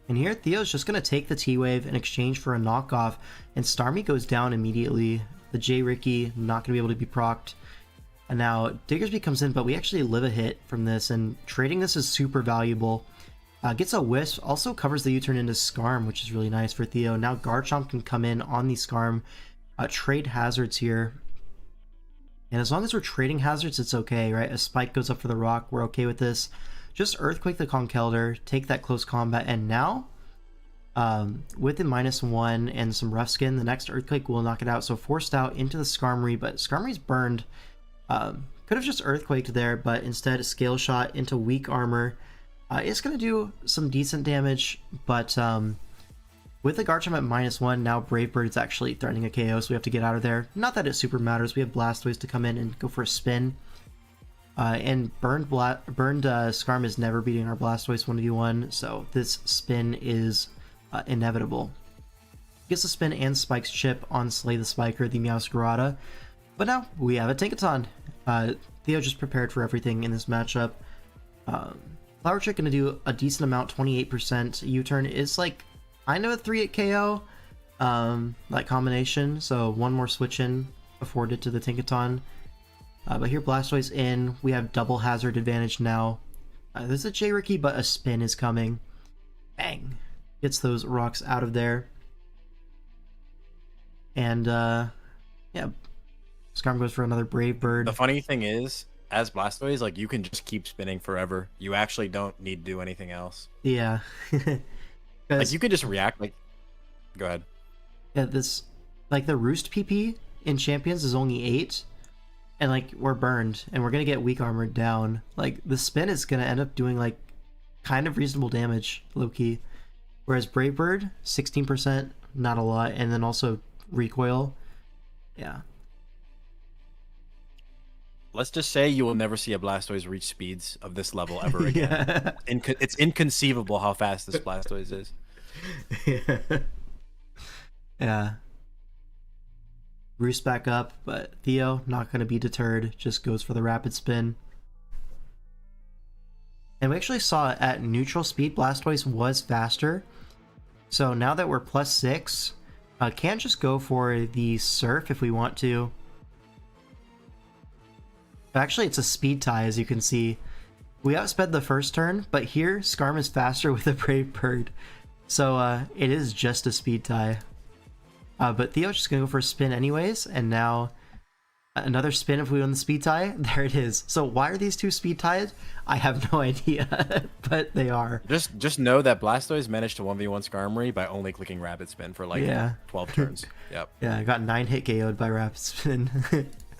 Speaker 1: And here Theo's just gonna take the T-Wave in exchange for a knockoff, and Starmie goes down immediately. The J-Ricky not gonna be able to be procced. And now Diggersby comes in, but we actually live a hit from this, and trading this is super valuable. Gets a Wisp, also covers the U-turn into Skarm, which is really nice for Theo. Now Garchomp can come in on the Skarm, trade hazards here. And as long as we're trading hazards, it's okay, right? A Spike goes up for the Rock, we're okay with this. Just Earthquake the Conkeldurr, take that close combat, and now, with the -1 and some Rough Skin, the next Earthquake will knock it out. So forced out into the Skarmory, but Skarmory's burned. Could have just Earthquaked there, but instead Scale Shot into weak armor. It's going to do some decent damage, but with the Garchomp at -1, now Brave Bird is actually threatening a KO, so we have to get out of there. Not that it super matters, we have Blastoise to come in and go for a spin. And burned Skarm is never beating our Blastoise 1v1, so this spin is inevitable. Gets a spin and Spike's Chip on Slay the Spiker, the Meowscarada. But now we have a Tinkaton. Theo just prepared for everything in this matchup. Flower Trick gonna do a decent amount, 28%. U-turn is like kind of a 3-hit KO, like combination. So one more switch in afforded to the Tinkaton. But here Blastoise in, we have double hazard advantage now. There's a J-Ricky, but a spin is coming. Bang! Gets those rocks out of there. And yeah, Skarm goes for another Brave Bird.
Speaker 2: The funny thing is, as Blastoise, like, you can just keep spinning forever. You actually don't need to do anything else.
Speaker 1: Yeah.
Speaker 2: Like, you can just react, like... Go ahead.
Speaker 1: Yeah, this... Like, the Roost PP in Champions is only 8. And, like, we're burned. And we're gonna get weak armored down. Like, the spin is gonna end up doing, like, kind of reasonable damage, low-key. Whereas Brave Bird, 16%, not a lot. And then also recoil. Yeah.
Speaker 2: Let's just say you will never see a Blastoise reach speeds of this level ever again.
Speaker 1: Yeah.
Speaker 2: It's inconceivable how fast this Blastoise is.
Speaker 1: Yeah. Roost back up, but Theo not going to be deterred. Just goes for the rapid spin. And we actually saw at neutral speed, Blastoise was faster. So now that we're +6, can't just go for the Surf if we want to. Actually, it's a speed tie, as you can see. We outsped the first turn, but here, Skarm is faster with a Brave Bird. So, it is just a speed tie. But Theo's just gonna go for a spin anyways, and now another spin if we win the speed tie. There it is. So why are these two speed tied? I have no idea, but they are.
Speaker 2: Just know that Blastoise managed to 1v1 Skarmory by only clicking Rapid Spin for like 12 turns. Yep.
Speaker 1: Yeah, I got 9 hit KO'd by Rapid Spin.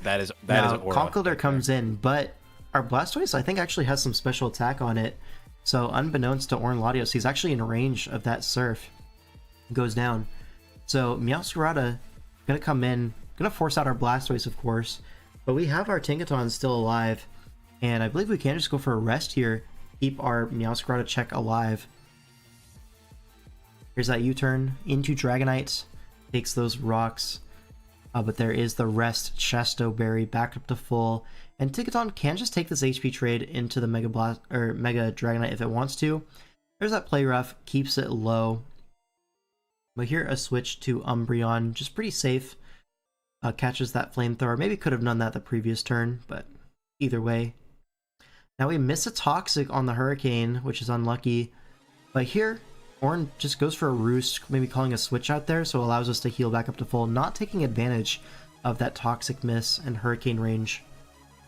Speaker 2: That is
Speaker 1: now, Conkeldurr comes in, but our Blastoise, I think, actually has some special attack on it. So, unbeknownst to Orn Latios, he's actually in range of that Surf. Goes down. So Meowscarada gonna come in, gonna force out our Blastoise, of course, but we have our Tinkaton still alive, and I believe we can just go for a rest here, keep our Meowscarada check alive. Here's that U-turn into Dragonite, takes those rocks, but there is the rest Chesto Berry back up to full, and Tinkaton can just take this HP trade into the Mega Dragonite if it wants to. There's that Play Rough, keeps it low. But here a switch to Umbreon, just pretty safe. Catches that Flamethrower. Maybe could have done that the previous turn, but either way. Now we miss a Toxic on the Hurricane, which is unlucky. But here, Orin just goes for a Roost, maybe calling a switch out there, so allows us to heal back up to full, not taking advantage of that Toxic miss and Hurricane range.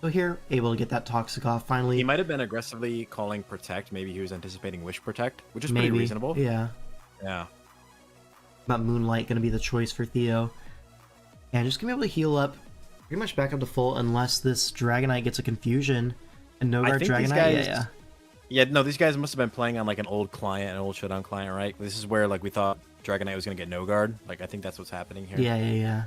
Speaker 1: So here, able to get that Toxic off finally.
Speaker 2: He might have been aggressively calling Protect. Maybe he was anticipating Wish Protect, which is pretty reasonable.
Speaker 1: Yeah.
Speaker 2: Yeah.
Speaker 1: But Moonlight going to be the choice for Theo. And just going to be able to heal up pretty much back up to full unless this Dragonite gets a confusion. And no guard Dragonite,
Speaker 2: yeah, no, these guys must have been playing on like an old client, an old shutdown client, right? This is where like we thought Dragonite was going to get no guard. Like I think that's what's happening here.
Speaker 1: Yeah.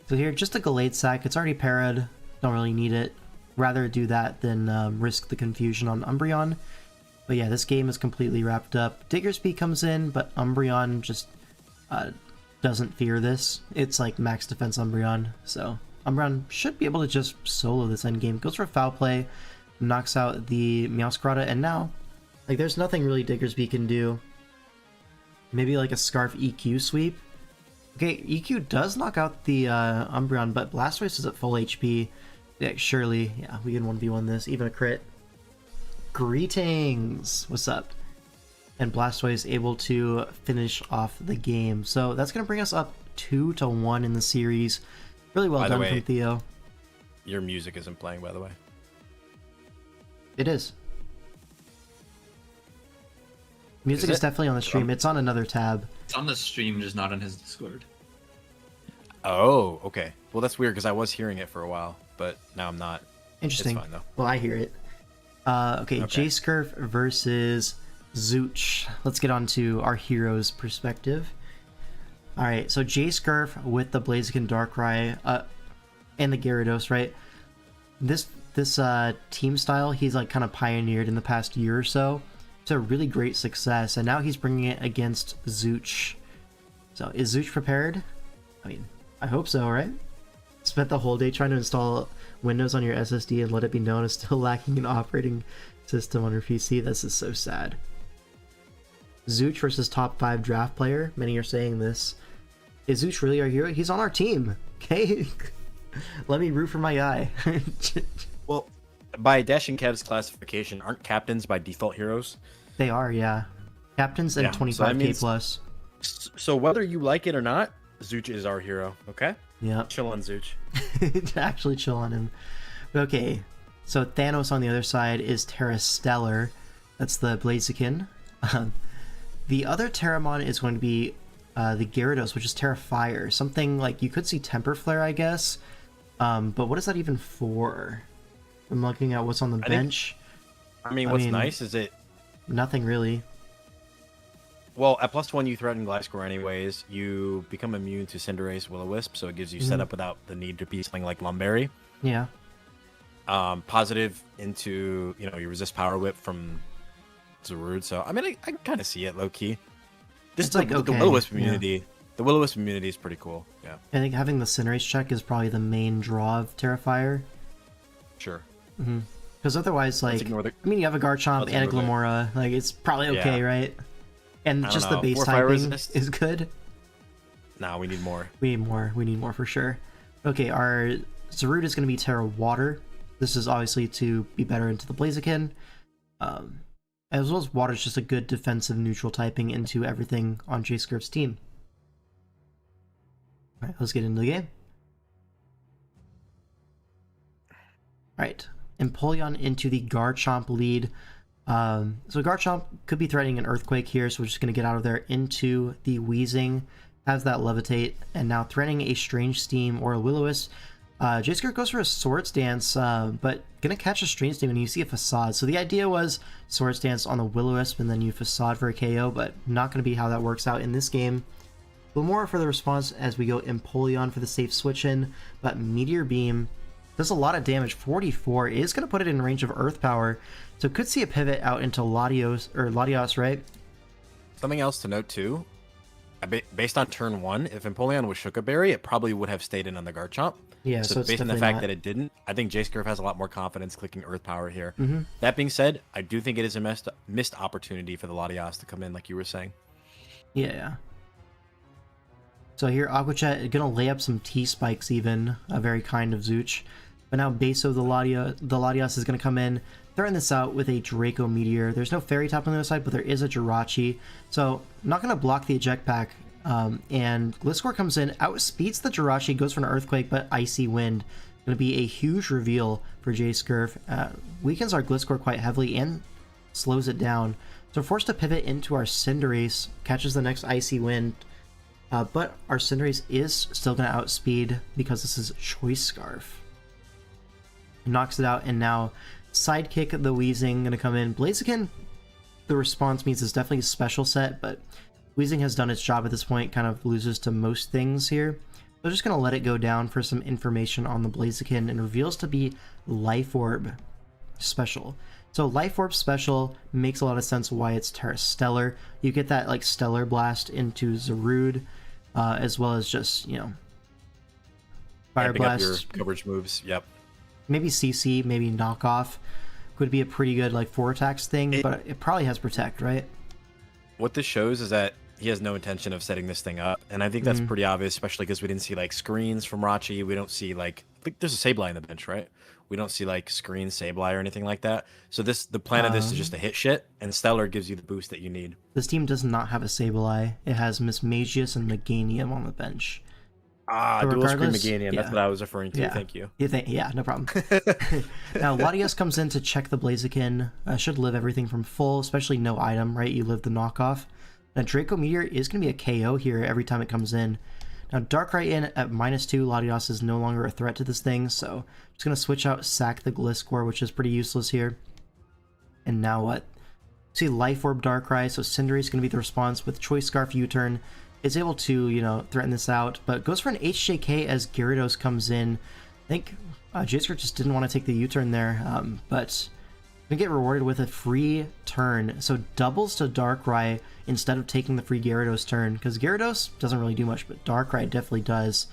Speaker 1: So here, just a Gallade Sack. It's already parried. Don't really need it. Rather do that than risk the confusion on Umbreon. But yeah, this game is completely wrapped up. Diggersby comes in, but Umbreon just doesn't fear this. It's like max defense Umbreon. So Umbreon should be able to just solo this endgame. Goes for Foul Play, knocks out the Meowscarada, and now, like, there's nothing really Diggersby can do. Maybe like a Scarf EQ sweep. Okay, EQ does knock out the Umbreon, but Blastoise is at full HP. Yeah, surely, yeah, we can 1v1 this, even a crit. Greetings! What's up? And Blastoise able to finish off the game. So that's going to bring us up 2-1 in the series. Really well done from Theo.
Speaker 2: Your music isn't playing, by the way.
Speaker 1: It is. Music is definitely on the stream. It's on another tab.
Speaker 4: It's on the stream, just not on his Discord.
Speaker 2: Oh, okay. Well, that's weird because I was hearing it for a while, but now I'm not.
Speaker 1: Interesting.
Speaker 2: It's fine, though.
Speaker 1: Well, I hear it. Okay, J-Scurf versus Zooch. Let's get on to our hero's perspective. Alright, so J-Scurf with the Blaziken Darkrai and the Gyarados, right? This team style, he's like kind of pioneered in the past year or so. It's a really great success, and now he's bringing it against Zooch. So, is Zooch prepared? I mean, I hope so, right? Spent the whole day trying to install Windows on your SSD and let it be known as still lacking an operating system on your PC. This is so sad. Zooch versus top 5 draft player. Many are saying this. Is Zooch really our hero? He's on our team. Okay? Let me root for my guy.
Speaker 2: Well, by Dashing Cav's classification, aren't captains by default heroes?
Speaker 1: They are, yeah. Captains and 25k plus.
Speaker 2: So whether you like it or not, Zooch is our hero, okay?
Speaker 1: Yeah.
Speaker 2: Chill on Zooch.
Speaker 1: Actually chill on him. Okay, so Thanos on the other side is Terra Stellar. That's the Blaziken. The other Terramon is going to be the Gyarados, which is Terra Fire. Something like, you could see Temper Flare, I guess. But what is that even for? I'm looking at what's on the bench.
Speaker 2: I mean, what's nice is it...
Speaker 1: Nothing really.
Speaker 2: Well, at +1 you threaten Gliscor anyways. You become immune to Cinderace, Will-O-Wisp, so it gives you setup without the need to be something like Lumberry.
Speaker 1: Yeah.
Speaker 2: Positive into, you resist Power Whip from Zarude, so I mean, I can kind of see it low-key. Just like the Will-O-Wisp immunity. Yeah. The Will-O-Wisp immunity is pretty cool, yeah.
Speaker 1: I think having the Cinderace check is probably the main draw of Terrifier.
Speaker 2: Sure.
Speaker 1: Because otherwise, like, I mean, you have a Garchomp and a Glamora, like, it's probably okay, right? And just the base typing is good.
Speaker 2: Nah, we need more.
Speaker 1: We need more for sure. Okay, our Zarude is going to be Terra Water. This is obviously to be better into the Blaziken. As well as Water is just a good defensive neutral typing into everything on J-Scurf's team. Alright, let's get into the game. Alright, Empoleon into the Garchomp lead. So Garchomp could be threatening an Earthquake here, so we're just going to get out of there into the Weezing. Has that Levitate, and now threatening a Strange Steam or a Will-O-Wisp. J-Skirt goes for a Swords Dance, but gonna catch a Strange Demon. You see a Facade. So the idea was Swords Dance on the Will-O-Wisp and then you Facade for a KO, but not gonna be how that works out in this game. A little more for the response as we go Empoleon for the safe switch in, but Meteor Beam does a lot of damage. 44 is gonna put it in range of Earth Power, so could see a pivot out into Latios, right?
Speaker 2: Something else to note too, based on turn 1, if Empoleon was Shuka Berry, it probably would have stayed in on the Garchomp.
Speaker 1: Yeah, so
Speaker 2: based on the fact that it didn't, I think J-Scurf has a lot more confidence clicking Earth Power here. That being said, I do think it is a missed opportunity for the Latios to come in, like you were saying.
Speaker 1: Yeah. So here, Aqua Jet is gonna lay up some T-Spikes even, a very kind of Zooch. But now Beso, the Latios is gonna come in, threaten this out with a Draco Meteor. There's no Fairy Type on the other side, but there is a Jirachi. So, not gonna block the Eject Pack. And Gliscor comes in, outspeeds the Jirachi, goes for an Earthquake, but Icy Wind. Going to be a huge reveal for J-Scurf. Weakens our Gliscor quite heavily and slows it down. So we're forced to pivot into our Cinderace, catches the next Icy Wind. But our Cinderace is still going to outspeed because this is Choice Scarf. Knocks it out, and now Sidekick the Weezing going to come in. Blaziken, the response means it's definitely a special set, but Weezing has done its job at this point, kind of loses to most things here. So I'm just going to let it go down for some information on the Blaziken, and reveals to be Life Orb special. So Life Orb special makes a lot of sense why it's Terra Stellar. You get that like Stellar Blast into Zarude, as well as just, you know, Fire Blast.
Speaker 2: Your coverage moves, yep.
Speaker 1: Maybe CC, maybe Knockoff could be a pretty good like 4 attacks thing, but it probably has Protect, right?
Speaker 2: What this shows is that he has no intention of setting this thing up, and I think that's pretty obvious, especially because we didn't see like screens from Rachi. We don't see like, I think there's a Sableye in the bench, right? We don't see like screen Sableye or anything like that. So the plan of this is just to hit shit, and Stellar gives you the boost that you need.
Speaker 1: This team does not have a Sableye. It has Miss Magius and Meganium on the bench.
Speaker 2: Dual screen Meganium. Yeah. That's what I was referring to.
Speaker 1: Yeah.
Speaker 2: Thank you.
Speaker 1: Yeah, no problem. Now, Latios comes in to check the Blaziken. Should live everything from full, especially no item, right? You live the knockoff. Now, Draco Meteor is going to be a KO here every time it comes in. Now, Darkrai in at -2, Latios is no longer a threat to this thing, so I'm just going to switch out Sack the Gliscor, which is pretty useless here. And now what? See Life Orb Darkrai, so Cinderace is going to be the response with Choice Scarf U-turn. Is able to, you know, threaten this out, but goes for an HJK as Gyarados comes in. I think J-Skirt just didn't want to take the U-turn there, but gonna get rewarded with a free turn. So doubles to Darkrai instead of taking the free Gyarados turn, because Gyarados doesn't really do much, but Darkrai definitely does.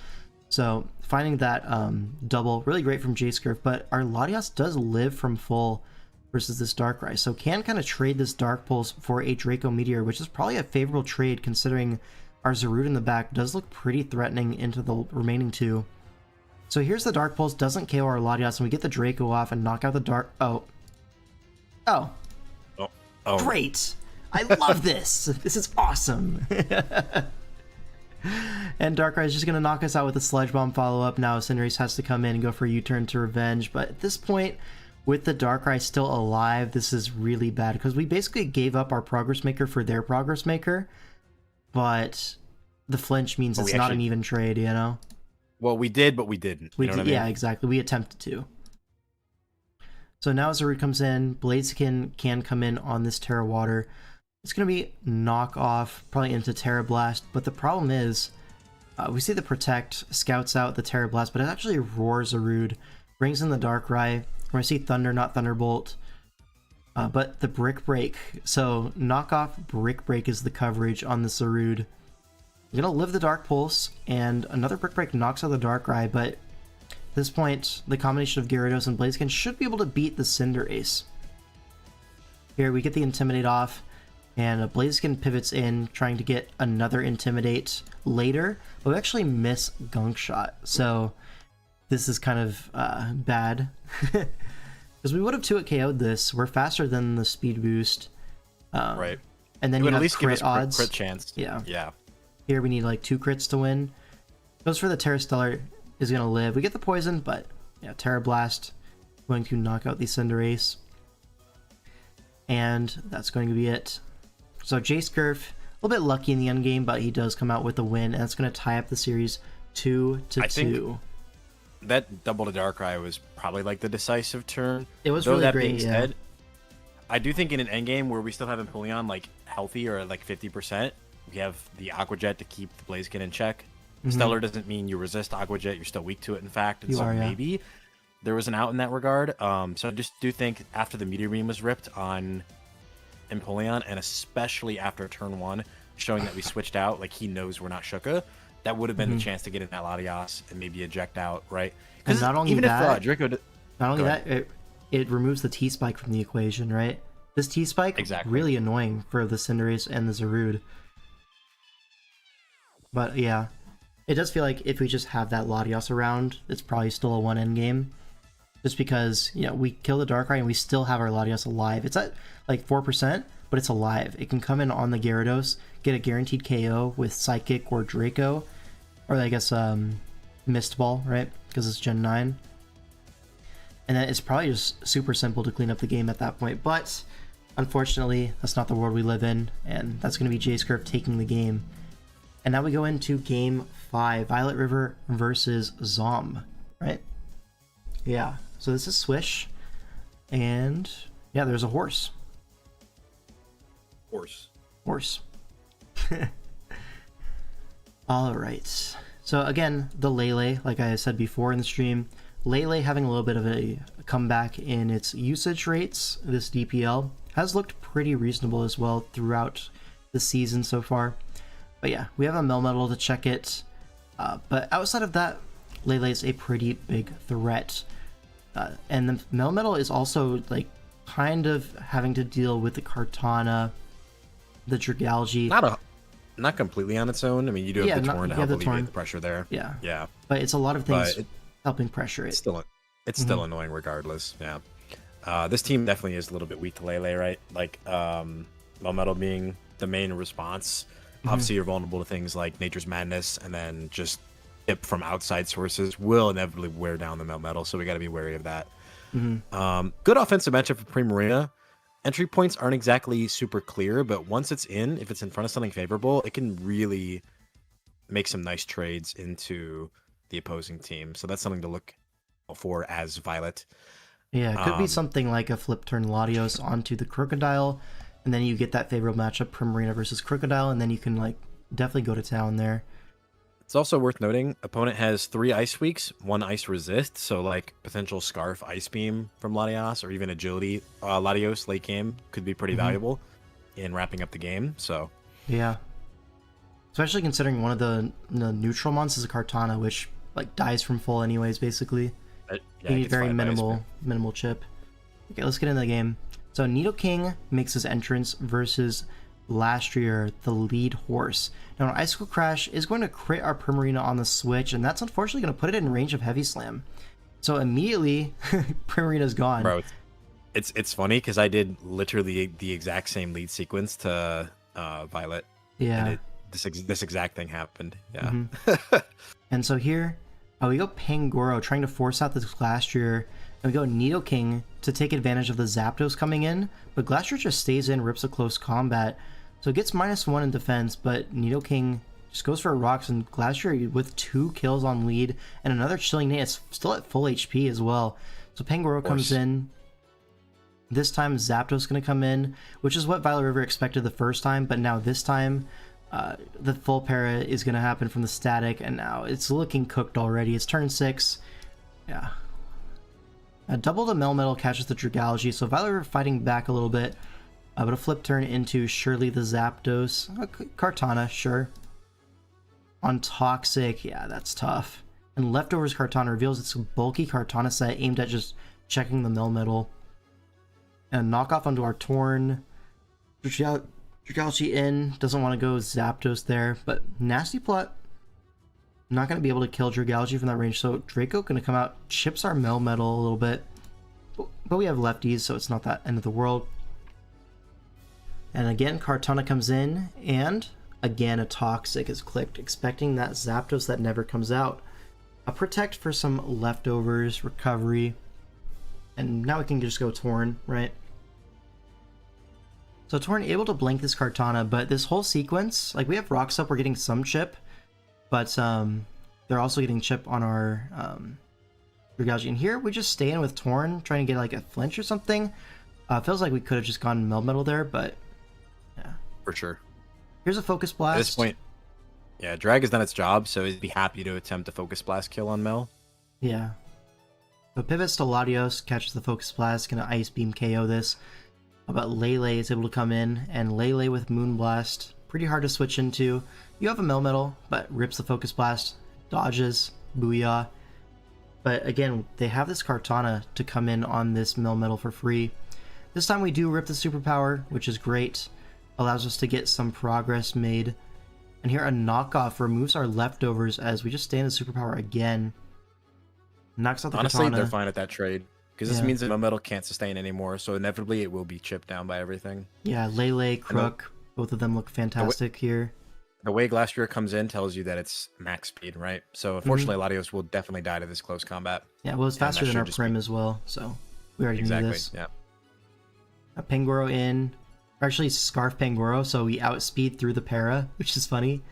Speaker 1: So finding that double, really great from J-Skirt, but our Latios does live from full versus this Darkrai, so can kind of trade this Dark Pulse for a Draco Meteor, which is probably a favorable trade considering our Zarude in the back does look pretty threatening into the remaining 2. So here's the Dark Pulse, doesn't KO our Latios, and we get the Draco off and knock out the Dark... Oh. Great! I love this! This is awesome! And Darkrai is just going to knock us out with a Sludge Bomb follow-up. Now Cinderace has to come in and go for a U-turn to revenge, but at this point, with the Darkrai still alive, this is really bad, because we basically gave up our Progress Maker for their Progress Maker. But the flinch means it's not an even trade, you know?
Speaker 2: Well, we did, but we didn't. You know what I mean?
Speaker 1: Yeah, exactly. We attempted to. So now Zarude comes in. Blaziken can come in on this Terra Water. It's going to be knock off, probably into Terra Blast. But the problem is, we see the Protect, scouts out the Terra Blast, but it actually roars Zarude, brings in the Darkrai. We're going to see Thunder, not Thunderbolt. But the Brick Break, so knockoff Brick Break is the coverage on the Zarude. You're gonna live the Dark Pulse, and another Brick Break knocks out the Darkrai, but at this point, the combination of Gyarados and Blaziken should be able to beat the Cinderace. Here, we get the Intimidate off, and Blaziken pivots in, trying to get another Intimidate later, but we actually miss Gunk Shot, so this is kind of bad. Because we would have 2-hit KO'd this. We're faster than the speed boost.
Speaker 2: Right.
Speaker 1: And then you have crit odds.
Speaker 2: Crit chance.
Speaker 1: Yeah. Here we need like 2 crits to win. Goes for the Terra Stellar, is going to live. We get the poison, but yeah, Terra Blast going to knock out the Cinderace. And that's going to be it. So J-Scurf, a little bit lucky in the end game, but he does come out with a win, and that's going to tie up the series 2-2.
Speaker 2: that double to Darkrai was probably like the decisive turn.
Speaker 1: It was
Speaker 2: Though
Speaker 1: really
Speaker 2: that
Speaker 1: great,
Speaker 2: being
Speaker 1: yeah.
Speaker 2: said, I do think in an endgame where we still have Empoleon like healthy or at like 50%, we have the Aqua Jet to keep the Blaziken in check. Stellar doesn't mean you resist Aqua Jet, you're still weak to it, in fact. And
Speaker 1: You
Speaker 2: so
Speaker 1: are, yeah.
Speaker 2: maybe there was an out in that regard. So I just do think after the Meteor Beam was ripped on Empoleon, and especially after turn 1, showing that we switched out, like he knows we're not Shuka, that would have been the chance to get in that Latias and maybe eject out, right?
Speaker 1: And not only
Speaker 2: even
Speaker 1: that,
Speaker 2: if Draco...
Speaker 1: not only that, it removes the T-Spike from the equation, right? This T-Spike,
Speaker 2: Exactly.
Speaker 1: really annoying for the Cinderace and the Zarude. But yeah, it does feel like if we just have that Latias around, it's probably still a 1 endgame. Just because, you know, we kill the Darkrai and we still have our Latias alive. It's at like 4%, but it's alive. It can come in on the Gyarados, get a guaranteed KO with Psychic or Draco, or I guess Mist Ball, right? Because it's Gen 9. And then it's probably just super simple to clean up the game at that point. But unfortunately, that's not the world we live in, and that's going to be J-Scurf taking the game. And now we go into Game 5, Violet River versus Zom, right? Yeah, so this is Swish, and yeah, there's a horse. Horse. Alright, so again, the Lele, like I said before in the stream, Lele having a little bit of a comeback in its usage rates. This DPL has looked pretty reasonable as well throughout the season so far. But yeah, we have a Melmetal to check it. But outside of that, Lele is a pretty big threat. And the Melmetal is also like kind of having to deal with the Kartana, the Dragalge.
Speaker 2: Not completely on its own. I mean, you do have the Torn to help alleviate the pressure there.
Speaker 1: Yeah. But it's a lot of things helping pressure it.
Speaker 2: It's still annoying regardless. Yeah. This team definitely is a little bit weak to Lele, right? Like Melmetal being the main response. Obviously, you're vulnerable to things like Nature's Madness, and then just tip from outside sources will inevitably wear down the Melmetal, so we got to be wary of that. Good offensive matchup for Primarina. Entry points aren't exactly super clear, but once it's in, if it's in front of something favorable, it can really make some nice trades into the opposing team. So that's something to look for as Violet.
Speaker 1: Yeah, it could be something like a flip turn Latios onto the Crocodile, and then you get that favorable matchup, Primarina versus Crocodile, and then you can like definitely go to town there.
Speaker 2: It's also worth noting, opponent has 3 Ice Weaks, 1 Ice Resist, so like potential Scarf Ice Beam from Latios, or even Agility Latios late game could be pretty valuable in wrapping up the game. So
Speaker 1: yeah, especially considering one of the neutral mons is a Kartana, which like dies from full anyways, basically. You need very minimal chip. Okay, let's get into the game. So Nidoking makes his entrance versus Glastrier, the lead horse. Now, an Icicle Crash is going to crit our Primarina on the switch, and that's unfortunately going to put it in range of Heavy Slam. So immediately, Primarina's gone.
Speaker 2: Bro, it's funny because I did literally the exact same lead sequence to Violet.
Speaker 1: Yeah.
Speaker 2: And this exact thing happened. Yeah.
Speaker 1: And so here, we go Pangoro trying to force out this Glastrier, and we go Nidoking to take advantage of the Zapdos coming in, but Glastrier just stays in, rips a close combat. So it gets -1 in defense, but Nidoking just goes for rocks, and Glastrier with 2 kills on lead, and another Chilling Nate is still at full HP as well. So Pangoro comes in. This time Zapdos going to come in, which is what Violet River expected the first time, but now this time the full para is going to happen from the static, and now it's looking cooked already. It's turn 6. Yeah. Double the Melmetal catches the Dragalge, so Violet River fighting back a little bit, but a flip turn into surely the Zapdos. Kartana, sure. On Toxic, yeah, that's tough. And Leftovers Kartana reveals its bulky Kartana set aimed at just checking the Melmetal. And knockoff onto our Torn. Dragalge in, doesn't want to go Zapdos there, but nasty plot. Not going to be able to kill Dragalge from that range, so Draco going to come out, chips our Melmetal a little bit. But we have lefties, so it's not that end of the world. And again, Kartana comes in, and again a Toxic is clicked, expecting that Zapdos that never comes out. A Protect for some leftovers, recovery, and now we can just go Torn, right? So Torn able to blink this Kartana, but this whole sequence, like we have Rocks up, we're getting some chip, but they're also getting chip on our And here we just stay in with Torn, trying to get like a flinch or something. Feels like we could have just gone Meld Metal there, but yeah.
Speaker 2: For sure.
Speaker 1: Here's a Focus Blast.
Speaker 2: At this point, yeah, Drag has done its job, so he'd be happy to attempt a Focus Blast kill on Mel.
Speaker 1: Yeah. So pivots to Latios, catches the Focus Blast, gonna Ice Beam KO this. But Lele is able to come in, and Lele with Moonblast, pretty hard to switch into. You have a Melmetal, but rips the Focus Blast, dodges, Booyah. But again, they have this Kartana to come in on this Melmetal for free. This time we do rip the Superpower, which is great. Allows us to get some progress made. And here a knockoff removes our leftovers as we just stay in the Superpower again. Knocks out the
Speaker 2: Honestly,
Speaker 1: Katana.
Speaker 2: they're fine at that trade. Because this means that Melmetal can't sustain anymore, so inevitably it will be chipped down by everything.
Speaker 1: Yeah, Lele, Crook, both of them look fantastic here.
Speaker 2: The way Glastrier comes in tells you that it's max speed, right? So unfortunately, Latios will definitely die to this close combat.
Speaker 1: Yeah, well, it's faster than our Prim as well, so we already knew this.
Speaker 2: Yeah.
Speaker 1: A Pangoro in, or actually Scarf Pangoro, so we outspeed through the para, which is funny.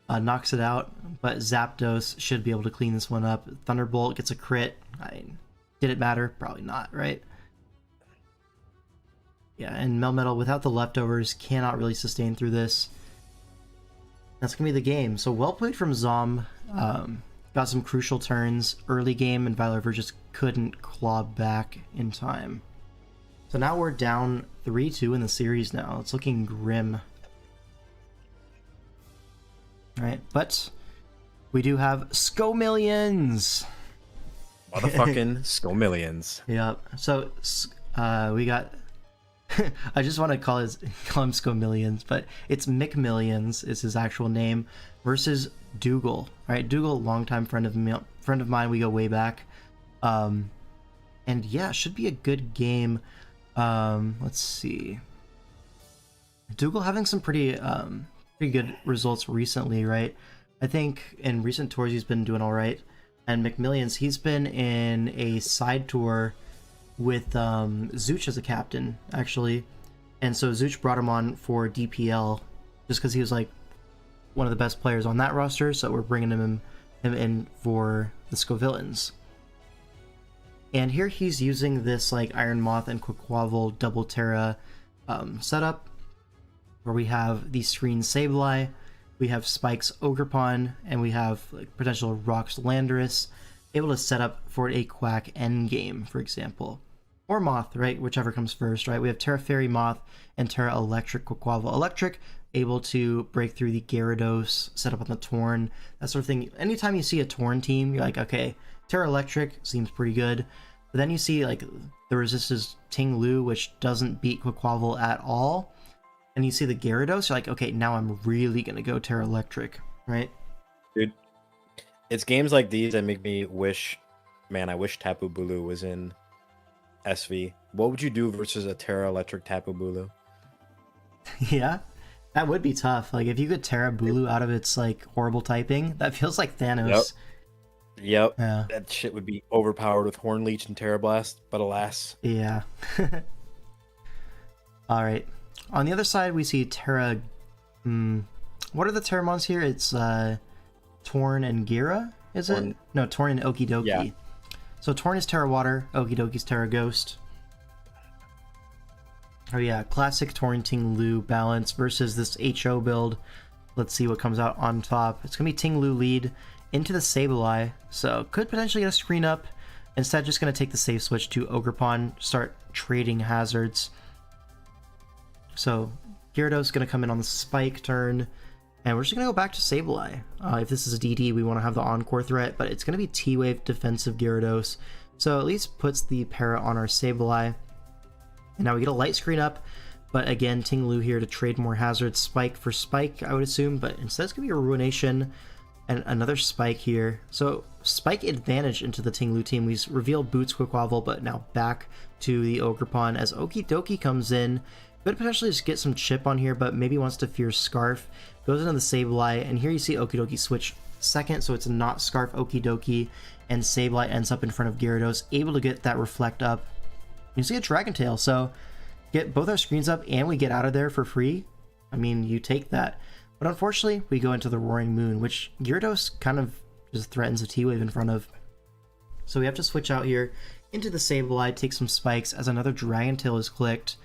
Speaker 1: Knocks it out, but Zapdos should be able to clean this one up. Thunderbolt gets a crit. Did it matter? Probably not, right? Yeah, and Melmetal without the leftovers cannot really sustain through this. That's going to be the game. So well played from Zom. Got some crucial turns early game, and Violiver just couldn't claw back in time. So now we're down 3-2 in the series now. It's looking grim. Alright, but we do have Skomillions!
Speaker 2: Motherfucking Skomillions.
Speaker 1: Yep. So we got... I just want to call him Skomillions, but it's McMillions is his actual name, versus Dougal. Right, Dougal, longtime friend of mine. We go way back, and yeah, should be a good game. Let's see. Dougal having some pretty good results recently, right? I think in recent tours he's been doing all right, and McMillions, he's been in a side tour with Zooch as a captain, actually. And so Zooch brought him on for DPL just because he was like one of the best players on that roster, so we're bringing him in for the Scovillains. And here he's using this like Iron Moth and Quaquaval double Terra setup, where we have the Screen Sableye, we have Spike's Ogerpon, and we have like potential Rocks Landorus, able to set up for a Quack endgame, for example. Or Moth, right? Whichever comes first, right? We have Terra Fairy Moth and Terra Electric Quaquaval. Electric, able to break through the Gyarados, set up on the Torn, that sort of thing. Anytime you see a Torn team, you're like, okay, Terra Electric seems pretty good. But then you see like the Resistance Ting Lu, which doesn't beat Quaquaval at all. And you see the Gyarados, you're like, okay, now I'm really going to go Terra Electric, right?
Speaker 2: Dude, it's games like these that make me wish, man, I wish Tapu Bulu was in SV. What would you do versus a Terra Electric Tapu Bulu?
Speaker 1: Yeah, that would be tough. Like if you could Terra Bulu out of its like horrible typing, that feels like Thanos.
Speaker 2: Yep.
Speaker 1: Yeah.
Speaker 2: That shit would be overpowered with Horn Leech and Terra Blast, but alas.
Speaker 1: Yeah. All right. On the other side, we see Terra. What are the Terramons here? It's Torn and Gira, is it? No, Torn and Okidoki. Yeah. So Torn is Terra Water, Okidoki's Terra Ghost. Oh yeah, classic Torn Ting Lu balance versus this HO build. Let's see what comes out on top. It's going to be Ting Lu lead into the Sableye, so could potentially get a screen up. Instead, just going to take the safe switch to Ogerpon, start trading hazards. So Gyarados going to come in on the Spike turn, and we're just going to go back to Sableye. If this is a DD, we want to have the Encore threat, but it's going to be T-Wave defensive Gyarados, so at least puts the para on our Sableye. And now we get a light screen up, but again, Ting Lu here to trade more hazards. Spike for Spike, I would assume, but instead it's going to be a Ruination and another Spike here. So Spike advantage into the Ting Lu team. We reveal Boots Quaquaval, but now back to the Ogerpon as Okidoki comes in. Could potentially just get some chip on here, but maybe wants to fear Scarf. Goes into the Sableye, and here you see Okidoki switch second, so it's not Scarf Okidoki, and Sableye ends up in front of Gyarados, able to get that Reflect up. You see a Dragon Tail, so get both our screens up and we get out of there for free. I mean, you take that. But unfortunately, we go into the Roaring Moon, which Gyarados kind of just threatens a T-Wave in front of. So we have to switch out here into the Sableye, take some spikes as another Dragon Tail is clicked.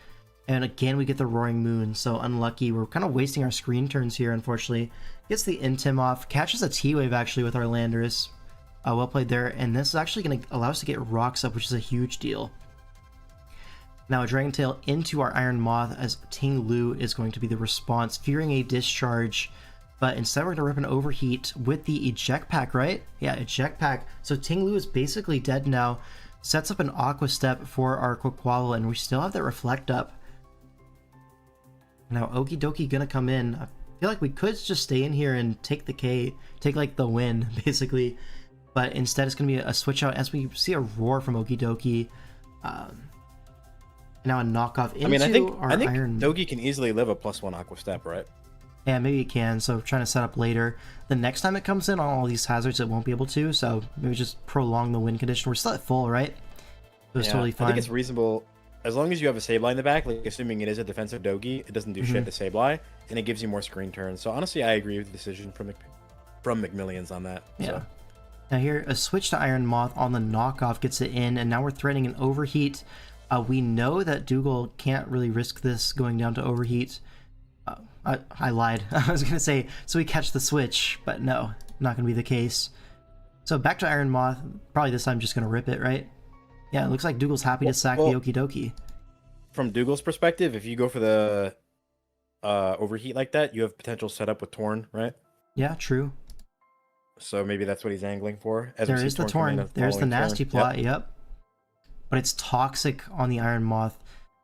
Speaker 1: And again, we get the Roaring Moon, so unlucky. We're kind of wasting our screen turns here, unfortunately. Gets the Intim off, catches a T-Wave actually with our Landorus. Well played there, and this is actually going to allow us to get rocks up, which is a huge deal. Now a Dragon Tail into our Iron Moth as Ting Lu is going to be the response, fearing a discharge. But instead we're going to rip an Overheat with the Eject Pack, right? Yeah, Eject Pack. So Ting Lu is basically dead now. Sets up an Aqua Step for our Quaquaval, and we still have that Reflect up. Now Okie Dokie gonna come in. I feel like we could just stay in here and take like the win, basically. But instead it's gonna be a switch out as we see a roar from Okie Dokie. Now a knockoff into
Speaker 2: I think
Speaker 1: Iron...
Speaker 2: Dogi can easily live a +1 Aqua Step, right?
Speaker 1: Yeah, maybe it can, so trying to set up later. The next time it comes in on all these hazards, it won't be able to, so maybe just prolong the win condition. We're still at full, right? It was totally fine.
Speaker 2: I think it's reasonable, as long as you have a Sableye in the back, like assuming it is a defensive Dogi, it doesn't do shit to Sableye, and it gives you more screen turns. So honestly, I agree with the decision from McMillions on that.
Speaker 1: Yeah.
Speaker 2: So.
Speaker 1: Now here, a switch to Iron Moth on the knockoff gets it in, and now we're threatening an Overheat. We know that Dougal can't really risk this going down to Overheat. I lied. I was going to say, so we catch the switch, but no, not going to be the case. So back to Iron Moth. Probably this time just going to rip it, right? Yeah, it looks like Dougal's happy to sack the Okie Dokie.
Speaker 2: From Dougal's perspective, if you go for the Overheat like that, you have potential setup with Torn, right?
Speaker 1: Yeah, true.
Speaker 2: So maybe that's what he's angling for. As
Speaker 1: there is the Torn. There's the nasty plot, yep. But it's toxic on the Iron Moth.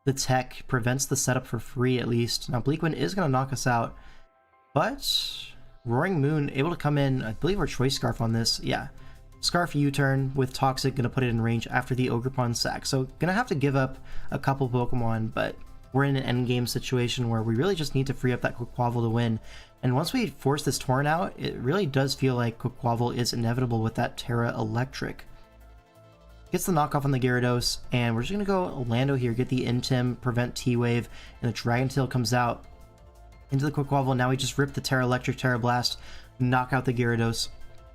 Speaker 1: The tech prevents the setup for free, at least. Now, Bleakwind is going to knock us out. But Roaring Moon able to come in. I believe we're Choice Scarf on this. Yeah. Scarf U-turn with Toxic, going to put it in range after the Ogerpon sack. So, going to have to give up a couple Pokemon, but we're in an endgame situation where we really just need to free up that Quaquaval to win. And once we force this Torn out, it really does feel like Quaquaval is inevitable with that Terra Electric. Gets the knockoff on the Gyarados, and we're just going to go Lando here, get the Intim, prevent T-Wave, and the Dragon Tail comes out into the Quaquaval. Now we just rip the Terra Electric, Terra Blast, knock out the Gyarados,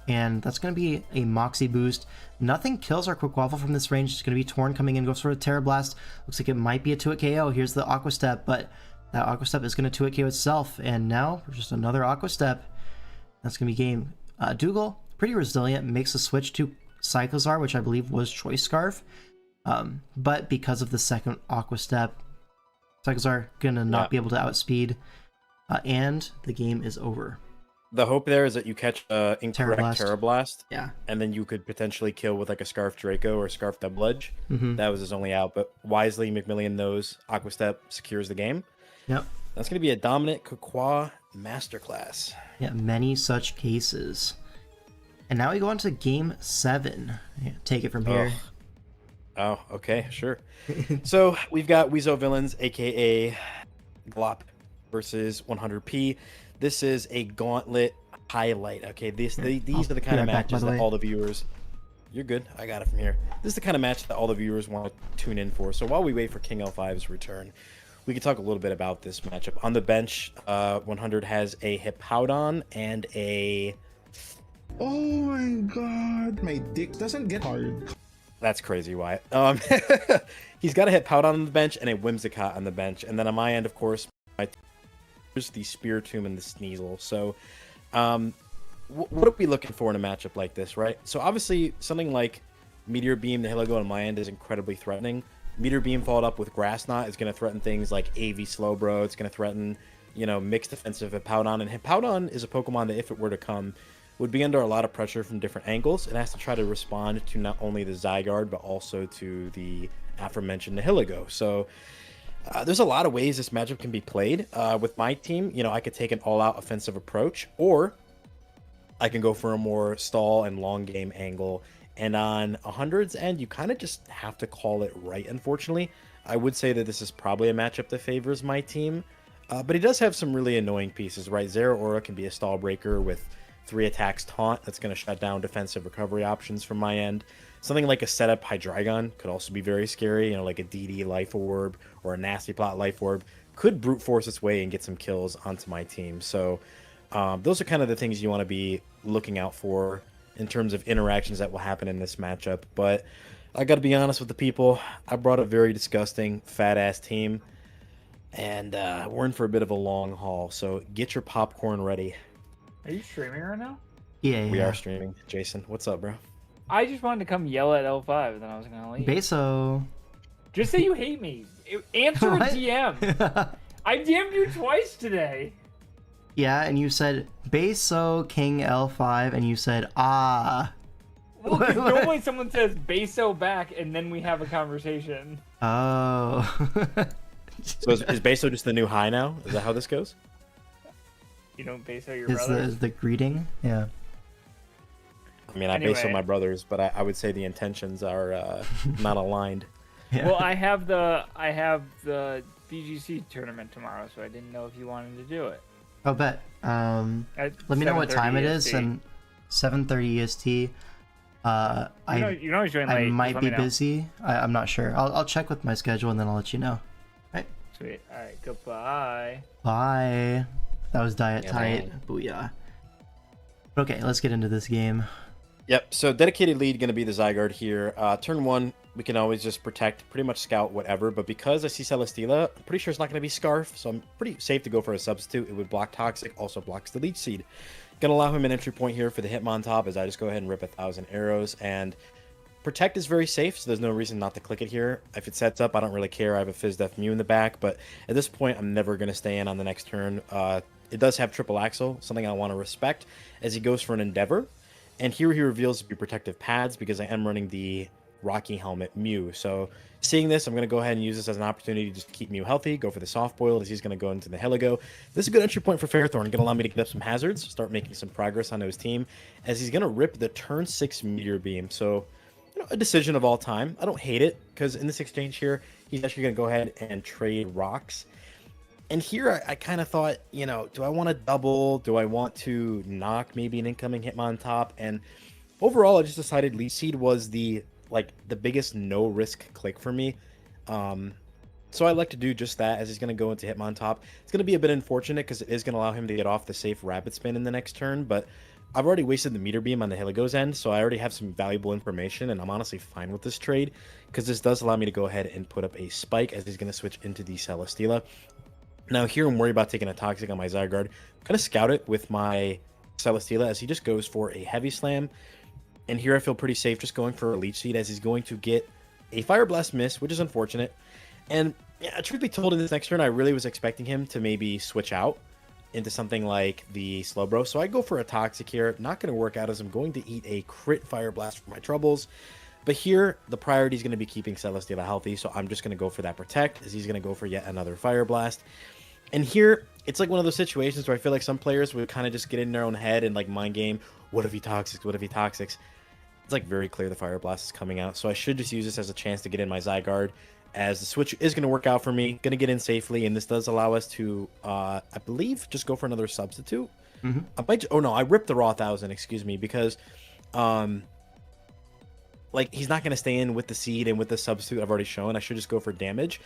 Speaker 1: and that's going to be a Moxie boost. Nothing kills our Quaquaval from this range. It's going to be Torn coming in, goes for a Terra Blast. Looks like it might be a 2-hit KO. Here's the Aqua Step, but that Aqua Step is going to 2-hit KO itself, and now just another Aqua Step. That's going to be game. Dougal, pretty resilient, makes a switch to Cyclizar, which I believe was Choice Scarf, but because of the second Aqua Step, Cyclizar gonna not be able to outspeed, and the game is over.
Speaker 2: The hope there is that you catch incorrect Terra Blast,
Speaker 1: yeah,
Speaker 2: and then you could potentially kill with like a Scarf Draco or Scarf Doublage. That was his only out, but wisely McMillion knows Aqua Step secures the game.
Speaker 1: Yep,
Speaker 2: that's gonna be a dominant Quaqua masterclass.
Speaker 1: Yeah, many such cases. And now we go on to Game 7. Yeah, take it from here.
Speaker 2: Oh, okay, sure. So we've got Weezo Villains, aka Glop, versus 100p. This is a gauntlet highlight. Okay, these are the kind of matches that all the viewers. You're good. I got it from here. This is the kind of match that all the viewers want to tune in for. So while we wait for King L5's return, we can talk a little bit about this matchup. On the bench, 100 has a Hippowdon and a...
Speaker 5: Oh my god, my dick doesn't get hard.
Speaker 2: That's crazy, Wyatt. He's got a Hippowdon on the bench and a Whimsicott on the bench. And then on my end, of course, there's the Spiritomb and the Sneasel. So what are we looking for in a matchup like this, right? So obviously, something like Meteor Beam, the Hiligo on my end is incredibly threatening. Meteor Beam followed up with Grass Knot is going to threaten things like AV Slowbro. It's going to threaten, you know, mixed defensive Hippowdon. And Hippowdon is a Pokemon that, if it were to come, would be under a lot of pressure from different angles. It has to try to respond to not only the Zygarde, but also to the aforementioned Nihilego. So there's a lot of ways this matchup can be played. With my team, you know, I could take an all-out offensive approach, or I can go for a more stall and long game angle. And on 100's end, you kind of just have to call it right, unfortunately. I would say that this is probably a matchup that favors my team, but he does have some really annoying pieces, right? Zeraora can be a stall breaker with 3 attacks taunt that's going to shut down defensive recovery options from my end. Something like a setup Hydreigon could also be very scary, you know, like a DD Life Orb or a Nasty Plot Life Orb could brute force its way and get some kills onto my team. So those are kind of the things you want to be looking out for in terms of interactions that will happen in this matchup. But I got to be honest with the people. I brought a very disgusting, fat-ass team. And we're in for a bit of a long haul. So get your popcorn ready.
Speaker 6: Are you streaming right now?
Speaker 1: Yeah,
Speaker 2: We are streaming. Jason, what's up, bro?
Speaker 6: I just wanted to come yell at L5, and then I was gonna leave.
Speaker 1: Beso.
Speaker 6: Just say you hate me. Answer a
Speaker 1: What?
Speaker 6: DM. I DM'd you twice today.
Speaker 1: Yeah, and you said Beso King L5, and you said ah.
Speaker 6: Well, 'cause normally someone says Beso back, and then we have a conversation.
Speaker 1: Oh.
Speaker 2: So is Beso just the new high now? Is that how this goes?
Speaker 6: You don't Beso your
Speaker 1: is
Speaker 6: brothers?
Speaker 1: the greeting? Yeah.
Speaker 2: I mean, I
Speaker 6: Anyway.
Speaker 2: Beso my brothers, but I would say the intentions are not aligned.
Speaker 1: Yeah.
Speaker 6: Well, I have the BGC tournament tomorrow, so I didn't know if you wanted to do it.
Speaker 1: Oh, bet.
Speaker 6: At
Speaker 1: Let me know what
Speaker 6: 7:30
Speaker 1: time it is,
Speaker 6: EST.
Speaker 1: and 7:30 EST.
Speaker 6: You know he's joining
Speaker 1: I
Speaker 6: late.
Speaker 1: might
Speaker 6: just let
Speaker 1: be
Speaker 6: me know.
Speaker 1: busy. I'm not sure. I'll check with my schedule and then I'll let you know. Right.
Speaker 6: Sweet. All right. Goodbye.
Speaker 1: Bye. That was Diet
Speaker 2: Yeah,
Speaker 1: Tight.
Speaker 2: man.
Speaker 1: Booyah. Okay, let's get into this game.
Speaker 2: Yep, so dedicated lead going to be the Zygarde here. Turn 1, we can always just protect, pretty much scout, whatever. But because I see Celesteela, I'm pretty sure it's not going to be Scarf. So I'm pretty safe to go for a substitute. It would block Toxic, also blocks the Leech Seed. Going to allow him an entry point here for the Hitmontop as I just go ahead and rip 1,000 arrows. And Protect is very safe, so there's no reason not to click it here. If it sets up, I don't really care. I have a Fizz-Def Mew in the back. But at this point, I'm never going to stay in on the next turn. It does have Triple Axle, something I want to respect, as he goes for an Endeavor. And here he reveals to be protective pads because I am running the Rocky Helmet Mew. So seeing this, I'm going to go ahead and use this as an opportunity to just keep Mew healthy, go for the soft boiled as he's going to go into the Heligo. This is a good entry point for Fairthorn. Going to allow me to get up some hazards, start making some progress onto his team, as he's going to rip the turn 6 Meteor Beam. So, you know, a decision of all time. I don't hate it because in this exchange here, he's actually going to go ahead and trade rocks. And here I kind of thought, you know, do I want to double? Do I want to knock maybe an incoming Hitmontop? And overall, I just decided Leech Seed was the biggest no risk click for me. So I like to do just that as he's going to go into Hitmontop. It's going to be a bit unfortunate because it is going to allow him to get off the safe Rapid Spin in the next turn, but I've already wasted the Meteor Beam on the Heligo's end, so I already have some valuable information, and I'm honestly fine with this trade because this does allow me to go ahead and put up a Spike as he's going to switch into the Celesteela. Now here I'm worried about taking a Toxic on my Zygarde. I'm going to scout it with my Celesteela as he just goes for a Heavy Slam. And here I feel pretty safe just going for a Leech Seed as he's going to get a Fire Blast miss, which is unfortunate. And yeah, truth be told, in this next turn, I really was expecting him to maybe switch out into something like the Slowbro. So I go for a Toxic here. Not going to work out as I'm going to eat a crit Fire Blast for my troubles. But here, the priority is going to be keeping Celesteela healthy. So I'm just going to go for that Protect as he's going to go for yet another Fire Blast. And here, it's like one of those situations where I feel like some players would kind of just get in their own head and like mind game, what if he Toxics, what if he Toxics? It's like very clear the Fire Blast is coming out, so I should just use this as a chance to get in my Zygarde, as the switch is going to work out for me, going to get in safely, and this does allow us to, I believe, just go for another substitute.
Speaker 1: Mm-hmm.
Speaker 2: I ripped the Raw 1000, excuse me, because, like, he's not going to stay in with the Seed and with the substitute I've already shown. I should just go for damage.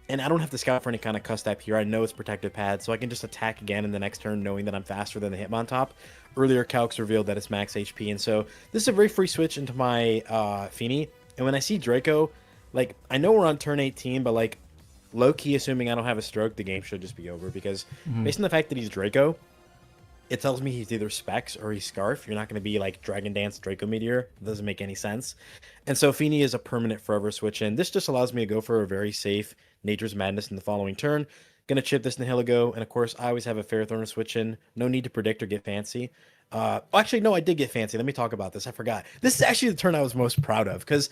Speaker 2: And I don't have to scout for any kind of cuss step here. I know it's protective pad, so I can just attack again in the next turn knowing that I'm faster than the Hitmontop. Earlier calcs revealed that it's max HP, and so this is a very free switch into my Feeny. And when I see Draco, like, I know we're on turn 18, but like, low-key assuming I don't have a stroke, the game should just be over, because based on the fact that he's Draco, it tells me he's either Specs or he's Scarf. You're not going to be like Dragon Dance Draco Meteor. It doesn't make any sense. And so Feeny is a permanent forever switch in. This just allows me to go for a very safe Nature's Madness in the following turn. Gonna chip this Nihilego, and of course I always have a Fairthorn switch in. No need to predict or get fancy. Actually, no, I did get fancy. Let me talk about this. I forgot. This is actually the turn I was most proud of because,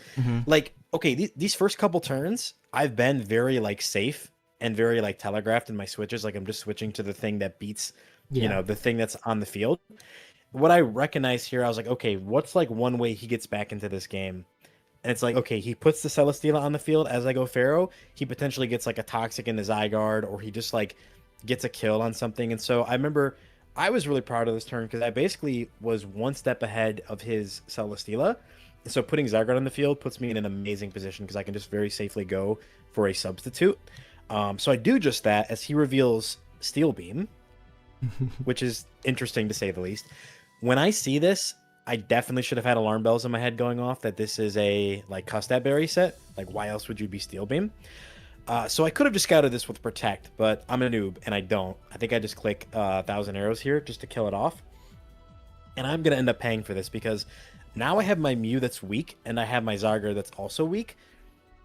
Speaker 2: like, okay, these first couple turns, I've been very like safe and very like telegraphed in my switches. Like I'm just switching to the thing that beats, you know, the thing that's on the field. What I recognize here, I was like, okay, what's like one way he gets back into this game? And it's like, okay, he puts the Celesteela on the field as I go Pharaoh. He potentially gets like a Toxic in the Zygarde, or he just like gets a kill on something. And so I remember I was really proud of this turn because I basically was one step ahead of his Celesteela. And so putting Zygarde on the field puts me in an amazing position because I can just very safely go for a substitute. So I do just that as he reveals Steel Beam, which is interesting to say the least. When I see this,
Speaker 7: I definitely should have had alarm bells in my head going off that this is a like Custad Berry set. Like, why else would you be Steel Beam? So I could have just scouted this with Protect, but I'm a noob and I don't. I think I just click 1,000 arrows here just to kill it off. And I'm going to end up paying for this because now I have my Mew that's weak and I have my Zygarde that's also weak.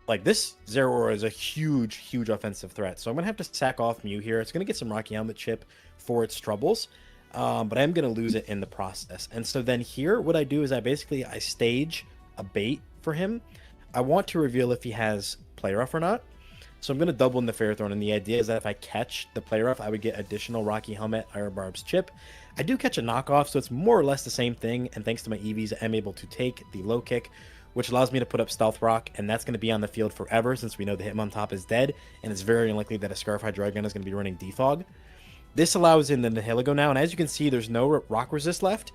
Speaker 7: Like, this Zeraora is a huge, huge offensive threat. So I'm going to have to sack off Mew here. It's going to get some Rocky Helmet chip for its troubles. But I'm going to lose it in the process. And so then here, what I do is I stage a bait for him. I want to reveal if he has Play Rough or not. So I'm going to double in the Ferrothorn, and the idea is that if I catch the Play Rough, I would get additional Rocky Helmet, Iron Barb's chip. I do catch a knockoff, so it's more or less the same thing, and thanks to my EVs, I'm able to take the low kick, which allows me to put up Stealth Rock, and that's going to be on the field forever since we know the Hitmontop is dead, and it's very unlikely that a Scarf Hydreigon is going to be running Defog. This allows in the Nihilego now, and as you can see, there's no Rock Resist left.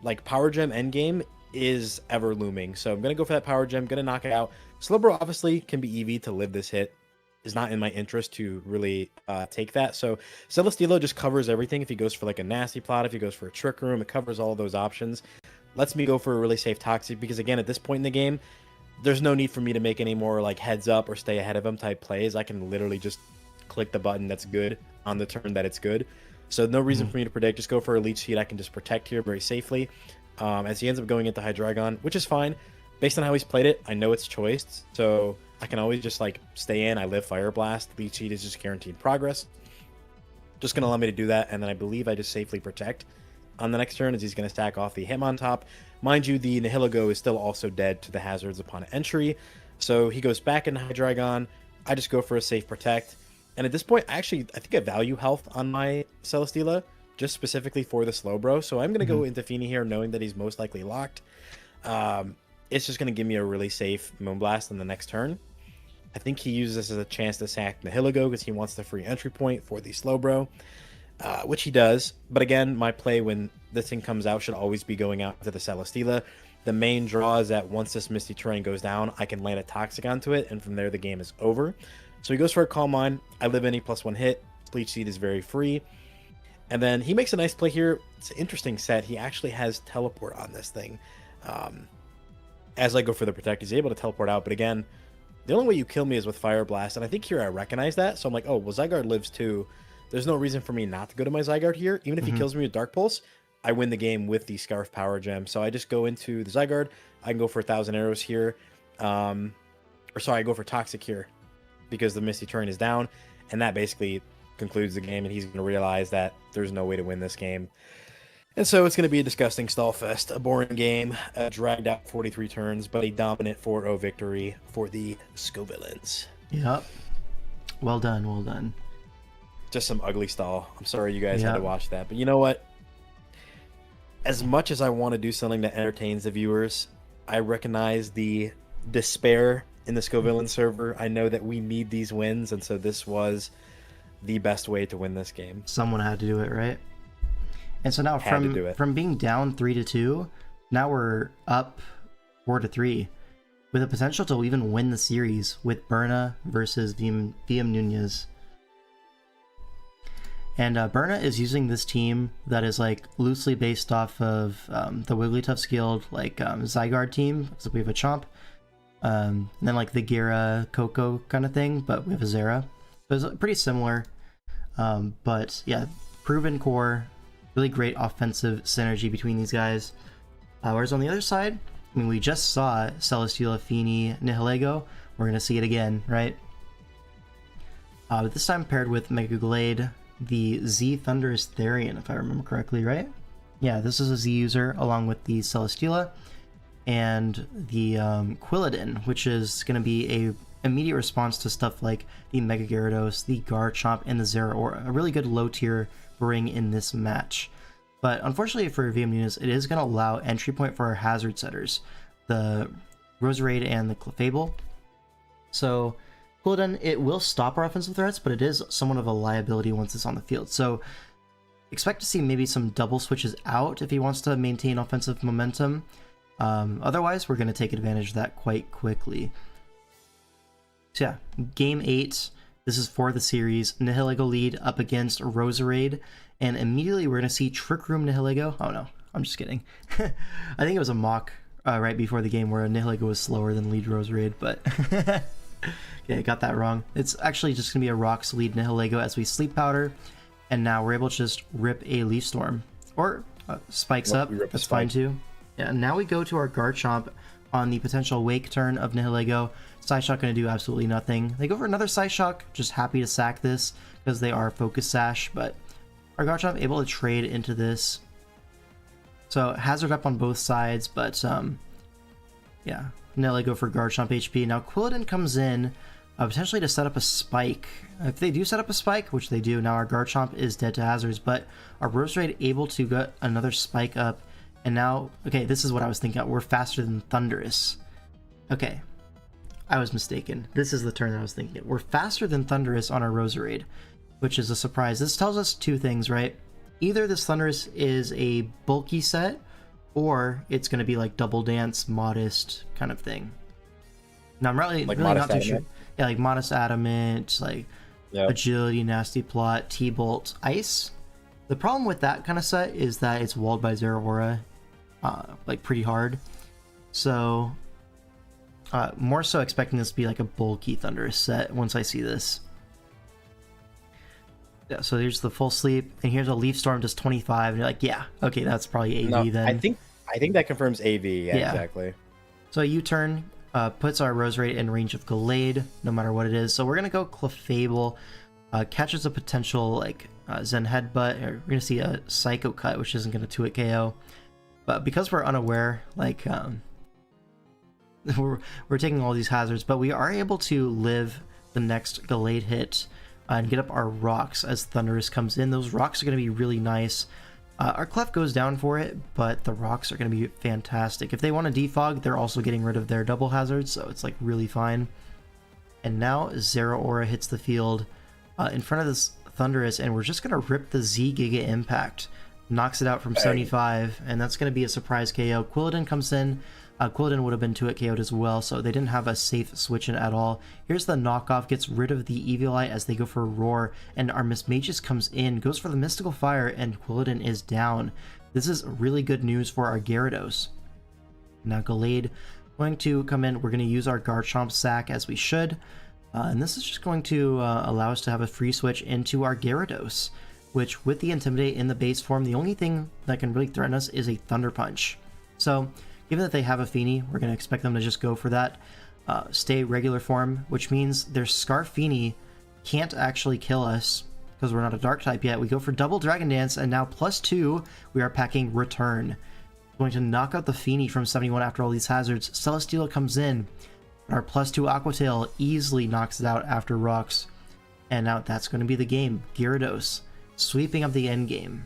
Speaker 7: Like, Power Gem endgame is ever looming, so I'm going to go for that Power Gem, going to knock it out. Slowbro obviously can be EV to live this hit. Is not in my interest to really take that. So Celesteela just covers everything. If he goes for like a Nasty Plot, if he goes for a Trick Room, it covers all those options. Lets me go for a really safe Toxic because, again, at this point in the game, there's no need for me to make any more like heads up or stay ahead of him type plays. I can literally just click the button that's good on the turn that it's good. So no reason for me to predict. Just go for a Leech Seed. I can just protect here very safely. As he ends up going into Hydreigon, which is fine. Based on how he's played it, I know it's choiced. So I can always just like stay in. I live Fire Blast. Leech Seed is just guaranteed progress. Just going to allow me to do that. And then I believe I just safely protect on the next turn as he's going to stack off the Hitmontop. Mind you, the Nihilego is still also dead to the hazards upon entry. So he goes back into Hydreigon. I just go for a safe protect. And at this point, I think I value health on my Celesteela, just specifically for the Slowbro. So I'm going to go into Feeny here knowing that he's most likely locked. It's just going to give me a really safe Moonblast on the next turn. I think he uses this as a chance to sack Nihilego because he wants the free entry point for the Slowbro, which he does. But again, my play when this thing comes out should always be going out to the Celesteela. The main draw is that once this Misty Terrain goes down, I can land a Toxic onto it, and from there the game is over. So he goes for a Calm Mind. I live any +1 hit. Leech Seed is very free. And then he makes a nice play here. It's an interesting set. He actually has Teleport on this thing. As I go for the Protect, he's able to teleport out. But again, the only way you kill me is with Fire Blast. And I think here I recognize that. So I'm like, oh, well, Zygarde lives too. There's no reason for me not to go to my Zygarde here. Even if he kills me with Dark Pulse, I win the game with the Scarf Power Gem. So I just go into the Zygarde. I can go for 1,000 arrows here. I go for Toxic here because the Misty Terrain is down. And that basically concludes the game. And he's going to realize that there's no way to win this game. And so it's going to be a disgusting stall fest, a boring game, dragged out 43 turns, but a dominant 4-0 victory for the Scovillains.
Speaker 1: Yep. Well done, well done.
Speaker 7: Just some ugly stall. I'm sorry you guys had to watch that. But you know what? As much as I want to do something that entertains the viewers, I recognize the despair in the Scovillain server. I know that we need these wins, and so this was the best way to win this game.
Speaker 1: Someone had to do it, right? And so now from being down 3-2, now we're up 4-3 with a potential to even win the series with Berna versus VM Nunez. And Berna is using this team that is like loosely based off of the Wigglytuff Guild like Zygarde team, so we have a Chomp, and then like the Gira Coco kind of thing, but we have a Zera. So it's pretty similar, but yeah, proven core. Really great offensive synergy between these guys. Whereas on the other side, I mean, we just saw Celesteela, Feeny, Nihilego. We're going to see it again, right? But this time paired with Mega Glade, the Z Thunderous Therian, if I remember correctly, right? Yeah, this is a Z user along with the Celesteela and the Quilladin, which is going to be a immediate response to stuff like the Mega Gyarados, the Garchomp, and the Zeraora. A really good low tier bring in this match. But unfortunately for VM Nunez, it is going to allow entry point for our hazard setters, the Roserade and the Clefable. So Quilladin, it will stop our offensive threats, but it is somewhat of a liability once it's on the field. So expect to see maybe some double switches out if he wants to maintain offensive momentum. Otherwise, we're going to take advantage of that quite quickly. So yeah, Game 8. This is for the series. Nihilego lead up against Roserade, and immediately we're going to see Trick Room Nihilego. Oh no, I'm just kidding. I think it was a mock right before the game where Nihilego was slower than lead Rose Raid, but yeah, I got that wrong. It's actually just going to be a Rocks lead Nihilego as we Sleep Powder, and now we're able to just rip a Leaf Storm. Or Spikes up, that's fine too. Yeah, and now we go to our Garchomp on the potential Wake turn of Nihilego. Psyshock going to do absolutely nothing. They go for another Psyshock, just happy to sack this because they are Focus Sash, but our Garchomp able to trade into this. So Hazard up on both sides, but yeah, Nihilego for Garchomp HP. Now Quilladin comes in potentially to set up a Spike. If they do set up a Spike, which they do, now our Garchomp is dead to Hazards, but our Roserade able to get another Spike up. And now, okay, this is what I was thinking. We're faster than Thundurus. Okay, I was mistaken. This is the turn that I was thinking. We're faster than Thundurus on our Roserade, which is a surprise. This tells us two things, right? Either this Thundurus is a bulky set, or it's going to be like Double Dance, Modest kind of thing. Now, I'm really not too sure. Yeah, like Modest Adamant, like Agility, Nasty Plot, T-Bolt, Ice. The problem with that kind of set is that it's walled by Zeraora, like pretty hard. So, more so expecting this to be like a bulky Thundurus set once I see this. Yeah, so here's the full sleep, and here's a Leaf Storm does 25, and you're like, yeah, okay, that's probably AV then.
Speaker 7: I think that confirms AV, yeah, exactly.
Speaker 1: So a U-turn puts our Roserade in range of Gallade, no matter what it is. So we're gonna go Clefable, catches a potential like Zen Headbutt, or we're gonna see a Psycho Cut, which isn't gonna 2-hit KO. But because we're unaware, like we're taking all these hazards, but we are able to live the next Gallade hit and get up our rocks as Thundurus comes in. Those rocks are going to be really nice. Our Clef goes down for it, but the rocks are going to be fantastic. If they want to defog, they're also getting rid of their double hazards, so it's like really fine. And now Zeraora hits the field in front of this Thundurus, and we're just going to rip the Z Giga Impact. Knocks it out from 75, and that's going to be a surprise KO. Quilladin comes in. Quilladin would have been 2-hit KO'd as well, so they didn't have a safe switch in at all. Here's the knockoff, gets rid of the Eviolite as they go for a Roar, and our Mismagius comes in, goes for the Mystical Fire, and Quilladin is down. This is really good news for our Gyarados. Now Gallade going to come in. We're going to use our Garchomp sack as we should, and this is just going to allow us to have a free switch into our Gyarados, which with the Intimidate in the base form, the only thing that can really threaten us is a Thunder Punch. So given that they have a Feeny, we're going to expect them to just go for that. Stay regular form, which means their Scarfini can't actually kill us because we're not a Dark type yet. We go for double Dragon Dance, and now +2, we are packing Return. Going to knock out the Feeny from 71 after all these hazards. Celesteela comes in. Our +2 Aqua Tail easily knocks it out after Rocks. And now that's going to be the game. Gyarados sweeping up the end game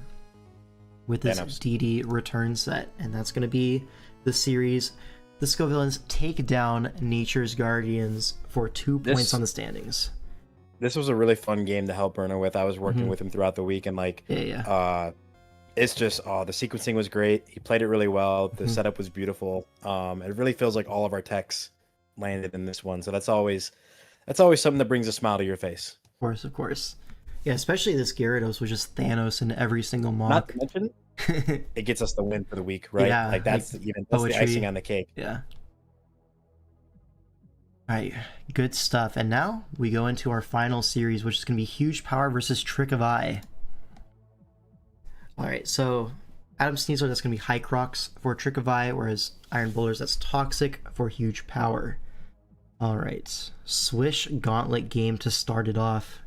Speaker 1: with this DD Return set, and that's going to be the series. The Scovillains take down Nature's Guardians for 2 points on the standings.
Speaker 7: This was a really fun game to help Bruno with. I was working with him throughout the week, and like, it's just, the sequencing was great. He played it really well. The setup was beautiful. It really feels like all of our techs landed in this one. So that's always something that brings a smile to your face.
Speaker 1: Of course. Yeah, especially this Gyarados was just Thanos in every single mock.
Speaker 7: Not to mention, it gets us the win for the week, right?
Speaker 1: Yeah,
Speaker 7: like that's the icing on the cake.
Speaker 1: Yeah. All right, good stuff. And now we go into our final series, which is going to be Huge Power versus Trick of Eye. All right, so Adam Sneasler, that's going to be High Crocs for Trick of Eye, whereas Iron Bowlers, that's Toxic for Huge Power. All right, Swish Gauntlet game to start it off.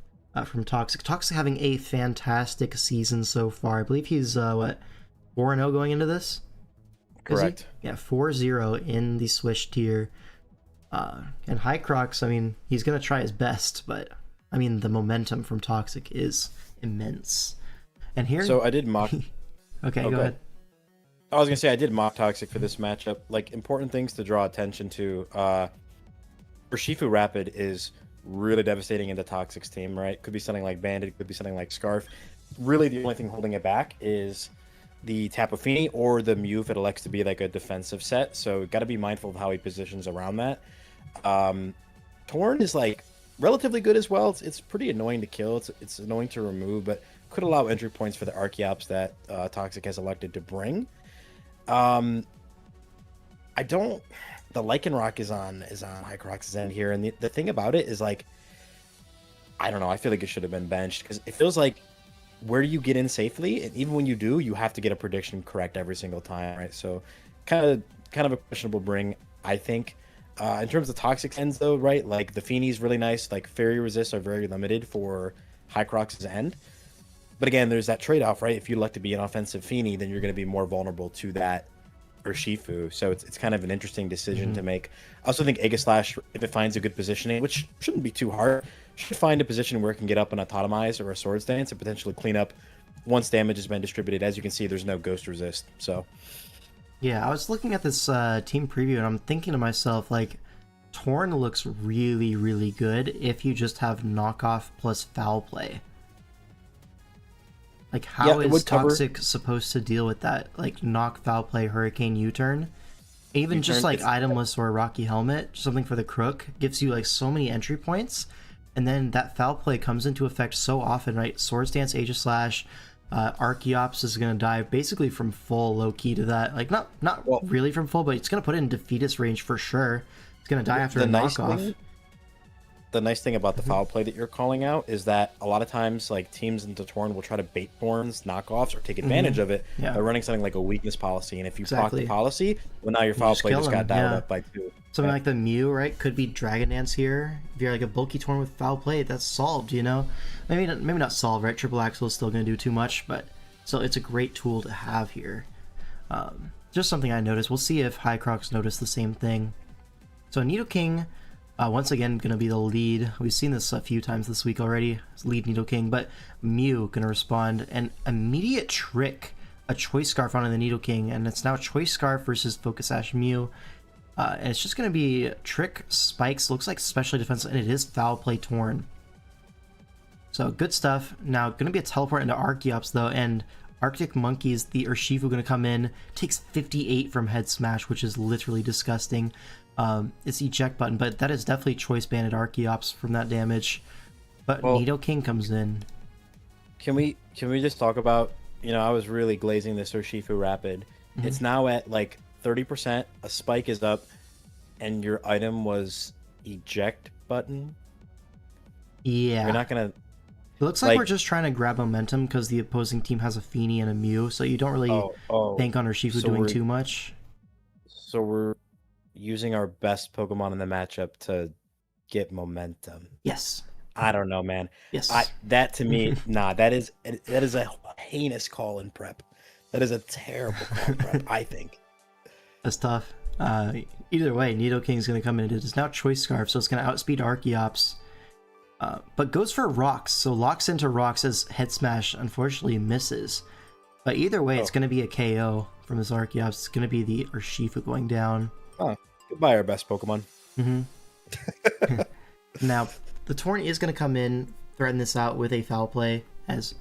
Speaker 1: From Toxic. Toxic having a fantastic season so far. I believe he's, 4-0 going into this?
Speaker 7: Correct.
Speaker 1: Yeah, 4-0 in the Swish tier. And High Crocs, I mean, he's going to try his best, but, I mean, the momentum from Toxic is immense. And here...
Speaker 7: So I did mock...
Speaker 1: Okay, go ahead.
Speaker 7: I was going to say, I did mock Toxic for this matchup. Like, important things to draw attention to. Urshifu Rapid is really devastating into Toxic's team, right? Could be something like Bandit, could be something like Scarf. Really, the only thing holding it back is the Tapu Fini or the Mew if it elects to be like a defensive set. So got to be mindful of how he positions around that. Torn is like relatively good as well. It's pretty annoying to kill. It's annoying to remove, but could allow entry points for the Archeops that Toxic has elected to bring. I don't. The Lycanroc is on Hycrox's end here, and the thing about it is like, I don't know. I feel like it should have been benched because it feels like where do you get in safely, and even when you do, you have to get a prediction correct every single time, right? So, kind of a questionable bring, I think. In terms of toxic ends, though, right? Like the Feeney's really nice. Like fairy resists are very limited for Hycrox's end. But again, there's that trade-off, right? If you like to be an offensive Feeney, then you're going to be more vulnerable to that Urshifu. So it's kind of an interesting decision to make. I also think Aegislash, if it finds a good positioning, which shouldn't be too hard, should find a position where it can get up and autotomize or a Swords Dance and potentially clean up once damage has been distributed. As you can see, there's no Ghost Resist. So
Speaker 1: yeah, I was looking at this team preview and I'm thinking to myself, like, Torn looks really, really good if you just have knockoff plus foul play. Like, how is Toxic supposed to deal with that? Like, knock, foul play, Hurricane, U-turn? Even U-turn, just like itemless or Rocky Helmet, something for the Crook, gives you like so many entry points. And then that foul play comes into effect so often, right? Swords Dance, Aegislash, Archeops is going to die basically from full low-key to that. Like, not really from full, but it's going to put it in Defeatist range for sure. It's going to die after a knockoff.
Speaker 7: The nice thing about the foul play that you're calling out is that a lot of times, like, teams into Torn will try to bait Torn's knockoffs or take advantage of it by running something like a weakness policy. And if you proc the policy, well, now your foul play just got dialed up by 2.
Speaker 1: Something like the Mew, right? Could be Dragon Dance here. If you're like a bulky Torn with foul play, that's solved, you know? Maybe not solved, right? Triple Axle is still going to do too much, but still, it's a great tool to have here. Just something I noticed. We'll see if Hycrox noticed the same thing. So Nidoking, once again, going to be the lead. We've seen this a few times this week already. Lead Nidoking, but Mew going to respond. An immediate trick, a Choice Scarf on the Nidoking, and it's now Choice Scarf versus Focus Sash Mew. And it's just going to be Trick, Spikes, looks like specially defensive, and it is Foul Play Torn. So good stuff. Now, going to be a teleport into Archeops, though, and Arctic Monkeys, the Urshifu going to come in, takes 58 from Head Smash, which is literally disgusting. It's eject button, but that is definitely choice banded Archeops from that damage. But Nidoking comes in.
Speaker 7: Can we just talk about, you know, I was really glazing this Urshifu Rapid. It's now at like 30%, a spike is up, and your item was eject button.
Speaker 1: Yeah.
Speaker 7: You're not gonna.
Speaker 1: It looks like we're just trying to grab momentum because the opposing team has a Feeney and a Mew, so you don't really bank on Urshifu doing too much.
Speaker 7: So we're using our best Pokemon in the matchup to get momentum.
Speaker 1: Yes.
Speaker 7: I don't know, man.
Speaker 1: Yes.
Speaker 7: That to me, that is a heinous call in prep. That is a terrible call in prep, I think.
Speaker 1: That's tough. Either way, Nidoking's going to come in. It is now Choice Scarf, so it's going to outspeed Archeops. But goes for Rocks, so locks into Rocks as Head Smash unfortunately misses. But either way, it's going to be a KO from this Archeops. It's going to be the Urshifu going down.
Speaker 7: Oh, goodbye, our best Pokemon.
Speaker 1: Now, the Torn is going to come in, threaten this out with a foul play, as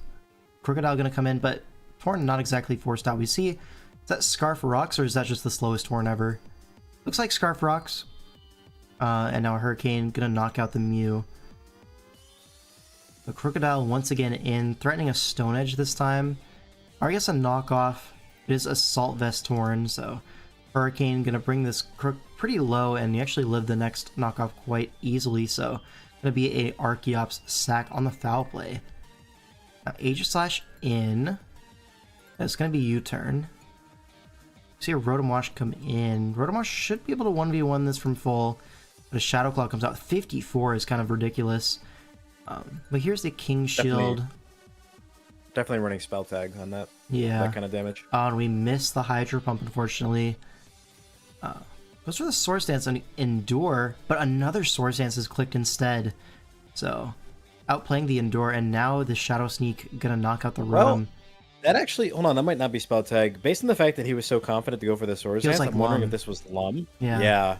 Speaker 1: Crocodile going to come in, but Torn not exactly forced out. We see, is that Scarf Rocks, or is that just the slowest Torn ever? Looks like Scarf Rocks. And now Hurricane going to knock out the Mew. The Crocodile once again in, threatening a Stone Edge this time. Or I guess a knockoff. It is Assault Vest Torn, so Hurricane going to bring this Crook pretty low, and you actually live the next knockoff quite easily, so going to be a Archeops sack on the foul play. Now Aegislash in. That's going to be U-turn. See a Rotomosh come in. Rotomosh should be able to 1v1 this from full, but a Shadow Claw comes out. 54 is kind of ridiculous. But here's the King Shield.
Speaker 7: Definitely running Spell Tag on that.
Speaker 1: Yeah.
Speaker 7: That kind of damage.
Speaker 1: And we missed the Hydro Pump, unfortunately. Goes for the Swords Dance and Endure, but another Swords Dance is clicked instead. So, outplaying the Endure, and now the Shadow Sneak gonna knock out the Rotom.
Speaker 7: That actually, hold on, that might not be Spell Tag. Based on the fact that he was so confident to go for the Swords Dance, I'm wondering if this was Lum. Yeah.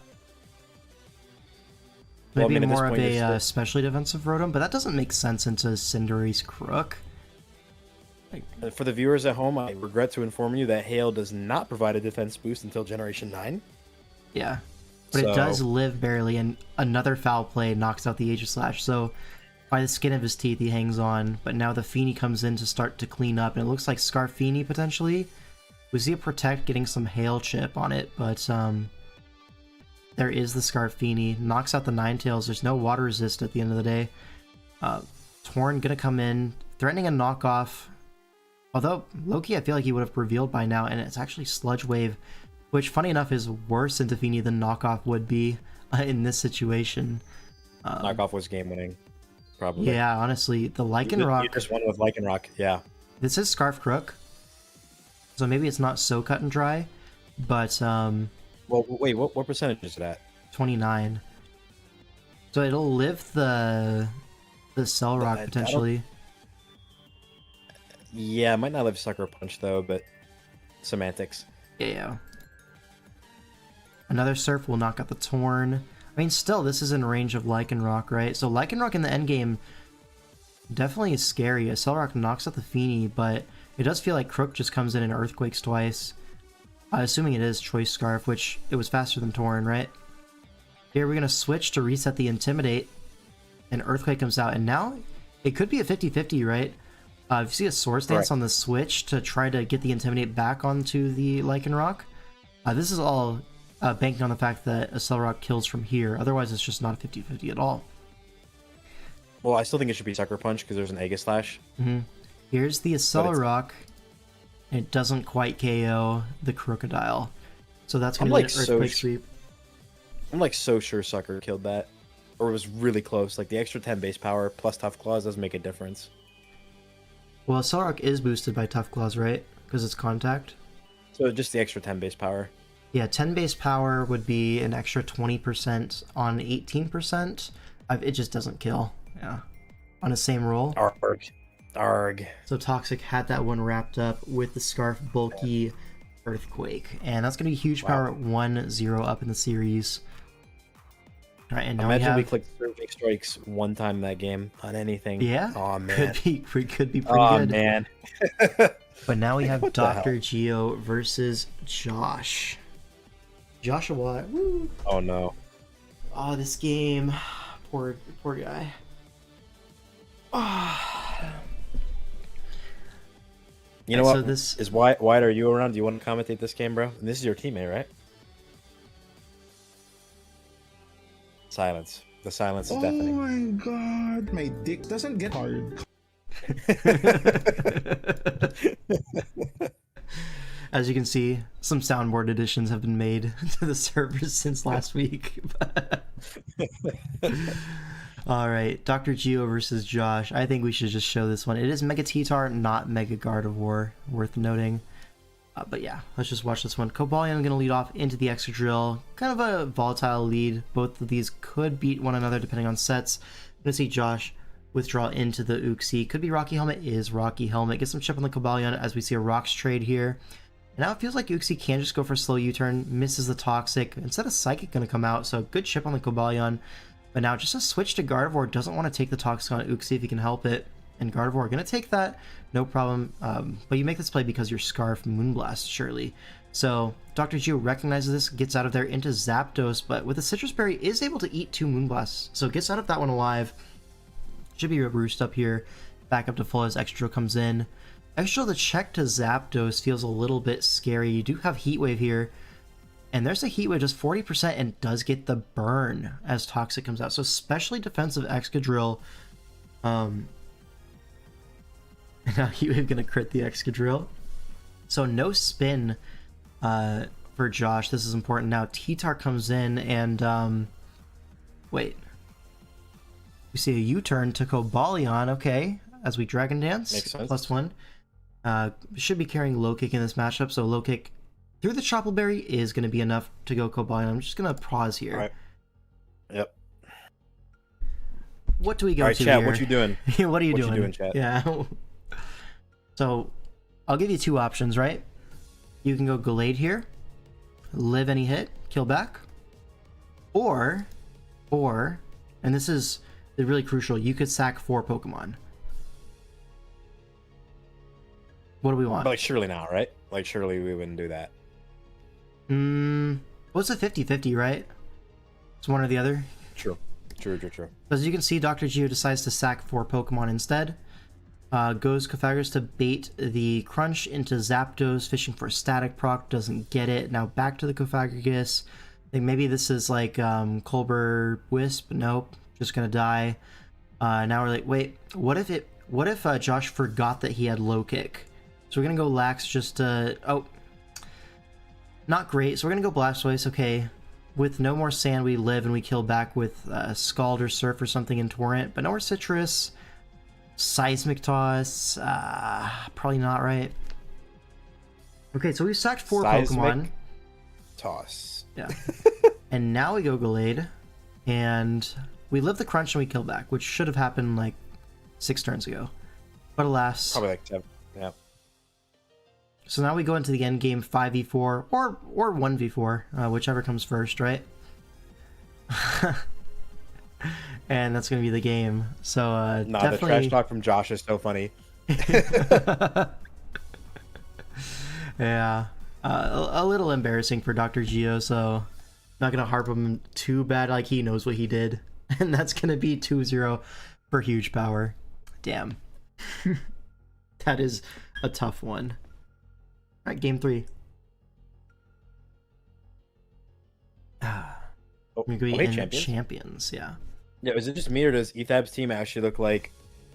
Speaker 1: Maybe more of a especially defensive Rotom, but that doesn't make sense into Cinderace's Crook.
Speaker 7: For the viewers at home, I regret to inform you that Hail does not provide a defense boost until Generation 9.
Speaker 1: Yeah, but it does live barely, and another foul play knocks out the Aegislash, so by the skin of his teeth he hangs on, but now the Feeney comes in to start to clean up, and it looks like Scarfini potentially. We see a Protect getting some Hail Chip on it, but there is the Scarfini. Knocks out the Ninetales. There's no water resist at the end of the day. Torn gonna come in, threatening a knockoff. Although, Loki, I feel like he would have revealed by now, and it's actually Sludge Wave, which, funny enough, is worse in Tefini than knockoff would be in this situation.
Speaker 7: Knockoff was game winning, probably.
Speaker 1: Yeah, honestly, the Lycanroc...
Speaker 7: You just won with Lycanroc, yeah.
Speaker 1: This is Scarf Crook, so maybe it's not so cut and dry, but...
Speaker 7: Well, wait, what percentage is it at?
Speaker 1: 29. So it'll live the Cell Rock, potentially.
Speaker 7: Yeah, it might not live Sucker Punch, though, but semantics.
Speaker 1: Yeah. Another Surf will knock out the Torn. I mean, still, this is in range of Lycanroc, right? So Lycanroc in the endgame definitely is scary. A Cell Rock knocks out the Feeny, but it does feel like Crook just comes in and Earthquakes twice. Assuming it is Choice Scarf, which it was faster than Torn, right? Here we're going to switch to reset the Intimidate, and Earthquake comes out, and now it could be a 50-50, right? If you see a Swords Dance on the switch to try to get the Intimidate back onto the Lycanroc, this is all banking on the fact that a Cellrock kills from here. Otherwise, it's just not a 50-50 at all.
Speaker 7: Well, I still think it should be Sucker Punch because there's an Aegislash.
Speaker 1: Here's the Cellrock. It doesn't quite KO the Crocodile. So that's going to be an Earthquake Sweep.
Speaker 7: I'm like so sure Sucker killed that. Or it was really close. Like the extra 10 base power plus Tough Claws does make a difference.
Speaker 1: Well, Cellrock is boosted by Tough Claws, right? Because it's Contact.
Speaker 7: So just the extra 10 base power.
Speaker 1: Yeah, 10 base power would be an extra 20% on 18%. It just doesn't kill. Yeah. On the same roll.
Speaker 7: Arg.
Speaker 1: So Toxic had that one wrapped up with the Scarf Bulky Earthquake. And that's going to be huge power at 1-0 up in the series. All right, and now
Speaker 7: imagine we clicked Survey Strikes one time in that game on anything.
Speaker 1: Yeah.
Speaker 7: Oh man.
Speaker 1: Could be pretty good.
Speaker 7: Oh man.
Speaker 1: But now we have Dr. Geo versus Josh. Joshua. Woo.
Speaker 7: Oh no.
Speaker 1: Oh, this game. Poor guy.
Speaker 7: You know what?
Speaker 1: So this
Speaker 7: is Wyatt. Are you around? Do you want to commentate this game, bro? And this is your teammate, right? Silence. The silence is deafening.
Speaker 5: Oh my god, my dick doesn't get hard.
Speaker 1: As you can see, some soundboard additions have been made to the servers since last week. Alright, Dr. Geo versus Josh. I think we should just show this one. It is Mega T-Tar, not Mega Gardevoir, worth noting. But yeah, let's just watch this one. Cobalion going to lead off into the Excadrill. Kind of a volatile lead. Both of these could beat one another depending on sets. I'm going to see Josh withdraw into the Uxie. Could be Rocky Helmet, is Rocky Helmet. Get some chip on the Cobalion as we see a Rocks trade here. And now it feels like Uxie can just go for a slow U-turn. Misses the Toxic. Instead of Psychic going to come out, so good chip on the Cobalion. But now just a switch to Gardevoir. Doesn't want to take the Toxic on Uxie if he can help it. And Gardevoir going to take that, no problem. But you make this play because you're Scarf Moonblast, surely. So Dr. Geo recognizes this, gets out of there into Zapdos, but with a Citrus Berry is able to eat 2 Moonblasts. So gets out of that one alive. Should be a Roost up here. Back up to full as Excadrill comes in. Excadrill, the check to Zapdos feels a little bit scary. You do have Heat Wave here. And there's a Heat Wave, just 40%, and does get the burn as Toxic comes out. So especially defensive Excadrill. And now Heat Wave gonna crit the Excadrill. So no spin for Josh. This is important. Now T-Tar comes in and wait. We see a U-turn to Cobalion, okay, as we Dragon Dance.
Speaker 7: Makes sense.
Speaker 1: +1. Should be carrying Low Kick in this matchup, so Low Kick through the Chople Berry is going to be enough to go Cobalion. I'm just going to pause here.
Speaker 7: All right. Yep.
Speaker 1: What do we go
Speaker 7: All right,
Speaker 1: to
Speaker 7: chat,
Speaker 1: here?
Speaker 7: what you doing?
Speaker 1: What are you doing?
Speaker 7: What you doing, chat?
Speaker 1: Yeah. So, I'll give you 2 options, right? You can go Gallade here, live any hit, kill back, or, and this is really crucial, you could sack 4 Pokemon. What do we want?
Speaker 7: But like surely now, right? Like surely we wouldn't do that.
Speaker 1: Well, it's a 50-50, right? It's one or the other.
Speaker 7: True.
Speaker 1: As you can see, Dr. Geo decides to sack 4 Pokemon instead. Goes Pythagoras to bait the Crunch into Zapdos, fishing for a static proc, doesn't get it. Now back to the Pythagoras. I think maybe this is like Colbur Wisp. Nope, just gonna die. Now we're like, wait, what if Josh forgot that he had low kick? So we're gonna go Lax just to, oh, not great. So we're gonna go Blastoise, okay. With no more sand, we live and we kill back with Scald or Surf or something in Torrent, but no more Citrus. Seismic Toss, probably not, right? Okay, so we've sacked 4 Pokemon.
Speaker 7: Toss.
Speaker 1: Yeah. And now we go Gallade, and we live the Crunch and we kill back, which should have happened like 6 turns ago. But alas.
Speaker 7: Probably like 7, yeah.
Speaker 1: So now we go into the end game 5v4 or 1v4, whichever comes first, right? And that's gonna be the game. So definitely...
Speaker 7: the trash talk from Josh is so funny.
Speaker 1: Yeah, a little embarrassing for Dr. Geo, so not gonna harp him too bad. Like, he knows what he did, and that's gonna be 2-0 for huge power. Damn. That is a tough one. All right, game 3. We're gonna be in champions, yeah.
Speaker 7: Yeah, is it just me, or does Ethab's team actually look like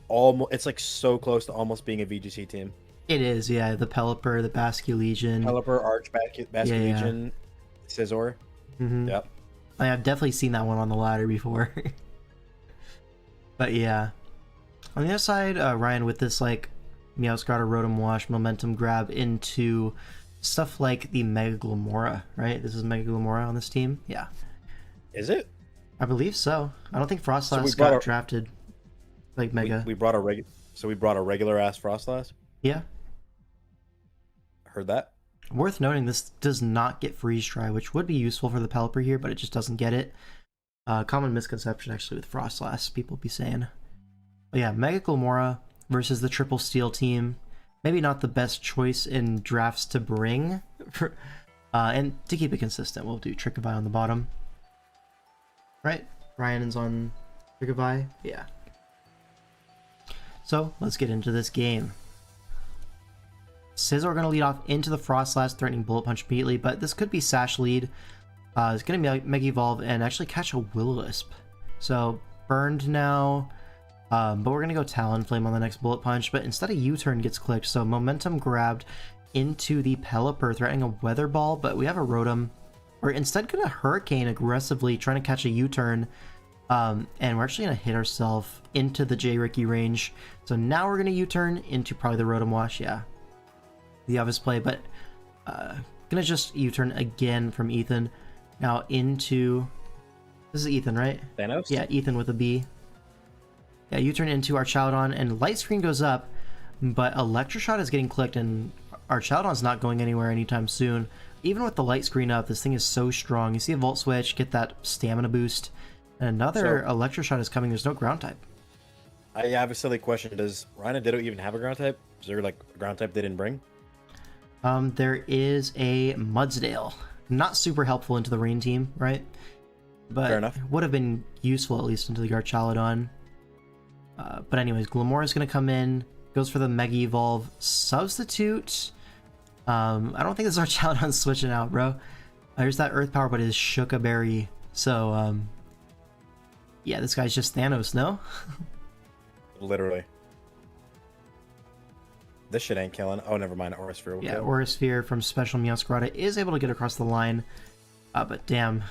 Speaker 7: almost? It's like so close to almost being a VGC team.
Speaker 1: It is, yeah. The Pelipper, the Basque Legion,
Speaker 7: Basque Legion, Scizor.
Speaker 1: Mm-hmm.
Speaker 7: Yep.
Speaker 1: I've definitely seen that one on the ladder before. But yeah, on the other side, Ryan with this like Meowscarada, Rotom Wash, Momentum Grab into stuff like the Mega Glamora, right? This is Mega Glamora on this team. Yeah.
Speaker 7: Is it?
Speaker 1: I believe so. I don't think Frostlass got drafted like Mega.
Speaker 7: We brought a regular ass Frostlass.
Speaker 1: Yeah.
Speaker 7: Heard that.
Speaker 1: Worth noting, this does not get Freeze Dry, which would be useful for the Pelipper here, but it just doesn't get it. Common misconception actually with Frostlass, people be saying. But yeah, Mega Glamora versus the Triple Steel team. Maybe not the best choice in drafts to bring. And to keep it consistent, we'll do Trickify on the bottom. Right? Ryan is on Trickify? Yeah. So, let's get into this game. Scizor going to lead off into the Frostlass, threatening Bullet Punch immediately, but this could be Sash lead. It's going to be Mega Evolve and actually catch a Will-O-Wisp. So, burned now, but we're going to go Talonflame on the next Bullet Punch, but instead a U-turn gets clicked, so Momentum grabbed into the Pelipper, threatening a Weather Ball, but we have a Rotom. We're instead going to Hurricane aggressively, trying to catch a U-turn, and we're actually going to hit ourselves into the J-Ricky range. So now we're going to U-turn into probably the Rotom Wash, yeah. The obvious play, but going to just U-turn again from Ethan. Now into... This is Ethan, right?
Speaker 7: Thanos?
Speaker 1: Yeah, Ethan with a B. Yeah, U-turn into Archaudon, and Light Screen goes up, but Electroshot is getting clicked, and Archaudon's not going anywhere anytime soon. Even with the light screen up, this thing is so strong. You see a Volt Switch, get that stamina boost. And another Electroshot is coming. There's no ground type.
Speaker 7: I have a silly question. Does Rhino Ditto even have a ground type? Is there like a ground type they didn't bring?
Speaker 1: There is a Mudsdale. Not super helpful into the Rain team, right? But
Speaker 7: fair enough.
Speaker 1: Would have been useful at least into the Garchaladon. But anyways, Glamora is going to come in. Goes for the Mega Evolve. Substitute... I don't think this is Archaudon switching out, bro. There's that Earth Power, but it is Shuka Berry. So, yeah, this guy's just Thanos, no?
Speaker 7: Literally. This shit ain't killing. Oh, never mind. Aura Sphere will
Speaker 1: Yeah,
Speaker 7: kill.
Speaker 1: Aura Sphere from Special Meowscarada is able to get across the line. But damn,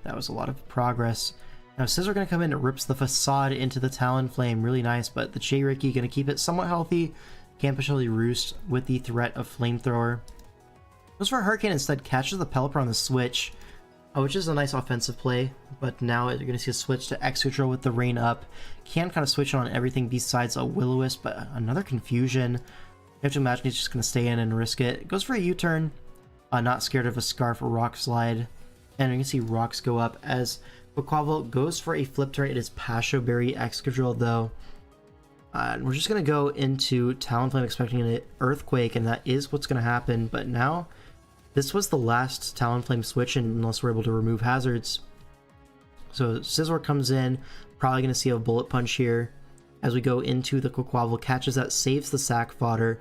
Speaker 1: that was a lot of progress. Now, Scizor going to come in and rips the Facade into the Talonflame. Really nice, but the J-Ricky going to keep it somewhat healthy. Can't potentially roost with the threat of Flamethrower. Goes for a Hurricane instead, catches the Pelipper on the switch, which is a nice offensive play, but now you're going to see a switch to Excadrill with the Rain up. Can kind of switch on everything besides a Will-O-Wisp, but another Confusion. You have to imagine he's just going to stay in and risk it. Goes for a U-turn, not scared of a Scarf or Rock Slide, and you can see rocks go up as Quaquaval goes for a flip turn. It is Pasho Berry Excadrill though. And we're just going to go into Talonflame expecting an Earthquake, and that is what's going to happen. But now, this was the last Talonflame switch, unless we're able to remove hazards. So Scizor comes in, probably going to see a Bullet Punch here. as we go into the Quaquaval, catches that, saves the sack fodder.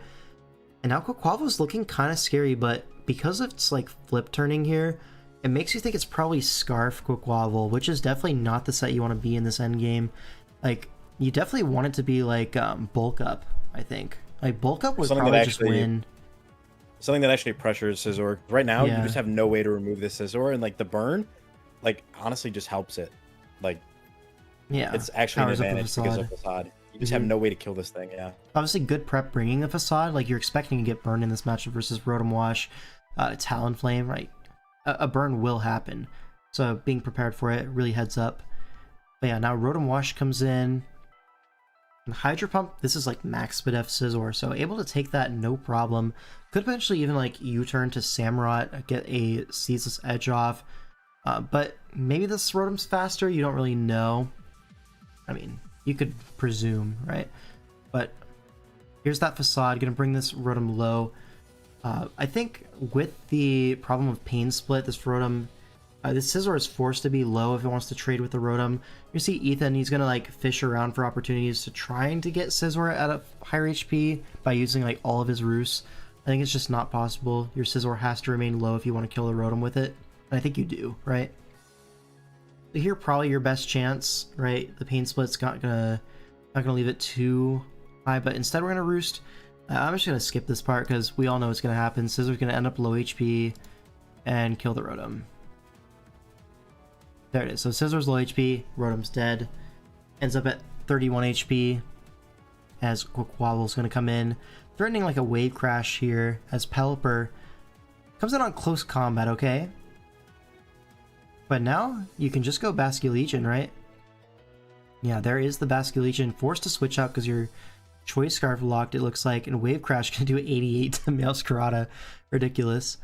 Speaker 1: And now Quaquaval's looking kind of scary, but because it's like flip turning here, it makes you think it's probably Scarf Quaquaval, which is definitely not the set you want to be in this end game. Like, you definitely want it to be like Bulk Up, I think. Like, Bulk Up would probably just win.
Speaker 7: Something that actually pressures Scizor. Right now, you just have no way to remove this Scizor, and like the burn, like, honestly just helps it. Like,
Speaker 1: yeah,
Speaker 7: it's actually an advantage because of Facade. You just have no way to kill this thing, yeah.
Speaker 1: Obviously, good prep bringing a Facade. Like, you're expecting to get burned in this matchup versus Rotom Wash, Talonflame, right? A burn will happen. So being prepared for it really heads up. But yeah, now Rotom Wash comes in. And Hydro Pump, this is like max Spadef Scizor, so able to take that no problem. Could potentially even like U-turn to Samurott, get a Ceaseless Edge off. But maybe this Rotom's faster, you don't really know. I mean, you could presume, right? But here's that Facade, gonna bring this Rotom low. I think with the problem of Pain Split, this Rotom, this Scizor is forced to be low if it wants to trade with the Rotom. You see Ethan, he's gonna like fish around for opportunities to trying to get Scizor at a higher HP by using like all of his roosts. I think it's just not possible. Your Scizor has to remain low if you want to kill the Rotom with it. And I think you do, right? So here, probably your best chance, right? The Pain Split's not gonna leave it too high, but instead we're gonna Roost. I'm just gonna skip this part because we all know what's gonna happen. Scizor's gonna end up low HP and kill the Rotom. There it is. So Scizor's low HP, Rotom's dead. Ends up at 31 HP as Quaquaval's gonna come in, threatening like a Wave Crash here as Pelipper comes in on close combat, okay? But now you can just go Basculegion, right? Yeah, there is the Basculegion, forced to switch out because your Choice Scarf locked, it looks like, and Wave Crash can do 88 to Meowscarada. Ridiculous.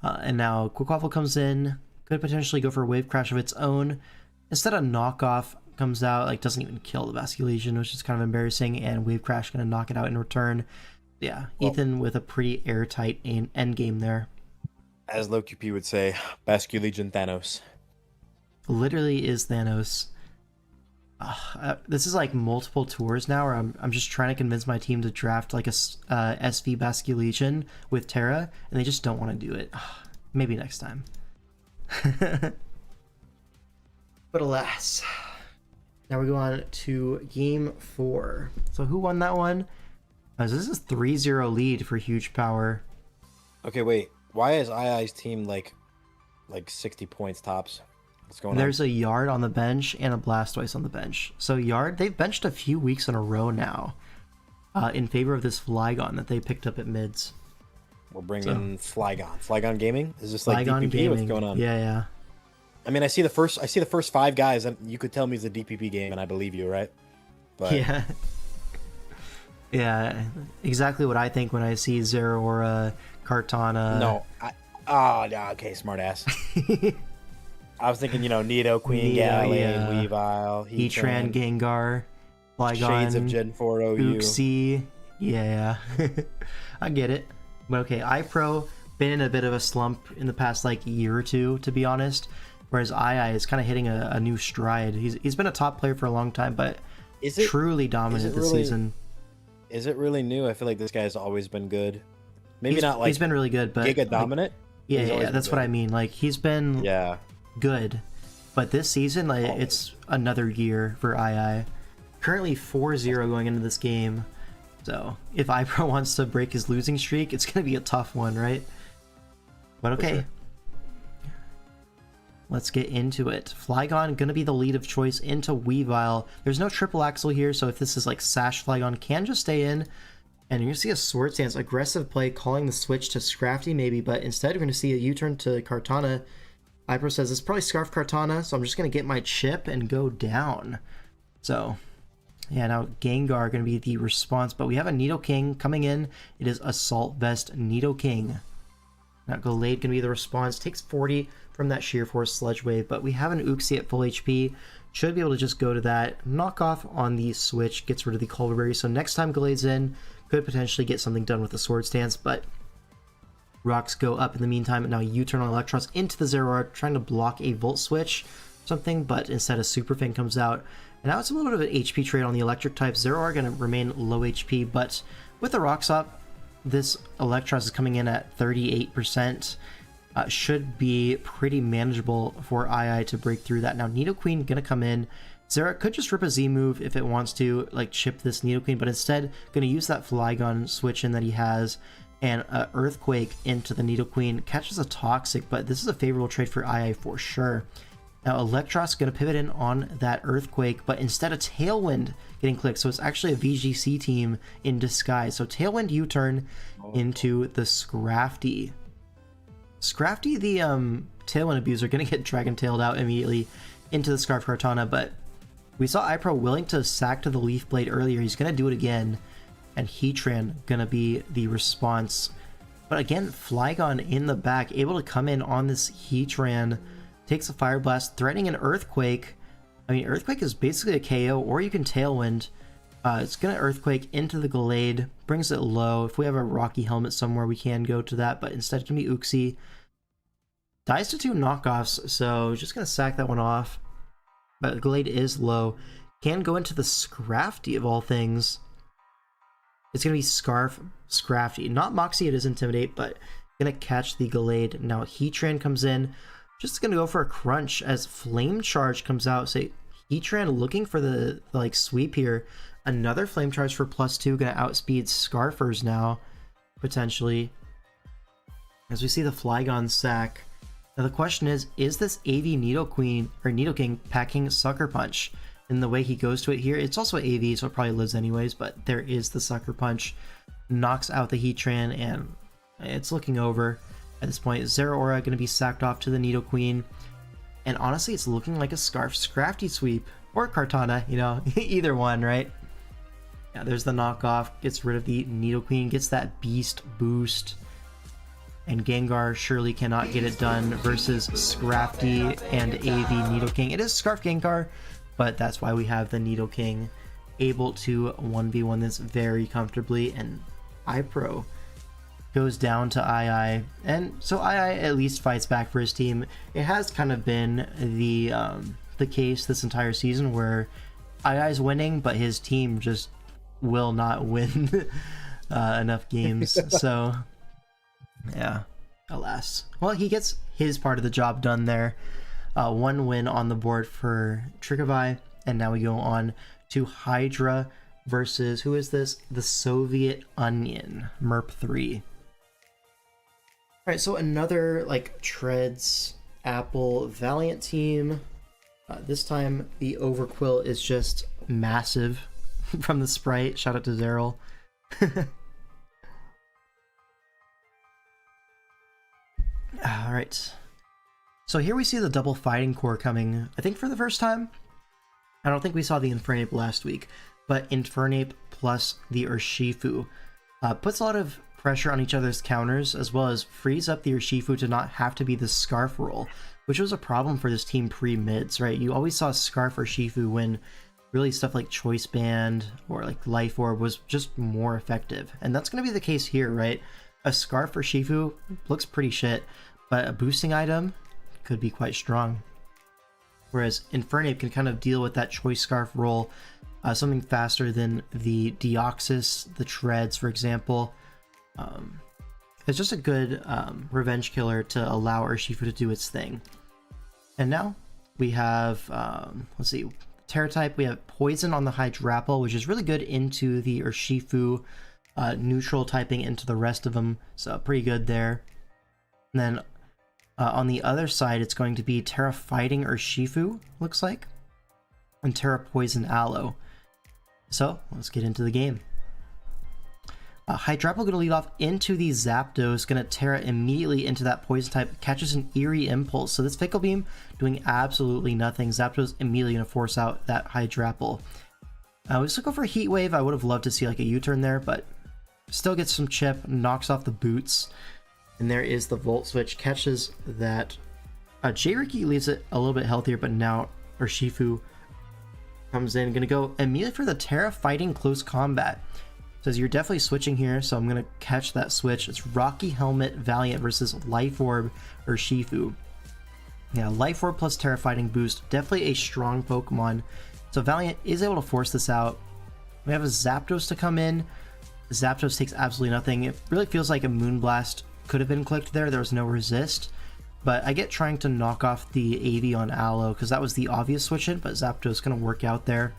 Speaker 1: And now Quaquaval comes in, could potentially go for a Wave Crash of its own. Instead, a Knockoff comes out, like, doesn't even kill the Basculegion, which is kind of embarrassing, and Wave Crash gonna knock it out in return. Yeah, well, Ethan with a pretty airtight end game there.
Speaker 7: As LowQP would say, Basculegion Thanos.
Speaker 1: Literally is Thanos. This is like multiple tours now where I'm just trying to convince my team to draft like a SV Basculegion with Terra, and they just don't want to do it. Maybe next time. But alas. Now we go on to game 4. So who won that one? So this is 3-0 lead for Huge Power.
Speaker 7: Okay, wait. Why is II's team like 60 points tops? What's going on?
Speaker 1: There's a Yard on the bench and a Blastoise on the bench. So Yard, they've benched a few weeks in a row now in favor of this Flygon that they picked up at mids.
Speaker 7: We're bringing Flygon. Flygon Gaming? Is this like
Speaker 1: Flygon
Speaker 7: DPP?
Speaker 1: Gaming.
Speaker 7: What's going on?
Speaker 1: Yeah.
Speaker 7: I mean, I see the first 5 guys, and you could tell me it's a DPP game, and I believe you, right? But...
Speaker 1: Yeah, exactly what I think when I see Zeraora, Kartana.
Speaker 7: No, okay, smart ass. I was thinking, Nidoqueen, Gallade, Weavile,
Speaker 1: Heatran, Gengar, Flygon,
Speaker 7: Shades of Gen 4 OU.
Speaker 1: Uxie. Yeah. I get it. But okay, iPro been in a bit of a slump in the past year or two, to be honest. Whereas II is kind of hitting a new stride. He's been a top player for a long time, but truly dominant this season.
Speaker 7: Is it really new? I feel like this guy's always been good. Maybe not like
Speaker 1: he's been really good, but
Speaker 7: Giga dominant.
Speaker 1: Yeah, that's what I mean. Like he's been good, but this season it's another year for II. Currently 4-0 going into this game, so if iPro wants to break his losing streak, it's gonna be a tough one, right? But okay. Sure. Let's get into it. Flygon gonna be the lead of choice into Weavile. There's no triple axle here, so if this is like Sash, Flygon can just stay in. And you're gonna see a Swords Dance, aggressive play, calling the switch to Scrafty maybe, but instead we're gonna see a U-turn to Kartana. Ipro says it's probably Scarf Kartana, so I'm just gonna get my chip and go down. So yeah, now Gengar gonna be the response, but we have a Nidoking coming in. It is Assault Vest Nidoking. Now Gallade gonna be the response, takes 40 from that Sheer Force Sludge Wave, but we have an Uxie at full HP. Should be able to just go to that. Knock off on the switch, gets rid of the Culver Berry, so next time Gallade's in, could potentially get something done with the Swords Dance, but rocks go up in the meantime. And now U-turn on Electros into the Zeraora, trying to block a Volt Switch something, but instead a Super Fin comes out. And now it's a little bit of an HP trade on the electric type. Zero are going to remain low HP, but with the Rock Slap, this Electros is coming in at 38%. Should be pretty manageable for II to break through that. Now Nidoqueen going to come in. Zera could just rip a Z move if it wants to, like chip this Nidoqueen, but instead going to use that Flygon switch in that he has, and Earthquake into the Nidoqueen. Catches a Toxic, but this is a favorable trade for II for sure. Now Electros going to pivot in on that Earthquake, but instead a Tailwind getting clicked, so it's actually a VGC team in disguise. So Tailwind U-turn into the Scrafty. Scrafty, the Tailwind abuser, going to get Dragon Tailed out immediately into the Scarf Kartana, but we saw iPro willing to sack to the Leaf Blade earlier. He's going to do it again, and Heatran going to be the response. But again, Flygon in the back, able to come in on this Heatran, takes a Fire Blast, threatening an Earthquake. I mean, Earthquake is basically a KO, or you can Tailwind. It's going to Earthquake into the Glade, brings it low. If we have a Rocky Helmet somewhere, we can go to that, but instead it can be Uxie. Dies to 2 knockoffs, so just going to sack that one off. But Glade is low. Can go into the Scrafty of all things. It's going to be Scarf Scrafty. Not Moxie, it is Intimidate, but going to catch the Glade. Now Heatran comes in. Just going to go for a crunch as Flame Charge comes out. So Heatran looking for the like sweep here. Another Flame Charge for +2. Going to outspeed Scarfers now, potentially. As we see the Flygon sack. Now the question is this AV Nidoqueen or Nidoking packing Sucker Punch? In the way he goes to it here, it's also AV, so it probably lives anyways, but there is the Sucker Punch. Knocks out the Heatran, and it's looking over at this point. Zeraora going to be sacked off to the Nidoqueen, and honestly, it's looking like a Scarf Scrafty sweep, or Kartana, you know, either one, right? Yeah, there's the knockoff, gets rid of the Nidoqueen, gets that Beast boost. And Gengar surely cannot get it done versus Scrafty and AV Nidoking. It is Scarf Gengar, but that's why we have the Nidoking able to 1v1 this very comfortably. And iPro goes down to II, and so II at least fights back for his team. It has kind of been the case this entire season where II is winning, but his team just will not win enough games. So yeah, alas. Well, he gets his part of the job done there. 1 win on the board for Tricovi, and now we go on to Hydra versus, who is this? The Soviet Onion, Merp 3. Alright, so another like Treads, Apple, Valiant team. This time the Overquill is just massive from the sprite. Shout out to Zeril. Alright, so here we see the double Fighting Core coming, I think for the first time. I don't think we saw the Infernape last week, but Infernape plus the Urshifu puts a lot of pressure on each other's counters, as well as frees up the Urshifu to not have to be the Scarf roll, which was a problem for this team pre-mids, right? You always saw Scarf Urshifu when really stuff like Choice Band or like Life Orb was just more effective, and that's going to be the case here, right? A Scarf Urshifu looks pretty shit, but a boosting item could be quite strong. Whereas Infernape can kind of deal with that Choice Scarf roll, something faster than the Deoxys, the Treads, for example. It's just a good revenge killer to allow Urshifu to do its thing. And now we have, let's see, Terra type. We have Poison on the Hydrapple, which is really good into the Urshifu, neutral typing into the rest of them, so pretty good there. And then on the other side, it's going to be Terra Fighting Urshifu, looks like, and Terra Poison Aloe. So let's get into the game. Hydrapple going to lead off into the Zapdos, going to Terra immediately into that Poison type, catches an Eerie Impulse. So this Fickle Beam doing absolutely nothing. Zapdos immediately going to force out that Hydrapple. We just go for a Heat Wave. I would have loved to see like a U-turn there, but still gets some chip, knocks off the boots. And there is the Volt Switch, catches that. J-Ricky leaves it a little bit healthier, but now Urshifu comes in. Gonna go immediately for the Terra Fighting Close Combat. Says you're definitely switching here, so I'm gonna catch that switch. It's Rocky Helmet Valiant versus Life Orb Urshifu. Yeah, Life Orb plus Terra Fighting boost. Definitely a strong Pokemon So Valiant is able to force this out. We have a Zapdos to come in. Zapdos takes absolutely nothing. It really feels like a Moonblast could have been clicked there. There was no resist. But I get trying to knock off the AV on Aloe because that was the obvious switch in, but Zapdos going to work out there.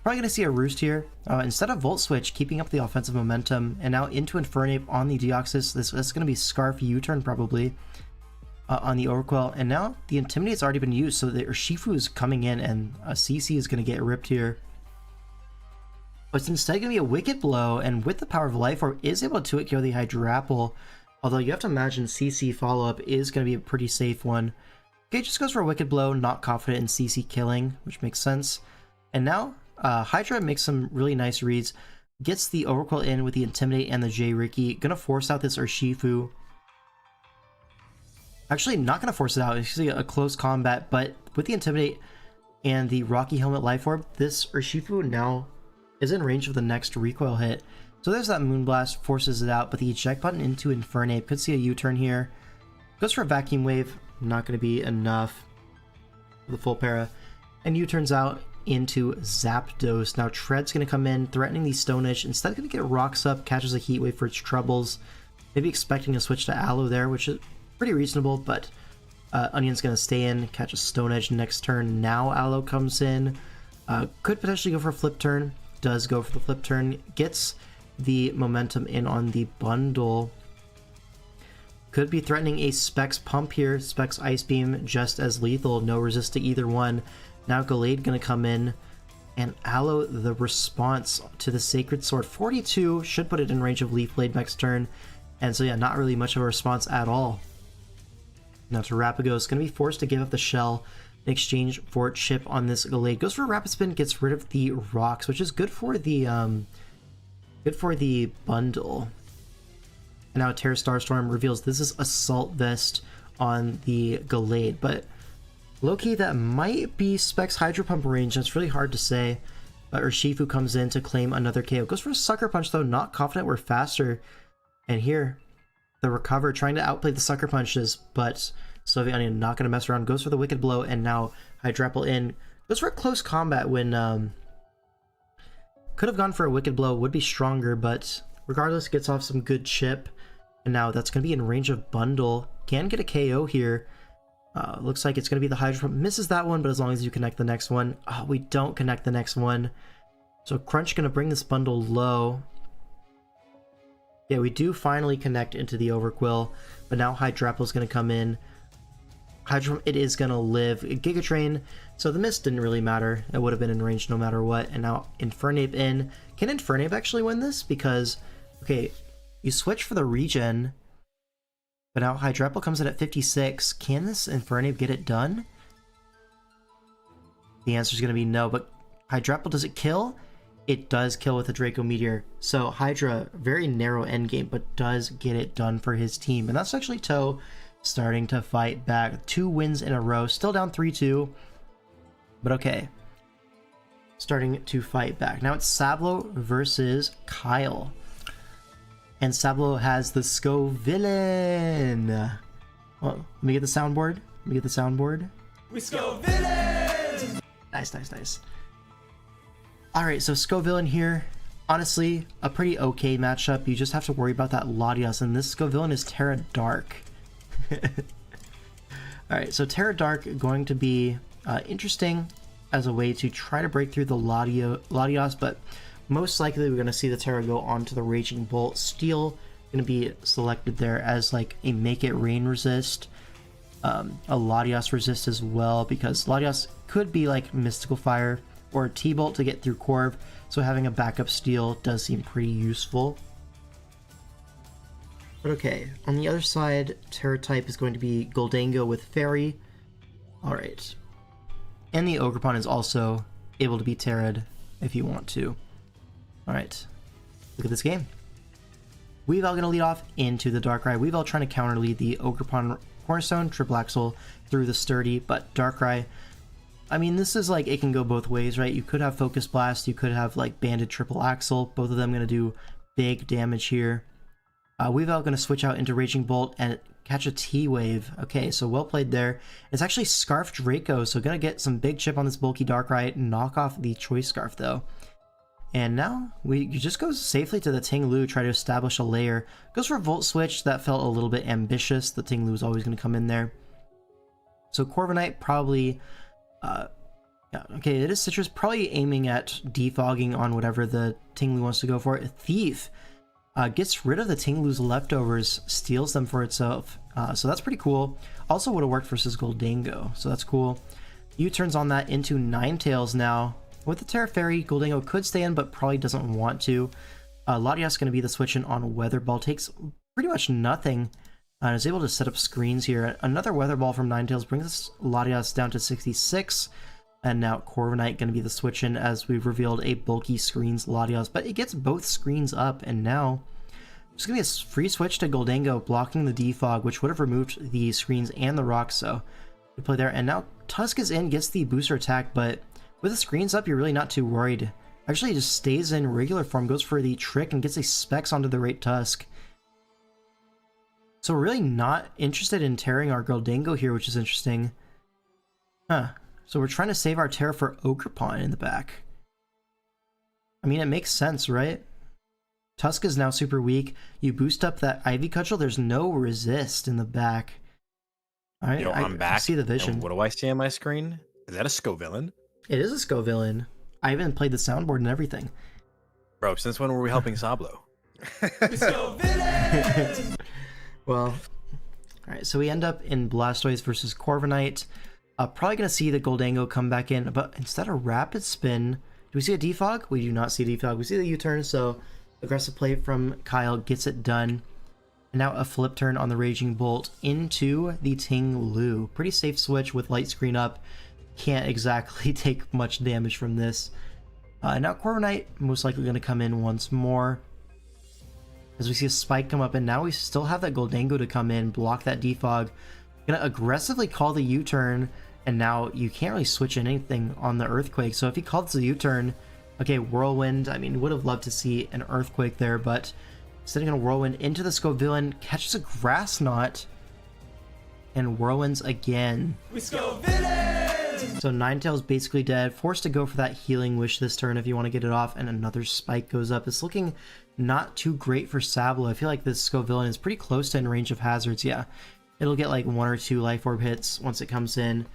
Speaker 1: Probably going to see a Roost here. Instead of Volt Switch, keeping up the offensive momentum, and now into Infernape on the Deoxys. This is going to be Scarf U-turn probably on the Overqwell. And now the Intimidate's already been used, so the Urshifu is coming in, and a CC is going to get ripped here. But it's instead going to be a Wicked Blow, and with the power of Life Orb, is able to 2-hit KO the Hydrapple. Although you have to imagine CC follow-up is going to be a pretty safe one. Okay, just goes for a Wicked Blow, not confident in CC killing, which makes sense. And now, Hydra makes some really nice reads, gets the Overqwell in with the Intimidate and the J-Ricky, gonna force out this Urshifu. Actually, not gonna force it out, it's actually a close combat, but with the Intimidate and the Rocky Helmet Life Orb, this Urshifu now is in range of the next recoil hit. So there's that Moonblast, forces it out, but the eject button into Infernape, could see a U-turn here. Goes for a Vacuum Wave, not going to be enough for the full para. And U-turns out into Zapdos. Now Tread's going to come in, threatening the Stone Edge. Instead going to get Rocks up, catches a Heat Wave for its troubles. Maybe expecting a switch to Aloe there, which is pretty reasonable, but Onion's going to stay in, catch a Stone Edge next turn. Now Aloe comes in, could potentially go for a Flip Turn, does go for the Flip Turn, gets the momentum in on the bundle. Could be threatening a Specs Pump here. Specs Ice Beam just as lethal, no resist to either one. Now Gallade gonna come in, and Aloe the response to the Sacred Sword. 42 should put it in range of Leaf Blade next turn, and so yeah, not really much of a response at all. Now Terrapago is gonna be forced to give up the shell in exchange for Chip on this Gallade. Goes for Rapid Spin, gets rid of the rocks, which is good for the bundle. And now Terra Starstorm reveals this is Assault Vest on the Gallade, but low-key that might be Specs Hydro Pump range. That's really hard to say. But Urshifu comes in to claim another KO. Goes for a Sucker Punch though, not confident we're faster. And here, the Recover trying to outplay the Sucker Punches, but Soviet Onion not going to mess around. Goes for the Wicked Blow, and now Hydrapple in. Goes for a close combat when could have gone for a Wicked Blow, would be stronger, but regardless, gets off some good chip. And now that's going to be in range of bundle. Can get a KO here. Looks like it's going to be the Hydro Pump. Misses that one, but as long as you connect the next one. We don't connect the next one. So Crunch going to bring this bundle low. Yeah, we do finally connect into the Overqwell, but now Hydrapple is going to come in. Hydro, it is going to live. Giga Drain, so the miss didn't really matter. It would have been in range no matter what. And now Infernape in. Can Infernape actually win this? Because, okay, you switch for the regen, but now Hydrapple comes in at 56. Can this Infernape get it done? The answer is going to be no, but Hydrapple, does it kill? It does kill with a Draco Meteor. So Hydra, very narrow endgame, but does get it done for his team. And that's actually Toe starting to fight back. 2 wins in a row, still down 3-2, but okay. Starting to fight back. Now it's Sablo versus Kyle. And Sablo has the Scovillain. Well, let me get the soundboard. We Scovillain! Nice. Alright, so Scovillain here. Honestly, a pretty okay matchup. You just have to worry about that Latias, and this Scovillain is Terra Dark. Alright, so Terra Dark going to be interesting as a way to try to break through the Latias, but most likely we're going to see the Terra go onto the Raging Bolt. Steel going to be selected there as like a Make It Rain resist, a Latias resist as well, because Latias could be like Mystical Fire or a T-Bolt to get through Corv, so having a backup Steel does seem pretty useful. But okay, on the other side, Terra type is going to be Goldango with Fairy. Alright. And the Ogerpon is also able to be Terra'd if you want to. Alright, look at this game. Weavile going to lead off into the Darkrai. Weavile trying to counter lead the Ogerpon Cornerstone, Triple Axle through the Sturdy, but Darkrai, I mean, this is like, it can go both ways, right? You could have Focus Blast, you could have like Banded Triple Axle, both of them going to do big damage here. Weavile going to switch out into Raging Bolt and catch a T-Wave. Okay, so well played there. It's actually Scarf Draco, so going to get some big chip on this bulky Darkrai. Knock off the Choice Scarf, though. And now you just go safely to the Ting Lu, try to establish a layer. Goes for Volt Switch. That felt a little bit ambitious. The Ting Lu is always going to come in there. So Corviknight probably... yeah, okay, it is Citrus, probably aiming at defogging on whatever the Ting Lu wants to go for. Thief gets rid of the Ting Lu's leftovers, steals them for itself. So that's pretty cool. Also would have worked versus Goldango, so that's cool. U-turns on that into Ninetales now. With the Terra Fairy, Goldango could stay in, but probably doesn't want to. Latias going to be the switch in on Weather Ball. Takes pretty much nothing. And is able to set up screens here. Another Weather Ball from Ninetales brings Latias down to 66. And now Corviknight going to be the switch in as we've revealed a bulky screens Latias. But it gets both screens up, and now there's going to be a free switch to Goldango, blocking the defog, which would have removed the screens and the rocks. So we play there. And now Tusk is in, gets the booster attack, but with the screens up, you're really not too worried. Actually, he just stays in regular form, goes for the trick, and gets a Specs onto the right Tusk. So we're really not interested in tearing our Goldango here, which is interesting. Huh. So we're trying to save our Terra for Ogerpon in the back. I mean, it makes sense, right? Tusk is now super weak. You boost up that Ivy Cudgel, there's no resist in the back. Alright,
Speaker 2: Yo, I'm back.
Speaker 1: I see the vision.
Speaker 2: And what do I see on my screen? Is that a Scovillain?
Speaker 1: It is a Scovillain. I even played the soundboard and everything.
Speaker 2: Bro, since when were we helping Sablo?
Speaker 1: Well, alright, so we end up in Blastoise versus Corviknight. Probably going to see the Goldango come back in, but instead of Rapid Spin, do we see a defog? We do not see a defog. We see the U-turn, so aggressive play from Kyle gets it done. And now a flip turn on the Raging Bolt into the Ting Lu. Pretty safe switch with light screen up. Can't exactly take much damage from this. Now Corviknight most likely going to come in once more. As we see a spike come up, and now we still have that Goldango to come in, block that defog. Gonna aggressively call the U-turn, and now you can't really switch in anything on the Earthquake. So if he called the U-turn, okay, Whirlwind, I mean, would have loved to see an Earthquake there, but instead of gonna Whirlwind into the Scovillain, catches a Grass Knot, and Whirlwinds again. We Scovillain! So Ninetales basically dead, forced to go for that Healing Wish this turn if you want to get it off, and another spike goes up. It's looking not too great for Sablo. I feel like this Scovillain is pretty close to in range of hazards, yeah. It'll get like 1 or 2 Life Orb hits once it comes in.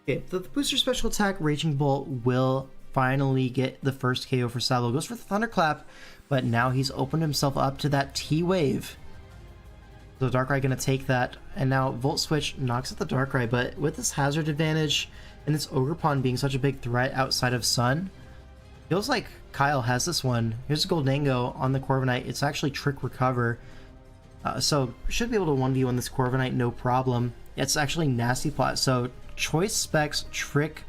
Speaker 1: Okay, the booster special attack, Raging Bolt, will finally get the first KO for Sablo. Goes for the Thunderclap, but now he's opened himself up to that T-Wave. So Darkrai gonna take that, and now Volt Switch knocks at the Darkrai, but with this hazard advantage and this Ogerpon being such a big threat outside of Sun, feels like Kyle has this one. Here's a Goldango on the Corviknight. It's actually Trick Recover. So should be able to 1v1 this Corviknight no problem. It's actually Nasty Plot. So Choice Specs, Trick,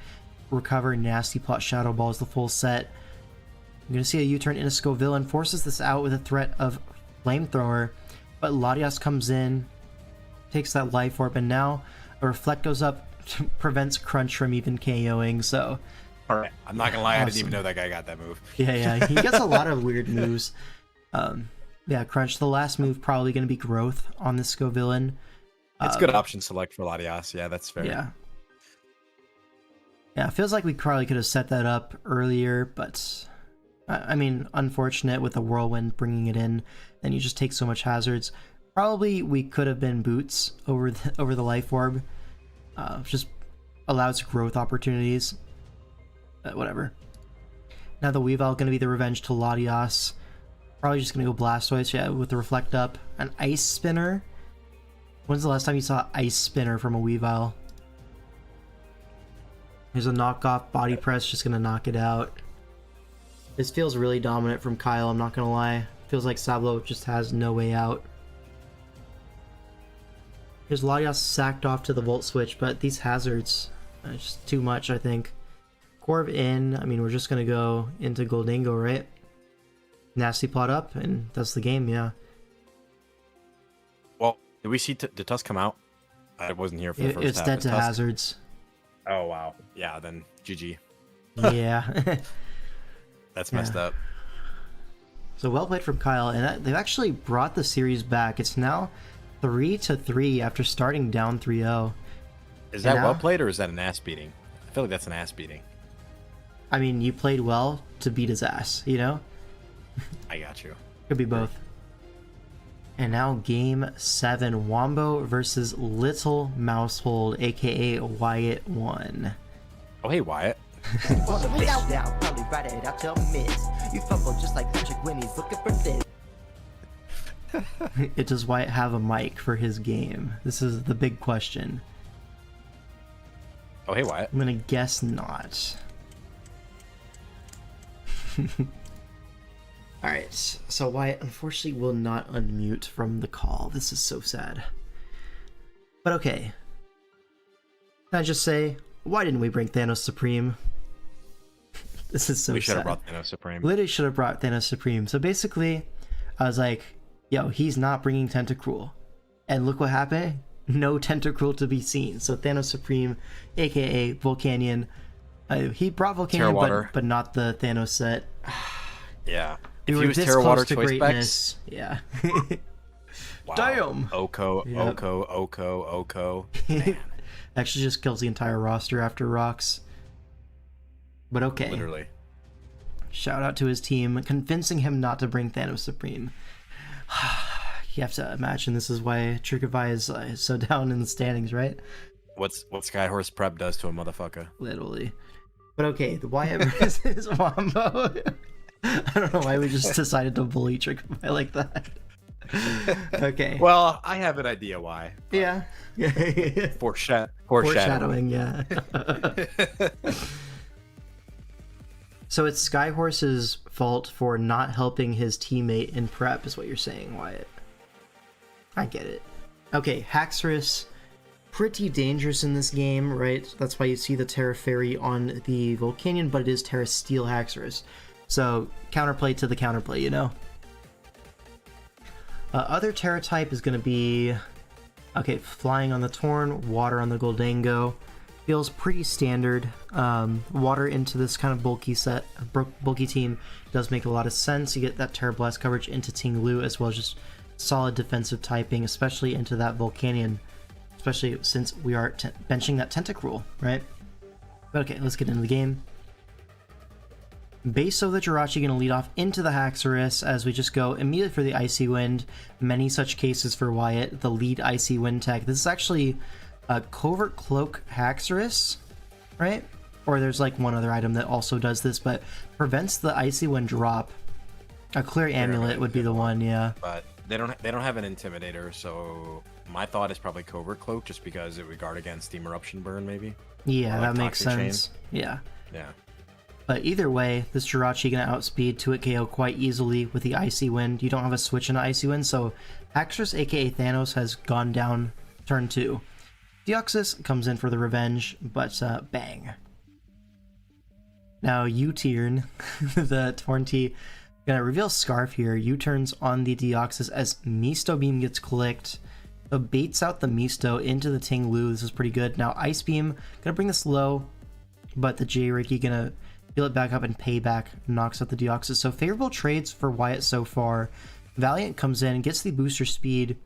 Speaker 1: Recover, Nasty Plot, Shadow Ball is the full set. I'm gonna see a U-turn in a Scovillain, forces this out with a threat of Flamethrower, but Latias comes in, takes that Life Orb, and now a Reflect goes up, prevents Crunch from even KOing. So
Speaker 2: alright, I'm not gonna lie, awesome. I didn't even know that guy got that move.
Speaker 1: Yeah, he gets a lot of weird moves. Yeah, Crunch. The last move probably going to be Growth on this Scovillain.
Speaker 2: It's good option select for Latias. Yeah, that's fair.
Speaker 1: Yeah. Yeah, it feels like we probably could have set that up earlier, but I mean, unfortunate with the Whirlwind bringing it in. Then you just take so much hazards. Probably we could have been Boots over the Life Orb. Just allows growth opportunities. But whatever. Now the Weavile going to be the revenge to Latias. Probably just gonna go Blastoise, yeah, with the Reflect up. An Ice Spinner. When's the last time you saw Ice Spinner from a Weavile? Here's a knockoff Body Press, just gonna knock it out. This feels really dominant from Kyle, I'm not gonna lie. Feels like Sablo just has no way out. Here's Latias sacked off to the Volt Switch, but these hazards, it's just too much, I think. Corv in, I mean, we're just gonna go into Goldango, right? Nasty Plot up, and that's the game, yeah.
Speaker 2: Well, did we see did Tusk come out? I wasn't here for the first
Speaker 1: It's
Speaker 2: half.
Speaker 1: dead to hazards.
Speaker 2: Oh, wow. Yeah, then GG.
Speaker 1: Yeah.
Speaker 2: That's messed up.
Speaker 1: So well played from Kyle, and they've actually brought the series back. It's now 3-3 after starting down 3-0.
Speaker 2: Is that well played, or is that an ass beating? I feel like that's an ass beating.
Speaker 1: I mean, you played well to beat his ass, you know?
Speaker 2: I got you.
Speaker 1: Could be both. And now game 7, Wombo versus Little Mousehold, aka Wyatt 1.
Speaker 2: Oh, hey, Wyatt.
Speaker 1: Does Wyatt have a mic for his game? This is the big question.
Speaker 2: Oh, hey, Wyatt.
Speaker 1: I'm gonna guess not. Alright, so Wyatt unfortunately will not unmute from the call. This is so sad. But okay. Can I just say, why didn't we bring Thanos Supreme? This is so sad.
Speaker 2: We should have brought Thanos Supreme.
Speaker 1: Literally should have brought Thanos Supreme. So basically, I was like, yo, he's not bringing Tentacruel. And look what happened. No Tentacruel to be seen. So Thanos Supreme, aka Volcanion. He brought Volcanion, but not the Thanos set.
Speaker 2: Yeah.
Speaker 1: We were this close to greatness. Yeah.
Speaker 2: Wow.
Speaker 1: Damn.
Speaker 2: Oko,
Speaker 1: Yep.
Speaker 2: Oko. Man.
Speaker 1: Actually just kills the entire roster after rocks. But okay.
Speaker 2: Literally.
Speaker 1: Shout out to his team, convincing him not to bring Thanos Supreme. You have to imagine this is why Triggervi is so down in the standings, right?
Speaker 2: What Skyhorse Prep does to a motherfucker.
Speaker 1: Literally. But okay, the Wyatt versus Wombo. I don't know why we just decided to bully Triggervi like that. Okay.
Speaker 2: Well, I have an idea why.
Speaker 1: Yeah.
Speaker 2: Foreshadowing,
Speaker 1: yeah. So it's Skyhorse's fault for not helping his teammate in prep, is what you're saying, Wyatt. I get it. Okay, Haxorus, pretty dangerous in this game, right? That's why you see the Terra Fairy on the Volcanion, but it is Terra Steel Haxorus. So, counterplay to the counterplay, you know? Other Terra type is going to be... Okay, Flying on the Torn, Water on the Goldango. Feels pretty standard. Water into this kind of bulky team does make a lot of sense. You get that Terra Blast coverage into Ting-Lu, as well as just solid defensive typing, especially into that Volcanion. Especially since we are benching that Tentacruel, right? But okay, let's get into the game. Base of the Jirachi going to lead off into the Haxorus as we just go immediately for the Icy Wind. Many such cases for Wyatt, the lead Icy Wind tech. This is actually a Covert Cloak Haxorus, right? Or there's like one other item that also does this, but prevents the Icy Wind drop. A Clear Amulet would be the one, yeah.
Speaker 2: But they don't have an Intimidator, so my thought is probably Covert Cloak, just because it would guard against Steam Eruption Burn, maybe.
Speaker 1: Yeah,
Speaker 2: or
Speaker 1: that
Speaker 2: like
Speaker 1: makes sense.
Speaker 2: Chain.
Speaker 1: Yeah.
Speaker 2: Yeah.
Speaker 1: But either way, this Jirachi gonna outspeed 2-hit KO quite easily with the Icy Wind. You don't have a switch into Icy Wind, so Haxorus aka Thanos has gone down turn 2. Deoxys comes in for the revenge, but bang. Now U-turn, the Torn-T, gonna reveal Scarf here. U-turns on the Deoxys as Misto Beam gets clicked. So baits out the Misto into the Ting-Lu. This is pretty good. Now Ice Beam, gonna bring this low, but the J-Reiki gonna heal it back up and payback, knocks out the Deoxys. So favorable trades for Wyatt so far. Valiant comes in, gets the booster speed,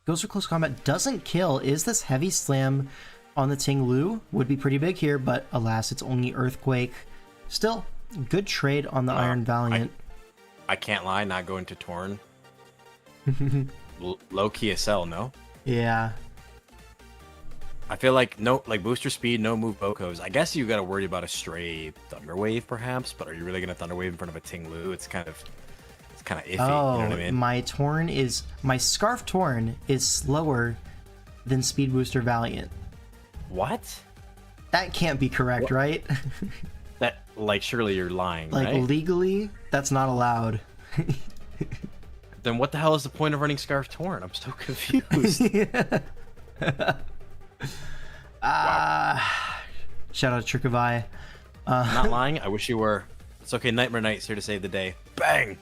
Speaker 1: goes for close combat, doesn't kill. Is this heavy slam on the Ting-Lu? Would be pretty big here, but alas, it's only Earthquake. Still, good trade on the Iron Valiant.
Speaker 2: I can't lie, not going to Torn. Low-key SL, no?
Speaker 1: Yeah.
Speaker 2: I feel like booster speed, no move Bokos. I guess you gotta worry about a stray Thunder Wave, perhaps, but are you really gonna Thunder Wave in front of a Ting-Lu? It's kind of iffy, you know what I mean?
Speaker 1: My Scarf Torn is slower than Speed Booster Valiant.
Speaker 2: What?
Speaker 1: That can't be correct, right?
Speaker 2: That, surely you're lying,
Speaker 1: like,
Speaker 2: right?
Speaker 1: legally, that's not allowed.
Speaker 2: Then what the hell is the point of running Scarf Torn? I'm so confused.
Speaker 1: Shout out to Trickevi.
Speaker 2: I'm not lying. I wish you were. It's okay. Nightmare Knight's here to save the day. Bang!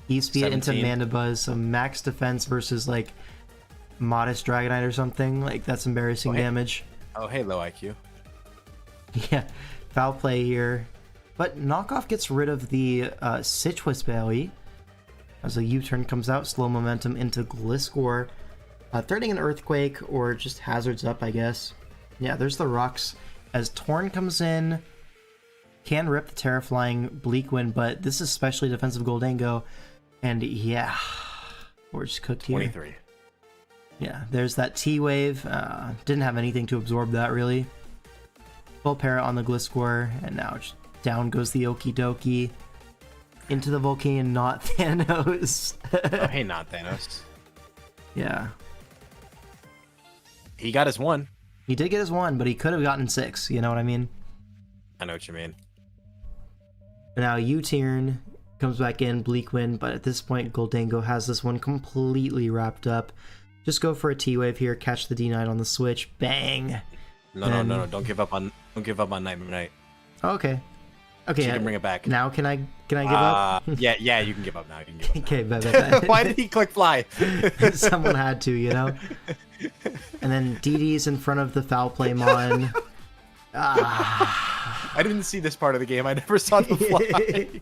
Speaker 1: E-Speed into Mandibuzz, so max defense versus like Modest Dragonite or something. Like that's embarrassing damage.
Speaker 2: Oh, hey, low IQ.
Speaker 1: Yeah, foul play here. But Knockoff gets rid of the Sitchwisp AoE. As a U-turn comes out, slow momentum into Gliscor. Threatening an Earthquake or just hazards up, I guess. Yeah, there's the rocks. As Torn comes in, can rip the Terraflying Bleak Wind, but this is especially defensive Goldango. And yeah, we're just cooked here.
Speaker 2: 23.
Speaker 1: Yeah, there's that T-Wave. Didn't have anything to absorb that, really. Full para on the Gliscor, and now just down goes the Okie Dokie. Into the Volcanion, not Thanos.
Speaker 2: Oh, hey, not Thanos.
Speaker 1: Yeah.
Speaker 2: He got his 1.
Speaker 1: He did get his 1, but he could have gotten 6, you know what I mean?
Speaker 2: I know what you mean.
Speaker 1: And now U-turn comes back in, Bleak Wind, but at this point, Goldango has this one completely wrapped up. Just go for a T-Wave here, catch the D9 on the switch, bang!
Speaker 2: No, don't give up on Nightmare Knight.
Speaker 1: Okay. Okay,
Speaker 2: She can bring it back.
Speaker 1: Now can I give up?
Speaker 2: Yeah, you can give up now. You can give up now.
Speaker 1: Okay, bet.
Speaker 2: Why did he click fly?
Speaker 1: Someone had to, you know? And then DD's in front of the foul play mon.
Speaker 2: I didn't see this part of the game. I never saw the fly.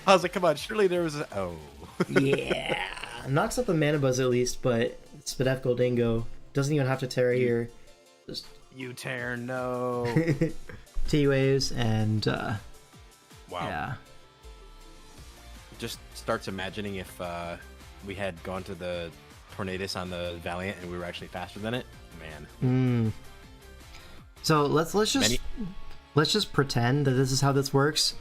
Speaker 2: I was like, come on, surely there was a... Oh.
Speaker 1: Yeah. Knocks up the Mana Buzz at least, but Spadef Goldango doesn't even have to Terra here. Just
Speaker 2: U-turn, no.
Speaker 1: T-Waves and
Speaker 2: Wow.
Speaker 1: yeah.
Speaker 2: Just starts imagining if we had gone to the Tornadus on the Valiant and we were actually faster than it. Man.
Speaker 1: So let's just pretend that this is how this works.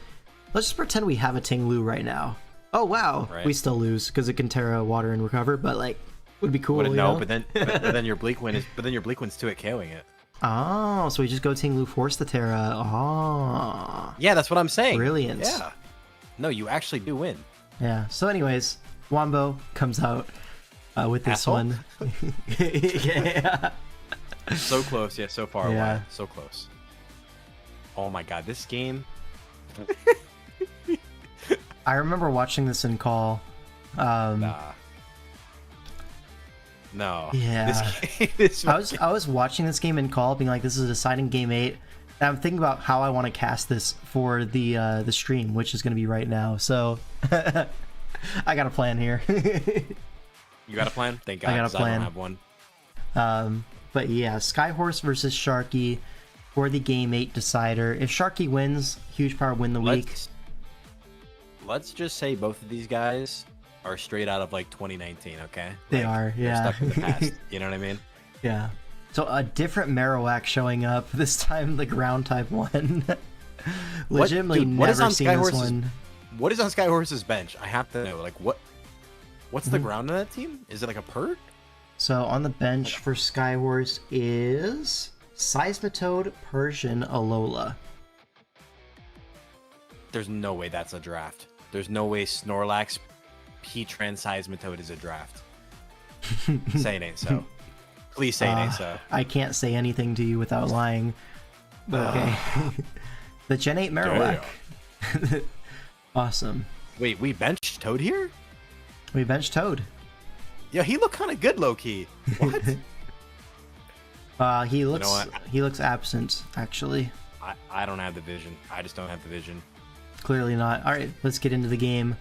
Speaker 1: Let's just pretend we have a Tinglu right now. Oh wow,
Speaker 2: right.
Speaker 1: We still lose because it can Terra, Water, and Recover, but like would be cool.
Speaker 2: But then your Bleak Wind wind's 2 at KOing it.
Speaker 1: Oh, so we just go Tinglu, force the Terra. Oh.
Speaker 2: Yeah, that's what I'm saying.
Speaker 1: Brilliant.
Speaker 2: Yeah. No, you actually do win.
Speaker 1: Yeah. So anyways, Wombo comes out with this
Speaker 2: Asshole.
Speaker 1: one. Yeah.
Speaker 2: So close, yeah, so far
Speaker 1: Yeah.
Speaker 2: away. So close. Oh my god, this game.
Speaker 1: I remember watching this in call.
Speaker 2: Nah. No.
Speaker 1: Yeah. I was watching this game in call, being like, "This is a deciding game 8." And I'm thinking about how I want to cast this for the stream, which is going to be right now. So I got a plan here.
Speaker 2: You got a plan? Thank God.
Speaker 1: I got a plan.
Speaker 2: I don't have one.
Speaker 1: But yeah, Skyhorse versus Sharky for the game 8 decider. If Sharky wins, huge power win the week.
Speaker 2: Let's just say both of these guys are straight out of like 2019. Okay.
Speaker 1: They are. Yeah.
Speaker 2: They're stuck in the past. You know what I mean?
Speaker 1: Yeah. So a different Marowak showing up, this time the ground type one. Legitimately never seen this one.
Speaker 2: What is on Skyhorse's bench? I have to know. Like what's the ground on that team? Is it like a Pert?
Speaker 1: So on the bench for Skyhorse is Seismitoad, Persian, Alola.
Speaker 2: There's no way that's a draft. There's no way Snorlax, Heatran, Seismitoad is a draft. Say it ain't so. Please say it ain't so.
Speaker 1: I can't say anything to you without lying. But okay. The Gen 8 Marowak. Awesome.
Speaker 2: Wait, we benched Toad here?
Speaker 1: We benched Toad.
Speaker 2: Yeah, he looked kind of good, low-key. What?
Speaker 1: He looks absent, actually.
Speaker 2: I don't have the vision. I just don't have the vision.
Speaker 1: Clearly not. Alright, let's get into the game.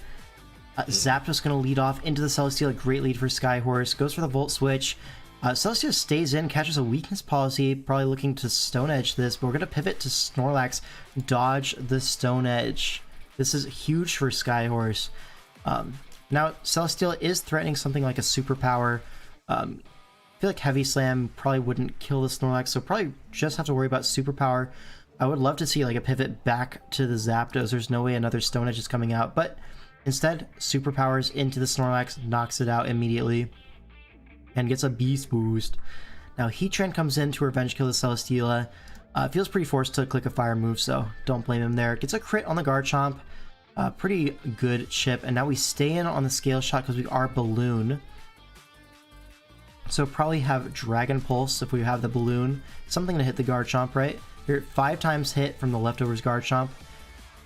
Speaker 1: Zapdos going to lead off into the Celesteela. Great lead for Skyhorse. Goes for the Volt Switch. Celesteela stays in, catches a Weakness Policy. Probably looking to Stone Edge this, but we're going to pivot to Snorlax. Dodge the Stone Edge. This is huge for Skyhorse. Now, Celesteela is threatening something like a Superpower. I feel like Heavy Slam probably wouldn't kill the Snorlax, so probably just have to worry about Superpower. I would love to see like a pivot back to the Zapdos. There's no way another Stone Edge is coming out, but instead, Superpowers into the Snorlax, knocks it out immediately, and gets a Beast Boost. Now, Heatran comes in to revenge kill the Celesteela. Feels pretty forced to click a fire move, so don't blame him there. Gets a crit on the Garchomp. Pretty good chip, and now we stay in on the Scale Shot because we are Balloon. So probably have Dragon Pulse if we have the Balloon. Something to hit the Garchomp, right? You're 5 times hit from the Leftovers Garchomp.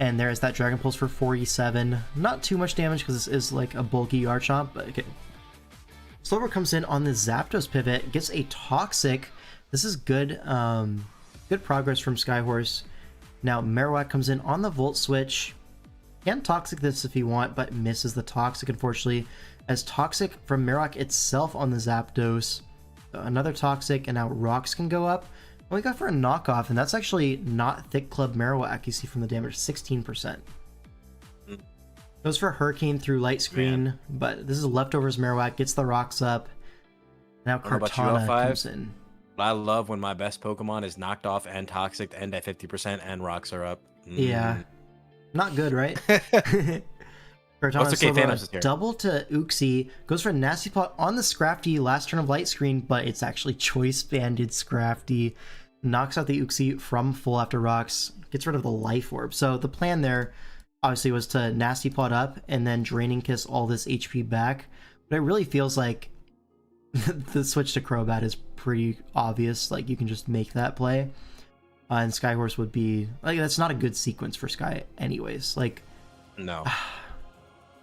Speaker 1: And there's that Dragon Pulse for 47. Not too much damage because this is like a bulky Garchomp, but okay. Slower comes in on the Zapdos pivot, gets a Toxic. This is good, good progress from Skyhorse. Now Marowak comes in on the Volt Switch. Can Toxic this if you want, but misses the Toxic, unfortunately. As Toxic from Marowak itself on the Zapdos. Another Toxic, and now Rocks can go up. And we got for a knockoff, and that's actually not Thick Club Marowak, you see from the damage, 16%. Goes for Hurricane through Light Screen, but this is Leftovers Marowak, gets the Rocks up. Now Kartana comes in.
Speaker 2: I love when my best Pokemon is knocked off and Toxic to end at 50% and Rocks are up.
Speaker 1: Yeah. Not good, right?
Speaker 2: What's okay, Thanos is here.
Speaker 1: Double to Uxie. Goes for a Nasty Plot on the Scrafty. Last turn of Light Screen, but it's actually Choice Banded Scrafty. Knocks out the Uxie from full after Rocks. Gets rid of the Life Orb. So the plan there, obviously, was to Nasty Plot up and then Draining Kiss all this HP back. But it really feels like the switch to Crobat is pretty obvious. Like, you can just make that play. And Skyhorse would be... like, that's not a good sequence for Sky anyways. Like...
Speaker 2: no.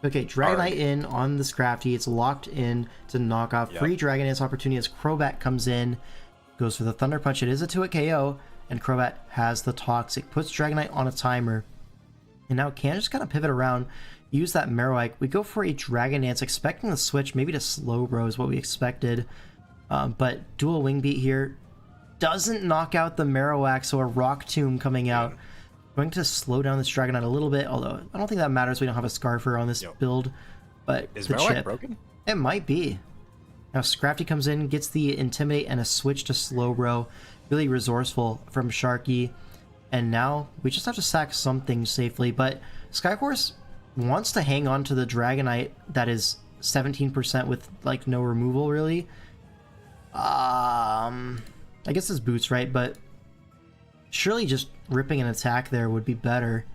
Speaker 1: Okay, Dragonite in on the Scrafty. It's locked in to knock off. Free Dragon Dance opportunity as Crobat comes in. Goes for the Thunder Punch. It is a 2-hit KO. And Crobat has the Toxic. Puts Dragonite on a timer. And now can just kind of pivot around. Use that Marowak. We go for a Dragon Dance. Expecting the switch. Maybe to Slowbro is what we expected. But Dual Wing Beat here. Doesn't knock out the Marowak. So a Rock Tomb coming out. Going to slow down this Dragonite a little bit, although I don't think that matters. We don't have a Scarfer on this build, but
Speaker 2: is
Speaker 1: the
Speaker 2: Marowak
Speaker 1: chip
Speaker 2: broken?
Speaker 1: It might be. Now Scrafty comes in, gets the Intimidate and a switch to Slowbro. Really resourceful from Sharky, and now we just have to sack something safely. But Skyhorse wants to hang on to the Dragonite that is 17% with like no removal really. I guess this boots right, but surely just ripping an attack there would be better.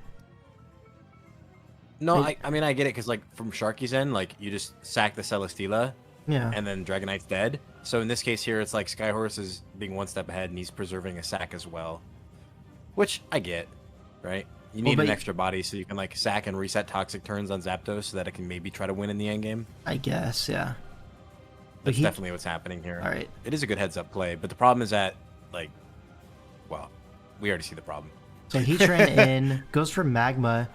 Speaker 2: No, I mean, I get it, because, like, from Sharky's end, like, you just sack the Celesteela, and then Dragonite's dead. So in this case here, it's like Skyhorse is being one step ahead, and he's preserving a sack as well. Which I get, right? You need an extra body so you can, like, sack and reset Toxic turns on Zapdos so that it can maybe try to win in the endgame.
Speaker 1: I guess, yeah.
Speaker 2: That's definitely what's happening here.
Speaker 1: All right.
Speaker 2: It is a good heads-up play, but the problem is that, like, well... we already see the problem.
Speaker 1: So Heatran in, goes for Magma,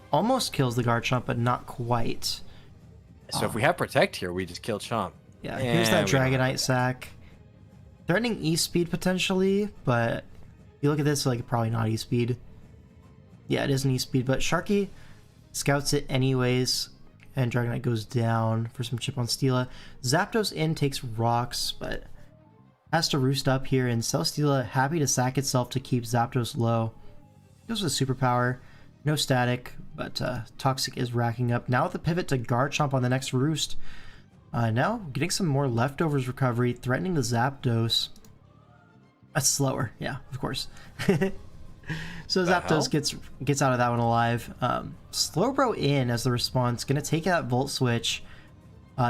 Speaker 1: almost kills the Garchomp, but not quite.
Speaker 2: So if we have Protect here, we just kill Chomp.
Speaker 1: Yeah, here's that Dragonite sack. Threatening E-Speed potentially, but you look at this, like, probably not E-Speed. Yeah, it is an E-Speed, but Sharky scouts it anyways, and Dragonite goes down for some chip on Steela. Zapdos in, takes Rocks, but... has to roost up here, and Celesteela happy to sack itself to keep Zapdos low. Goes with Superpower. No static, but Toxic is racking up. Now with the pivot to Garchomp on the next roost. Now getting some more leftovers recovery, threatening the Zapdos. That's slower, yeah, of course. So Zapdos gets out of that one alive. Slowbro in as the response. Gonna take that Volt Switch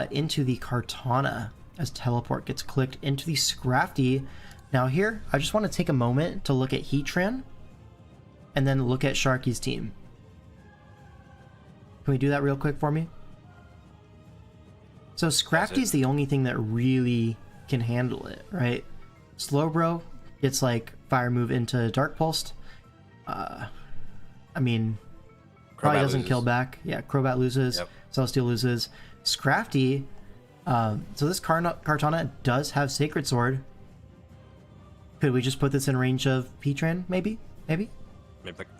Speaker 1: into the Kartana. As Teleport gets clicked into the Scrafty. Now here, I just want to take a moment to look at Heatran, and then look at Sharky's team. Can we do that real quick for me? So Scrafty's the only thing that really can handle it, right? Slowbro gets like Fire Move into Dark Pulsed. I mean, probably doesn't kill back. Yeah, Crobat loses. Celesteela loses. Scrafty... so this Kartana does have Sacred Sword. Could we just put this in range of Heatran, maybe? Maybe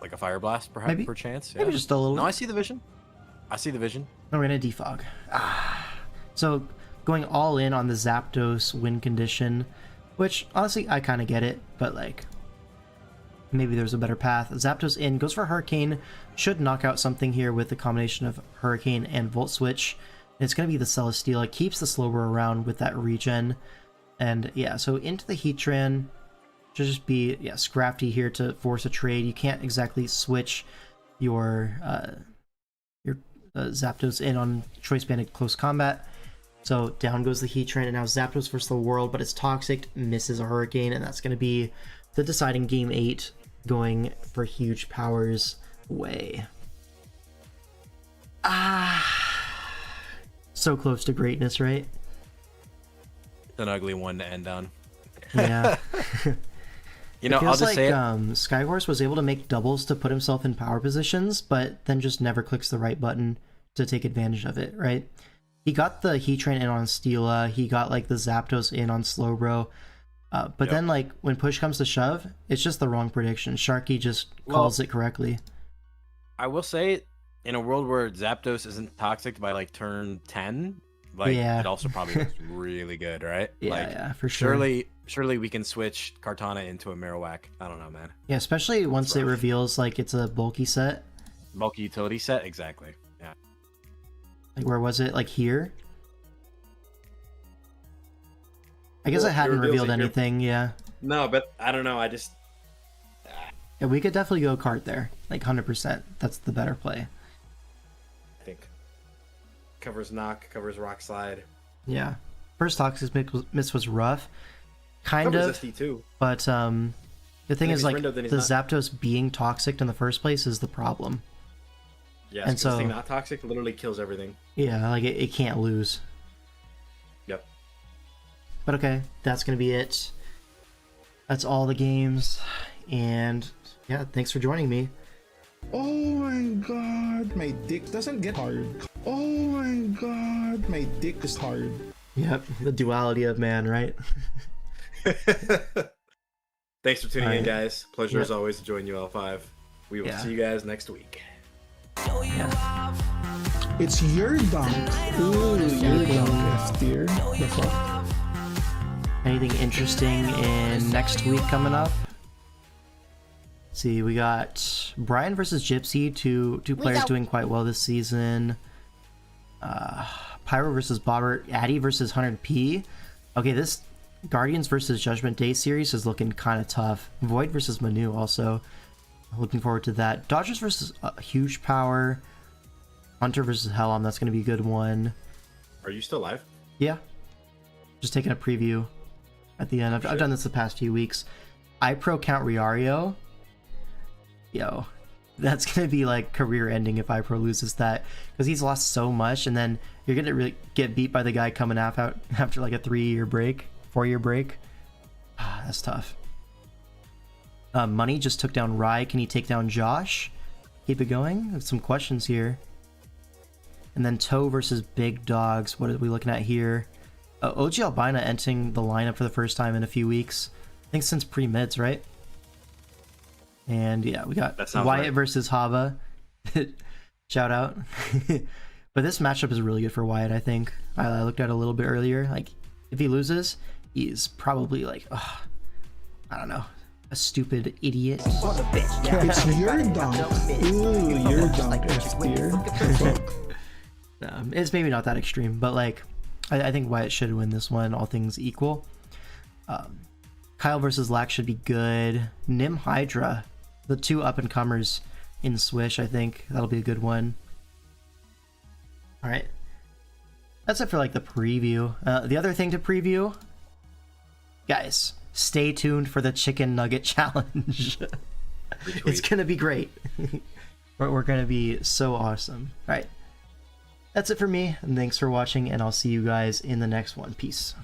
Speaker 2: like a Fire Blast, perhaps,
Speaker 1: maybe?
Speaker 2: perchance? Yeah.
Speaker 1: Maybe just a little...
Speaker 2: No, I see the vision. I see the vision.
Speaker 1: No, we're gonna defog. So, going all in on the Zapdos win condition, which, honestly, I kind of get it, but, like, maybe there's a better path. Zapdos in, goes for Hurricane, should knock out something here with the combination of Hurricane and Volt Switch. It's going to be the Celesteela, keeps the Slowbro around with that regen. And yeah, so into the Heatran, should just be, yeah, Scrafty here to force a trade. You can't exactly switch your Zapdos in on Choice Banded Close Combat. So down goes the Heatran, and now Zapdos versus the world, but it's Toxic, misses a Hurricane, and that's going to be the deciding Game 8, going for Huge Powers way. So close to greatness, right?
Speaker 2: An ugly one to end on.
Speaker 1: Yeah.
Speaker 2: You know,
Speaker 1: it
Speaker 2: I'll
Speaker 1: feels
Speaker 2: just
Speaker 1: like
Speaker 2: say it.
Speaker 1: Skyhorse was able to make doubles to put himself in power positions, but then just never clicks the right button to take advantage of it, right? He got the Heat Train in on Steela, he got like the Zapdos in on Slowbro, but then like when push comes to shove, it's just the wrong prediction. Sharky just calls it correctly.
Speaker 2: I will say, in a world where Zapdos isn't toxic by like turn 10, like it also probably looks really good, right?
Speaker 1: Yeah,
Speaker 2: like,
Speaker 1: yeah, for sure.
Speaker 2: Surely we can switch Kartana into a Marowak. I don't know, man.
Speaker 1: Yeah, especially once it reveals like it's a bulky set.
Speaker 2: Bulky utility set, exactly. Yeah.
Speaker 1: Like where was it? Like here? I guess it hadn't revealed anything, yeah.
Speaker 7: No, but I don't know.
Speaker 1: Yeah, we could definitely go cart there. Like 100%. That's the better play.
Speaker 7: I think. Covers knock, covers rock slide.
Speaker 1: Yeah. First Toxic Miss was rough. Kind
Speaker 7: covers
Speaker 1: of.
Speaker 7: SD too.
Speaker 1: But the thing is, like, the
Speaker 7: not.
Speaker 1: Zapdos being toxic in the first place is the problem.
Speaker 7: Yeah,
Speaker 1: and so
Speaker 7: this thing not toxic literally kills everything.
Speaker 1: Yeah, like it can't lose.
Speaker 7: Yep.
Speaker 1: But okay, that's gonna be it. That's all the games, and yeah, thanks for joining me.
Speaker 5: Oh my god, my dick doesn't get hard. Oh my god, my dick is hard.
Speaker 1: Yep, the duality of man, right?
Speaker 7: Thanks for tuning in, guys. Pleasure as always to join you, L5. We will see you guys next week.
Speaker 1: Yeah.
Speaker 5: It's your dunk. Ooh, your dunk, F tier. The fuck?
Speaker 1: Anything interesting in next week coming up? Let's see, we got Brian versus Gypsy, two players doing quite well this season. Pyro versus Bobbert, Addy versus 100p. Okay, this Guardians versus Judgment Day series is looking kind of tough. Void versus Manu also. Looking forward to that. Dodgers versus Huge Power. Hunter versus Helm, that's going to be a good one.
Speaker 7: Are you still live?
Speaker 1: Yeah. Just taking a preview at the end. I've done this the past few weeks. iPro Count Riario. Yo, that's going to be like career ending if iPro loses that. Because he's lost so much, and then you're going to really get beat by the guy coming out after like a 4-year break. That's tough. Money just took down Rye. Can he take down Josh? Keep it going. Some questions here. And then Toe versus Big Dogs. What are we looking at here? OG Albina entering the lineup for the first time in a few weeks. I think since pre-mids, right? And yeah, we got Wyatt versus Hava. Shout out. But this matchup is really good for Wyatt, I think. I looked at it a little bit earlier. Like, if he loses, he's probably like, I don't know, a stupid idiot.
Speaker 5: It's your dunk. Ooh, your dunk, F tier.
Speaker 1: It's maybe not that extreme, but like, I think Wyatt should win this one, all things equal. Kyle versus Lack should be good. Nim Hydra, the two up-and-comers in Swish, I think. That'll be a good one. Alright. That's it for like the preview. The other thing to preview, guys, stay tuned for the Chicken Nugget Challenge. It's gonna be great. We're gonna be so awesome. Alright. That's it for me, and thanks for watching, and I'll see you guys in the next one. Peace.